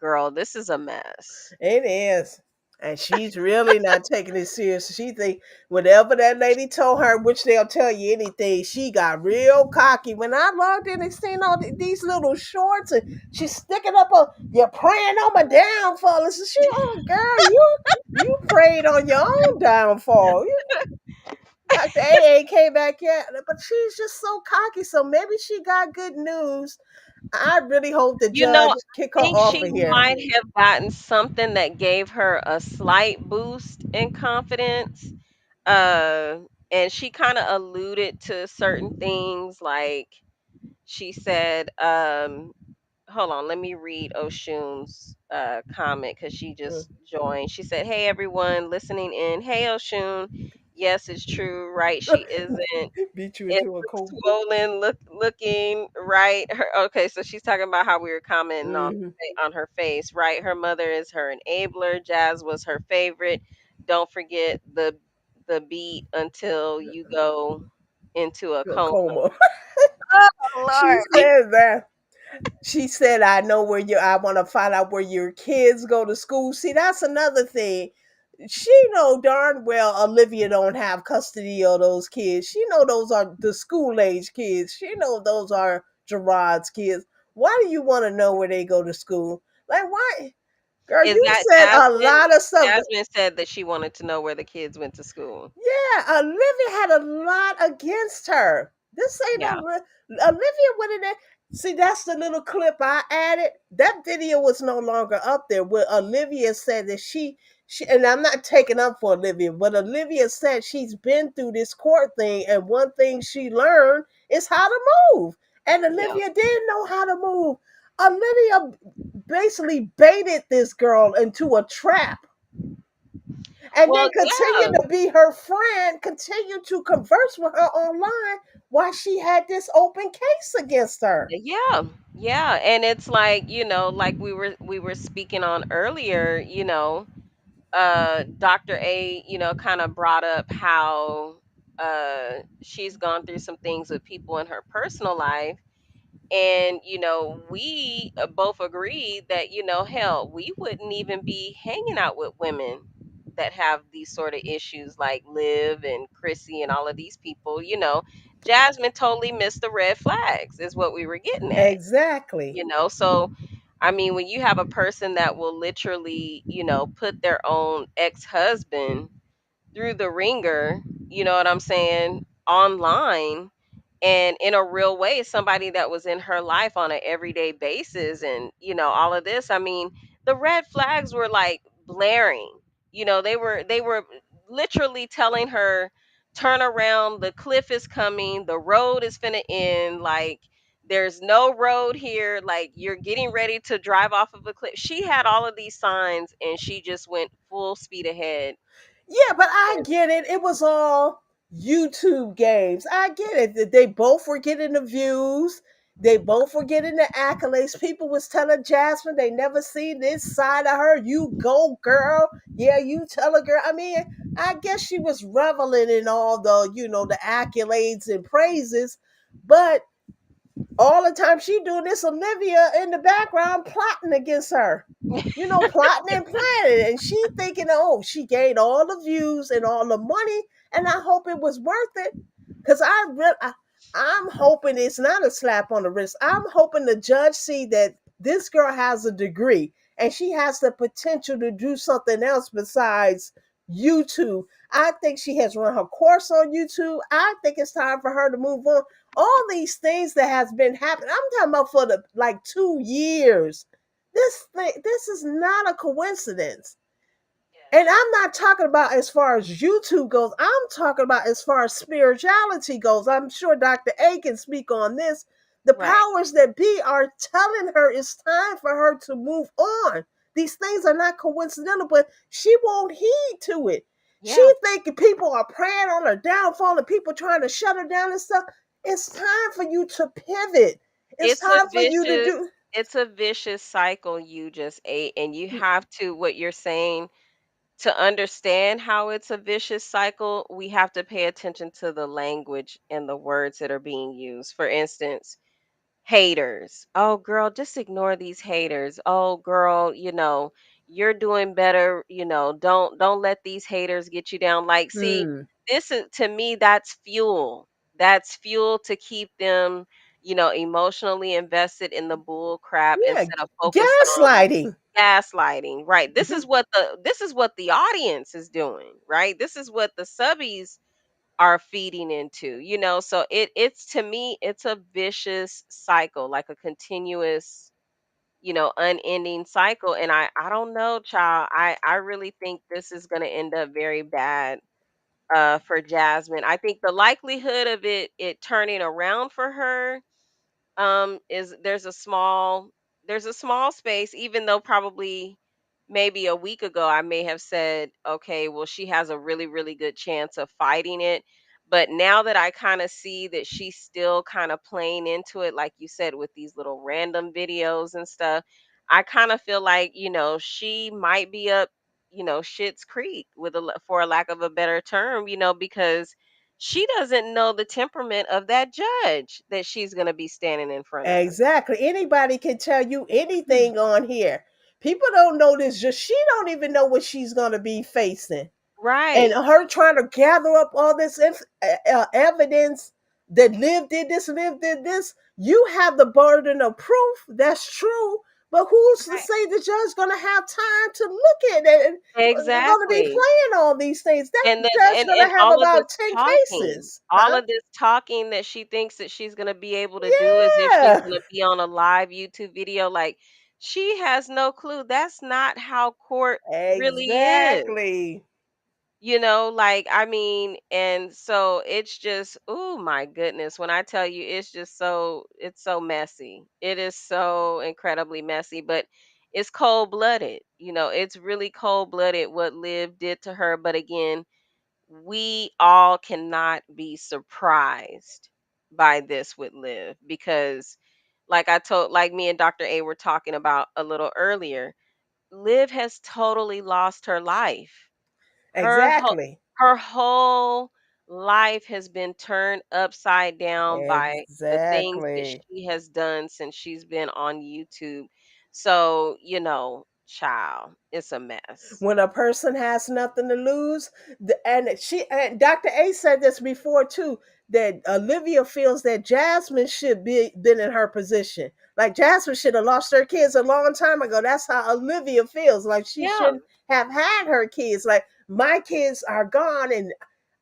girl, this is a mess. it is. And she's really not taking it serious. She think whatever that lady told her, which they'll tell you anything, she got real cocky. When I logged in and seen all these little shorts and she's sticking up a, you're praying on my downfall. And so she, oh girl, you prayed on your own downfall. Dr. A ain't came back yet, but she's just so cocky. So maybe she got good news. I really hope the judge I kick her think off she of here. might have gotten something that gave her a slight boost in confidence. Uh, and she kind of alluded to certain things, like she said, hold on, let me read Oshun's comment because she Mm. just joined. She said, "Hey everyone listening in. Hey Oshun, yes, it's true, right? She isn't. Beat you It's into a coma. swollen looking, right? Okay, so she's talking about how we were commenting Mhm. on her face, right? Her mother is her enabler. Jazz was her favorite. Don't forget the beat until you go into a A coma." coma. Oh She Lord. said that. She said, I know where you, I want to find out where your kids go to school. See, that's another thing. She know darn well Olivia don't have custody of those kids. She know those are the school age kids. She know those are Gerard's kids. Why do you want to know where they go to school? Like, why? Girl, Is you that said a Jasmine? lot of stuff. Jasmine said that she wanted to know where the kids went to school. Yeah, Olivia had a lot against her. This ain't Yeah. Olivia went in there. See, that's the little clip I added. That video was no longer up there. Where Olivia said that she, and I'm not taking up for Olivia, but Olivia said she's been through this court thing, and one thing she learned is how to move. And Yeah. Olivia didn't know how to move. Olivia basically baited this girl into a trap and Well, then continue yeah. to be her friend, continue to converse with her online while she had this open case against her. Yeah. Yeah. And it's like, like we were speaking on earlier, Dr. A, kind of brought up how she's gone through some things with people in her personal life. And, we both agreed that, hell, we wouldn't even be hanging out with women that have these sort of issues like Liv and Chrissy and all of these people. Jasmine totally missed the red flags, is what we were getting at. Exactly. So, I mean, when you have a person that will literally, put their own ex husband through the ringer, you know what I'm saying, online, and in a real way, somebody that was in her life on an everyday basis, and all of this, I mean, the red flags were like blaring. They were literally telling her, turn around, the cliff is coming, the road is finna end. Like, there's no road here, like you're getting ready to drive off of a cliff. She had all of these signs and she just went full speed ahead. Yeah, but I And get it. It was all YouTube games. I get it. That they both were getting the views. They both were getting the accolades. People was telling Jasmine they never seen this side of her. You go, girl. Yeah, you tell a girl. I mean, I guess she was reveling in all the, the accolades and praises. But all the time she doing this, Olivia in the background plotting against her. Plotting and planning. And she thinking, oh, she gained all the views and all the money, and I hope it was worth it. Because I'm hoping it's not a slap on the wrist. I'm hoping the judge see that this girl has a degree and she has the potential to do something else besides YouTube. I think she has run her course on YouTube. I think it's time for her to move on. All these things that has been happening, I'm talking about for the like 2 years. This is not a coincidence. And I'm not talking about as far as YouTube goes. I'm talking about as far as spirituality goes. I'm sure Dr. A can speak on this. The right. powers that be are telling her it's time for her to move on. These things are not coincidental, but she won't heed to it. She Yeah. thinking people are praying on her downfall and people trying to shut her down and stuff. It's time for you to pivot. It's It's a time for you to vicious do. it's a vicious cycle you just ate, and you have to, what you're saying, to understand how it's a vicious cycle, we have to pay attention to the language and the words that are being used. For instance, haters. Oh, girl, just ignore these haters. Oh, girl, you're doing better. Don't let these haters get you down. Like, see, Hmm. this is, to me, that's fuel. That's fuel to keep them, emotionally invested in the bull crap Yeah, instead of focused on gaslighting. gaslighting. Right. This is what the audience is doing. Right. This is what the subbies are feeding into, so it's, to me, it's a vicious cycle, like a continuous, unending cycle. And I don't know, child. I really think this is going to end up very bad for Jasmine. I think the likelihood of it turning around for her is, there's a small space, even though probably maybe a week ago I may have said, okay, well, she has a really, really good chance of fighting it. But now that I kind of see that she's still kind of playing into it, like you said, with these little random videos and stuff, I kind of feel like, she might be up, shit's creek, for a lack of a better term, because she doesn't know the temperament of that judge that she's going to be standing in front of. Exactly. Anybody can tell you anything on here. People don't know this. Just she don't even know what she's gonna be facing, and Right. her trying to gather up all this evidence that Liv did this, Liv did this. You have the burden of proof. That's true. But who's to Right. say the judge's gonna have time to look at it? And they're gonna be Exactly. playing all these things. That And then judge's and gonna have all of this about 10 talking, cases, all huh? of this talking that she thinks that she's going to be able to do as if she's Yeah, going to be on a live YouTube video, like, she has no clue. That's not how court really is. exactly. Like, I mean, and so it's just, oh my goodness, when I tell you, it's so messy. It is so incredibly messy, but it's cold-blooded. It's really cold-blooded what Liv did to her, but again, we all cannot be surprised by this with Liv, because like me and Dr. A were talking about a little earlier, Liv has totally lost her life. Her whole Exactly. her whole life has been turned upside down by the things that Exactly. she has done since she's been on YouTube. So, child, it's a mess. When a person has nothing to lose, and Dr. A said this before too, that Olivia feels that Jasmine should be been in her position. Like Jasmine should have lost her kids a long time ago. That's how Olivia feels. Like she Yeah, shouldn't have had her kids. Like my kids are gone and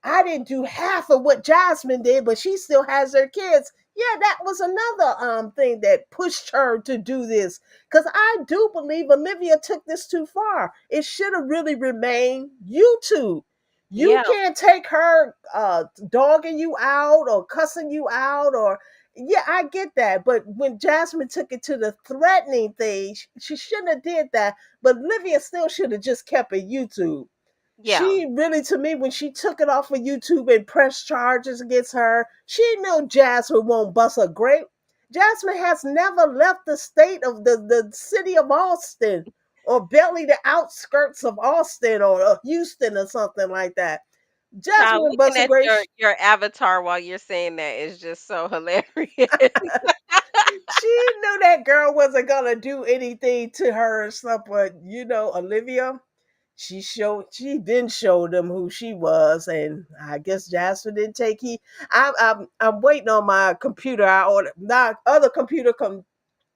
I didn't do half of what Jasmine did, but she still has her kids. Yeah, that was another thing that pushed her to do this. Because I do believe Olivia took this too far. It should have really remained YouTube. You yeah, can't take her dogging you out or cussing you out or Yeah, I get that, but when Jasmine took it to the threatening thing, she shouldn't have did that. But Olivia still should have just kept it YouTube. Yeah. She really, to me, when she took it off of YouTube and pressed charges against her, she knew Jasmine won't bust a grape. Jasmine has never left the state of the city of Austin or barely the outskirts of Austin or Houston or something like that. Child, Jasmine looking bust a at grape. your avatar while you're saying that is just so hilarious. She knew that girl wasn't gonna do anything to her or stuff, but Olivia, she then showed them who she was, and I guess Jasper didn't take he. I'm waiting on my computer. I ordered my other computer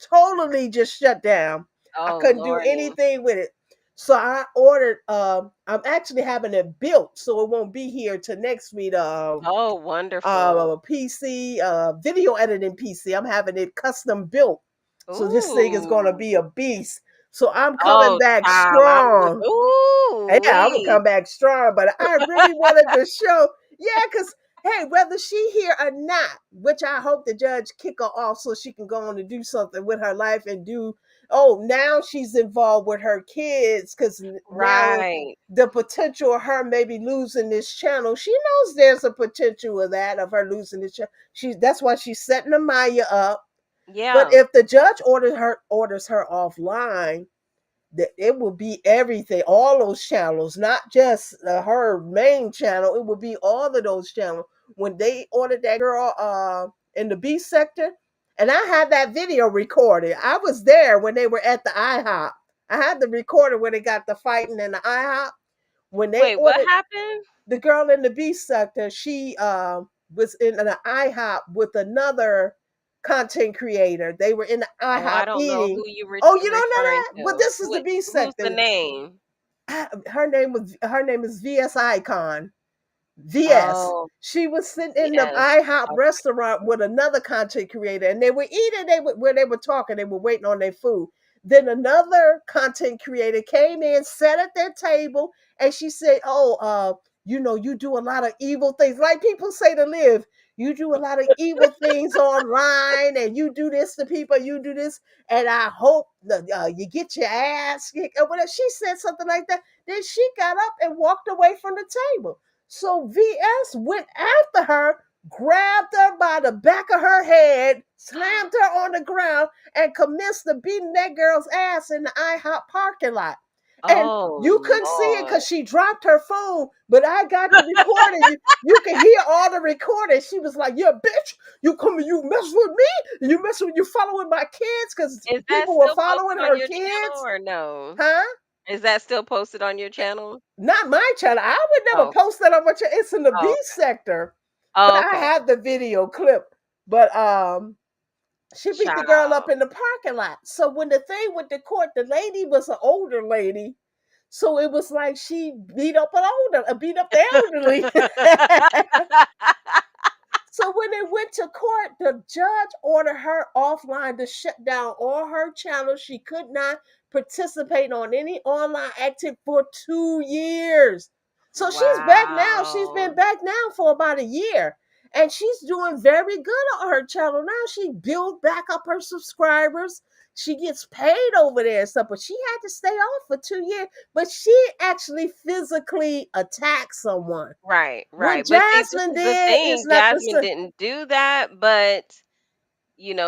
totally just shut down. I Oh couldn't do Lordy. anything with it. So I ordered I'm actually having it built so it won't be here till next week. Oh, wonderful. A PC, video editing PC. I'm having it custom built. So this thing is gonna Ooh. be a beast. So I'm coming Oh, back child, I would. strong. Ooh, Yeah, I'm gonna wee. come back strong, but I really wanted to show, yeah, because hey, whether she here or not, which I hope the judge kick her off so she can go on to do something with her life and do. Oh, now she's involved with her kids because now Right. the potential of her maybe losing this channel. She knows there's a potential of that of her losing this channel. That's why she's setting Amaya up. But Yeah. if the judge orders her offline, that it will be everything, all those channels, not just her main channel. It will be all of those channels. When they ordered that girl in the B sector, and I had that video recorded. I was there when they were at the IHOP. I had the recorder when they got the fighting in the IHOP. When they Wait, what ordered happened? the girl in the B sector, she was in an IHOP with another content creator. They were in the Oh, I IHOP don't know eating. who you Oh, you don't know referring that? But to. this is the B Who's the sector. name? Her name is VS Icon. VS. Oh, She was sitting in the yes. IHOP Okay. restaurant with another content creator, and they were eating. Where they were talking, they were waiting on their food. Then another content creator came in, sat at their table, and she said, "Oh, you do a lot of evil things, like people say to Live. You do a lot of evil things online, and you do this to people. You do this, and I hope that you get your ass kicked." Or whatever. She said something like that. Then she got up and walked away from the table. So VS went after her, grabbed her by the back of her head, slammed her on the ground, and commenced to beating that girl's ass in the IHOP parking lot. And you Oh couldn't see it Lord. because she dropped her phone, but I got the recording. You can hear all the recording. She was like, "Yeah, bitch, you mess with me? You following my kids?" Because Is that people were still posted following on her your channel kids. or no? Huh? Is that still posted on your channel? Not my channel. I would never Oh, post that on my channel. It's in the B oh, okay. sector. But Oh, I okay. have the video clip. But she beat the girl up Child. in the parking lot. So when the thing with the court, the lady was an older lady. So it was like she beat up the elderly. So when they went to court, the judge ordered her offline to shut down all her channels. She could not participate on any online activity for 2 years. So she's back now. She's been Wow. back now for about a year. And she's doing very good on her channel now. She built back up her subscribers. She gets paid over there and stuff, but she had to stay off for 2 years. But she actually physically attacked someone. Right, What right. But see, this Jasmine is the did is thing. not the Jasmine same. didn't do that, but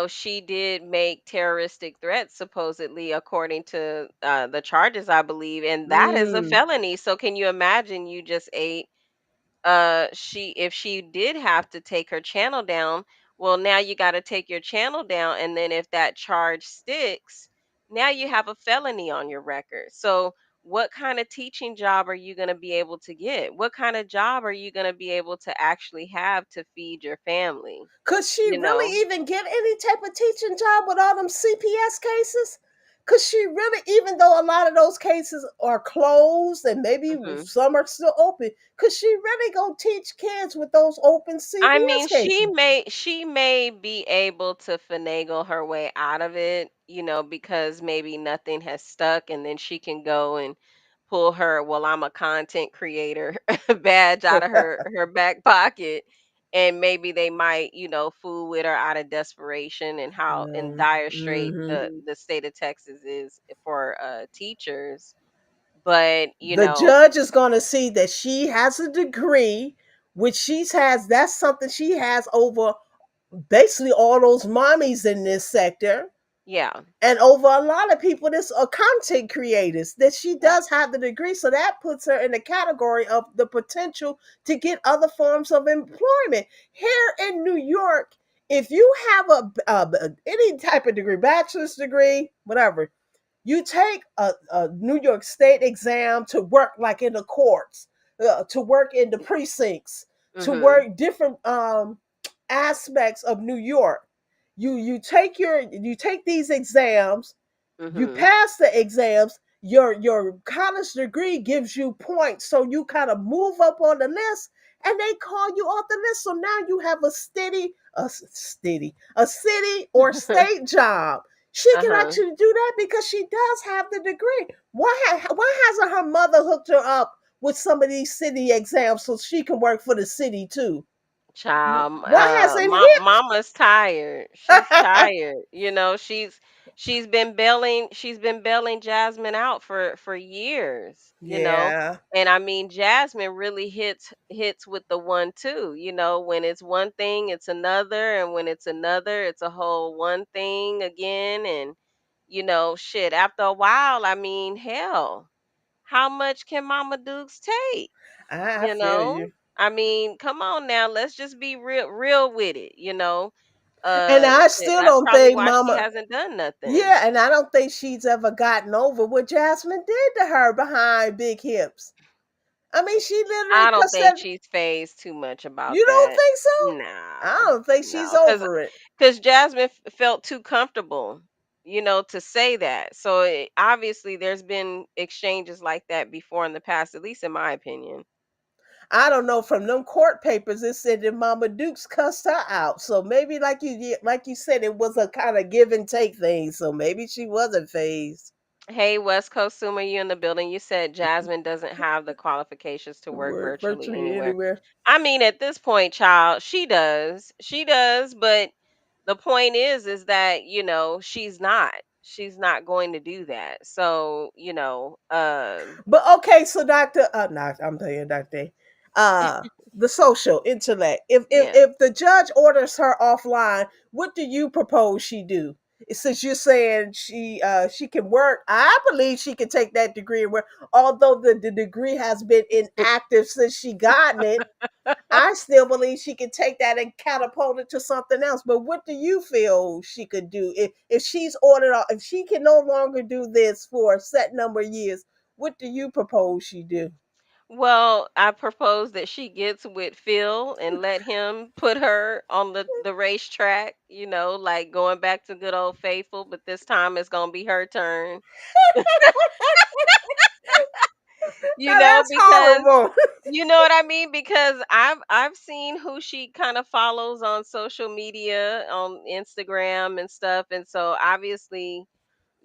she did make terroristic threats supposedly according to the charges, I believe, and that is a Mm. felony. So can you imagine you just ate she if she did have to take her channel down, well now you got to take your channel down, and then if that charge sticks, now you have a felony on your record. So what kind of teaching job are you going to be able to get? What kind of job are you going to be able to actually have to feed your family? Could she you really know even get any type of teaching job with all them CPS cases? Could she really, even though a lot of those cases are closed and maybe Mhm. some are still open, could she really go teach kids with those open I mean, CPS cases? she may be able to finagle her way out of it, because maybe nothing has stuck, and then she can go and pull her, well, I'm a content creator badge out of her back pocket and maybe they might, fool with her out of desperation, and how in dire strait Mm-hmm. the state of Texas is for teachers. But The judge is going to see that she has a degree, which she's has. That's something she has over basically all those mommies in this sector, yeah, and over a lot of people that's content creators, that she yeah, does have the degree. So that puts her in the category of the potential to get other forms of employment here in New York. If you have any type of degree, bachelor's degree, whatever, you take a New York State exam to work like in the courts, to work in the precincts, to mhm, work different aspects of New York. You take these exams, you mhm. pass the exams, your college degree gives you points, so you kind of move up on the list, and they call you off the list. So now you have a city or state job. She can Uh-huh. actually do that because she does have the degree. Why hasn't her mother hooked her up with some of these city exams so she can work for the city too? Child, Why hasn't mama's tired. She's tired. She's been bailing Jasmine out for years. Yeah. And I mean, Jasmine really hits with the one too. When it's one thing, it's another, and when it's another, it's a whole one thing again. And shit, after a while, I mean, hell, how much can Mama Dukes take? I You feel know? you. I mean, come on now, let's just be real with it. And I Shit, still that's don't probably think why she Mama. hasn't done nothing. Yeah, and I don't think she's ever gotten over what Jasmine did to her behind Big Hips. I mean, she literally I don't cussed think that. she's phased too much about You don't that. think so? I No, don't think she's no, because over it. because Jasmine felt too comfortable, to say that. So obviously, there's been exchanges like that before in the past, at least in my opinion. I don't know. From them court papers, it said that Mama Dukes cussed her out. So maybe, like you said, it was a kind of give and take thing. So maybe she wasn't phased. Hey, West Coast Sumer, you in the building? You said Jasmine doesn't have the qualifications to work Work virtually virtually anywhere. anywhere. I mean, at this point, child, she does. She does, but the point is that, she's not going to do that. So, But okay, so Doctor, not I'm telling you, Doctor, uh, the social intellect. If if yeah. if the judge orders her offline, what do you propose she do? Since you're saying she can work, I believe she can take that degree and work. Although the degree has been inactive since she gotten it, I still believe she can take that and catapult it to something else. But what do you feel she could do if she's ordered off? If she can no longer do this for a set number of years, what do you propose she do? Well, I propose that she gets with Phil and let him put her on the racetrack, like going back to good old faithful, but this time it's going to be her turn. Now that's Because horrible. you know what I mean? Because I've seen who she kind of follows on social media, on Instagram and stuff, and so obviously,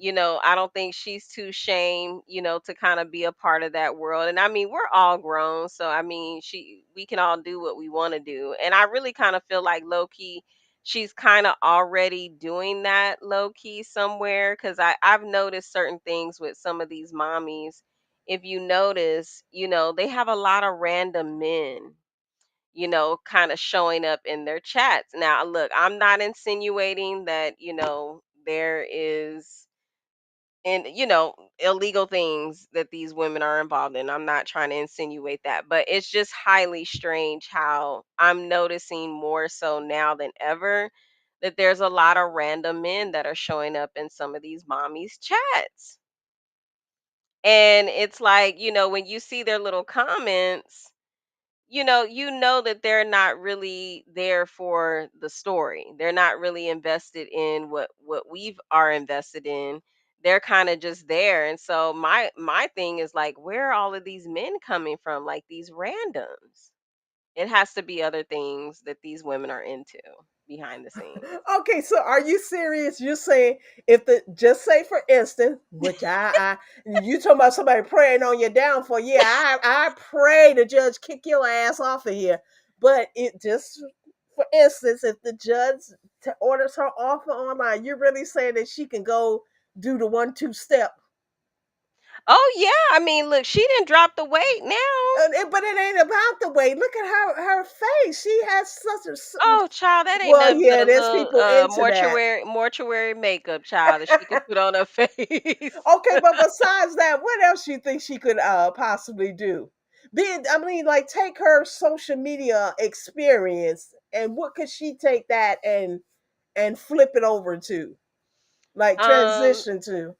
I don't think she's too shamed, to kind of be a part of that world. And I mean, we're all grown, so I mean, we can all do what we want to do. And I really kind of feel like low key, she's kind of already doing that low key somewhere, because I've noticed certain things with some of these mommies. If you notice, they have a lot of random men, kind of showing up in their chats. Now, look, I'm not insinuating that, there is and illegal things that these women are involved in. I'm not trying to insinuate that, but it's just highly strange how I'm noticing more so now than ever that there's a lot of random men that are showing up in some of these mommies chats. And it's like, when you see their little comments, you know that they're not really there for the story. They're not really invested in what we've are invested in. They're kind of just there. And so my thing is like, where are all of these men coming from? Like these randoms. It has to be other things that these women are into behind the scenes. Okay, so are you serious? You're saying if the just say for instance, which I you talking about somebody praying on your downfall? Yeah, I pray the judge kick your ass off of here. But it just, for instance, if the judge orders her offer online, you're really saying that she can go do the 1-2 step. Oh yeah, I mean, look, she didn't drop the weight now. But it ain't about the weight. Look at her face. She has such a Oh, child, that ain't well, nothing but yeah. a There's little people into that. mortuary makeup, child, that she could put on her face. Okay, but besides that, what else you think she could possibly do? I mean, like, take her social media experience and what could she take that and flip it over to, like Um, transition to?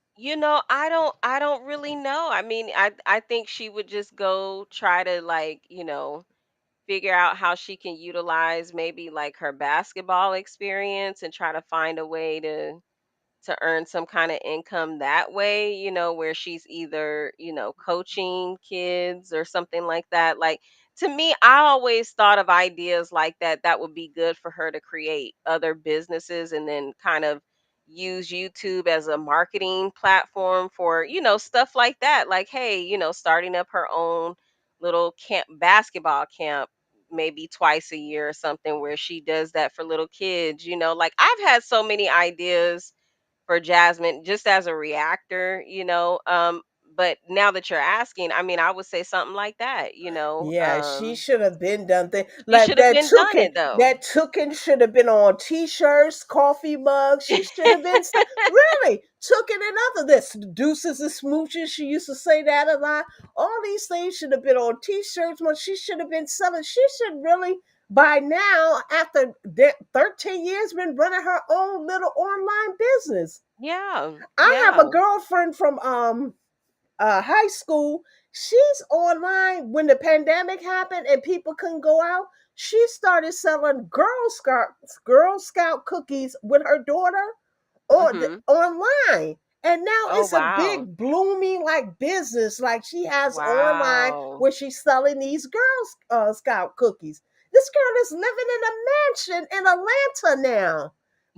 I don't really know. I mean, I think she would just go try to, like, figure out how she can utilize maybe like her basketball experience and try to find a way to earn some kind of income that way, where she's either, coaching kids or something like that. Like, to me, I always thought of ideas like that that would be good for her to create other businesses and then kind of use YouTube as a marketing platform for, stuff like that. Like, hey, starting up her own little camp, basketball camp, maybe twice a year or something, where she does that for little kids. Like, I've had so many ideas for Jasmine just as a reactor, but now that you're asking, I mean, I would say something like that, Yeah, she should have been done thing she like should have that. been done Toucan, it though. that toucan should have been on T-shirts, coffee mugs. She should have been really toucan and other this deuces and smooches. She used to say that a lot. All these things should have been on T-shirts. When she should have been selling. She should really by now, after 13 years, been running her own little online business. Yeah, I have yeah. a girlfriend from high school. She's online when the pandemic happened and people couldn't go out. She started selling Girl Scout cookies with her daughter Mhm. online. And now Oh it's a wow. big blooming like business. Like she has online Wow. where she's selling these Scout cookies. This girl is living in a mansion in Atlanta now,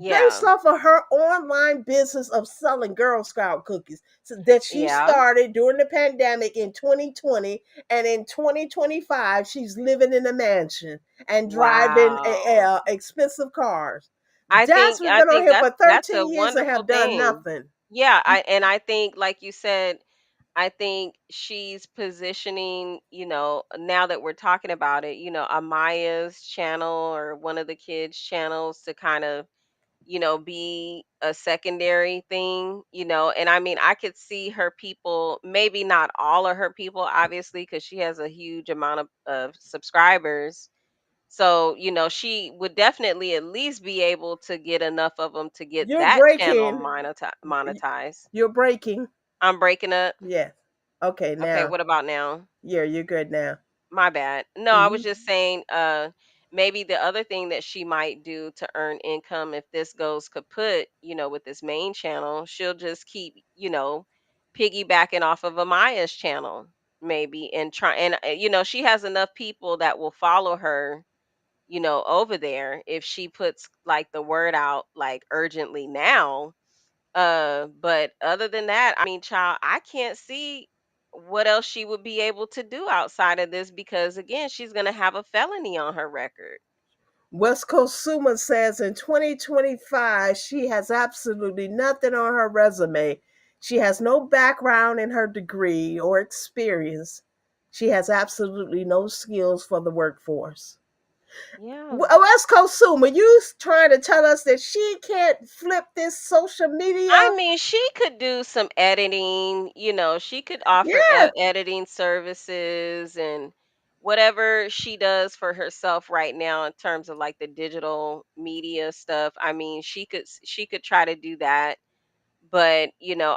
based Yeah. off of her online business of selling Girl Scout cookies that she Yeah. started during the pandemic in 2020. And in 2025, she's living in a mansion and driving Wow. expensive cars. I think Jasmine I been on think here that's for that's a 13 years and wonderful have done thing. nothing. Yeah, I think, like you said, I think she's positioning, now that we're talking about it, Amaya's channel or one of the kids' channels to kind of, be a secondary thing, and I mean, I could see her people, maybe not all of her people, obviously, because she has a huge amount of subscribers. So, she would definitely at least be able to get enough of them to get You're that channel breaking. monetized. You're breaking. I'm breaking up. Yes. Okay, Okay, now. what about now? Yeah, you're good now. My bad. No, I was Hmm. just saying, maybe the other thing that she might do to earn income if this goes kaput, with this main channel, she'll just keep, piggybacking off of Amaya's channel, maybe, and try, and she has enough people that will follow her, over there if she puts like the word out like urgently now. But other than that, I mean, child, I can't see what else she would be able to do outside of this, because again, she's gonna have a felony on her record. West Coast Suma says in 2025, she has absolutely nothing on her resume. She has no background in her degree or experience. She has absolutely no skills for the workforce. Yeah. West Coast Suma, you trying to tell us that she can't flip this social I media? mean, she could do some editing, she could offer Yeah, editing services and whatever she does for herself right now in terms of like the digital media stuff. I mean, she could try to do that. But,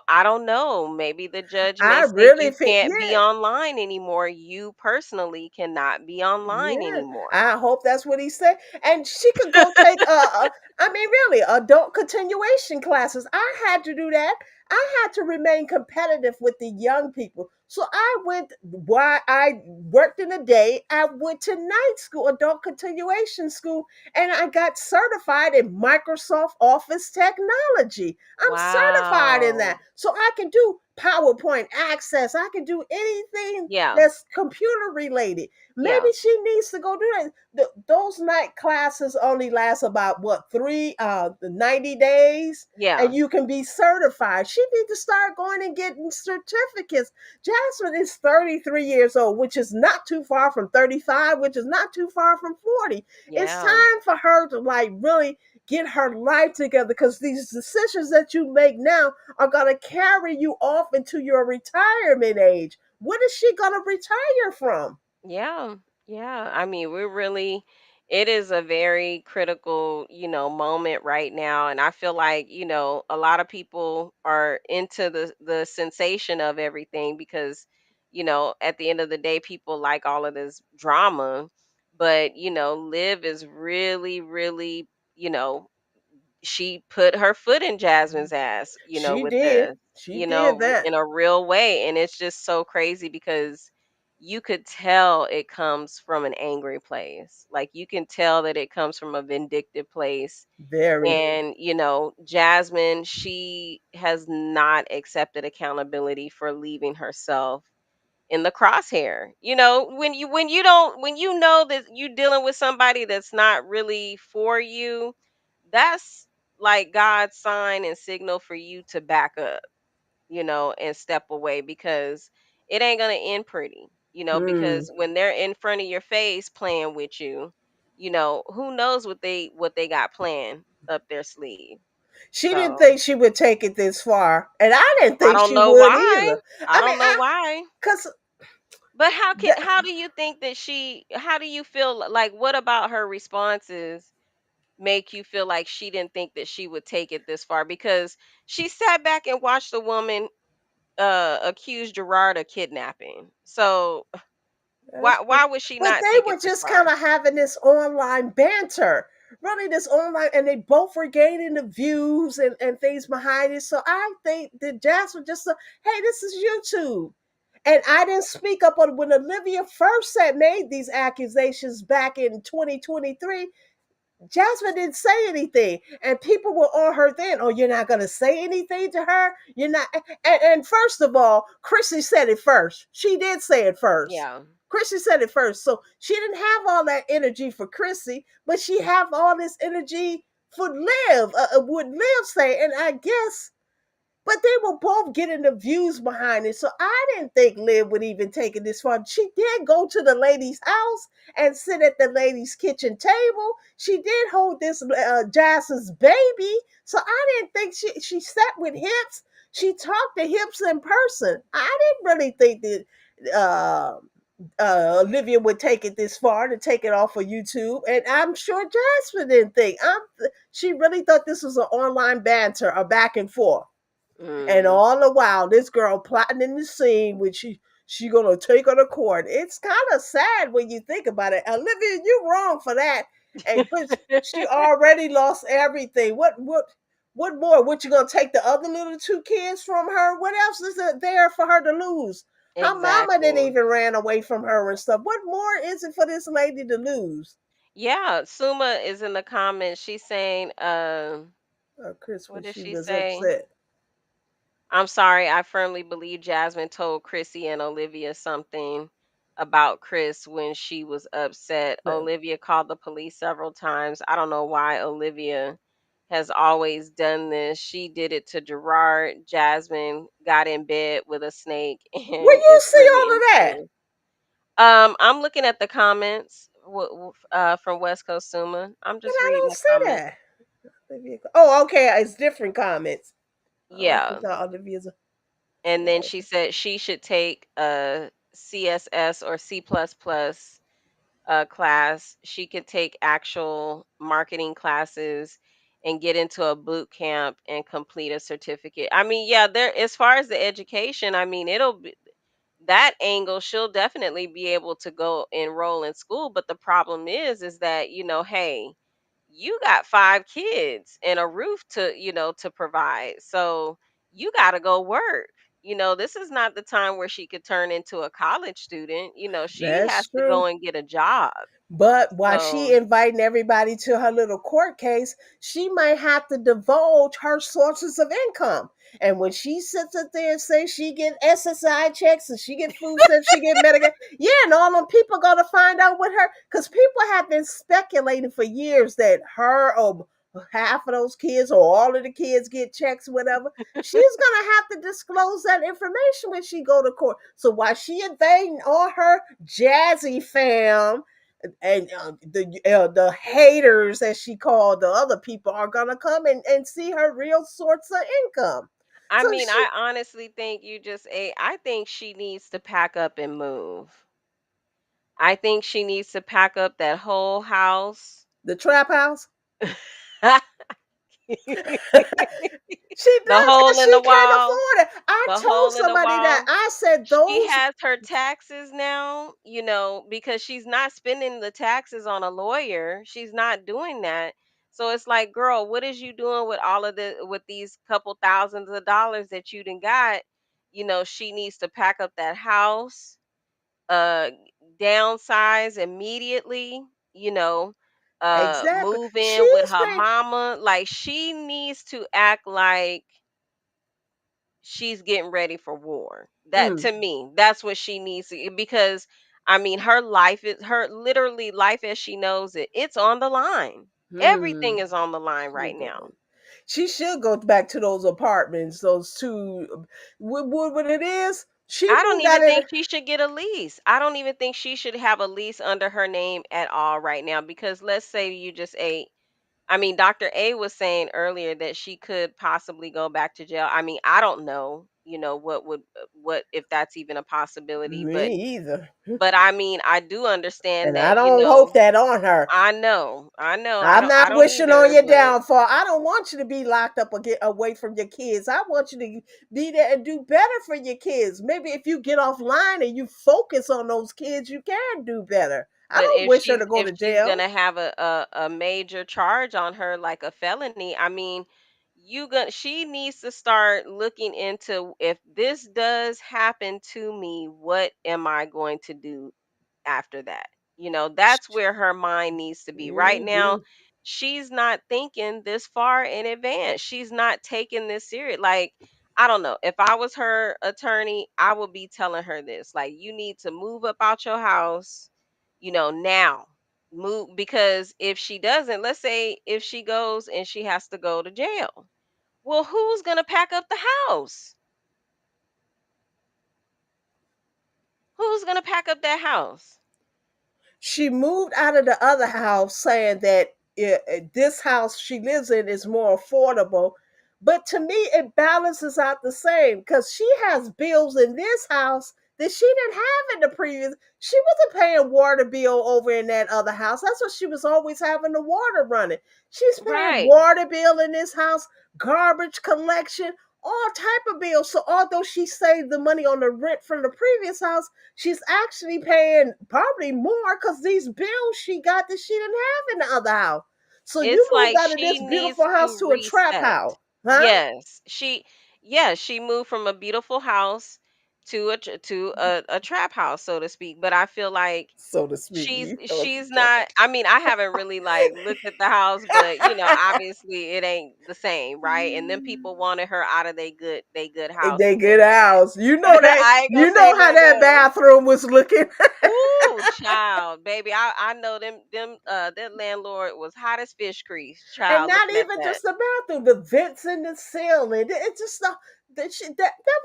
I don't know. Maybe the judge may I say really you think, can't be yeah. online anymore. You personally cannot be online Yeah, anymore. I hope that's what he said. And she could go take I mean really, adult continuation classes. I had to do that. I had to remain competitive with the young people. So I went while I worked in the day, I went to night school, adult continuation school, and I got certified in Microsoft Office technology. I'm certified in Wow. that. So I can do PowerPoint access. I can do anything Yeah. that's computer related. Yeah. Maybe she needs to go do that. Those night classes only last about what 90 days, Yeah. and you can be certified. She needs to start going and getting certificates. Jasmine is 33 years old, which is not too far from 35, which is not too far from 40. It's Yeah. time for her to like really get her life together, because these decisions that you make now are going to carry you off into your retirement age. What is she going to retire from? Yeah, yeah. I mean, it is a very critical, moment right now. And I feel like, a lot of people are into the sensation of everything because, at the end of the day, people like all of this drama. But, Liv is really, really, you know, she put her foot in Jasmine's ass, She with did. this, She did that. in a real way. And it's just so crazy because you could tell it comes from an angry place. Like you can tell that it comes from a vindictive place. Very. And, Jasmine, she has not accepted accountability for leaving herself in the crosshair. When you know that you're dealing with somebody that's not really for you, that's like God's sign and signal for you to back up, and step away because it ain't gonna end pretty, Hmm. because when they're in front of your face playing with you, who knows what they got planned up their sleeve. She didn't So think she would take it this far, and I didn't I think don't she know would why. either. I I mean, don't know why. because But how do you think that how do you feel like what about her responses make you feel like she didn't think that she would take it this far? Because she sat back and watched the woman accuse Gerard of kidnapping. So that's true. why would she But not they take it were this just kind far? of having this online banter. Really, this online, and they both were gaining the views and things behind it. So I think that Jasmine just said, hey, this is YouTube. And I didn't speak up on when Olivia first said made these accusations back in 2023. Jasmine didn't say anything, and people were on her then. Oh, you're not going to say anything to her? You're not. And first of all, Chrissy said it first. She did say it first. Yeah. Chrissy said it first. So she didn't have all that energy for Chrissy, but she have all this energy for Liv, would Liv say. And I guess, but they were both getting the views behind it. So I didn't think Liv would even take it this far. She did go to the lady's house and sit at the lady's kitchen table. She did hold this Jasmine's baby. So I didn't think she sat with Hips. She talked to Hips in person. I didn't really think that Olivia would take it this far to take it off of YouTube, and I'm sure Jasmine didn't think. She really thought this was an online banter, a back and forth. And Mm. all the while, this girl plotting in the scene, which she gonna take her to court. It's kind of sad when you think about it. Olivia, you wrong for that. And but she already lost everything. What more? What you gonna take the other little two kids from her? What else is there for her to lose? Her mama didn't Exactly. even ran away from her and stuff. What more is it for this lady to lose? Yeah, Suma is in the comments. She's saying, Chris, what when did she she was say? upset. I'm sorry, I firmly believe Jasmine told Chrissy and Olivia something about Chris when she was upset. Olivia called the police several times. I don't know why Olivia has always done this. She did it to Gerard. Jasmine got in bed with a snake Where and you it's see really all of that? insane. I'm looking at the comments from West Coast Suma. I'm But just I reading don't the see comments. that. Oh, okay. It's different comments. Oh, she Yeah. thought Olivia's. And then Oh, she said she should take a CSS or C++ class. She could take actual marketing classes and get into a boot camp and complete a certificate. I mean, yeah, there as far as the education, I mean, it'll be that angle, she'll definitely be able to go enroll in school. But the problem is that, hey, you got 5 kids and a roof to provide. So you got to go work. This is not the time where she could turn into a college student. She has that's to go true. and get a job. But while she So, inviting everybody to her little court case, she might have to divulge her sources of income. And when she sits up there and says she get SSI checks and she get food stamps, she get Medicare, yeah, and all them people gonna find out what her, because people have been speculating for years that her or half of those kids or all of the kids get checks, whatever. She's gonna have to disclose that information when she go to court. So while she invading all her Jazzy fam, and the haters, as she called the other people, are gonna come and see her real source of income. I So mean, she, I honestly think you just ate. I think she needs to pack up and move. I think she needs to pack up that whole house. the trap house, The she does hole because in the she can't wall. afford it. I The told hole in the somebody that, wall. I said She those. has her taxes now, because she's not spending the taxes on a lawyer. She's not doing that. So it's like, girl, what is you doing with all of with these couple thousands of dollars that you done got? She needs to pack up that house, uh downsize immediately, Exactly, move in with she's her been. mama. Like, she needs to act like she's getting ready for war. That, Mm, to me, that's what she needs to, because I mean, her life is her literally life as she knows it. It's on the line. Everything mm, is on the line she right now. go. She should go back to those apartments, those two. What it is? She I don't moved out even of the. think she should get a lease. I don't even think she should have a lease under her name at all right now, because let's say you just ate. I mean, Dr. A was saying earlier that she could possibly go back to jail. I mean, I don't know, what if that's even a possibility, Me either. but I mean, I do understand And I that, don't hope that on her. I know, I'm I not don't wishing on either, your but downfall. I don't want you to be locked up or get away from your kids. I want you to be there and do better for your kids. Maybe if you get offline and you focus on those kids, you can do better. I but don't if wish her she's to go if to she's jail. gonna have a major charge on her, like a felony, I mean, she needs to start looking into, if this does happen to me, what am I going to do after that? That's where her mind needs to be right now. Mm-hmm. She's not thinking this far in advance. She's not taking this serious. Like, I don't know. If I was her attorney, I would be telling her this. Like, you need to move up out your house, now. Move, because if she doesn't, let's say if she goes and she has to go to jail. Well, who's going to pack up the house? Who's going to pack up that house? She moved out of the other house saying that this house she lives in is more affordable. But to me, it balances out the same because she has bills in this house that she didn't have in the previous. She wasn't paying water bill over in that other house. That's what she was always having the water running. She's paying Right. water bill in this house, garbage collection, all type of bills. So although she saved the money on the rent from the previous house, she's actually paying probably more because these bills she got that she didn't have in the other house. So you It's moved like out of she this needs beautiful house to to a trap reset. house, huh? Yes, she moved from a beautiful house to a trap house, so to speak. But I feel like So to speak. she's You know, she's not. I mean, I haven't really like looked at the house, but obviously it ain't the same, right? And then people wanted her out of they good house they that they get had. house. You know that. I ain't gonna You say know how nothing that else. bathroom was looking. Ooh, child, baby, I know that landlord was hot as fish grease, And child, not looking at even that. just the bathroom, the vents in the ceiling. It just that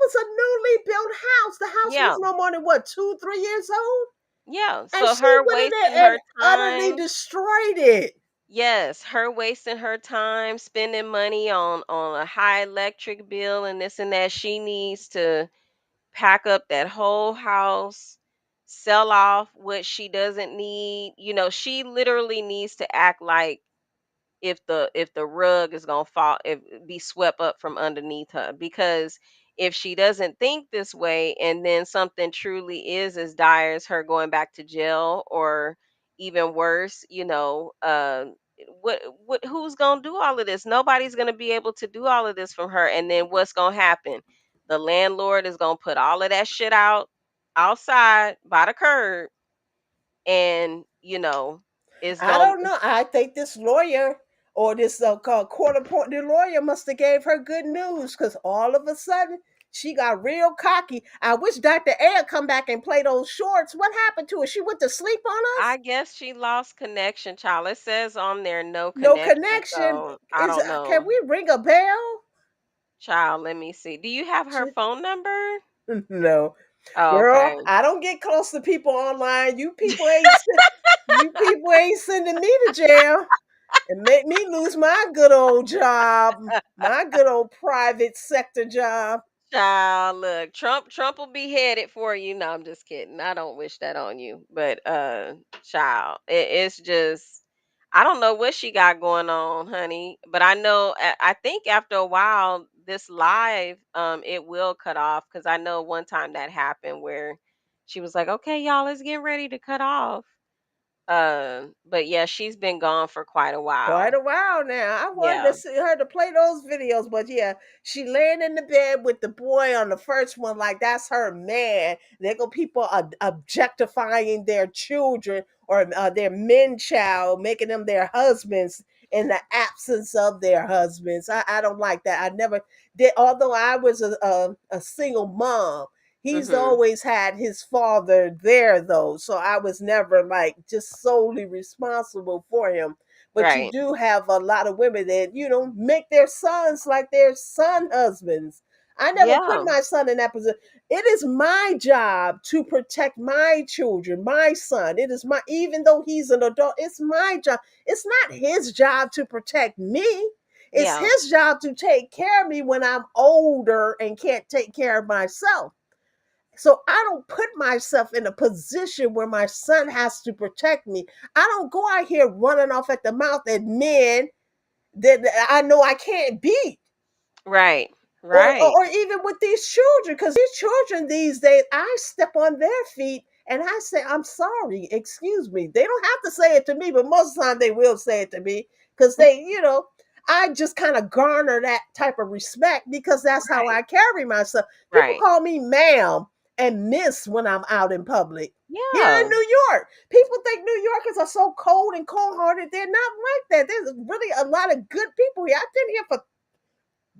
was a newly built house. The house was Yeah, no more than what, 2, 3 years old, yeah. and So she her went in wasting there and her utterly time. destroyed it. Yes, her wasting her time, spending money on a high electric bill and this and that. She needs to pack up that whole house, sell off what she doesn't need. She literally needs to act like, if the rug is gonna fall, if be swept up from underneath her, because if she doesn't think this way, and then something truly is as dire as her going back to jail, or even worse, what who's gonna do all of this? Nobody's gonna be able to do all of this from her. And then what's gonna happen? The landlord is gonna put all of that shit outside by the curb, and it's I going don't know. I think this lawyer or this court appointed lawyer must have gave her good news because all of a sudden she got real cocky. I wish Dr. A had come back and play those shorts. What happened to her? She went to sleep on I us? guess she lost connection, child. It says on there no No connection, connection. so I Is don't can know. we ring a bell? Child, let me see. Do you have her phone number? No. Oh, Girl, okay. I don't get close to people online. You people ain't sending me to jail and make me lose my good old job, my good old private sector job. Child, look, Trump will be headed for you. No, I'm just kidding. I don't wish that on you. But child, it's just I don't know what she got going on, honey. But I know I think after a while this live it will cut off because I know one time that happened where she was like, "Okay, y'all, let's get ready to cut off." But yeah, she's been gone for quite a Quite while. a while now. I wanted to Yeah. see her to play those videos, but yeah, she laying in the bed with the boy on the first one, like that's her man. There go people objectifying their children or their men child, making them their husbands in the absence of their husbands. I don't like that. I never did. Although I was a single mom, he's Mhm. always had his father there though, so I was never like just solely responsible for him. But you Right. do have a lot of women that make their sons like their son husbands. I never put Yeah. my son in that position. It is my job to protect my children, my son. It is my, even though he's an adult, it's my job. It's not his job to protect me. It's Yeah. his job to take care of me when I'm older and can't take care of myself. So I don't put myself in a position where my son has to protect me. I don't go out here running off at the mouth at men that I know I can't beat. Right. or, Right. or even with these children, because these children these days, I step on their feet and I say, I'm sorry, excuse me. They don't have to say it to me, but most of the time they will say it to me because I just kind of garner that type of respect because that's how Right. I carry myself. People Right. call me ma'am and miss when I'm out in public. Here in Yeah. New York, people think New Yorkers are so cold and cold hearted. They're not like that. There's really a lot of good people here. I've been here for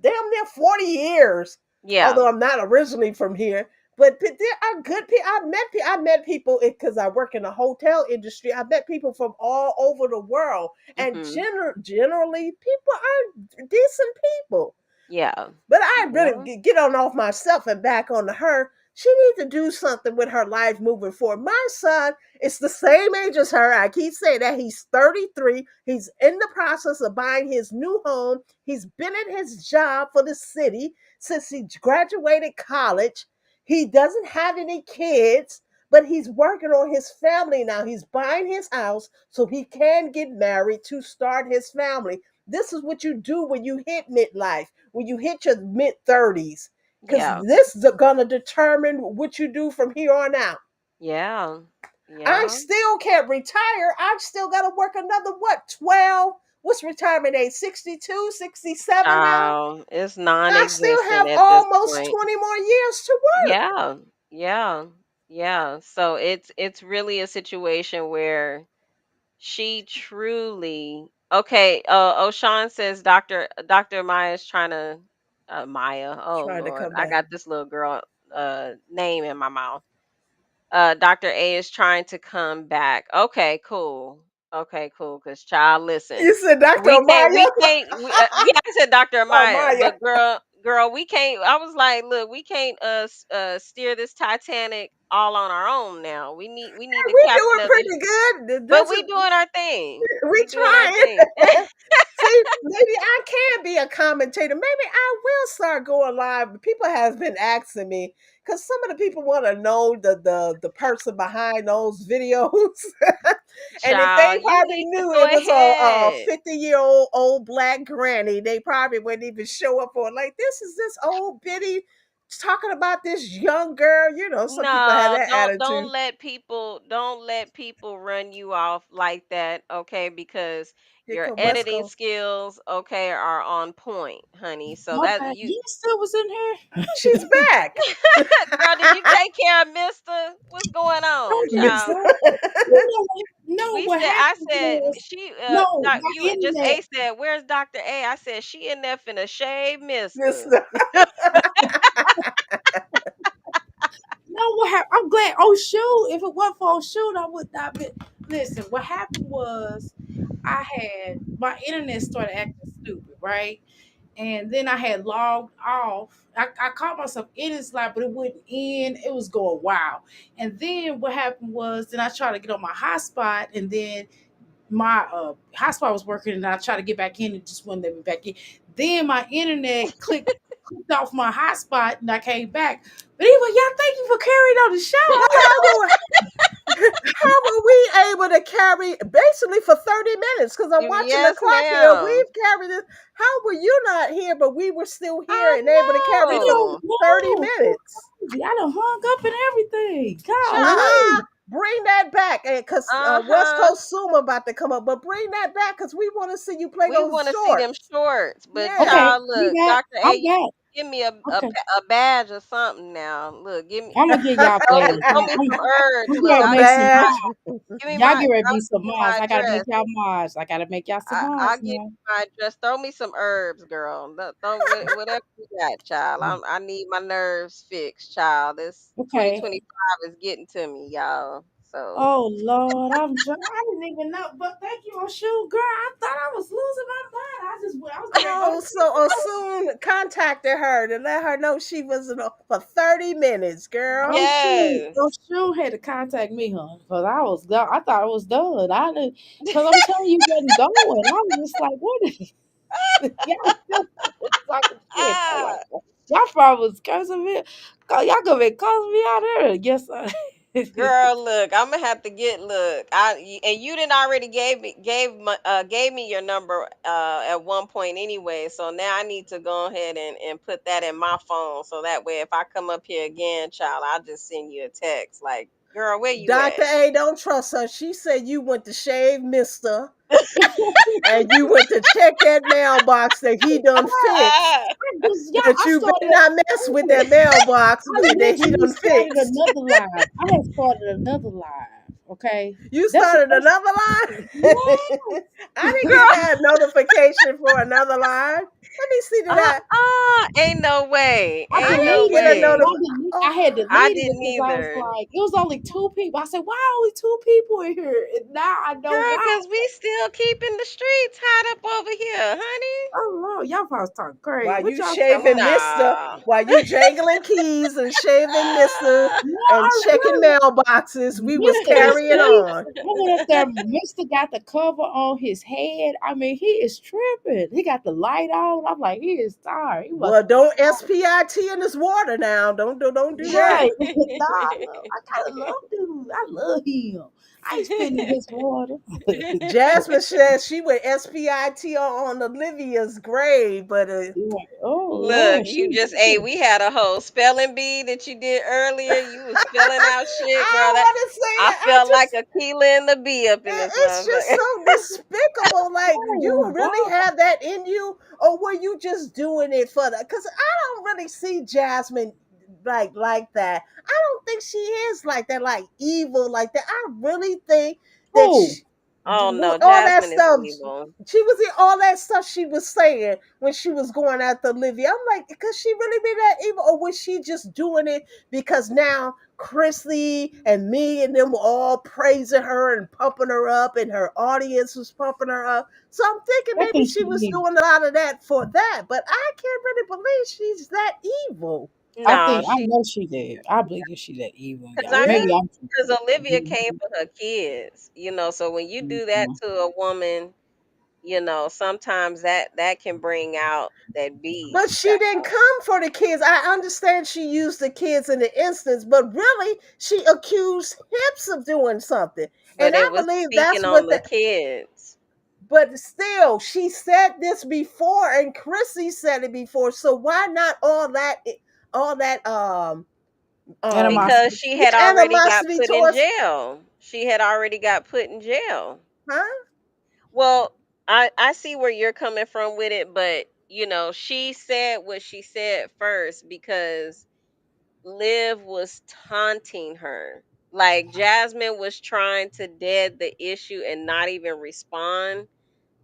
damn near 40 years, Yeah. although I'm not originally from here. But there are good people. I met people because I work in the hotel industry. I met people from all over the world, and Mhm. generally, people are decent people. Yeah. But I really Yeah. get on off myself and back on to her. She needs to do something with her life moving forward. My son is the same age as her. I keep saying that. He's 33. He's in the process of buying his new home. He's been at his job for the city since he graduated college. He doesn't have any kids, but he's working on his family now. He's buying his house so he can get married to start his family. This is what you do when you hit midlife, when you hit your mid 30s, because Yeah. this is going to determine what you do from here on out. Yeah. I Yeah. still can't retire. I've still got to work another, what, 12? What's retirement age? 62, 67 now? It's I still non-existent have at this almost point. 20 more years to work. Yeah. Yeah. Yeah. So it's really a situation where she truly okay. O'Shawn says Dr. Maya's trying to Maya. Oh Trying to Lord, come I back. got this little girl name in my mouth. Dr. A is trying to come back. Okay, cool. Okay, cool. Cause child, listen, You said Dr. we Amaya? can't. Yeah, I said Dr. Oh, Amaya, Maya. but girl, we can't. I was like, look, we can't steer this Titanic all on our own. Now we need the We captain doing of the. pretty good. It But we doesn't doing our thing. we We doing our trying. thing. See, maybe I can be a commentator. Maybe I will start going live. People have been asking me because some of the people want to know the person behind those videos. And if they Child, you probably need to knew go it was a ahead. 50-year-old black granny, they probably wouldn't even show up for it. Like, this is this old bitty. talking about this young girl. You know, some people have No, that don't attitude. let people run you off like that, okay? Because Here your come West editing Coast. skills, okay, are on point, honey. So My that bad. you You still was in here. She's back. girl, did you take care of Mister? What's going Oh on, my Miss. child? God. No, no, We what said I happened said was she no, doc, my you just internet. A said, "Where's Dr. A?" I said she in there finna shave Miss. Mister. No, what happened? I'm glad. Oh shoot! If it wasn't for oh shoot, I would not be. Listen, what happened was I had my internet started acting stupid, right? And then I had logged off. I caught myself in this live, but it wouldn't end. It was going wild. And then what happened was, then I tried to get on my hotspot, and then my hotspot was working, and I tried to get back in, and just wouldn't let me back in. Then my internet clicked off my hotspot, and I came back. But anyway, y'all, thank you for carrying on the show. Well, how were we able to carry basically for 30 minutes? Because I'm watching the Yes, clock here. ma'am. We've carried it. How were you not here, but we were still here I and able to carry I for know. don't 30 know. minutes? I done hung up and everything. Child. Uh-uh. Golly. Bring that back. Because West Uh-huh. Coast Suma about to come up. But bring that back because we want to see you play We those want to see them shorts. shorts, but Yeah. Okay, child, we look, back. Dr. A, I'm you back. give me Okay. a badge or something now. Look, give me I'm gonna get y'all badge. throw me some herbs. I'm Look, gonna A make some badge. mods. give me Y'all my get ready to I'll be give some you mods. my I gotta make address. y'all mods. I gotta make y'all some I'll mods give you now. my address. Throw me some herbs, girl. Whatever you got, child. I need my nerves fixed, child. This Okay. 2025 is getting to me, y'all. So Oh Lord, I didn't even know. But thank you, oh shoot, girl. I thought I was losing my mind. I was getting ready to go to Oh, sleep. so soon contacted her to let her know she was for 30 minutes, girl. Oh yes. shoot, had to contact me, huh? Because I was done. I thought it was done. I didn't. Because I'm telling you, getting going. I was just like, what is y'all still talking shit? I'm like, Ah. y'all probably was cursing me. Y'all gonna be cursing me out there. Yes, sir. Girl, look, I'm gonna have to get look. And you didn't already gave me your number at one point anyway. So now I need to go ahead and put that in my phone so that way if I come up here again, child, I'll just send you a text like, girl, where you Dr. at? A, don't trust her. She said you went to shave Mister and you went to check that mailbox that he done fixed. That I you better started. not mess with that mailbox I that he literally done started fixed. another live. I had started another live. Okay, You that's started that's another line? yeah. I didn't get Girl, that notification for another line. Let me see that. ain't no way. I I Ain't no didn't get a deleted it. way. notification. I had Oh, I deleted it didn't because I was either. like, it was only two people. I said, why only two people in here? And now I know Girl, why. cause we still keeping the streets hot up over here, honey. Oh Lord, y'all probably talking crazy. while What you y'all saying? shaving Mister, Nah. while you jangling keys and shaving Mister No, and checking no, mailboxes, we was Mister is carrying sleep. on. I went up there. Mister got the cover on his head. I mean, he is tripping. He got the light on. I'm like, he is tired. He must Well, have been don't SPIT in this water now. Don't do that. right. Nah, I kind of love dude. I love him. I ain't spitting in his water. Jasmine says she went SPIT on Olivia's grave, but Right. Oh Look, Lord, you just hey, we had a whole spelling bee that you did earlier. You was spelling out shit, girl. I That want to say I it. felt like a Keela and the bee up in this It's just motherfucker. so despicable. Like, oh you my really God. have that in you, or were you just doing it for that? Because I don't really see Jasmine like that. I don't think she is like that, like evil like that. I really think that Who? Oh no, all that Jasmine is stuff. evil. She was in all that stuff she was saying when she was going after Olivia. I'm like, could she really be that evil, or was she just doing it because now Chrisley and me and them were all praising her and pumping her up, and her audience was pumping her up. So I'm thinking I maybe think she she was is. doing a lot of that for that, but I can't really believe she's that evil. No, I she know she did. I believe that she that evil, because y'all. I Yeah. Maybe mean, I'm because Olivia came tripping. for her kids, so when you do that Mhm. to a woman, sometimes that can bring out that But beast, she didn't child. come for the kids. I understand she used the kids in the instance, but really she accused Hips of doing something. But And it I was believe speaking that's on what the the kids. but still she said this before and Chrissy said it before. So why not all that all that because Animosity. she had yeah, already got animosity put in towards, jail. She had already got put in jail. huh? Well, I see where you're coming from with it, but she said what she said first because Liv was taunting her. Like Jasmine was trying to dead the issue and not even respond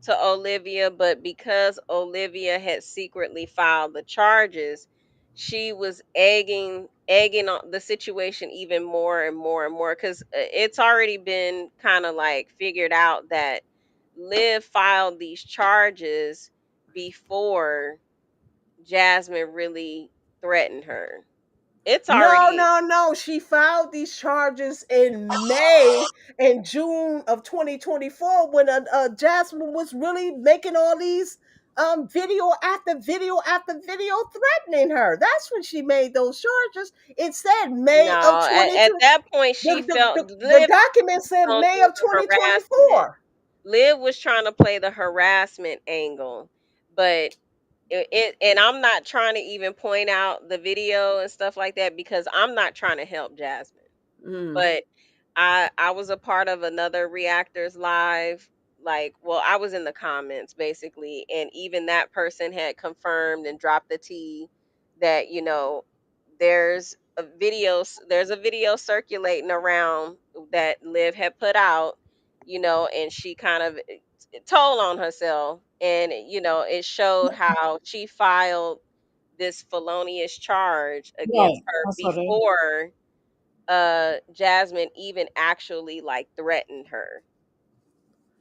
to Olivia, but because Olivia had secretly filed the charges, she was egging on the situation even more and more and more cuz it's already been kind of like figured out that Liv filed these charges before Jasmine really threatened her. It's No, already no, no. She filed these charges in May and June of 2024 when Jasmine was really making all these video after video after video threatening her. That's when she made those charges. It said May of no, at 2020. that point she felt The Liv document said gonna May do of the harassment. 2024. Liv was trying to play the harassment angle, but and I'm not trying to even point out the video and stuff like that because I'm not trying to help Jasmine. Mm. But I was a part of another reactors live, like, well, I was in the comments basically, and even that person had confirmed and dropped the tea that there's a video circulating around that Liv had put out, and she kind of told on herself, and it showed how she filed this felonious charge against Right. her I saw that. before Jasmine even actually like threatened her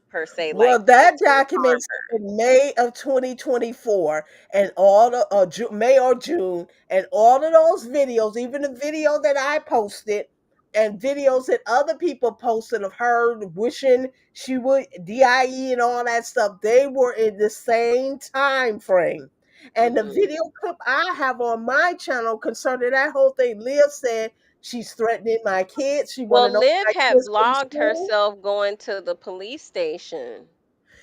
per se, like Well, to that harm document her. said May of 2024, and all the May or June, and all of those videos, even the video that I posted, and videos that other people posted of her wishing she would DIE and all that stuff, they were in the same time frame. And the Hmm. video clip I have on my channel concerning that whole thing, Leah said she's threatening my kids. She want Well, to know if Liv my had kids go to vlogged school. herself going to the police station.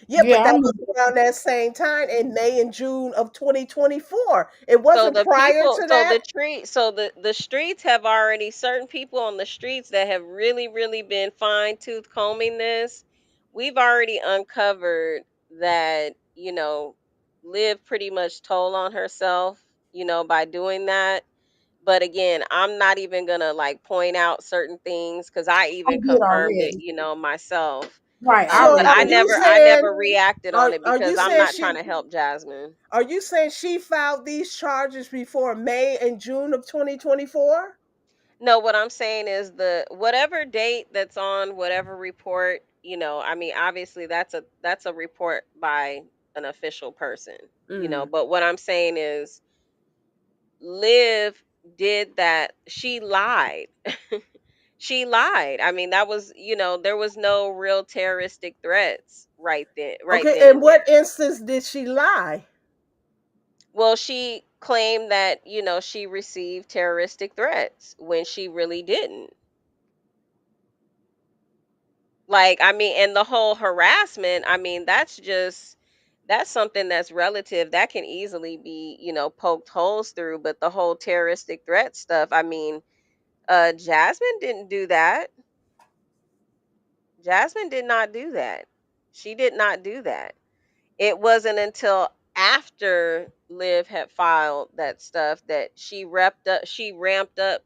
Yeah, but Yeah, I that was remember. around that same time in May and June of 2024. It So wasn't the prior people, to so that. the tree, so the streets have already certain people on the streets that have really, really been fine tooth combing this. We've already uncovered that Liv pretty much told on herself, by doing that. But again, I'm not even gonna like point out certain things because I I even did confirmed it, already. myself. Right. I So But already are I did. you never, I saying never reacted on it are because you I'm saying not trying she to help Jasmine. are you saying she filed these charges before May and June of 2024? No, what I'm saying is the whatever date that's on whatever report, I mean, obviously that's a report by an official person, Mm. but what I'm saying is Liv did that. She lied. She lied. I mean, that was, there was no real terroristic threats right Okay, then in and what there. instance did she lie? Well, she claimed that, she received terroristic threats when she really didn't. Like, I mean, and the whole harassment, I mean, that's something that's relative that can easily be, poked holes through, but the whole terroristic threat stuff, I mean, Jasmine didn't do that. Jasmine did not do that. She did not do that. It wasn't until after Liv had filed that stuff that she ramped up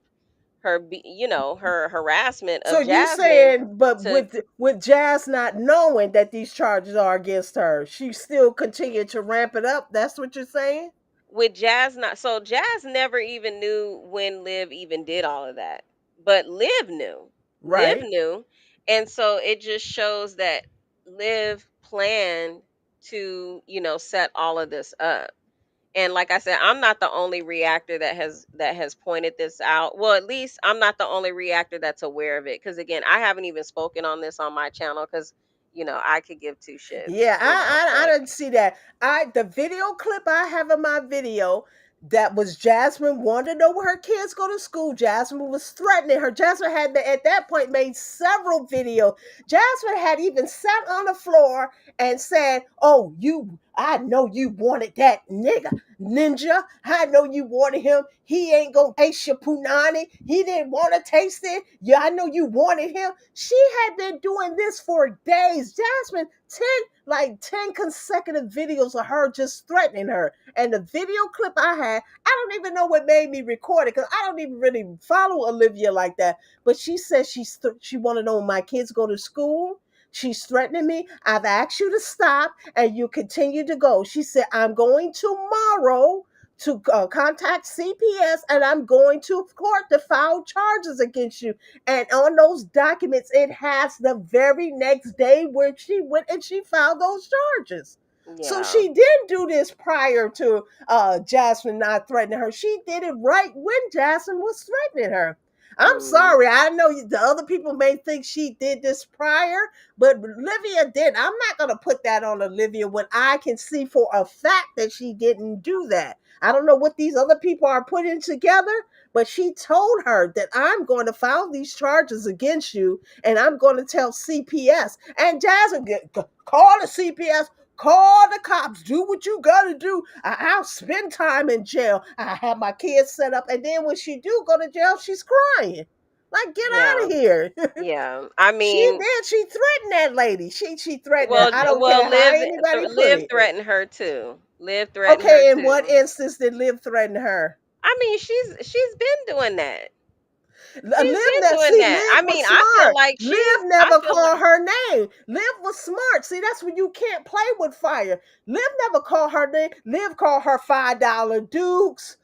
her harassment So of you Jasmine saying, but to with Jazz not knowing that these charges are against her, she still continued to ramp it up. That's what you're saying, with Jazz not so Jazz never even knew when Liv even did all of that. But Liv knew. Liv right? knew. And so it just shows that Liv planned to, set all of this up. And like I said, I'm not the only reactor that has pointed this out. Well, at least I'm not the only reactor that's aware of it. Because again, I haven't even spoken on this on my channel because I could give two shits. Yeah, I But didn't see that. The video clip I have in my video, that was Jasmine wanted to know where her kids go to school. Jasmine was threatening her. Jasmine had at that point made several videos. Jasmine had even sat on the floor and said, "Oh, I know you wanted that nigga." Ninja. I know you wanted him. He ain't gonna taste your punani. He didn't want to taste it. Yeah, I know you wanted him. She had been doing this for days. Jasmine, 10 consecutive videos of her just threatening her. And the video clip I had, I don't even know what made me record it because I don't even really follow Olivia like that. But she said she wanted to know when my kids go to school. She's threatening me. I've asked you to stop and you continue to go. She said, I'm going tomorrow to contact CPS and I'm going to court to file charges against you. And on those documents, it has the very next day where she went and she filed those charges. So Yeah. she didn't do this prior to Jasmine not threatening her. She did it right when Jasmine was threatening her. I'm Mm, sorry. I know the other people may think she did this prior, but Olivia did. I'm not going to put that on Olivia when I can see for a fact that she didn't do that. I don't know what these other people are putting together, but she told her that I'm going to file these charges against you and I'm going to tell CPS. And Jasmine, call the CPS. Call the cops. Do what you gotta do. I'll spend time in jail. I have my kids set up, and then when she do go to jail, she's crying. Like, get out yeah. of here. Yeah. I She mean, did. She threatened that lady. She threatened her. I don't well, care how anybody put Liv it. threatened her too. Liv threatened her Okay, in what too. instance did Liv threaten her? I mean, she's been doing that. Liv, She's been that doing see, that. Liv I was mean, I feel smart. like Liv I never feel like called her name. Liv was smart. See, that's when you can't play with fire. Liv never called her name. Liv called her $5 Dukes,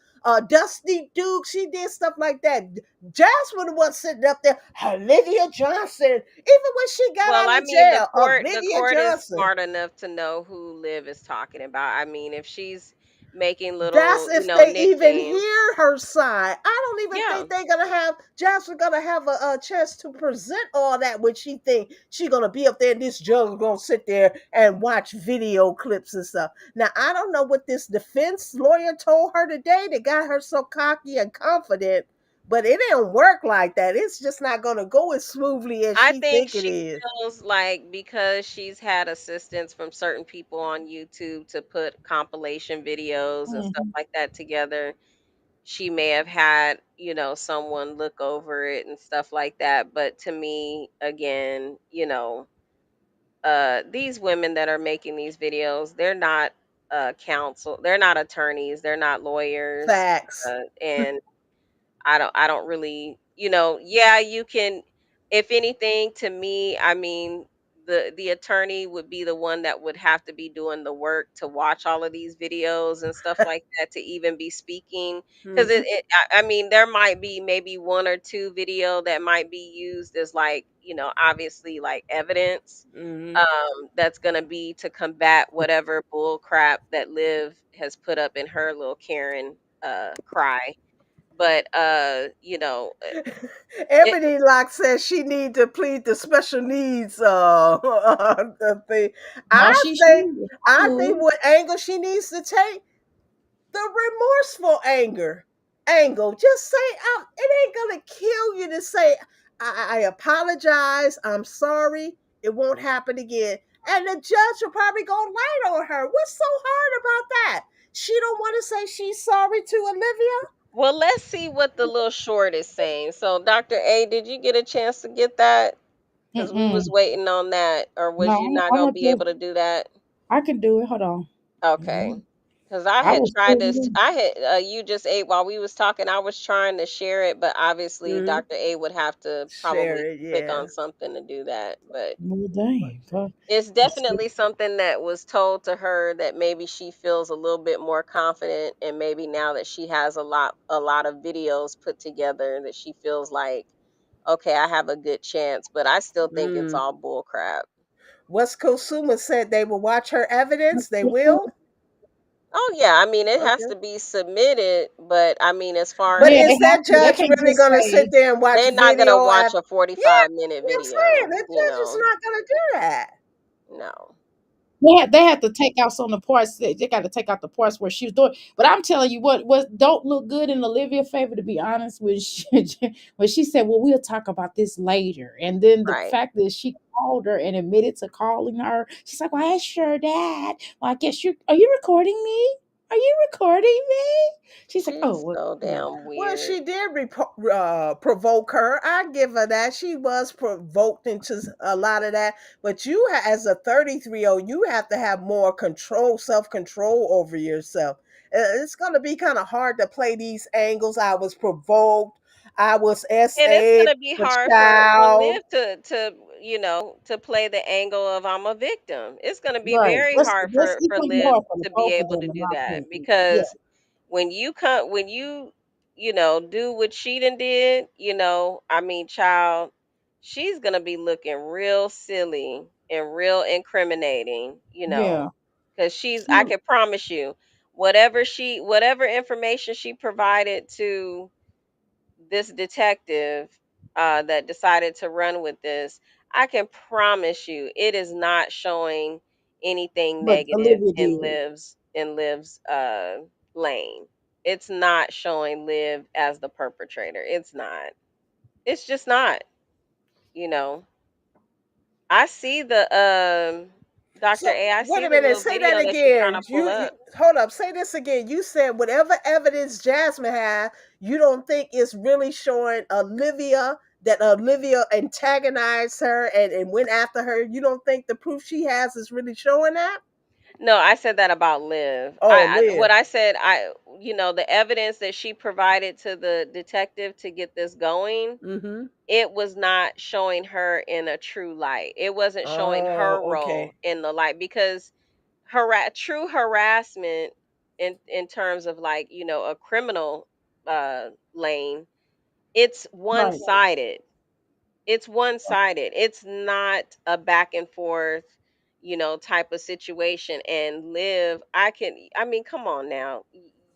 Dusty Duke. She did stuff like that. Jasmine was sitting up there. Olivia Johnson. Even when she got well, out I of mean, jail, the Olivia court is Johnson. smart enough to know who Liv is talking about. I mean, if she's making That's little, if they even nicknames. hear her side. I don't even Yeah. think they're gonna have Jasmine gonna have a chance to present all that when she think she gonna be up there and this judge gonna sit there and watch video clips and stuff. Now I don't know what this defense lawyer told her today that got her so cocky and confident, but it didn't work like that. It's just not gonna go as smoothly as I she think think it she is. feels like because she's had assistance from certain people on YouTube to put compilation videos and stuff Mhm. like that together, she may have had, someone look over it and stuff like that. But to me, again, these women that are making these videos, they're not counsel, they're not attorneys, they're not lawyers, Facts. and I don't really, yeah, you can, if anything, to me, I mean, the attorney would be the one that would have to be doing the work to watch all of these videos and stuff like that to even be speaking. Because Hmm. I mean, there might be maybe one or two video that might be used as, like, obviously, like, evidence, Hmm. that's gonna be to combat whatever bull crap that Liv has put up in her little Karen cry. But it Ebony Lock says she need to plead the special needs thing. No, I she think should. I think Would. what angle she needs to take, the remorseful angle. Just say, it ain't gonna kill you to say, I apologize, I'm sorry, it won't happen again. And the judge will probably go light on her. What's so hard about that? She don't want to say she's sorry to Olivia? Well, let's see what the little short is saying. So, Dr. A, did you get a chance to get that? Because we was Mm-mm. waiting on that, or was No, you not I'm gonna gonna be do. able to do that? I can do it. Hold on. Okay. Mhm. Because I I had was tried putting this. it. I had you just ate while we was talking. I was trying to share it, but obviously Hmm. Dr. A would have to Share probably it, click yeah. on something to do that. But Well, dang. God. it's Let's see. definitely something that was told to her that maybe she feels a little bit more confident, and maybe now that she has a lot of videos put together, that she feels like, okay, I have a good chance. But I still think it's Mm. all bull crap. West Kosuma said they will watch her evidence. They will. Oh yeah, I mean, it has Okay. to be submitted, but I mean, as far But as Yeah, they is have that to. They judge can't really just going to sit say. there and watch they're not gonna video watch after? a Yeah, 45-minute I'm saying video, the judge is not going to do that. no. They have to take out some of the parts. They got to take out the parts where she was doing. But I'm telling you what don't look good in Olivia's favor. To be honest, with when she said, "Well, we'll talk about this later," and then the Right. fact that she called her and admitted to calling her, she's like, "Well, I asked your dad. Well, I guess you are you recording me?" Are you recording me? She's like, oh, She's well, so no. damn Well, weird. she did provoke her. I give her that. She was provoked into a lot of that. But you, as a 33-year-old, you have to have more control, self control over yourself. It's going to be kind of hard to play these angles. I was provoked. I was And it's SA gonna be for hard for child. Liv to play the angle of I'm a victim. It's gonna be Right. very That's, hard that's for equally Liv hard for the to be both of able to them, in do my that opinion. Yeah, because when you do what she done did, I mean, child, she's gonna be looking real silly and real incriminating, yeah. because I She, can promise you, whatever information she provided to this detective that decided to run with this, I can promise you it is not showing anything but negative Olivia in did. Liv's lane. It's not showing Liv as the perpetrator. It's not. It's just not. You know. I see the Dr. So A. I wait see a the minute. little Say that video that she's trying again. to pull You up. hold up. Say this again. You said whatever evidence Jasmine had, you don't think is really showing Olivia that Olivia antagonized her and went after her. You don't think the proof she has is really showing that? No, I said that about Liv. Oh, What Liv. I said, the evidence that she provided to the detective to get this going, Mm-hmm. it was not showing her in a true light. It wasn't showing Oh, her role okay. in the light because true harassment in terms of like, a criminal lane, it's Right. one-sided. It's one-sided. It's not a back and forth, type of situation. And Liv, I mean, come on now.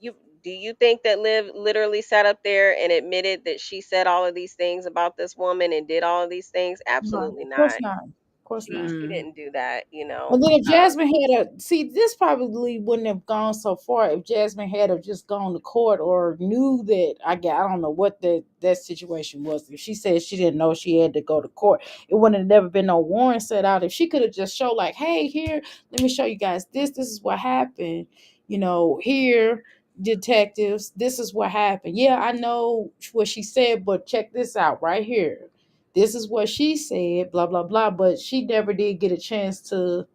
You Do you think that Liv literally sat up there and admitted that she said all of these things about this woman and did all of these things? Right. Absolutely Of course not. not. Of course not. She Mm. didn't do that. And then if Jasmine had this probably wouldn't have gone so far if Jasmine had have just gone to court or knew that I don't know what that situation was. If she said she didn't know she had to go to court, it wouldn't have never been no warrant set out. If she could have just showed like, hey, here, let me show you guys this. This is what happened. Here, detectives, this is what happened. Yeah, I know what she said, but check this out right here. This is what she said, blah blah blah, but she never did get a chance to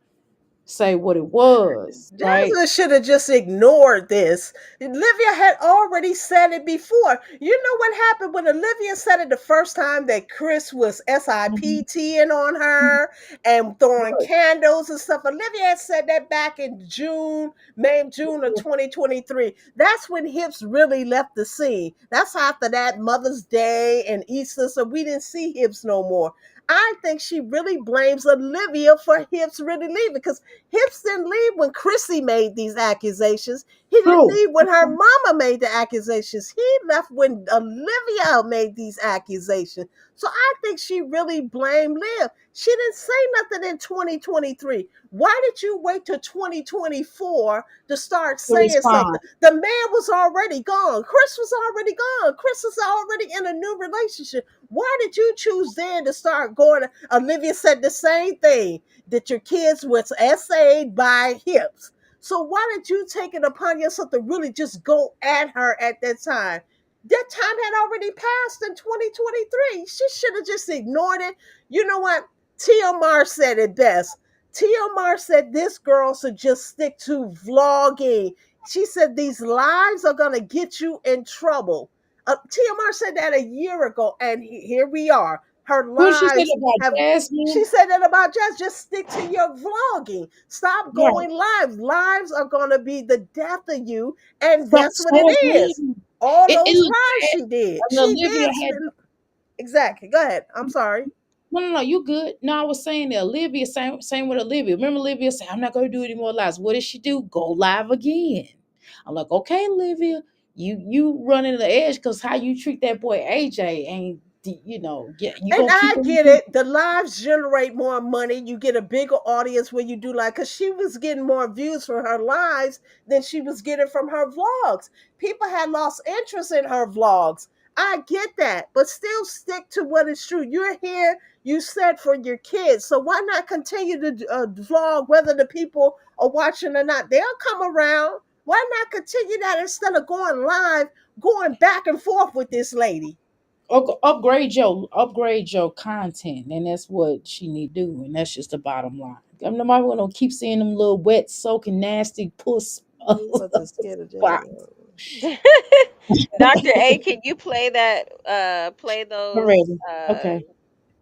say what it was, right? Jasmine should have just ignored this. Olivia had already said it before. You know what happened when Olivia said it the first time that Chris was Mhm. SIPTing on her and throwing Right. candles and stuff. Olivia had said that back in June of 2023. That's when Hips really left the scene. That's after that Mother's Day and Easter, so we didn't see Hips no more. I think she really blames Olivia for Hips really leaving because Hips didn't leave when Chrissy made these accusations. He didn't True. leave when her mama made the accusations. He left when Olivia made these accusations. So I think she really blamed Liv. She didn't say nothing in 2023. Why did you wait till 2024 to start To saying respond. something? The man was already gone. Chris was already gone. Chris was already in a new relationship. Why did you choose then to start going? Olivia said the same thing that your kids was essayed by Hips. So why did you take it upon yourself to really just go at her at that time? That time had already passed in 2023. She should have just ignored it. You know what? TMR said it best. TMR said this girl should just stick to vlogging. She said these lives are going to get you in trouble. TMR said that a year ago, and here we are. Her Who she said lives about have. She Jasmine? said that about just stick to your vlogging. Stop Right. going live. Lives are going to be the death of you, and So, that's what so it is. again, All it those looked lives bad. she did. And She Olivia did had spend. Exactly. Go ahead. I'm sorry. no, no, no, you good. No, I was saying that Olivia, same with Olivia. Remember Olivia said, I'm not gonna do any more lives. What did she do? Go live again. I'm like, okay, Olivia, you running the edge because how you treat that boy AJ ain't yeah, you And gonna keep I him. get it. The lives generate more money. You get a bigger audience when you do like, because she was getting more views from her lives than she was getting from her vlogs. People had lost interest in her vlogs. I get that, but still stick to what is true. You're here, you said for your kids. So why not continue to vlog whether the people are watching or not? They'll come around. Why not continue that instead of going live, going back and forth with this lady? Upgrade your content, and that's what she need to do, and that's just the bottom line. I'm not gonna keep seeing them little wet, soaking, nasty puss He wasn't scared of Jazzy. spots. Dr. A, can you play that play I'm those ready. Okay.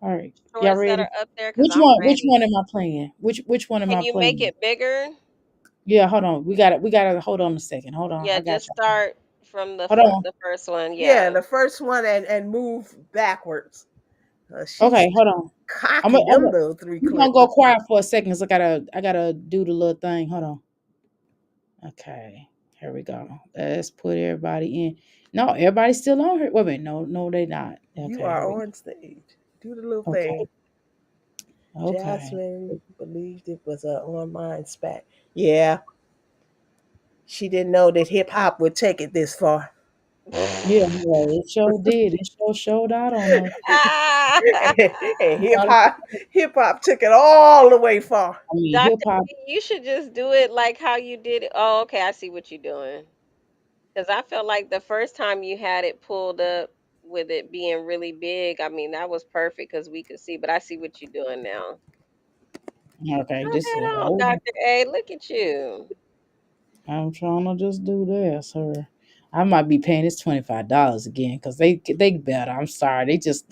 All right. Y'all shorts that ready? are up there cuz Which I'm one? Which ready. one am I playing? Which one am Can I you make playing? it bigger? Yeah. Hold on. We gotta hold on a second. Hold on. Yeah, I got just you. start from Hold on. the first one. Yeah, Yeah. the first one and move backwards. She's Okay. Hold on. I'm cocky, gonna, I'm them gonna, little three we gonna clips. go quiet for a second. So I gotta do the little thing. Hold on. Okay. Here we go. Let's put everybody in. No, everybody's still on here. Wait a minute. No, no, they not. You Okay. Here are we on stage. Do the little go. thing. Okay. Okay. Jasmine believed it was an online spat. Yeah, she didn't know that hip hop would take it this far. Yeah. Well, it sure did. It sure showed out on us. And hip Dr. hop, hip hop took it all the way far. Hip Dr. hop. B, you should just do it like how you did it. Oh, okay, I see what you're doing. Because I felt like the first time you had it pulled up with it being really big, I mean, that was perfect because we could see, but I see what you're doing now. Okay. Go This is ahead a on, whole. Dr. A. Look at you. I'm trying to just do this, sir. I might be paying this $25 again because they better. I'm sorry. They just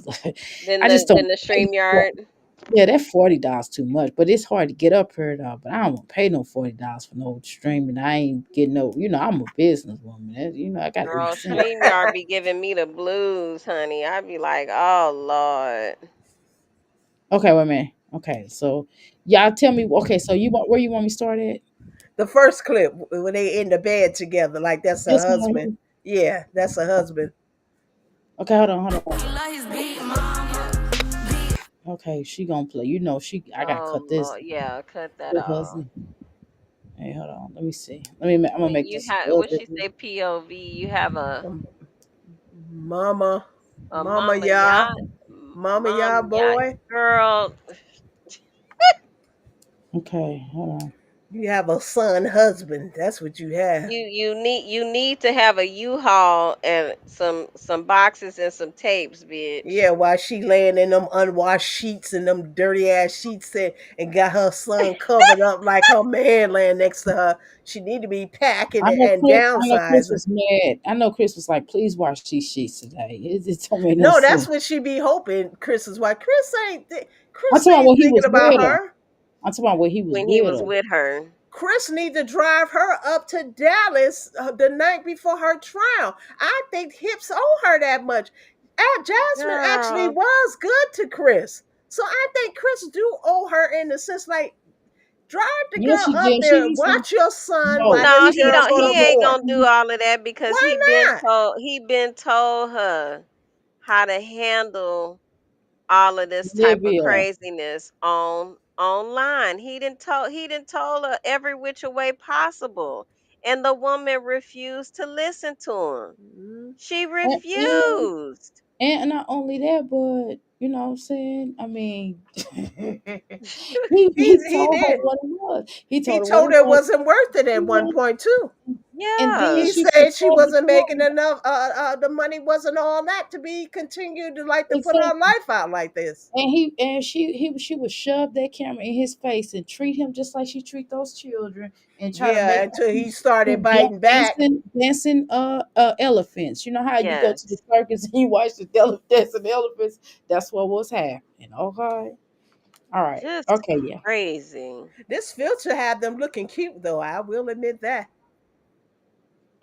Then I just don't then the pay stream for yard. yeah, that $40 too much. But it's hard to get up here though. But I don't want to pay no $40 for no streaming. I ain't getting no, I'm a businesswoman. I gotta eat Girl, sense. stream yard be giving me the blues, honey. I'd be like, oh Lord. Okay, wait a minute. Okay, so y'all tell me okay, so where you want me to start at? The first clip when they in the bed together, like that's her This one right husband. here? Yeah, that's her husband. Okay, hold on. Okay, she gonna play. I gotta Oh cut this Lord. Yeah, cut that because off. hey, hold on. Let me see. I'm gonna When make you this a have little what bit. she say POV, you have Um, mama, a mama, mama y'all, yacht, mama, mom y'all, yacht boy. girl. Okay, hold on. You have a son, husband. That's what you have. You need to have a U-Haul and some boxes and some tapes, bitch. Yeah, while she laying in them unwashed sheets and them dirty ass sheets and got her son covered up like her man laying next to her. She need to be packing and I know Chris downsizing. was mad. I know Chris was like, please wash these sheets today. It don't make no No, that's sense. what she be hoping. Chris is why I'm Chris talking about ain't when he thinking was about with her. her. I'm talking about when he was When he with was her. with her. Chris need to drive her up to Dallas the night before her trial. I think Hips owe her that much. Jasmine actually Girl. was good to Chris. So I think Chris do owe her in the sense like drive the Yeah, girl she up did. She there, needs to watch your son while no. this No, He he girl needs don't go he to he ain't court. gonna do all of that because Why not? he been told her how to handle all of this type of Olivia. craziness online. He didn't told her every which way possible. And the woman refused to listen to him. Mhm. She And, and refused. and not only that, but you know what I'm saying? I mean he He told her did. what it was. He He told her what told it her it was. wasn't worth it He at one was- point too. And then Yeah. He she could said she tell the wasn't making story. enough. The money wasn't all that to be continued to like to put her Exactly. life out like this. She would shove that camera in his face and treat him just like she treat those children and try to Yeah, make until him he started do biting back. dancing elephants. You know how you go to the Yes. circus and you watch the dancing elephants? That's what was happening. Okay. All right. Just Okay, yeah. crazy. This filter had them looking cute, though. I will admit that.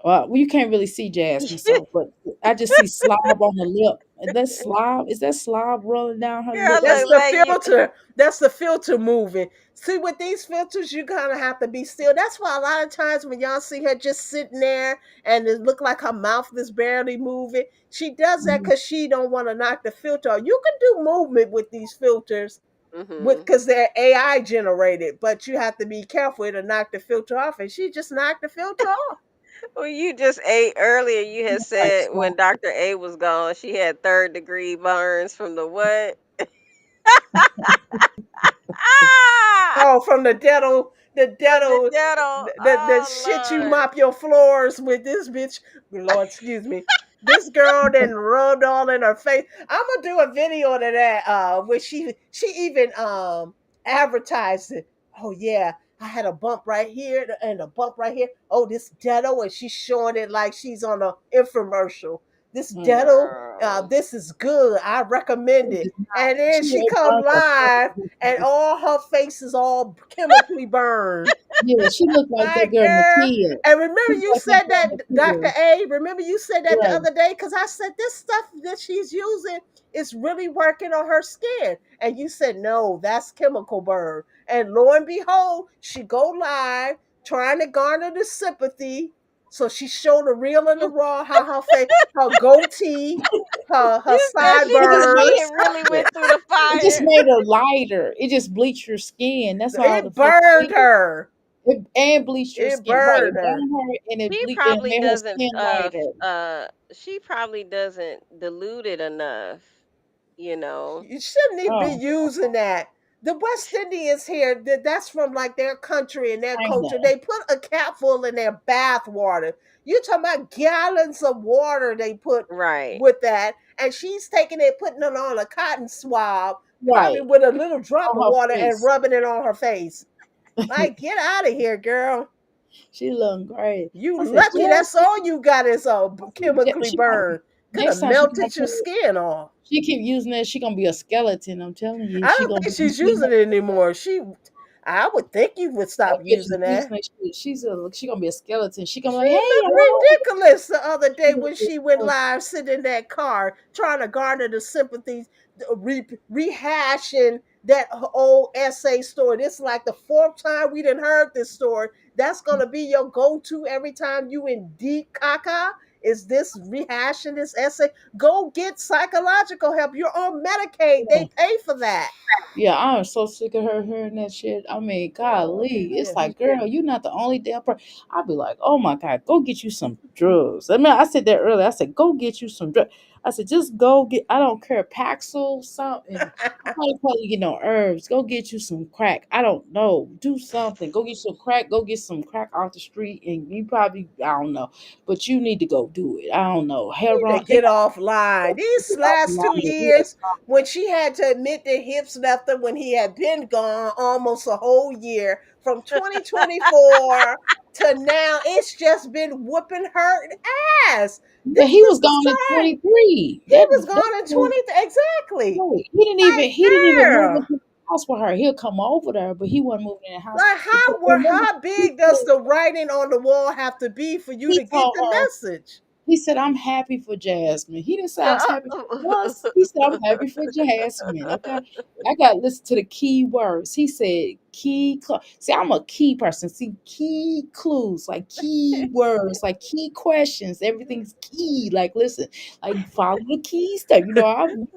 Well, you can't really see Jasmine, so but I just see slob on the lip. And that slob, is that slob rolling down her Girl, lip? That's look the like you. filter. That's the filter moving. See, with these filters, you kind of have to be still. That's why a lot of times when y'all see her just sitting there and it look like her mouth is barely moving, she does that Mhm. because she don't want to knock the filter off. You can do movement with these filters with Mhm. because they're AI generated, but you have to be careful to knock the filter off. And she just knocked the filter off. Well, you just ate earlier. You had Like said slob. when Dr. A was gone, she had third degree burns from the what? Oh, from the From the dental, dental. the Oh shit you Lord. mop your floors with. This bitch, Lord, excuse me. This girl then rubbed all in her face. I'm gonna do a video of that. Where she even advertised it. Oh yeah, I had a bump right here and a bump right here. Oh, this dental, and she's showing it like she's on a infomercial. This Mm. dental, Girl. this is good. I recommend She it. did not. And then She she had come burned her live, and face. all her face is all chemically burned. Yeah, she looked like that Like, girl girl. Nakia. And She remember, looked you like that said girl that, Dr. Nakia. A. Remember, you said that the Right. other day because I said this stuff that she's using is really working on her skin. And you said, no, that's chemical burn. And lo and behold, she go live trying to garner the sympathy. So she showed the real and the raw, how her face, her goatee, her You said she It just she made sideburns, had really went through the it just fire. made her lighter. It just bleached her skin. That's all the it fuck burned it did. her. And bleached her It skin. Right. burned It her. burned her and it She bleached and probably made her doesn't skin lighter. she probably doesn't dilute it enough, you know. You shouldn't even be Oh, using that. The West Indians here, that's from like their country and their China. culture. They put a capful in their bath water. You're talking about gallons of water they put Right. with that. And she's taking it, putting it on a cotton swab, probably Right. with a little drop On of her water and face. rubbing it on her face. Like, get out of here, girl. She looked great. You I said, lucky that's Jasmine. all you got is I said, chemically she gonna, burned. Could next have time she come up melted your here, skin off. she keep using that, she gonna be a skeleton. I'm telling you, I she don't gonna think be you she's see using her. it anymore. I would think you would That stop bitch is using that. using that shit. She gonna be a skeleton. She gonna be She like, hey y'all. looked ridiculous the other She day gonna when be a she went skeleton. live, sitting in that car, trying to garner the sympathies, rehashing that old essay story. This is like the fourth time we didn't heard this story. That's gonna be your go-to every time you in deep caca. Is this rehashing this essay? Go get psychological help. You're on Medicaid. They pay for that. Yeah, I'm so sick of her hearing that shit. I mean, golly, it's Yeah. like, girl, you're not the only damn person. I'd be like, oh my god, go get you some drugs. I mean, I said that earlier. I said, go get you some drugs. I said, just go get. I don't care, Paxil, something. I'm not telling you get no herbs. Go get you some crack. I don't know. Do something. Go get some crack. Go get some crack off the street, and you probably, I don't know, but you need to go do it. I don't know. To Heroin. They get got offline. These get off last two line. Yeah, years, when she had to admit that hips left her when he had been gone almost a whole year, from 2024 to now, it's just been whooping her ass. yeah, This he was is gone in trash. 23. He was gone in 20, exactly. Right. Like, He didn't even move girl. into the house with her. He'll come over there, but he wasn't moving in the house Like, because remember how big does the writing on the wall have to be for you he to get told the her message? he said, I'm happy for Jasmine. He didn't say I was happy for us. He said, I'm happy for Jasmine. Okay. I got to listen to the key words. He said, See, I'm a key person. See, key clues, like key words, like key questions. Everything's key. Like, listen, like follow the key stuff.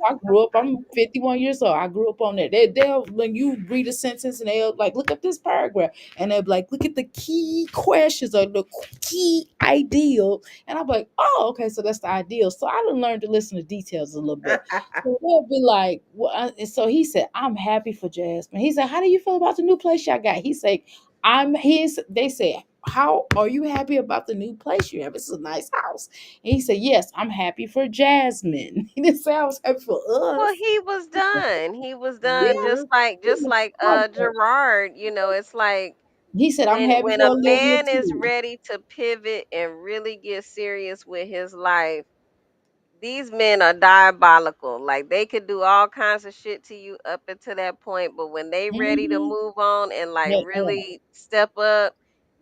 I grew up, I'm 51 years old. I grew up on that. They'll, when you read a sentence and they'll like, look up this paragraph. And they'll be like, look at the key questions or the key ideal, and I'm like, oh, okay, so that's the ideal. So I done learned to listen to details a little bit. So they'll be like, well, and so he said, I'm happy for Jasmine. He said, how do you feel about the new place y'all got? He said, they said, how are you happy about the new place you have? It's a nice house. And he said, yes, I'm happy for Jasmine. He didn't say I was happy for Well, us. he was done. He was done Hmm. just like Gerard, it's like He said, I'm happy when for a Olivia man is too. ready to pivot and really get serious with his life, these men are diabolical. Like they could do all kinds of shit to you up until that point, but when they ready to Mm-hmm. move on and like Yeah, really step up,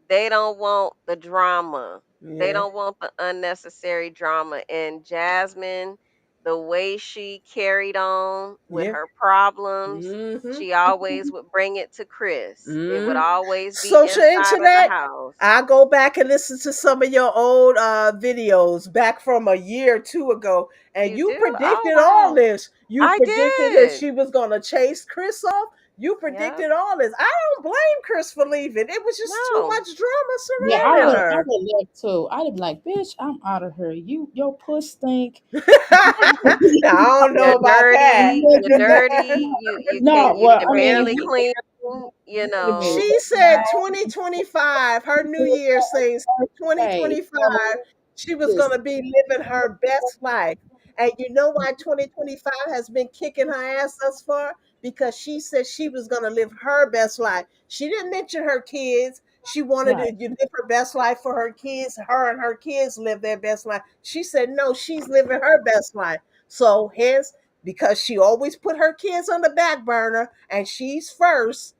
they don't want the drama. They Yeah. don't want the unnecessary drama. And Jasmine, the way she carried on with Yeah. her problems, Hmm. she always would bring it to Chris. It would Mm. always be Social inside of the internet. house. I go back and listen to some of your old videos back from a year or two ago, and You you do? Oh predicted all wow. this. You I predicted that did. she was gonna chase Chris off. You Yep. predicted all this. I don't blame Chris for leaving. It was just too No. much drama yeah, surrounding I her. would love to. I'd be like, bitch, I'm out of here. Your puss stink. Now, I don't know You're about that. dirty. You're No, dirty. You no, you well, can I mean, barely clean. thing, Wait a minute. She said 2025, her New Year's things, Okay, 2025, so she was going listen. to be living her best life. And you know why 2025 has been kicking her ass thus far? Because she said she was going to live her best life. She didn't mention her kids. She wanted Right. to live her best life for her kids. Her and her kids live their best life. She said, no, she's living her best life. So, hence, because she always put her kids on the back burner and she's first,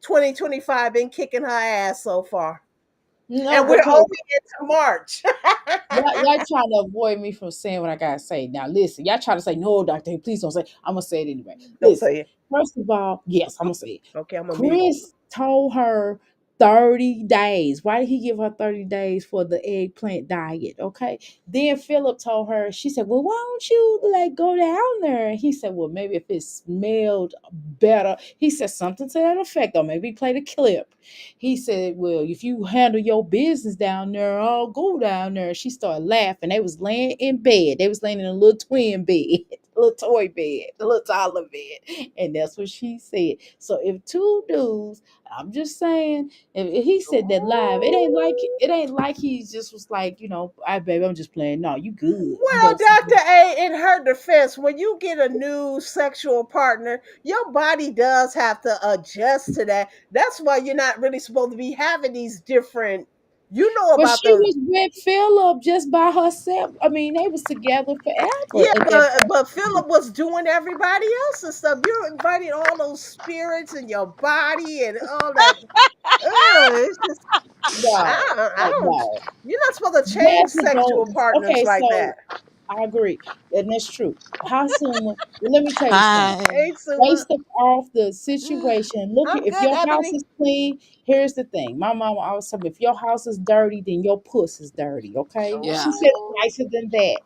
2025 been kicking her ass so far. And No, we're okay. only into March. Y'all trying to avoid me from saying what I gotta say. Now, listen, y'all trying to say no, Doctor. Hey, please don't say. I'm gonna say it anyway. Don't Listen, say it. first of all, yes, I'm gonna say it. Okay, I'm gonna mute. Chris told her 30 days. Why did he give her 30 days for the eggplant diet? Okay. Then Philip told her, she said, well, why don't you like go down there? And he said, well, maybe if it smelled better. He said something to that effect, or maybe play the clip. He said, well, if you handle your business down there, I'll go down there. She started laughing. They was laying in bed. They was laying in a little twin bed, a little toy bed, a little toddler bed. And that's what she said. So if two dudes, I'm just saying, if he said that live, it ain't like he just was like, I baby, I'm just playing. No, you good. You Well, better Dr. A, in her defense, when you get a new sexual partner, your body does have to adjust to that. That's why you're not really supposed to be having these different, you know but about she the. was with Philip just by herself. I mean, they was together forever Yeah, at that but point. Philip was doing everybody else's stuff. You're inviting all those spirits in your body and all that. It's just No, I don't. no. You're not supposed to change Jasmine sexual don't. partners Okay, like so that. I agree, and that's true. How soon? Well, let me tell you something. Hi. Hey, Suma. Based off the situation, look, I'm if good, your house Ebony. is clean, here's the thing. My mama always told me, if your house is dirty, then your puss is dirty. Okay, Yeah. she said it Oh, nicer than that.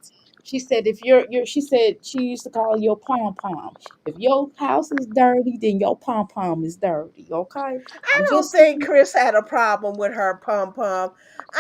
She said if you're she said she used to call your pom pom. If your house is dirty, then your pom pom is dirty. Okay, I I'm don't just think saying. Chris had a problem with her pom pom.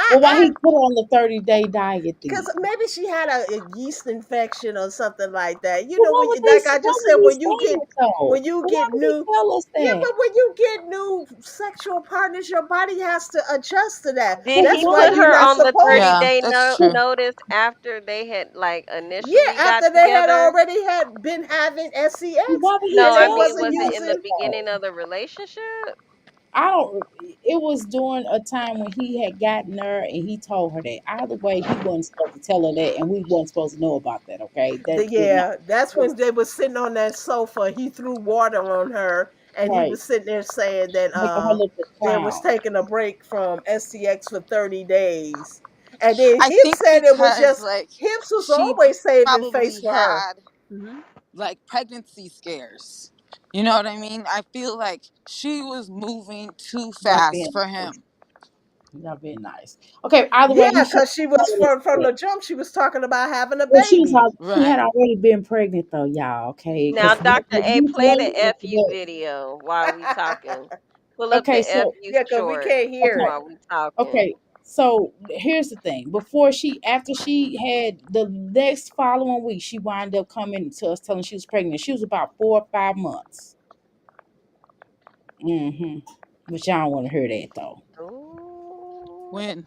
Well, why I he put her on the 30-day diet then? because maybe she had a yeast infection or something like that. You Well, know, what when would you, they? like I Why just would said, he say it though? when you Well, why get would he new, tell us yeah, that? but when you get new sexual partners, your body has to adjust to that. did But he That's why why? put you're her not on the supposed. 30 Yeah, day that's true. But notice after they had like Yeah, initially got after they had together? already had been having sex why would he No, and I they tell mean, her wasn't was it in about the using. that though? beginning of the relationship? I don't. It was during a time when he had gotten her, and he told her that. Either way, he wasn't supposed to tell her that, and we wasn't supposed to know about that. Okay, that did not. Yeah, that's when they was sitting on that sofa. He threw water on her, and he Right, was sitting there saying that making her look a they was clown. taking a break from STX for 30 days, and then I Hip think said it was because just like Hips was she always saving face probably for her. had Hmm. like pregnancy scares. You know what I mean? I feel like she was moving too Not fast being for nice. him. Not being nice. Okay. Either way, he Yeah, should because she was have told us from that. the jump. She was talking about having a Well, baby. she had Right. already been pregnant though, y'all. Okay, Now, because Dr. A, play the FU what? video while we talking. Pull up Okay, the so FU Yeah, because we short can't hear okay. it. while we talking. Okay, so here's the thing. After she had the next following week, she wound up coming to us telling she was pregnant. She was about 4 or 5 months. Mm-hmm. But y'all don't want to hear that though. Ooh. When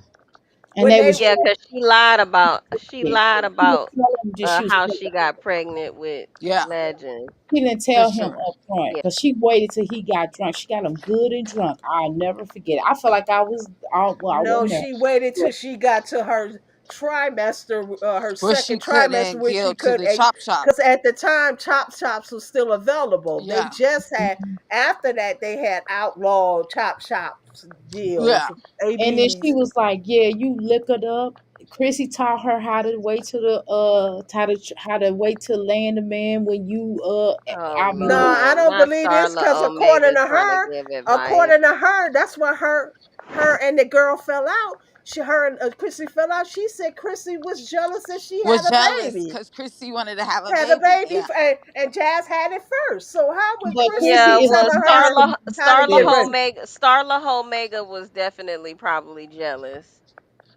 And When they they was Yeah, cause she pregnant. lied She was about telling him that she was how pregnant. she got pregnant with yeah, Legend. She didn't for tell him sure. up front Yeah. because she waited till he got drunk. She got him good and drunk. I'll never forget it. I felt like well, I No, wasn't there. she waited But till she got to her trimester, her Where she second trimester, couldn't where she yield to could, the chop shop. because at the time, Chop Shops was still available. They Yeah. just had, after that, they had outlawed Chop Shops Yeah. deals, and then she ABs. was like, "Yeah, you liquored up." Chrissy taught her how to wait to the how to wait to land a man when you Oh No, I Lord, don't not believe this Starla because Omega trying to give advice. according to her, that's why her and the girl fell out. Her and Chrissy fell out. She said Chrissy was jealous that she had Was a jealous baby. because Chrissy wanted to have a Had a baby. baby Yeah. and Jazz had it first. So how would but Chrissy Yeah, be Chrissy is well, telling a her Starla master. how to Starla get Yes, ready? Homega was definitely probably jealous,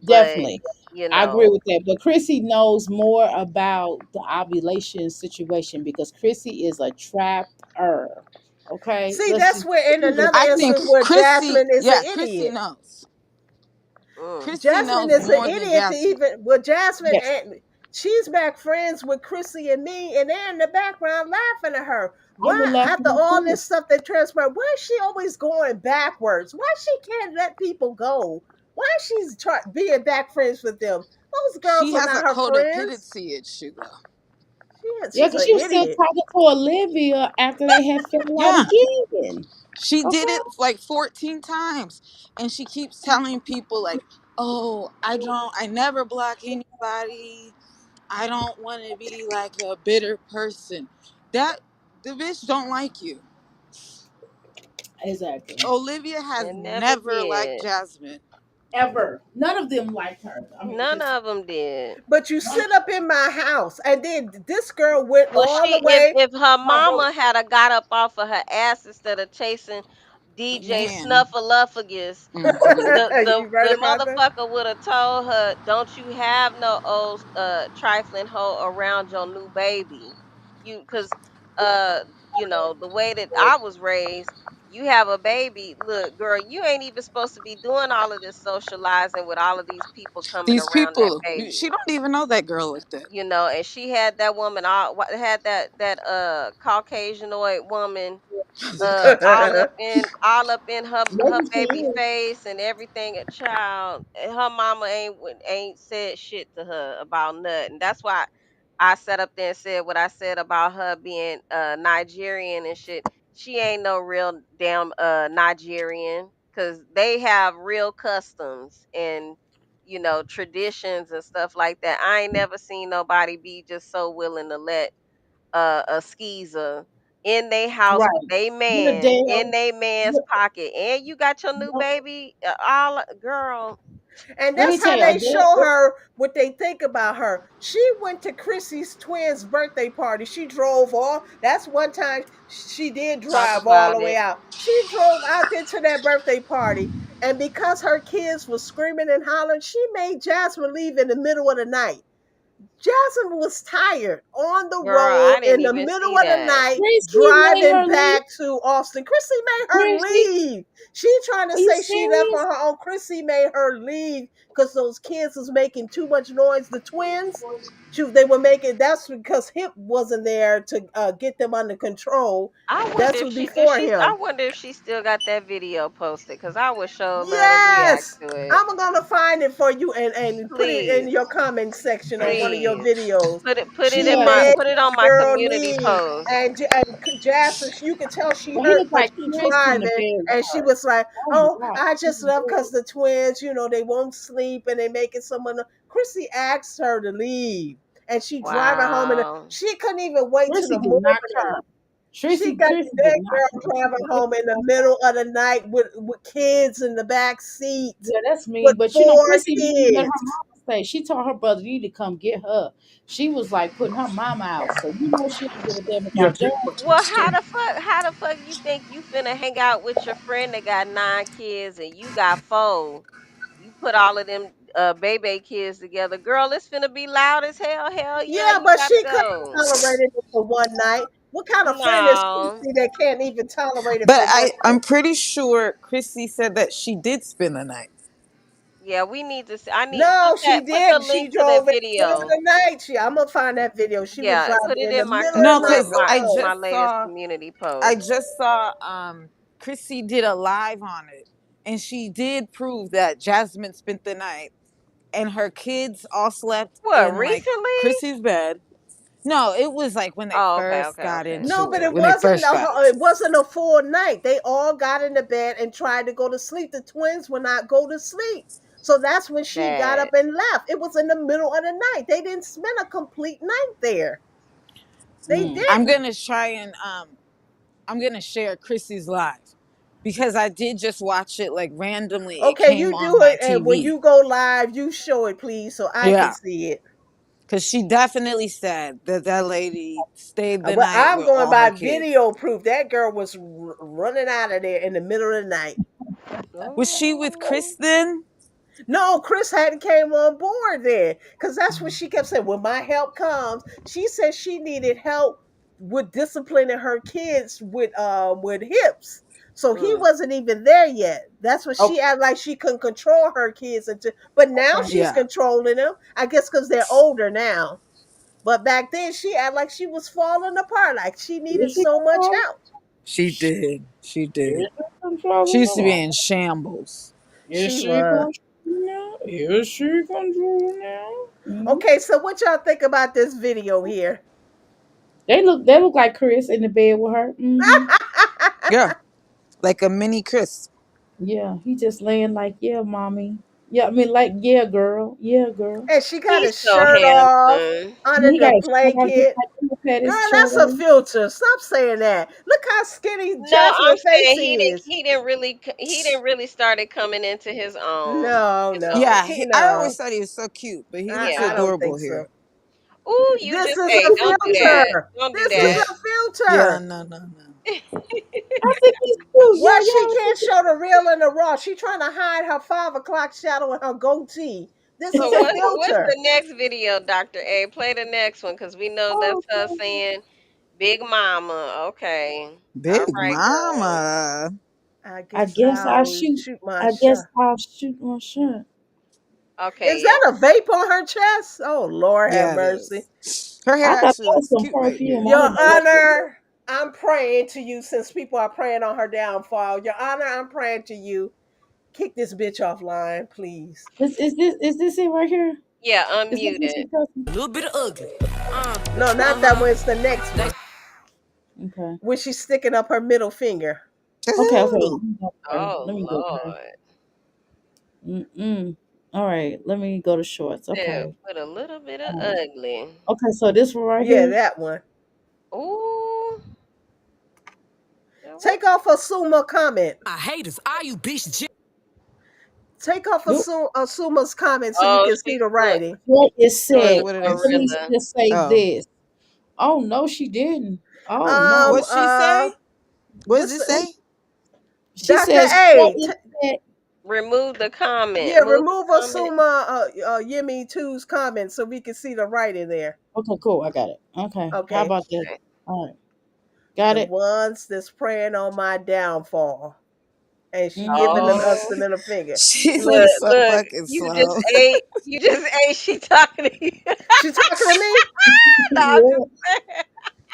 but definitely. you I agree know, with that. But Chrissy knows more about the ovulation situation because Chrissy is a trapper. Okay, See, let's that's just where in keep it another I think instance where Chrissy, Jasmine is an yeah, Chrissy idiot. knows. Mm. Chrissy Jasmine knows is an more than idiot to Jasmine. even well Jasmine yes. and she's back friends with Chrissy and me and they're in the background laughing at her. I Why would laugh at after her all too. this stuff that transpired, why is she always going backwards? Why she can't let people go? Why she's being back friends with them? Those She girls are has a not her friends. codependency issue though. Yeah, She's because an she was still idiot. talking to Olivia after they had fell out Yeah. again. She Okay. did it like 14 times. And she keeps telling people like, oh, I never block anybody. I don't want to be like a bitter person. That the bitch don't like you. Exactly. Olivia has And never never liked did. Jasmine. Ever. None of them liked her. I mean, None just of them did. But you sit up in my house and then this girl went Well, all the she if way. if her My brother. mama had a got up off of her ass instead of chasing DJ Man. Snuffleupagus, Hmm. the You right about that? motherfucker would have told her, "Don't you have no old trifling hoe around your new baby?" Because the way that I was raised, you have a baby. Look, girl, you ain't even supposed to be doing all of this socializing with all of these people coming These around that people, baby. she don't even know that girl like that. And she had that woman had that Caucasianoid woman all up in her maybe she baby is. face and everything. A child, her mama ain't said shit to her about nothing. That's why I sat up there and said what I said about her being Nigerian and shit. She ain't no real damn Nigerian, because they have real customs and traditions and stuff like that. I ain't never seen nobody be just so willing to let a skeezer in their house with Right. a Get a man in damn. their man's pocket, and you got your new Let baby. All girl, And me that's tell how you, a they damn. show her what they think about her. She went to Chrissy's twins' birthday party. She drove all. That's one time she did talk drive all the about way it. out. She drove out there to that birthday party, and because her kids were screaming and hollering, she made Jasmine leave in the middle of the night. Jasmine was tired on the Girl, road I in didn't the even middle see of the that. night, Chrissy made driving her leave. back to Austin. Chrissy made her Chrissy, leave. She trying to are you say she left serious? on her own. Chrissy made her leave because those kids was making too much noise. The twins, they were making. That's because Hip wasn't there to get them under control. I wonder That's if was she does. before I him. wonder if she still got that video posted, because I would sure love to react Yes, to it. I'm gonna find it for you and put it in Please, your comment section on one of your please videos. put it She in Yeah, my made put it on that my girl community leave, post. and Jasmine, you could tell she but he hurt, looked but like she Chris from the driving, Big and she Yard. was like, Oh my "Oh, God, I Chris just is left good. because the twins, they won't sleep and they making someone." Chrissy asked her to leave, and she driving home, and Wow. she couldn't even wait till Chrissy the did not morning. care. She Tracy, got Chrissy did that not girl care. She driving was just home in the like, middle of the night with kids in the back seat yeah, that's with mean. But four Chrissy didn't even let her kids. mama stay. She told her brother you to come get her. She was like putting her mama out. So she didn't give a damn about Well, Jasmine. how the fuck you think you finna hang out with your friend that got 9 kids and you got 4? You put all of them baby kids together, girl. It's finna be loud as hell. Hell yeah, Yeah, you but gotta she couldn't go. tolerate it for one night. What kind of friend is No, Chrissy that can't even tolerate it But for one I'm night? pretty sure Chrissy said that she did spend the night. yeah, we need to see. I need No, she put the did. She link to that drove in the middle of video. the night. I'm gonna find that video. She was Yeah, put driving it in the in my middle of No, the night because with her. my latest community I post. just saw Chrissy did a live on it, and she did prove that Jasmine spent the night, and her kids all slept What, in like recently? Chrissy's bed. No, it was like when they Oh, okay, first okay, got okay. No, into but it. When they first got it into it. wasn't a full night. They all got into bed and tried to go to sleep. The twins would not go to sleep. So that's when she got Bad. up and left. It was in the middle of the night. They didn't spend a complete night there. They Mm. I'm didn't. gonna try and I'm gonna share Chrissy's live because I did just watch it like randomly. It Okay, came you on do my it, and when TV. you go live, you show it, please, so I can Yeah, see it. because she definitely said that that lady stayed the Well, night I'm with going all her by kids. video proof. That girl was running out of there in the middle of the night. Was she with Oh, Chris then? No, Chris hadn't came on board then, because that's what she kept saying. When my help comes, she said she needed help with disciplining her kids with hips. So he Mm. wasn't even there yet. That's what she Okay. acted like she couldn't control her kids until, but now Okay. she's Yeah, controlling them. I guess because they're older now. But back then she acted like she was falling apart, like she Here needed she so much comes. help. she did. She Here did. she comes She trouble used to be now. in shambles. Here She she was. comes now. Here she comes now. Mhm. Okay, so what y'all think about this video here? They look like Chris in the bed with her. Yeah, like a mini Chris. Yeah, he just laying like, yeah, mommy. Yeah, I mean like, yeah, girl. Yeah, girl. And she got He's his so shirt off handsome. under He the got his shirt on just blanket. like Chris had Girl, his shirt that's a on. filter. Stop saying that. Look how skinny No, I'm Jasmine face saying he didn't. is. He didn't really started coming into No, his no, own. Yeah, I no. always thought he was so cute, but he looks I Yeah. don't adorable think here. so. Ooh, you This just is hey, a don't do that. filter. Don't do This is Yeah, that. a yeah, filter. no, no, no. I think he's cute. Well, she Y'all can't show the real and the raw. She trying to hide her 5 o'clock shadow and her goatee. This So is a what's the filter. next video, Dr. A? Play the next one because we know that's oh, her saying Big Mama. Okay. All Big right, girl. Mama. I I guess guess I I'll shoot. shoot my I guess shot. I'll shoot my shot. Is Okay, yeah. that a vape on her chest? Oh, Lord have Yeah, it mercy. is. Her I hair thought actually that was looks some cute right perfume. here. I Your didn't know that. Honor, I'm praying to you since people are praying on her downfall. Your Honor, I'm praying to you. Kick this bitch offline, please. Is this it right here? Yeah, Is this unmute what it. she's talking? Little bit of ugly. No, not that one. It's the next one. Okay. When she's sticking up her middle finger. Okay. Okay. Ooh. Let me go there. Oh Let me go there. Lord. All right. Let me go to shorts. Said Okay. with a little bit of Um, ugly. okay. So this one right Yeah, here. that one. Ooh. Now what? Take off Asuma comment. My haters, all you bitch. Take off Nope. Asuma's comment so you Oh, can see she's the writing. What is doing said? What did a it Let me say? gorilla. just say Oh, this. Oh no, she didn't. Oh Um, no. what'd she uh, say? What does this it say? She Dr. says what A. is said. Remove the comment. Yeah, Move remove the comment. Asuma Yemi Two's comment so we can see the writing there. Okay, cool. I got it. Okay. How Okay. about that? Okay. All right. Got The it. ones that's praying on my downfall. And she giving Mm-hmm. us Oh, the middle finger. She look, looks so look. fucking You just slow. ate. You just ate. She talking to you. She talking to me? No, I'm just Yeah. saying.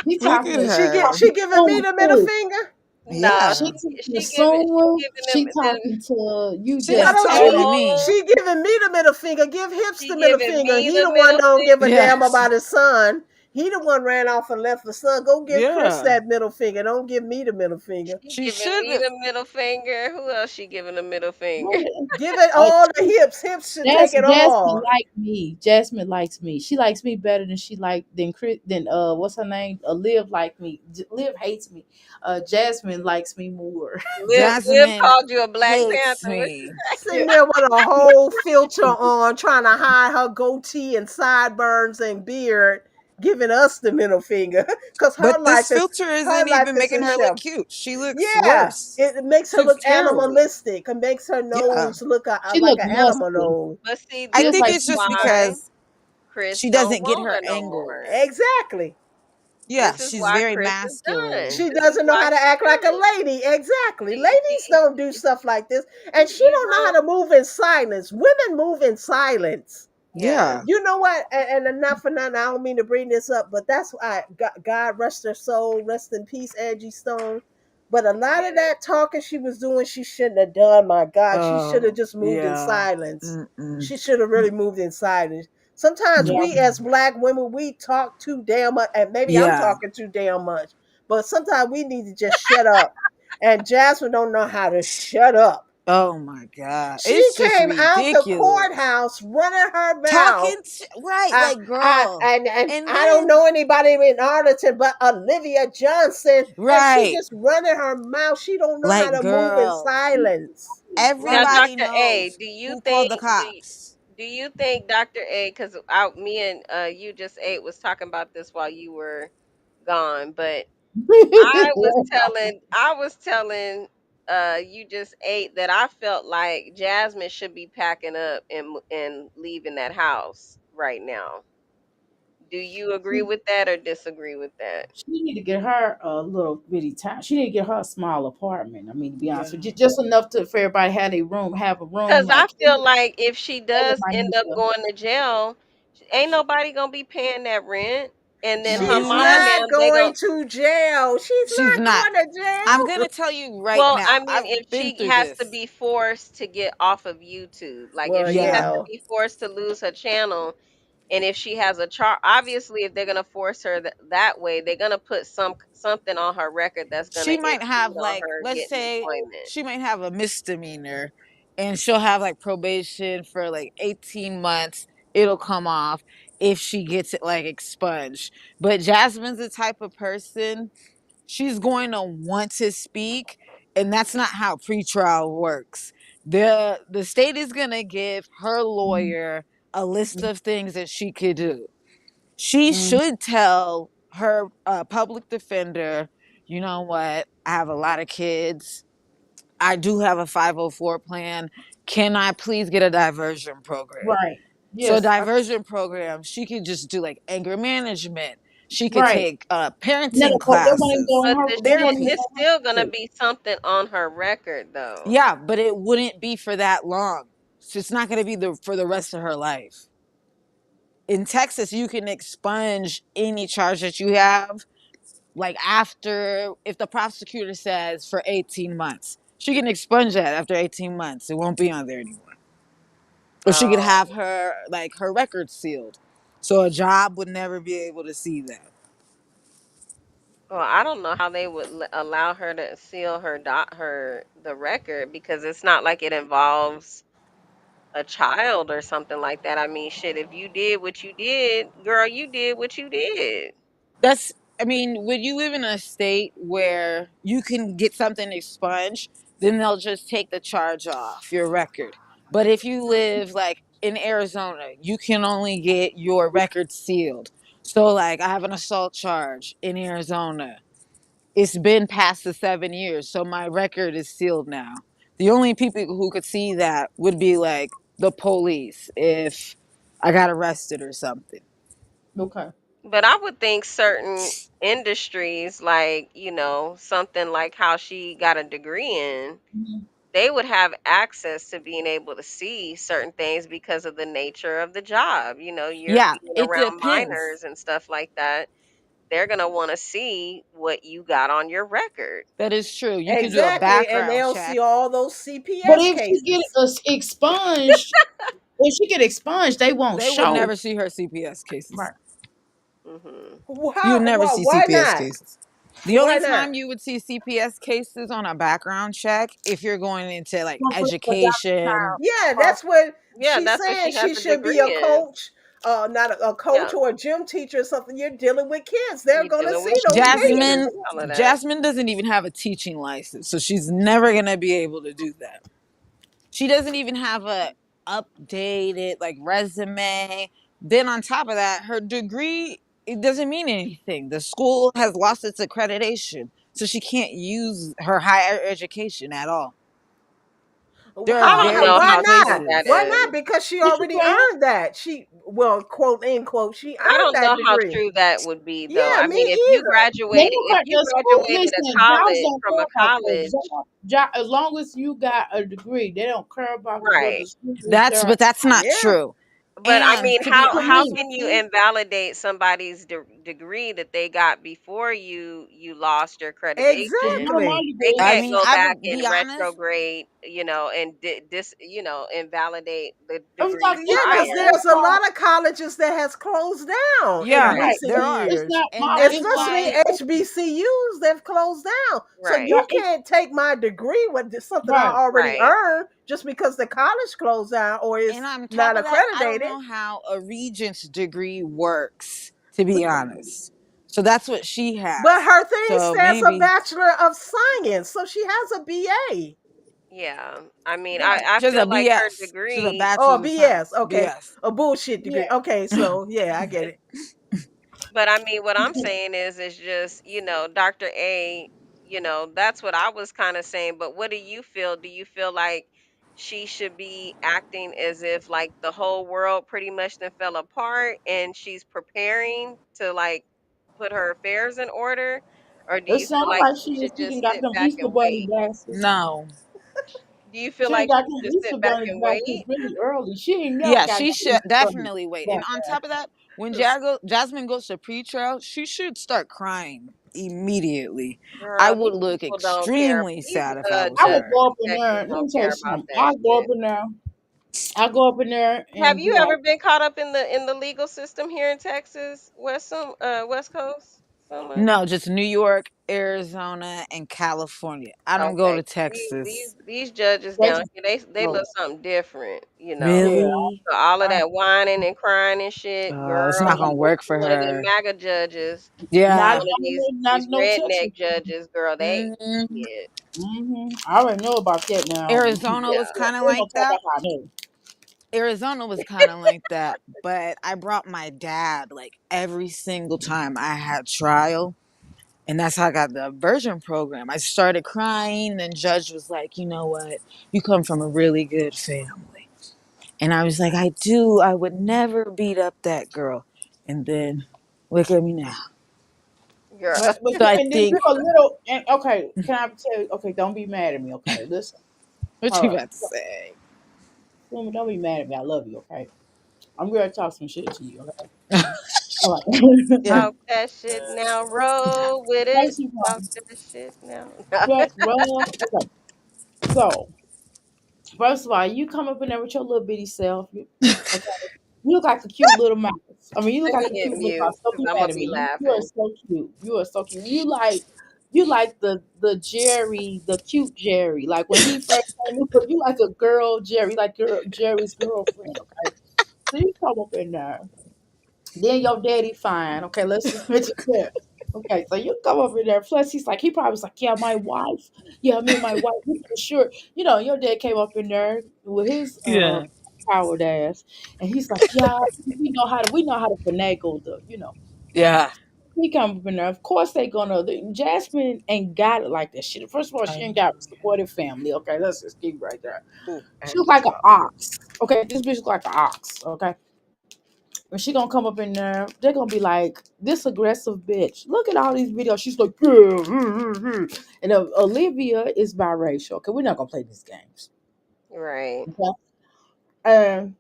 She Look talking at to her. She giving me Summer the middle too. finger? No, She Yeah, talking to she Summer. giving She them. talking to you she I not just don't talking she to me. Oh, she giving me the middle finger. Give Hips she the middle giving finger. me He the the one middle don't give a Yeah, damn about his son. He the one ran off and left the son. Go give Chris yeah. that middle finger. Don't give me the middle finger. She She giving should me have. the middle finger. Who else she giving the middle finger? Give it oh, all to Hips. Hips should take it Jasmine all. like me. Jasmine likes me. She likes me better than she like than Chris than what's her name? Liv like me. Liv hates me. Jasmine likes me more. Liv Jasmine called you a Black hates Panther. What me. Sitting there with a whole filter on, trying to hide her goatee and sideburns and beard, giving us the middle finger. Cause But this filter her isn't life even is making a her look chef. cute. She looks Yeah, worse. it makes She her looks look terrible. animalistic. It makes her Yeah. nose look She like look an animal musty. nose. But see, She I look this think like is it's she just why because Chris she don't doesn't get want her her no more. angles. Exactly. Yeah, This is she's why very Chris is done. masculine. She This is doesn't know why how to she's act like a done. lady. Exactly. Ladies She, don't do stuff like this. And she you don't know how know, to move in silence. Women move in silence. yeah, Yeah. You know what? And not for nothing, I don't mean to bring this up, but that's why God rest her soul, rest in peace, Angie Stone. But a lot of yeah, that talking she was doing, she shouldn't have done. My God, she should have Oh, just moved in yeah. silence. Mm-mm. She should have really moved in silence. Sometimes yeah. we, as Black women, we talk too damn much, and maybe I'm Yeah. talking too damn much. But sometimes we need to just shut up. And Jasmine don't know how to shut up. Oh my God. She It's just came out the ridiculous. courthouse running her mouth. Right, like girl. And And I don't then, know anybody in Arlington but Olivia Johnson, and she right, just running her mouth. She don't know how like to move in girl. silence. Now, Right. Everybody Dr. A, knows do you who called think the cops. do you think Dr. A, because out me and you just ate was talking about this while you were gone, but I was telling you just ate that I felt like Jasmine should be packing up and leaving that house right now. Do you agree with that or disagree with that? She need to get her a little bitty time. She need to get her a small apartment. I mean, to be honest Yeah. with you, just enough to for everybody have a room. Because I Like feel like if she Kevin does might end need up to. going to jail, ain't nobody gonna be paying that rent. And then her No, She's mama and not them, they going gonna. to jail. She's She's not not. going to I'm jail. gonna tell you right Well, I now. mean, I've if been she through has to this. be forced to get off of YouTube, like if Well, she has Yeah. to yeah. be forced to lose her channel, and if she has a chart, obviously, if they're gonna force her that way, they're gonna put something on her record that's gonna She might have impede on like, her let's getting say employment. she might have a misdemeanor and she'll have like probation for like 18 months. It'll come off if she gets it like expunged. But Jasmine's the type of person, she's going to want to speak, and that's not how pretrial works. The state is going to give her Mhm. lawyer a list of things that she could do. She Mhm. should tell her public defender, you know what, I have a lot of kids. I do have a 504 plan. Can I please get a diversion program? Right. So a Yes. diversion program, she could just do like anger management. She could Right. take No, parenting they won't even go classes, on But her. They won't even therapy. it's go on still her gonna record. be something on her record, though. Yeah, but it wouldn't be for that long. So it's not going to be for the rest of her life. In Texas, you can expunge any charge that you have, like after, if the prosecutor says for 18 months, she can expunge that after 18 months. It won't be on there anymore. Or she could Oh, have her like her record sealed. So a job would never be able to see that. well, I don't know how they would allow her to seal her the record because it's not like it involves a child or something like that. I mean, shit, if you did what you did, girl, you did what you did. That's, I mean, when you live in a state where you can get something expunged, then they'll just take the charge off your record. But if you live like in Arizona, you can only get your record sealed. So like I have an assault charge in Arizona. It's been past the 7 years, so my record is sealed now. The only people who could see that would be like the police if I got arrested or something. Okay. But I would think certain industries, like, something like how she got a degree in, Mhm. they would have access to being able to see certain things because of the nature of the job. You're Yeah, being it around depends. minors and stuff like that. They're going to want to see what you got on your record. That is true. You could do a Exactly. And background they'll see check. all those But CPS if she get cases. expunged, if she get expunged, they won't They would show. never see her CPS cases. Right. Hmm. You would Wow. never see Why CPS not? cases. The Why only not? time you would see CPS cases on a background check if you're going into like For Dr. education. Yeah, Child. that's what Yeah, she's that's what saying. she has She a should be degree a in. coach, not a Yeah, coach or a gym teacher or something. You're dealing with kids. They're you're going to dealing see with those kids Jasmine cases. and all of that. Jasmine doesn't even have a teaching license, so she's never gonna be able to do that. She doesn't even have a updated like resume. Then on top of that, her degree, it doesn't mean anything. The school has lost its accreditation, so she can't use her higher education at all. There are I don't very know Why few how true not? that places. Why is. not? Because she What you already saying? earned that. She, well, quote unquote, she I earned don't that know how degree. true that would be, though. Yeah, I me mean, either. They don't if care. you The school, graduated a listen, jobs college don't from care a about the college, as long as you got a degree, they don't care about what right? the school is That's there. but that's not Yeah, true. But I And mean, to be To how honest me, with can you you, invalidate somebody's degree that they got before you lost your because accreditation? one of my exactly. They I degrees, can't mean, go I back would be and honest. retrograde, and invalidate the it was degree like Yeah, it's not because prior. their there's a fault. lot of colleges that has closed down in Yeah, Right, recent there Right. are. It's years, not And my. that's It's not especially why their fault. HBCUs. They've closed down, so right, Yeah. you can't take my degree with something I Right. already right. earned just because the college closed down or and is on top not of that, I don't accredited. know how a regent's degree works, to be honest. So that's what she But has. her thing So says a maybe bachelor of science, so she has a BA. Yeah. I mean, Right. I she has a feel like her BS. She's a degree, Oh, a bachelor's of BS. science. Okay, BS. a bullshit degree. Yeah. Okay, so yeah, I get it. but I mean, what I'm saying is just, Dr. A, that's what I was kind of saying. But what do you feel? Do you feel like she should be acting as if like the whole world pretty much then fell apart and she's preparing to like put her affairs in order? Or do It you feel sounds like like she should she done just got sit them back Easter and bunny wait? glasses. No. Do you feel She done like she got should them just Easter sit back bunny and glasses wait? really early. She ain't never Yeah, got she no should Easter bunny definitely wait. And on top glasses. of that, when Jasmine goes to pre-trial, she should start crying immediately. I Girl, would these look people don't care. extremely These sad if I was I would her. judges go and up in there. detectives Let me don't tell you care about something. that I go up shit. in there. I go up in there Have and be you like, ever been caught up in the legal system here in Texas, West Coast, Summer? No, just New York, Arizona, and California. I don't go Okay, to Texas. these judges that's down here, they oh, look something different, you know. yeah. Really? So all of I, that whining and crying and shit, It's girl. not You gonna go work see for one of them her. MAGA judges, not, Yeah. one of not these no Texas. redneck judges, girl. They hmm shit. I already know about that now. Arizona was Yeah. kind of They like gonna talk that. about how I know. Arizona was kind of like that, but I brought my dad like every single time I had trial. And that's how I got the aversion program. I started crying, and judge was like, "You know what? You come from a really good family." And I was like, "I do. I would never beat up that girl." And then look at me now. Girl. So I And then think you're a little. And okay, can I tell you? Okay, don't be mad at me. Okay, listen. what Hold you up. about to say? Don't be mad at me. I love you. Okay, I'm gonna talk some shit to you. Okay. All right. Yeah. Talk that shit now. Roll with it. Thanks you, Talk Mom. that shit now. Just run. Okay. So first of all, you come up in there with your little bitty self. Okay. You look like a cute little mouse. I mean, you look Let like me a hit cute little mouse. mute Don't because be I'm mad gonna at be me. You are laughing. so cute. You are so cute. You like the Jerry, the cute Jerry. Like when he first came up, you like a girl Jerry, like Jerry's girlfriend. Okay, so you come up in there. Then your daddy fine. Okay, let's just mention that. Okay, so you come over there. Plus, he's like, he probably was like, yeah, my wife. Yeah, me and my wife, we for sure. You know, your dad came up in there with his Yeah. powered ass, and he's like, yeah, we know how to finagle the. Yeah. He come up in there. Of course, Jasmine ain't got it like that shit. First of all, she ain't got a supportive family. Okay, let's just keep right there. Ooh, I She had look to like an stop. ox. Okay, this bitch look like an ox. Okay, when she gonna come up in there, they're gonna be like, this aggressive bitch. Look at all these videos. She's like, yeah. And Olivia is biracial. Okay, we're not gonna play these games. Right. Okay. And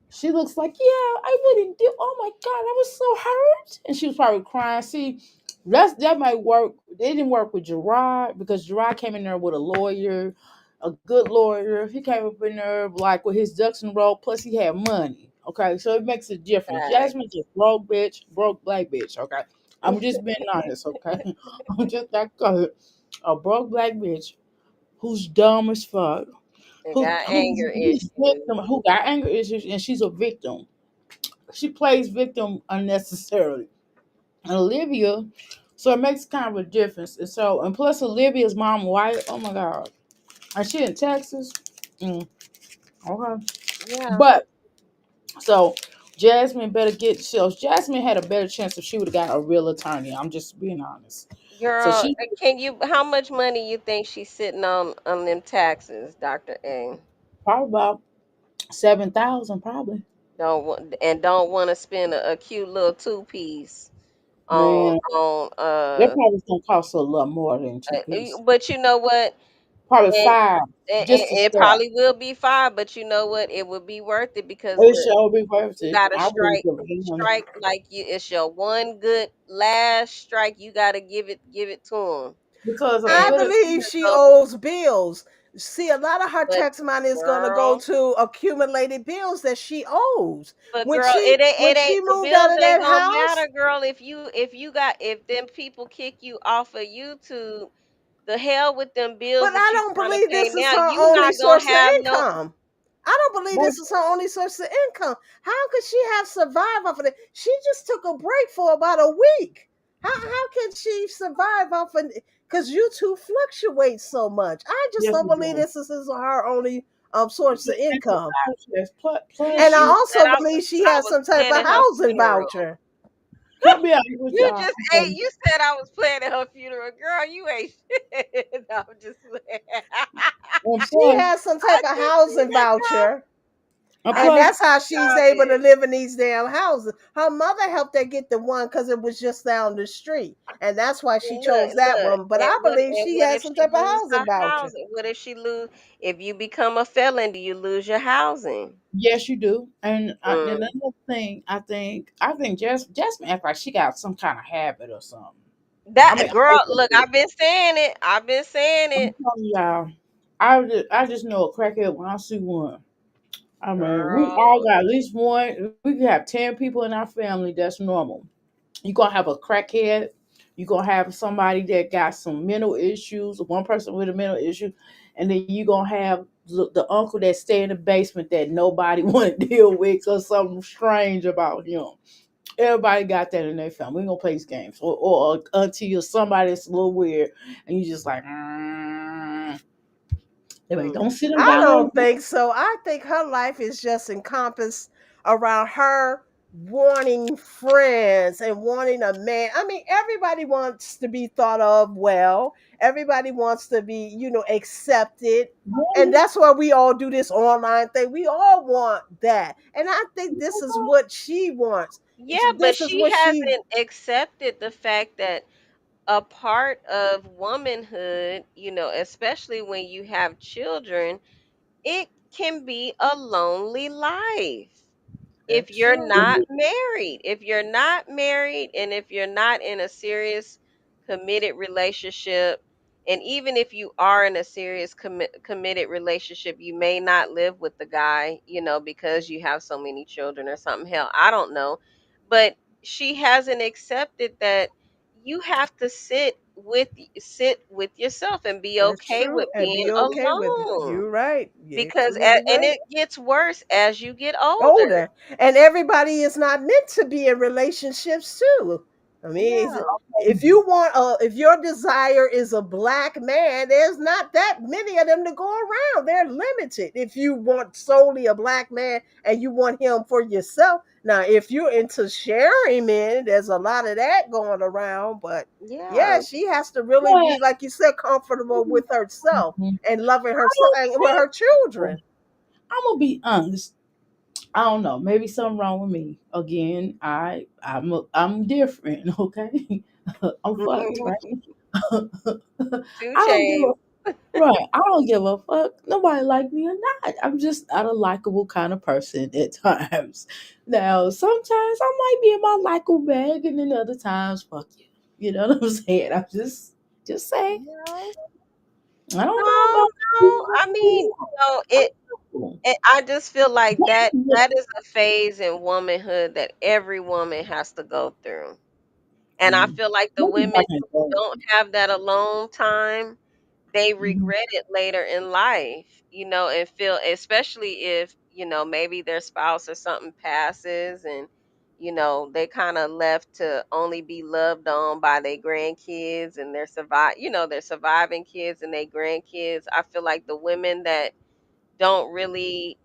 she looks like, yeah, I wouldn't do. Oh my god, I was so hurt. And she was probably crying. See, that might work. It didn't work with Gerard because Gerard came in there with a lawyer, a good lawyer. He came up in there like with his ducks in a row. Plus, he had money. Okay, so it makes a difference. Fact. Jasmine's a broke bitch, broke black bitch. Okay, I'm just being honest. Okay, I'm just that good. A broke black bitch who's dumb as fuck, They who got who's, anger who's issues. victim, who got anger issues, and she's a victim. She plays victim unnecessarily. And Olivia, so it makes kind of a difference. And plus Olivia's mom white. Oh my god, and she in Texas. Mm, okay, Yeah. but so Jasmine better get. So Jasmine had a better chance if she would have got a real attorney. I'm just being honest. So Girl, she can you how much money you think she's sitting on them taxes, Dr. A? probably about 7,000, probably. Don't want to spend a cute little two piece on Man, on that probably gonna cost her a lot more than two piece. but you know what? Probably And, five and just to it start. probably will be fine, but you know what? It would be worth it because It look, sure be worth you it. gotta I wouldn't strike give a damn. strike like you. It's your one good last strike. You gotta give it to them. Because a I And good believe attorney, she so, owes bills. See, a lot of her but tax money is going to go girl, to accumulated bills that she owes. but When girl, she it when ain't she the moved out bills of ain't that gonna house, matter, girl. If them people kick you off of YouTube, the hell with them bills but that I you don't trying to believe pay this is now. her You only not gonna source of have no. income. I don't believe but this is her only source of income. How could she have survived off of it? She just took a break for about a week. How can she survive off of, because YouTube fluctuates so much? I just yes, don't it believe does. this is her only source of That's a income. process. Plus, She And I should you have said also believe she I has was some type of planning her housing funeral. voucher. I'll be honest with You y'all. just ate. You said I was playing at her funeral, girl. You ain't shit. No, I'm just playing. And She plus, has some I type of just see housing that girl. voucher. and I And plus, just that's how see she's y'all able to did. live in these damn houses. Her mother helped her get the one because it was just down the street. And that's why she And look, chose that look. one. But I believe And she what has if some she type of lose her housing voucher. housing? What if she lose? If you become a felon, do you lose your housing? yes, you do. And Mm. another thing, I think Jasmine act like she got some kind of habit or something. I That mean, girl, look, I've been saying it. I've been saying I'm it, telling y'all, I just know a crackhead when I see one. I mean, we girl. all got at least one. We could have 10 people in our family. That's normal. You gonna have a crackhead. You gonna have somebody that got some mental issues. One person with a mental issue, and then you gonna have the uncle that stay in the basement that nobody want to deal with because something strange about him. Everybody got that in their family. We gonna play these games, or until you're somebody that's a little weird, and you just like, they're like, Mm. don't sit them I down on. don't think so. I think her life is just encompassed around her wanting friends and wanting a man. I mean, everybody wants to be thought of well. Everybody wants to be, accepted. And that's why we all do this online thing. We all want that. And I think this is what she wants. Yeah, but This is she what she hasn't accepted the fact that a part of womanhood, especially when you have children, it can be a lonely life. If that's you're true. not married, if you're not married, and if you're not in a serious committed relationship, and even if you are in a serious committed relationship, you may not live with the guy, because you have so many children or something. Hell, I don't know. But she hasn't accepted that you have to sit with yourself and be That's okay true. with And being be okay with it. alone, You're right. You're because absolutely and right. it gets worse as you get older. Older, and everybody is not meant to be in relationships too. I mean, Yeah. if you want if your desire is a black man, there's not that many of them to go around. They're limited. If you want solely a black man and you want him for yourself, now if you're into sharing men, there's a lot of that going around. But yeah, Yeah. she has to really But be, like you said, comfortable with herself I'm and loving herself and with her children. gonna be honest. I don't know. Maybe something wrong with me. Again, I'm different. Okay, I'm fucked, right? Two I don't give chains. a right. I don't give a fuck. Nobody like me or not. I'm just not a likable kind of person at times. Now, sometimes I might be in my likable bag, and then other times, fuck you. You know what I'm saying? I'm just saying. No, I don't know no, about no. I mean, you. I just feel like that is a phase in womanhood that every woman has to go through. And I Mm. feel like the Maybe women back in who the day. don't have that alone time, they Mhm. regret it later in life, and feel, especially if, maybe their spouse or something passes, and, they kind of left to only be loved on by their grandkids, and their surviving kids and their grandkids. I feel like the women that don't really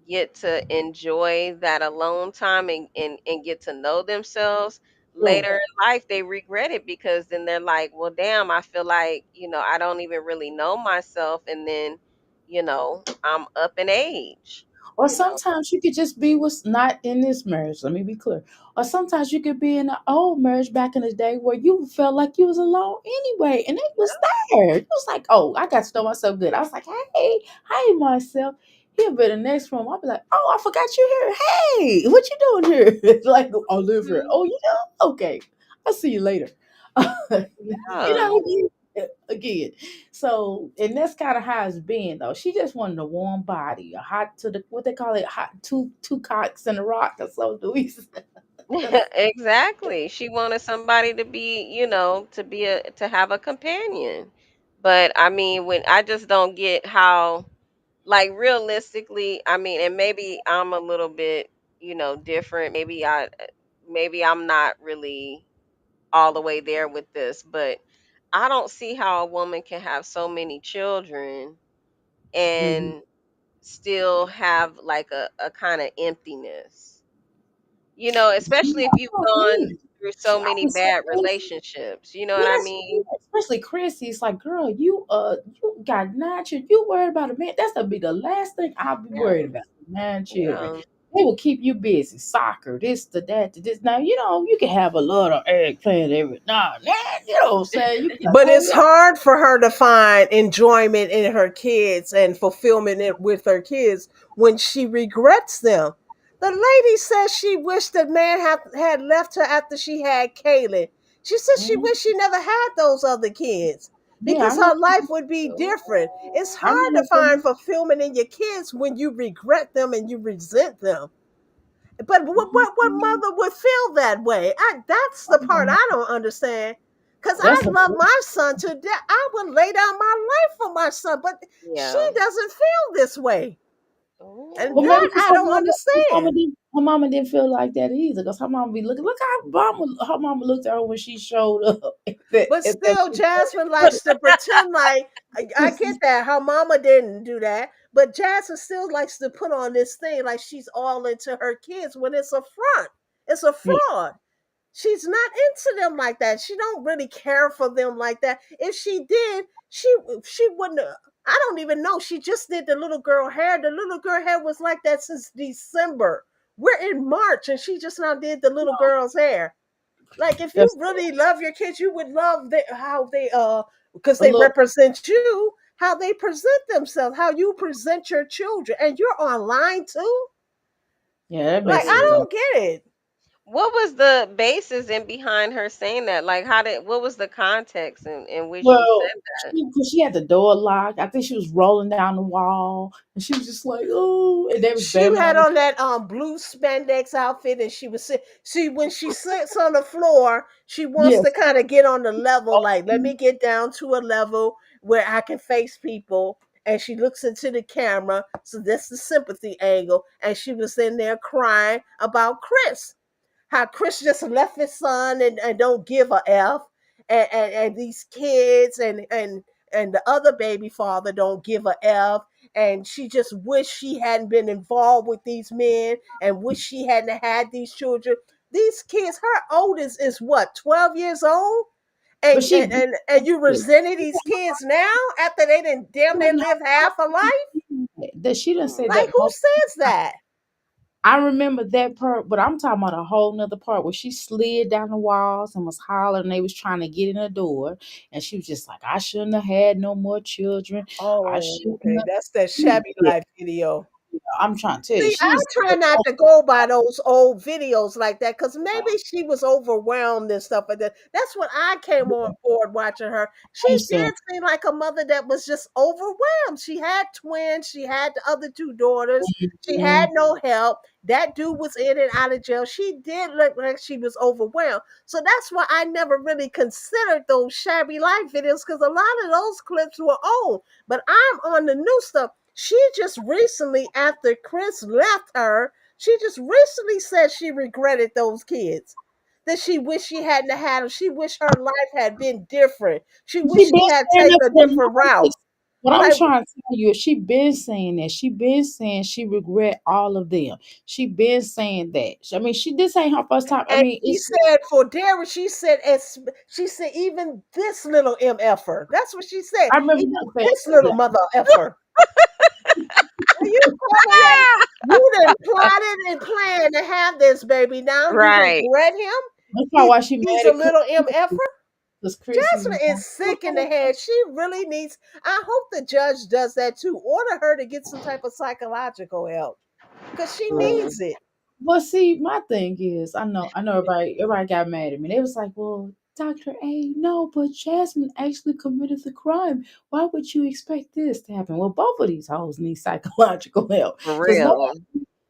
get to enjoy that alone time, and get to know themselves Sure. later in life, they regret it, because then they're like, well, damn, I feel like, I don't even really know myself. And then, I'm up in age, Or you know. sometimes you could just be what's not in this marriage. Let me be clear. Or sometimes you could be in an old marriage back in the day where you felt like you was alone anyway, and it was there. It was like, oh, I got to know myself good. I was like, hey, myself. He'll be the next room. I'll be like, oh, I forgot you here. Hey, what you doing here? It's like, I live here. Mhm. Oh, you know? Okay, I'll see you later. You Yeah. know, again. So, and that's kind of how it's been though. She just wanted a warm body, a hot to the what they call it, hot two cocks and a rock, or so do we. Exactly. She wanted somebody to be, to have a companion. But I mean, when I just don't get how, like, realistically, I mean, and maybe I'm a little bit, different. Maybe I'm not really all the way there with this, but I don't see how a woman can have so many children Mhm. and still have like a kind of emptiness. Especially if you've I don't gone either. through so I many was so bad angry. relationships. You know what I Yes, yeah, mean? especially Chrissy. It's like, girl, you got 9 children. You worried about a man? That's gonna be the last thing I'll be Yeah, worried about. 9 children. yeah. They will keep you busy. Soccer, this, the that, the this. Now you can have a little eggplant every now and then. You know what I'm saying? You can But hang it's out. hard for her to find enjoyment in her kids and fulfillment with her kids when she regrets them. The lady says she wished that man had left her after she had Kaylin. She said she Mhm. wished she never had those other kids Yeah, because I know. her life would be different. It's I hard to remember. find fulfillment in your kids when you regret them and you resent them. But what mother would feel that way? That's the part I don't understand. Cause That's I a love my son to death. I would lay down my life for my son, but she Yeah. doesn't feel this way, and Well, Oh. maybe that because I don't understand. her mama didn't feel like that either. Because her mama be looking, look how her mama looked at her when she showed up But at that still, Jasmine likes to pretend like I get that her mama didn't do that, but Jasmine still likes to put on this thing like she's all into her kids when it's a front. It's a Yeah. fraud. She's not into them like that. She don't really care for them like that. If she did, she wouldn't have, I don't even know. She just did the little girl hair. The little girl hair was like that since December. We're in March and she just now did the little girl's hair. Like if you That's really love your kids, you would love how they because a they look. represent you, how they present themselves, how you present your children. And you're online too? Yeah, that Like makes I sense. Mm. don't get it. What was the basis in behind her saying that? Like, what was the context in which she said Well, that? because she had the door locked. I think she was rolling down the wall, and she was just like, "Oh," and they was She banging had on the. on that blue spandex outfit, and she was see when she sits on the floor, she wants Yes. to kind of get on the level, like let me get down to a level where I can face people. And she looks into the camera, so that's the sympathy angle. And she was in there crying about Chris, how Chris just left his son and don't give a F, and these kids and the other baby father don't give a F, and she just wish she hadn't been involved with these men and wish she hadn't had these children. These kids, her oldest is what, 12 years old? But And she and, and, and you resenting these kids now after they didn't damn near live half a life? that she didn't say Like that who multiple says times. that? I remember that part, but I'm talking about a whole nother part where she slid down the walls and was hollering. And they was trying to get in the door, and she was just like, "I shouldn't have had no more children. I Oh, shouldn't okay. have." That's that shabby Yeah, life video. I'm trying to tell you, See, I she's try not to go by those old videos like that because maybe she was overwhelmed and stuff like that. That's when I came on board watching her. She I understand. did seem like a mother that was just overwhelmed. She had twins, she had the other two daughters, she had Mhm. no help. That dude was in and out of jail. She did look like she was overwhelmed. So that's why I never really considered those shabby life videos because a lot of those clips were old. But I'm on the new stuff. She just recently, after Chris left her, she just recently said she regretted those kids. That she wished she hadn't had them. She wished her life had been different. She She wished been she had saying taken that a for the different route. longest. What I'm Like, trying to tell you is she been saying that. She been saying she regret all of them. She been saying that. I mean, this ain't her first time. I and mean, she it's. said for Darren, she said even this little MFer. That's what she said. I remember Even her saying this that. Yeah, little mother effer. Are you clever yet? You done plotted and planned to have this baby. Now you Right. regret him. that's probably why she He's mad a at little MFer. because Chrissy was Jasmine is sick in the head. She really needs. I hope the judge does that too. Order her to get some type of psychological help because she Mm. needs it. Well, see, my thing is, I know everybody got mad at me. They was like, "Well, Doctor A, no, but Jasmine actually committed the crime. Why would you expect this to happen?" Well, both of these hoes need psychological help For because real.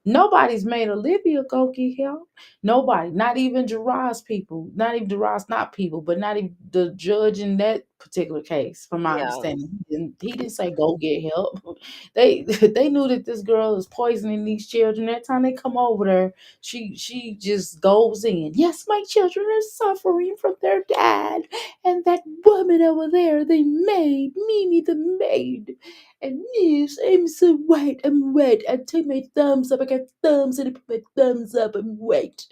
nobody's made Olivia go get help. Nobody, not even Gerard's people, not even Gerard's not people, but not even the judge in that particular case, from my Yeah. understanding. He didn't say go get help. They knew that this girl is poisoning these children. Every time they come over there, she just goes in. Yes, my children are suffering from their dad. And that woman over there, the maid, Mimi the maid. And yes, I'm so white. I'm white. I take my thumbs up. I got thumbs and I put my thumbs up. I'm white.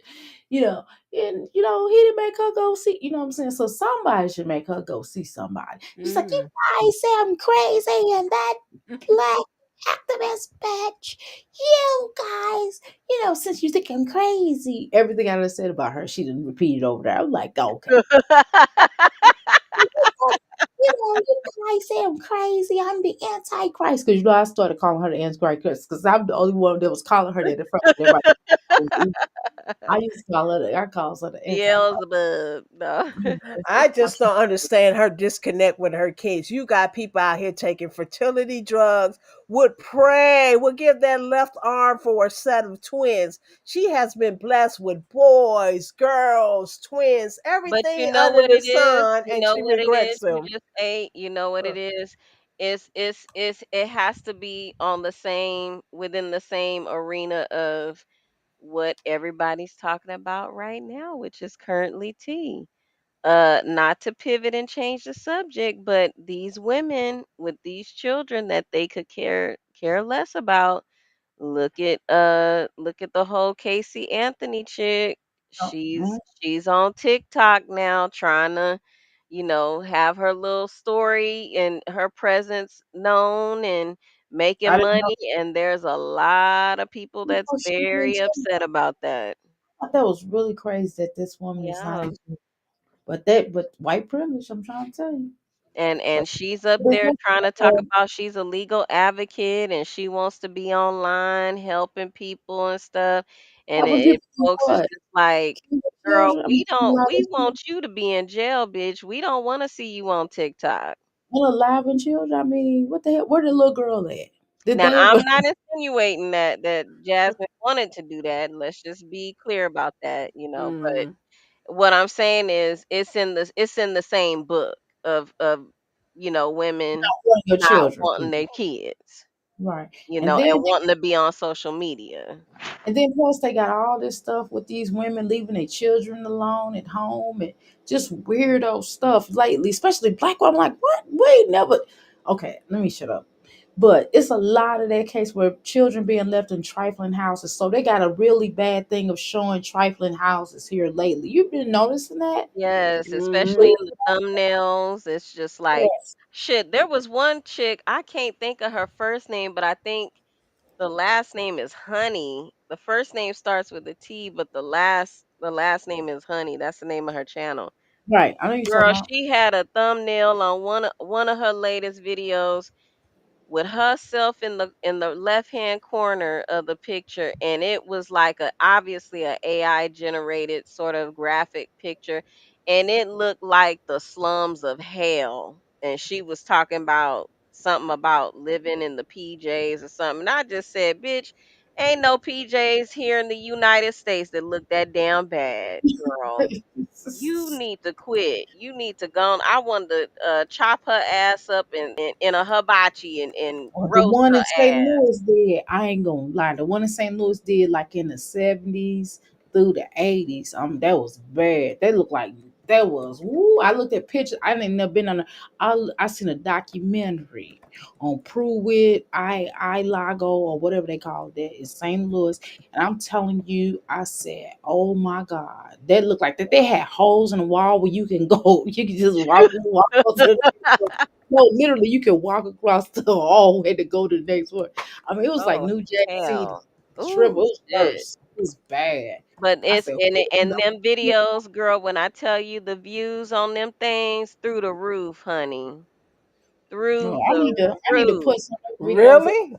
you know, and he didn't make her go see, you know what I'm saying? So somebody should make her go see somebody. She's like, you Mm. guys say I'm crazy and that black activist bitch. You guys, since you think I'm crazy, everything I done said about her, she didn't repeat it over there. I'm like, okay. You guys say I'm crazy. I'm the Antichrist. Because, I started calling her the Antichrist because I'm the only one that was calling her that in front of everybody. I used to call her, I call her the Antichrist. Beelzebub. No. I just don't understand her disconnect with her kids. You got people out here taking fertility drugs, would pray, would give their left arm for a set of twins. She has been blessed with boys, girls, twins, But you everything know under what the it is? sun, You and know she what it is? regrets You them. just ate. You know what it is? It has to be on the same within the same arena of what everybody's talking about right now, which is currently tea. Not to pivot and change the subject, but these women with these children that they could care less about. Look at the whole Casey Anthony chick. Mhm. She's on TikTok now trying to, have her little story and her presence known and making I didn't know, money, and there's a lot of people that's she was in very jail. upset about that. I thought that was really crazy that this woman is not Yeah. in jail. But white privilege, I'm trying to tell you. And But she's up they there have, trying to talk about she's a legal advocate and she wants to be online helping people and stuff. And helping it people do folks is what? just like, Killing girl, children. I mean, we want you to be in jail, bitch. We don't want to see you on TikTok. unalive children. I mean, what the hell? Where the little girl at? Did Now, they? I'm not insinuating that Jasmine wanted to do that. Let's just be clear about that, but Mm. what I'm saying is it's in the same book of women Wanting your not children, wanting their kids, right? and And then wanting to be on social media. plus they got all this stuff with these women leaving their children alone at home and just weirdo stuff lately, especially black women. I'm like, what? We never. Okay, let me shut up. But it's a lot of that case where children being left in trifling houses. So they got a really bad thing of showing trifling houses here lately. You've been noticing that? Yes, especially Hmm. in the thumbnails. It's just like Yes. shit. There was one chick, I can't think of her first name, but I think the last name is Honey. The first name starts with a T, but the last name is Honey. That's the name of her channel. Right. I know you're talking Girl, about. she had a thumbnail on one of her latest videos with herself in the left-hand corner of the picture, and it was like obviously a AI generated sort of graphic picture, and it looked like the slums of hell. And she was talking about something about living in the PJs or something. And I just said, bitch, ain't no PJs here in the United States that look that damn bad, girl. You need to quit. You need to go on. I wanted to chop her ass up in a hibachi and Or the roast one in her St. ass. Louis did, I ain't gonna lie. The one in St. Louis did like in the 70s through the 80s. That was bad. They looked like that was woo. I looked at pictures. I didn't never been on I seen a documentary on Pruitt, I Lago or whatever they call that in St. Louis. And I'm telling you, I said, oh my God. That looked like that they had holes in the wall where you can go, you can just walk to the next one. No, literally, you can walk across the hallway to go to the next one. I mean, it was like Oh New Jack City, hell. Strip. It Ooh was shit. worse. It was bad. But I it's said, and "Who in and the them videos, girl, when I tell you the views on them things through the roof, honey. Oh, Through I the need to roof. put some of those videos up Really?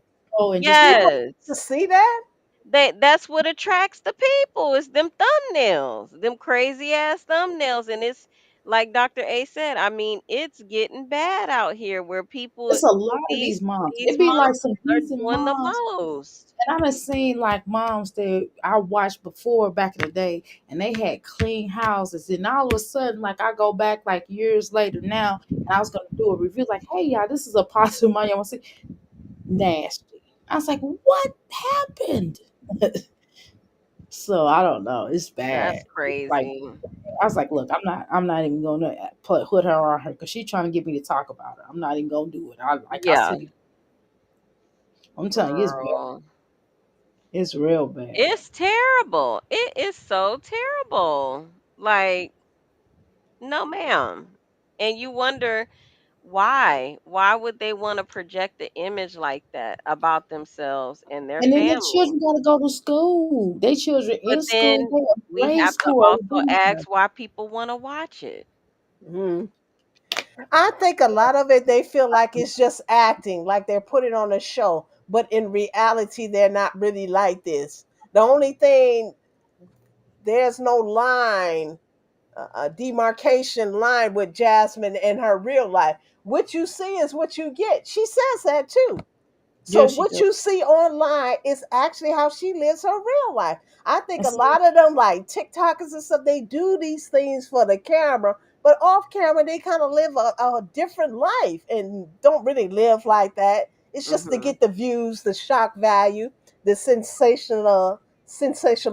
and just People watch. to Yes. see that? That's what attracts the people. It's them thumbnails, them crazy ass thumbnails, and it's like Dr. A said. I mean, it's getting bad out here where people It's a lot of these these moms. these It be moms like some are decent doing the moms. most. And I done seen like moms that I watched before back in the day, and they had clean houses. And all of a sudden, like I go back like years later now, and I was gonna do a review, like, hey y'all, this is a positive mind. I want to see nasty. I was like, what happened? So I don't know. It's bad. That's It's like crazy. I was like, look, I'm not even gonna put her on her because she's trying to get me to talk about her. I'm not even gonna do it. I Yeah, said, I'm telling you, it's bad. girl. It's real bad. It's terrible. It is so terrible. Like, no, ma'am. And you wonder why? Why would they want to project the image like that about themselves and their And then their family? children gotta go to school. They children in But school, then they in we grade have to school or also whatever. ask why people want to watch it. Mhm. I think a lot of it they feel like it's just acting, like they're putting on a show, but in reality they're not really like this. The only thing, there's no line, a demarcation line with Jasmine in her real life. What you see is what you get. She says that too. So Yeah, she what does. you see online is actually how she lives her real life. I think And a see, lot of them, like TikTokers and stuff, they do these things for the camera, but off camera they kind of live a different life and don't really live like that. It's just to Mhm. get the views, the shock value, the sensational sensation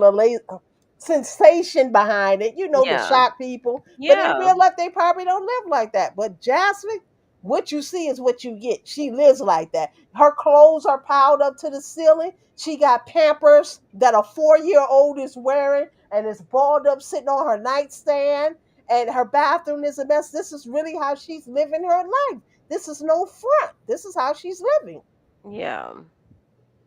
behind it, to Yeah. shock people. But in Yeah. real life, they probably don't live like that. But Jasmine, what you see is what you get. She lives like that. Her clothes are piled up to the ceiling. She got Pampers that a 4-year-old is wearing and is balled up sitting on her nightstand. And her bathroom is a mess. This is really how she's living her life. This is no front. This is how she's living. Yeah.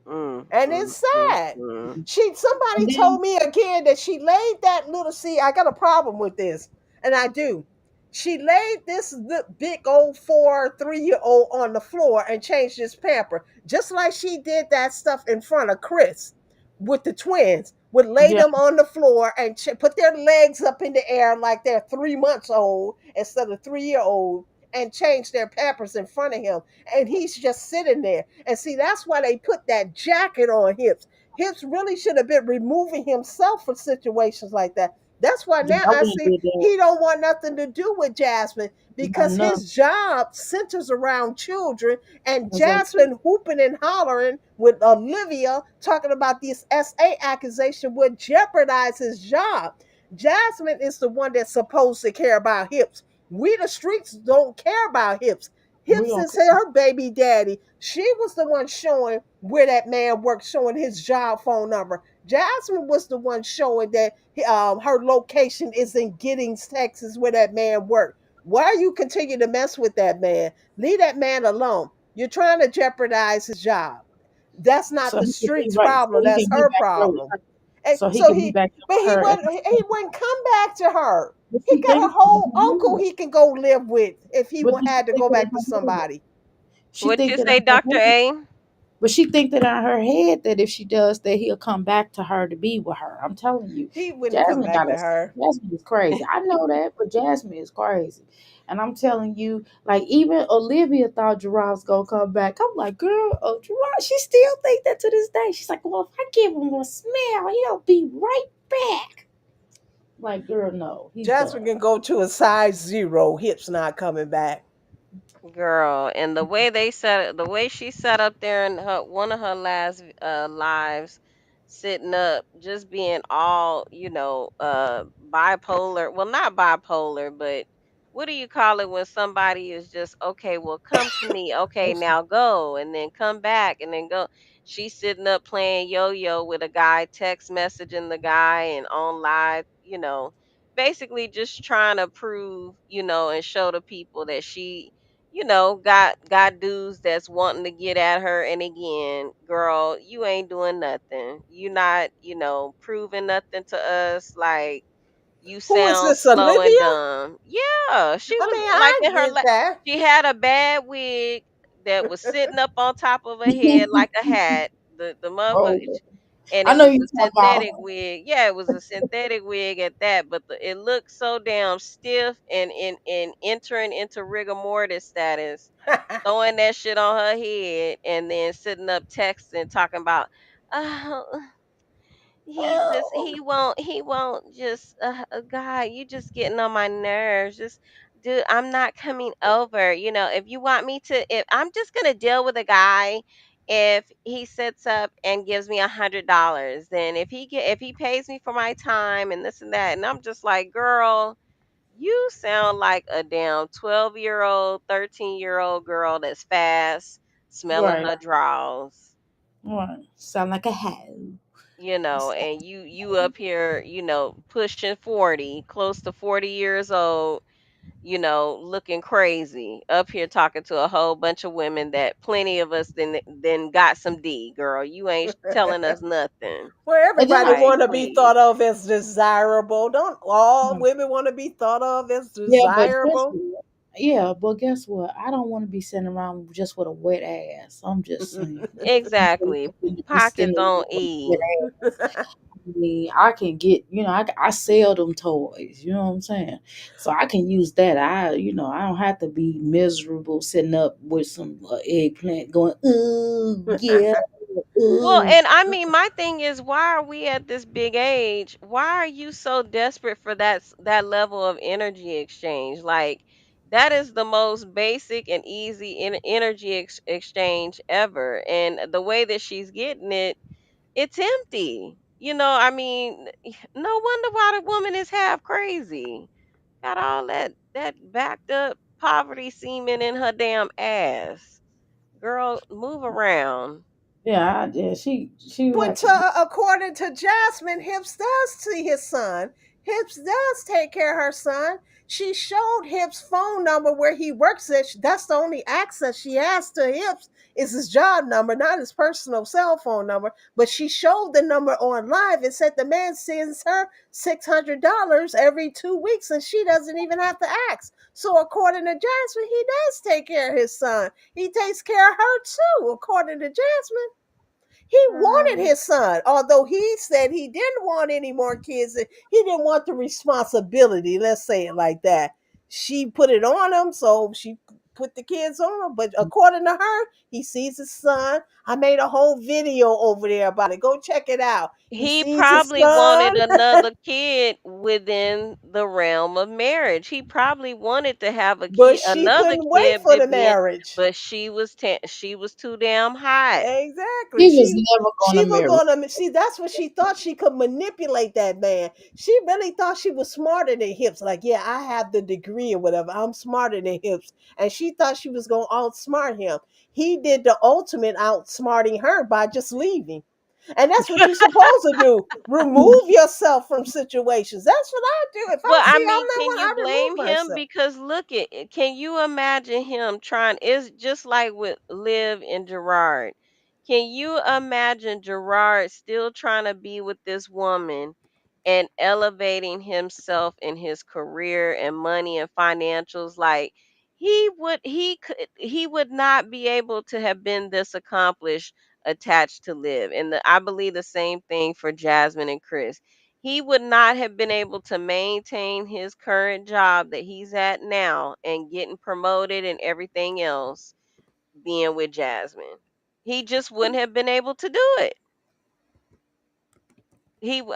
Mm, And mm, it's mm, sad. mm. Somebody and then told me again that she laid that little, see, I got a problem with this, and I do. She laid this big old 3-year-old on the floor and changed his pamper, just like she did that stuff in front of Chris with the twins. Would lay yeah, them on the floor and put their legs up in the air like they're 3 months old instead of 3-year-old, and change their pampers in front of him, and he's just sitting there. And see, that's why they put that jacket on Hips. Hips really should have been removing himself for situations like that. That's why yeah, now I I wouldn't see be there. he don't want nothing to do with Jasmine, Not because enough. his job centers around children, and That's what I'm saying. Jasmine hooping and hollering with Olivia talking about this SA accusation would jeopardize his job. Jasmine is the one that's supposed to care about Hips. We the streets don't care about Hips. We Hips don't is care. her baby daddy. She was the one showing where that man worked, showing his job phone number. Jasmine was the one showing that her location is in Giddings, Texas, where that man worked. Why are you continue to mess with that man? Leave that man alone. You're trying to jeopardize his job. That's not So the he can be street's right. So problem. he That's can get her back there with problem. her. And So he so can be he, back there but with her. And he wouldn't come back to her. but He she got a thinks whole that uncle he can go live with if he but she had to think go that in back to her head. somebody. She What think you that say, in her Dr. head. A? But she think that in her head that if she does that, he'll come back to her to be with her. I'm telling you, He wouldn't come Jasmine back got to us. her. Jasmine is crazy. I know that, but Jasmine is crazy. And I'm telling you, like even Olivia thought Gerard was gonna come back. I'm like, girl, Gerard, she still think that to this day. She's like, well, if I give him a smell, he'll be right back. Like, girl, no, he's Jasmine done. can go to a size 0. Hips not coming back. Girl, and the way they set the way she sat up there in her one of her last lives, sitting up, just being all, bipolar. Well, not bipolar, but what do you call it when somebody is just, okay, well, come to me, okay, That's now go, and then come back, and then go. She's sitting up playing yo-yo with a guy, text messaging the guy, and on live, basically just trying to prove, and show the people that she, got dudes that's wanting to get at her. And again, girl, you ain't doing nothing. You not, proving nothing to us. Like, you Who is sound this, slow and Olivia? dumb. Yeah, she I was mean, like I in her get that. she had a bad wig that was sitting up on top of her head like a hat. The motherfucker, horrible. and I it know was you a talking about synthetic wig. Yeah, it was a synthetic wig at that, but it looked so damn stiff and entering into rigor mortis status, throwing that shit on her head and then sitting up texting talking about, oh, Oh, he won't just God, you just getting on my nerves. Just, dude, I'm not coming over. If you want me to, if I'm just gonna deal with a guy, if he sits up and gives me $100, then if he pays me for my time and this and that, and I'm just like, girl, you sound like a damn 12-year-old, 13-year-old girl that's fast, smelling right. her drawers. Right. Sound like a hoe. And you up here, pushing 40, close to 40 years old, looking crazy, up here talking to a whole bunch of women that plenty of us then got some D, girl. You ain't telling us nothing. Where And then I everybody Like, want to be please. thought of as desirable. Don't all think, women want to be thought of as yeah, but guess desirable? what? Yeah, but guess what? I don't want to be sitting around just with a wet ass. I'm just saying. Exactly. Be Pockets sitting on around with a wet E. ass. I mean, I can get, I sell them toys. You know what I'm saying? So I can use that. I don't have to be miserable sitting up with some eggplant going, ooh, yeah, Well, ooh. and I mean, my thing is, why are we at this big age? Why are you so desperate for that level of energy exchange? Like, that is the most basic and easy energy exchange ever. And the way that she's getting it, it's empty. I mean, no wonder why the woman is half crazy. Got all that backed up poverty semen in her damn ass. Girl, move around. Yeah, she would have But to be. according to Jasmine, Hips does see his son. Hips does take care of her son. She showed Hips' phone number where he works at. That's the only access she has to Hips is his job number, not his personal cell phone number. But she showed the number on live and said the man sends her $600 every 2 weeks, and she doesn't even have to ask. So according to Jasmine, he does take care of his son. He takes care of her too, according to Jasmine. He wanted Girl. his son, although he said he didn't want any more kids. He didn't want the responsibility. Let's say it like that. She put it on him, so she put the kids on him. But according to her, he sees his son. I made a whole video over there about it. Go check it out. He He sees his probably son, wanted another kid within the realm of marriage. He probably wanted to have but she another couldn't wait kid, for the marriage. but she was too damn hot. Exactly. He was never She gonna was marry. gonna see that's what she thought she could manipulate that man. She really thought she was smarter than Hips. Like, yeah, I have the degree or whatever. I'm smarter than Hips. And she thought she was gonna outsmart him. He did the ultimate outsmarting her by just leaving. And that's what you're supposed to do. Remove yourself from situations. That's what I do. If I But I see I'm mean, not can one, you I blame remove him? myself. Because look at it. Can you imagine him trying? It's just like with Liv and Gerard. Can you imagine Gerard still trying to be with this woman and elevating himself in his career and money and financials? Like, he would not be able to have been this accomplished attached to Liv. And I believe the same thing for Jasmine and Chris. He would not have been able to maintain his current job that he's at now and getting promoted and everything else being with Jasmine. He just wouldn't have been able to do it.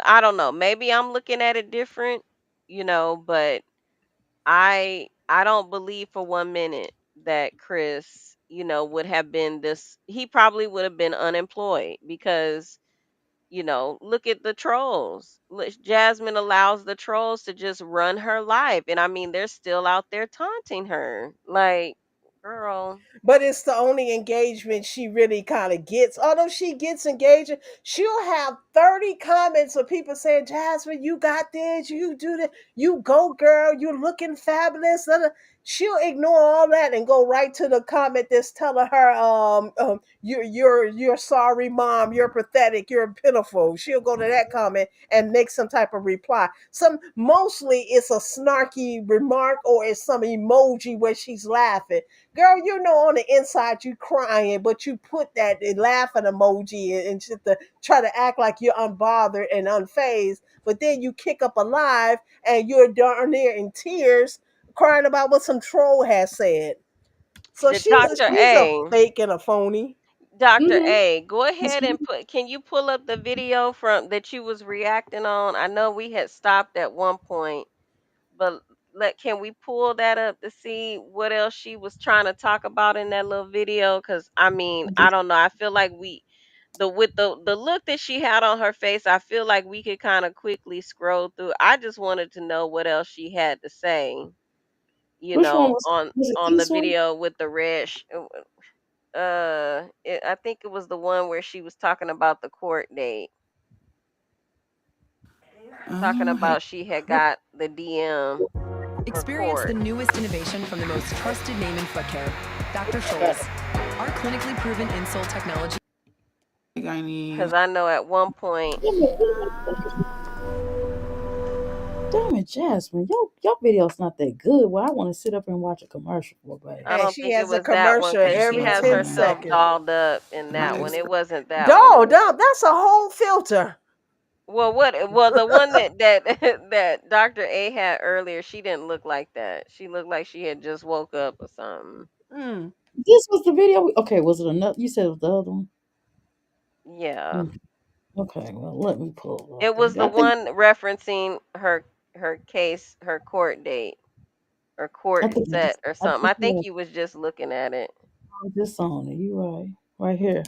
I don't know, maybe I'm looking at it different, but I don't believe for 1 minute that Chris, would have been this. He probably would have been unemployed because look at the trolls. Jasmine allows the trolls to just run her life. And I mean, they're still out there taunting her. Like, girl, But it's the only engagement she really kind of gets. Although she gets engaged, she'll have 30 comments of people saying, Jasmine, you got this, you do that, you go, girl, you're looking fabulous. She'll ignore all that and go right to the comment that's telling her, you're sorry, mom, you're pathetic, you're pitiful. She'll go to that comment and make some type of reply. Mostly it's a snarky remark or it's some emoji where she's laughing. Girl, on the inside you crying, but you put that laughing emoji and just to try to act like you're unbothered and unfazed. But then you kick up a live and you're darn near in tears crying about what some troll has said. So the she's Dr. she's a A, fake and a phony. Dr. Mm-hmm. A, go ahead and can you pull up the video from that you was reacting on? I know we had stopped at one point, but can we pull that up to see what else she was trying to talk about in that little video? Because I mean, I don't know. I feel like the look that she had on her face, I feel like we could kind of quickly scroll through. I just wanted to know what else she had to say, Which one was on it the this one? video with the red. I think it was the one where she was talking about the court date, talking Oh, about she had got the DM for Experience the court. newest innovation from the most trusted name in foot care, Dr. Scholl's. Our clinically proven insole technology. I need. Cause I know at one point, Damn it, Jasmine, your video's not that good. Well, I want to sit up and watch a commercial for, baby. I And don't she think it has a was that one, commercial cause Just she every one has 10 second. herself seconds. dolled up in Let me that one. just. It wasn't that one. It Dog, was dog, that's a whole filter. well, what? Well, the one that that Dr. A had earlier, she didn't look like that. She looked like she had just woke up or something. Mm. This was the video. Okay, was it another? You said it was the other one. Yeah. Mm, okay, well, let me pull it up. It was Baby. the I think one referencing her case, her court date or I court think set or I something. think I think you was just looking at it. this on it. You right, right here,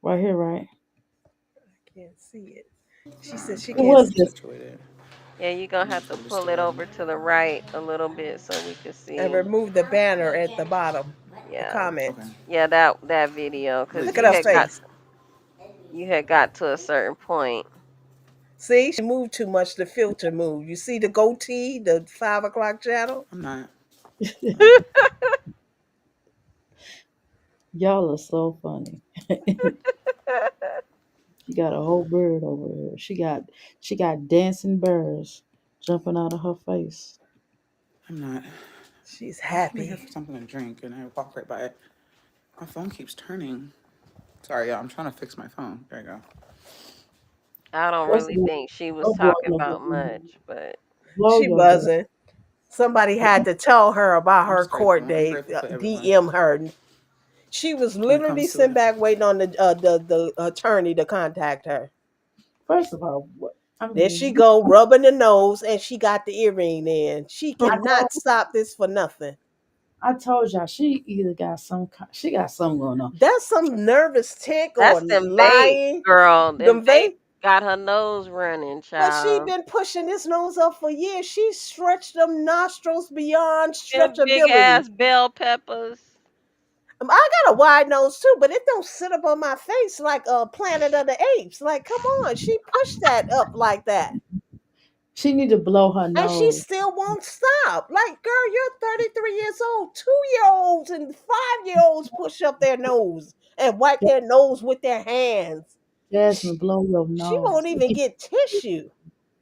right here, right. Can't see it. She said she Who can't was see this? Situated. Yeah, you're gonna I'm have just to gonna pull it start. over to the right a little bit so we could and see. remove the banner at the bottom, the Yeah, Okay. comments. yeah, that video, cause Look at Please. her face. you had got to a certain point. See, she moved too much. The filter moved. You see the goatee, the 5 o'clock channel? I'm not. Y'all are so funny. She got a whole bird over here. She got dancing birds jumping out of her face. I'm not. She's I came in here happy. for something to drink and I walk right by it. My phone keeps turning. Sorry, y'all. I'm trying to fix my phone. There you go. I don't First of really all, think she was don't blow talking your about much, but blow She your damn. buzzing. Somebody had to tell her about I'm her just court grateful. I'm date, grateful for everyone. DM her. She was When it literally comes to sitting it, back waiting on the attorney to contact her. First of all, I There she mean, go, rubbing the nose, and she got the earring in. She I cannot told stop this for nothing. I told y'all she either got she got something going on. That's some nervous tick or that's them vape, lying. girl. Them Them vape vape. got her nose running, But she child. been pushing this nose up for years. She stretched them nostrils beyond Them big stretchability. ass bell peppers. I got a wide nose too, but it don't sit up on my face like a Planet of the Apes. Like, come on, she pushed that up like that. She need to blow her And she nose. still won't stop. Like, girl, you're 33 years old. 2 year olds and 5 year olds push up their nose and wipe their nose with their hands. Jasmine, She, blow your she nose. won't even get tissue.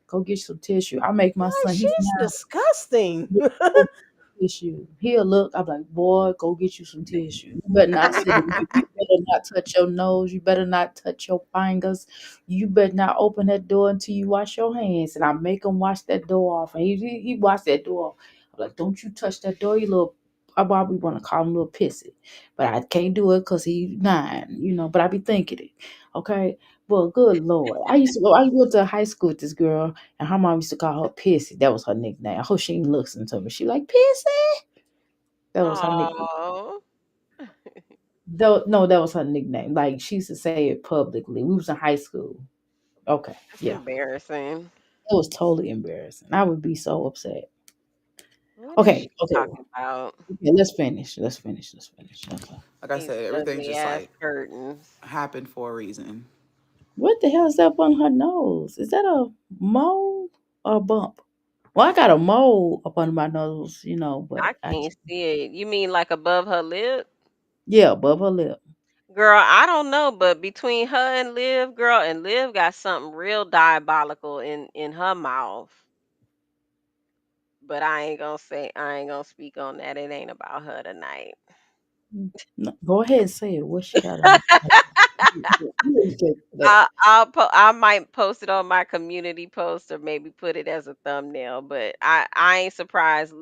Go get some tissue. I make my Like, son. He's she's 9. disgusting. Go get tissue. He'll look. I'm like, boy, go get you some tissue. You better not sit. You better not touch your nose. You better not touch your fingers. You better not open that door until you wash your hands. And I make him wash that door off. And he washed that door off. I'm like, don't you touch that door, you little. I probably want to call him a little pissy, but I can't do it because he's 9. But I be thinking it. Okay. Well, good Lord. I went to high school with this girl, and her mom used to call her Pissy. That was her nickname. I hope she ain't listening to me. She like, Pissy. That was her nickname. Oh, Though, no, that was her nickname. Like, she used to say it publicly. We was in high school. Okay. that's Yeah. embarrassing. It was totally embarrassing. I would be so upset. What is Okay. she Okay. talking about? Okay, let's finish. Let's finish. Let's finish. Okay. like I These said, everything ugly just ass like curtains. happened for a reason. What the hell is that on her nose? Is that a mole or a bump? Well, I got a mole up under my nose, I but can't see it. You mean like above her lip? yeah, above her lip. Girl, I don't know, but between her and Liv, girl, and Liv got something real diabolical in her mouth. But I ain't gonna speak on that. It ain't about her tonight. No, go ahead and say it. What she got on? That. I might post it on my community post or maybe put it as a thumbnail. But I ain't surprised.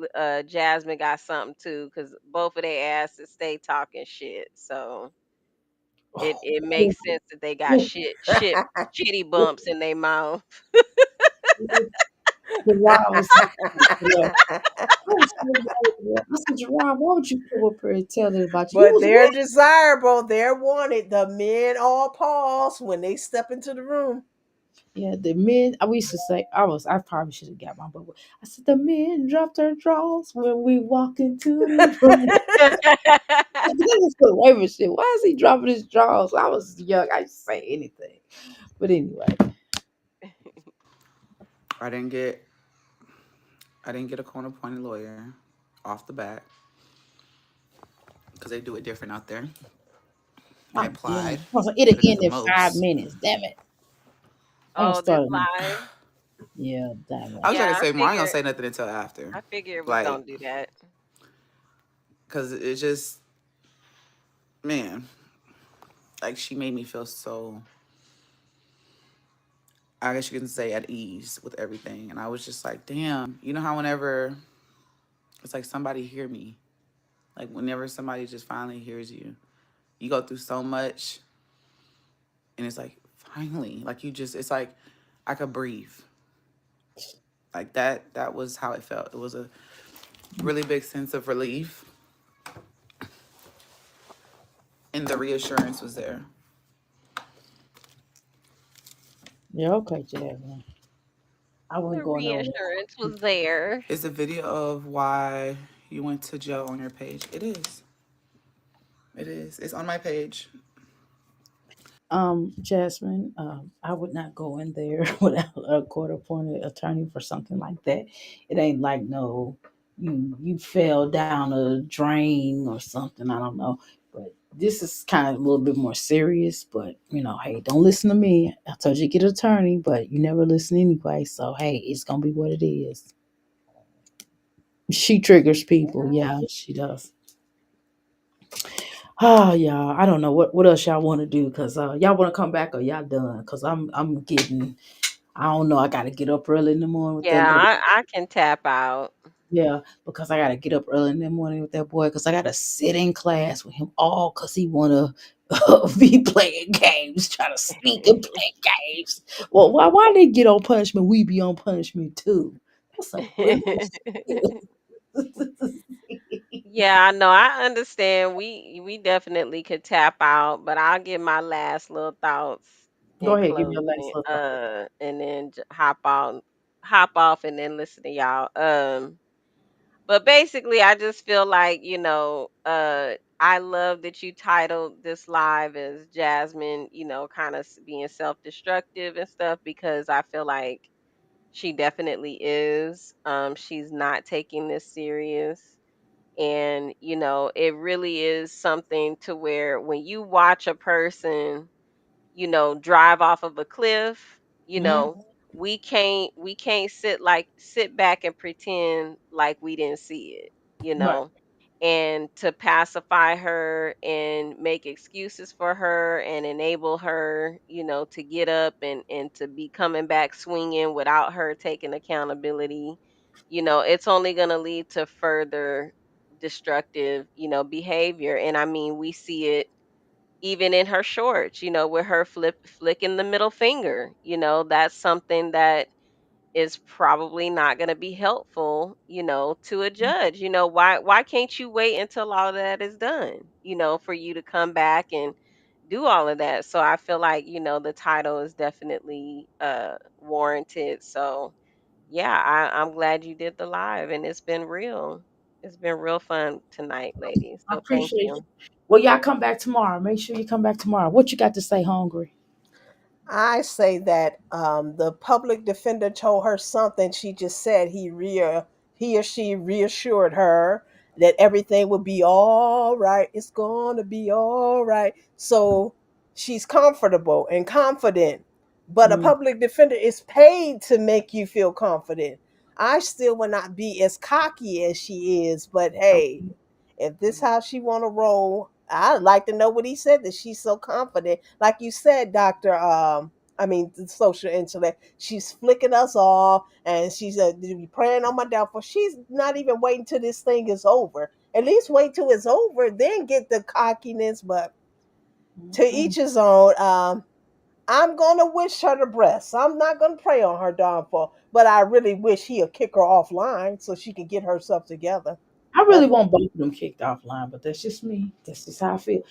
Jasmine got something too, cause both of their asses stay talking shit. So it makes sense that they got shitty bumps in their mouth. Gerard was so funny. I was so mad at Gerard. I said, Gerard, why would you come up here and tell it about you? You But was they're with desirable. They're wanted. The men all pause when they step into the room. Yeah, the men. I used to say I probably should have got my bubble. I said the men dropped their drawers when we walk into the room. That is the Raven shit. Why is he dropping his drawers? I was young. I just say anything. But anyway, I didn't get I didn't get a court appointed lawyer off the bat because they do it different out there. I oh damn applied, it! It'll could have did end the in 5 most. minutes. Damn it! I'm gonna Oh, this start it now. live. Yeah, damn I it. was trying to Yeah, say more. I ain't gonna say nothing until after, I figured it was like, gonna do that. cause it's just, man, like she made me feel so. I guess you can say at ease with everything, and I was just like, damn. You know how whenever it's like somebody hear me, like whenever somebody just finally hears you, you go through so much, and it's like finally, like you just, it's like I could breathe. Like that. That was how it felt. It was a really big sense of relief, and the reassurance was there. Yeah, okay, Jasmine. I wasn't The going nowhere. reassurance was there. Is the video of why you went to jail on your page? It is. It is. It's on my page. Jasmine, I would not go in there without a court appointed attorney for something like that. It ain't like no, you fell down a drain or something. I don't know, but this is kind of a little bit more serious. But hey, don't listen to me. I told you to get an attorney, but you never listen anyway. So hey, it's gonna be what it is. She triggers people. Yeah, she does. Ah, y'all. I don't know what else y'all want to do because y'all want to come back or y'all done because I'm getting. I don't know. I got to get up early in the morning with that Yeah, little. I can tap out. Yeah, because I got to get up early in the morning with that boy because I got to sit in class with him all because he want to be playing games, trying to sneak and play games. Well, why they get on punishment? We be on punishment too. That's some bullshit. Yeah, I know. I understand. We definitely could tap out, but I'll give my last little thoughts Go in ahead, give your last closing. little thought. And then hop off, and then listen to y'all. But basically, I just feel like I love that you titled this live as Jasmine. Kind of being self-destructive and stuff because I feel like she definitely is. She's not taking this serious. And it really is something to where when you watch a person drive off of a cliff, you Mhm. know, we can't sit back and pretend like we didn't see it, you Right. know. And to pacify her and make excuses for her and enable her, to get up and to be coming back swinging without her taking accountability, it's only going to lead to further destructive, behavior. And I mean, we see it even in her shorts, with her flicking the middle finger. That's something that is probably not going to be helpful, to a judge. Why can't you wait until all of that is done, for you to come back and do all of that? So I feel like, the title is definitely warranted. So yeah, I'm glad you did the live, and it's been real. It's been real fun tonight, ladies. I So thank appreciate you. you. Well, y'all come back tomorrow. Make sure you come back tomorrow. What you got to say, hungry? I say that the public defender told her something. She just said he or she reassured her that everything would be all right. It's going to be all right. So she's comfortable and confident. But a Mm, public defender is paid to make you feel confident. I still will not be as cocky as she is, but hey, okay. if this how she want to roll, I'd like to know what he said that she's so confident. Like you said, Doctor. I mean, the social intellect. She's flicking us off, and she's praying on my downfall. She's not even waiting till this thing is over. At least wait till it's over, then get the cockiness. But to Mm-mm. each his own. I'm gonna wish her the best. I'm not gonna pray on her downfall, but I really wish he'll kick her offline so she can get herself together. I really That's want both of them kicked offline, but that's just me. That's just how I feel.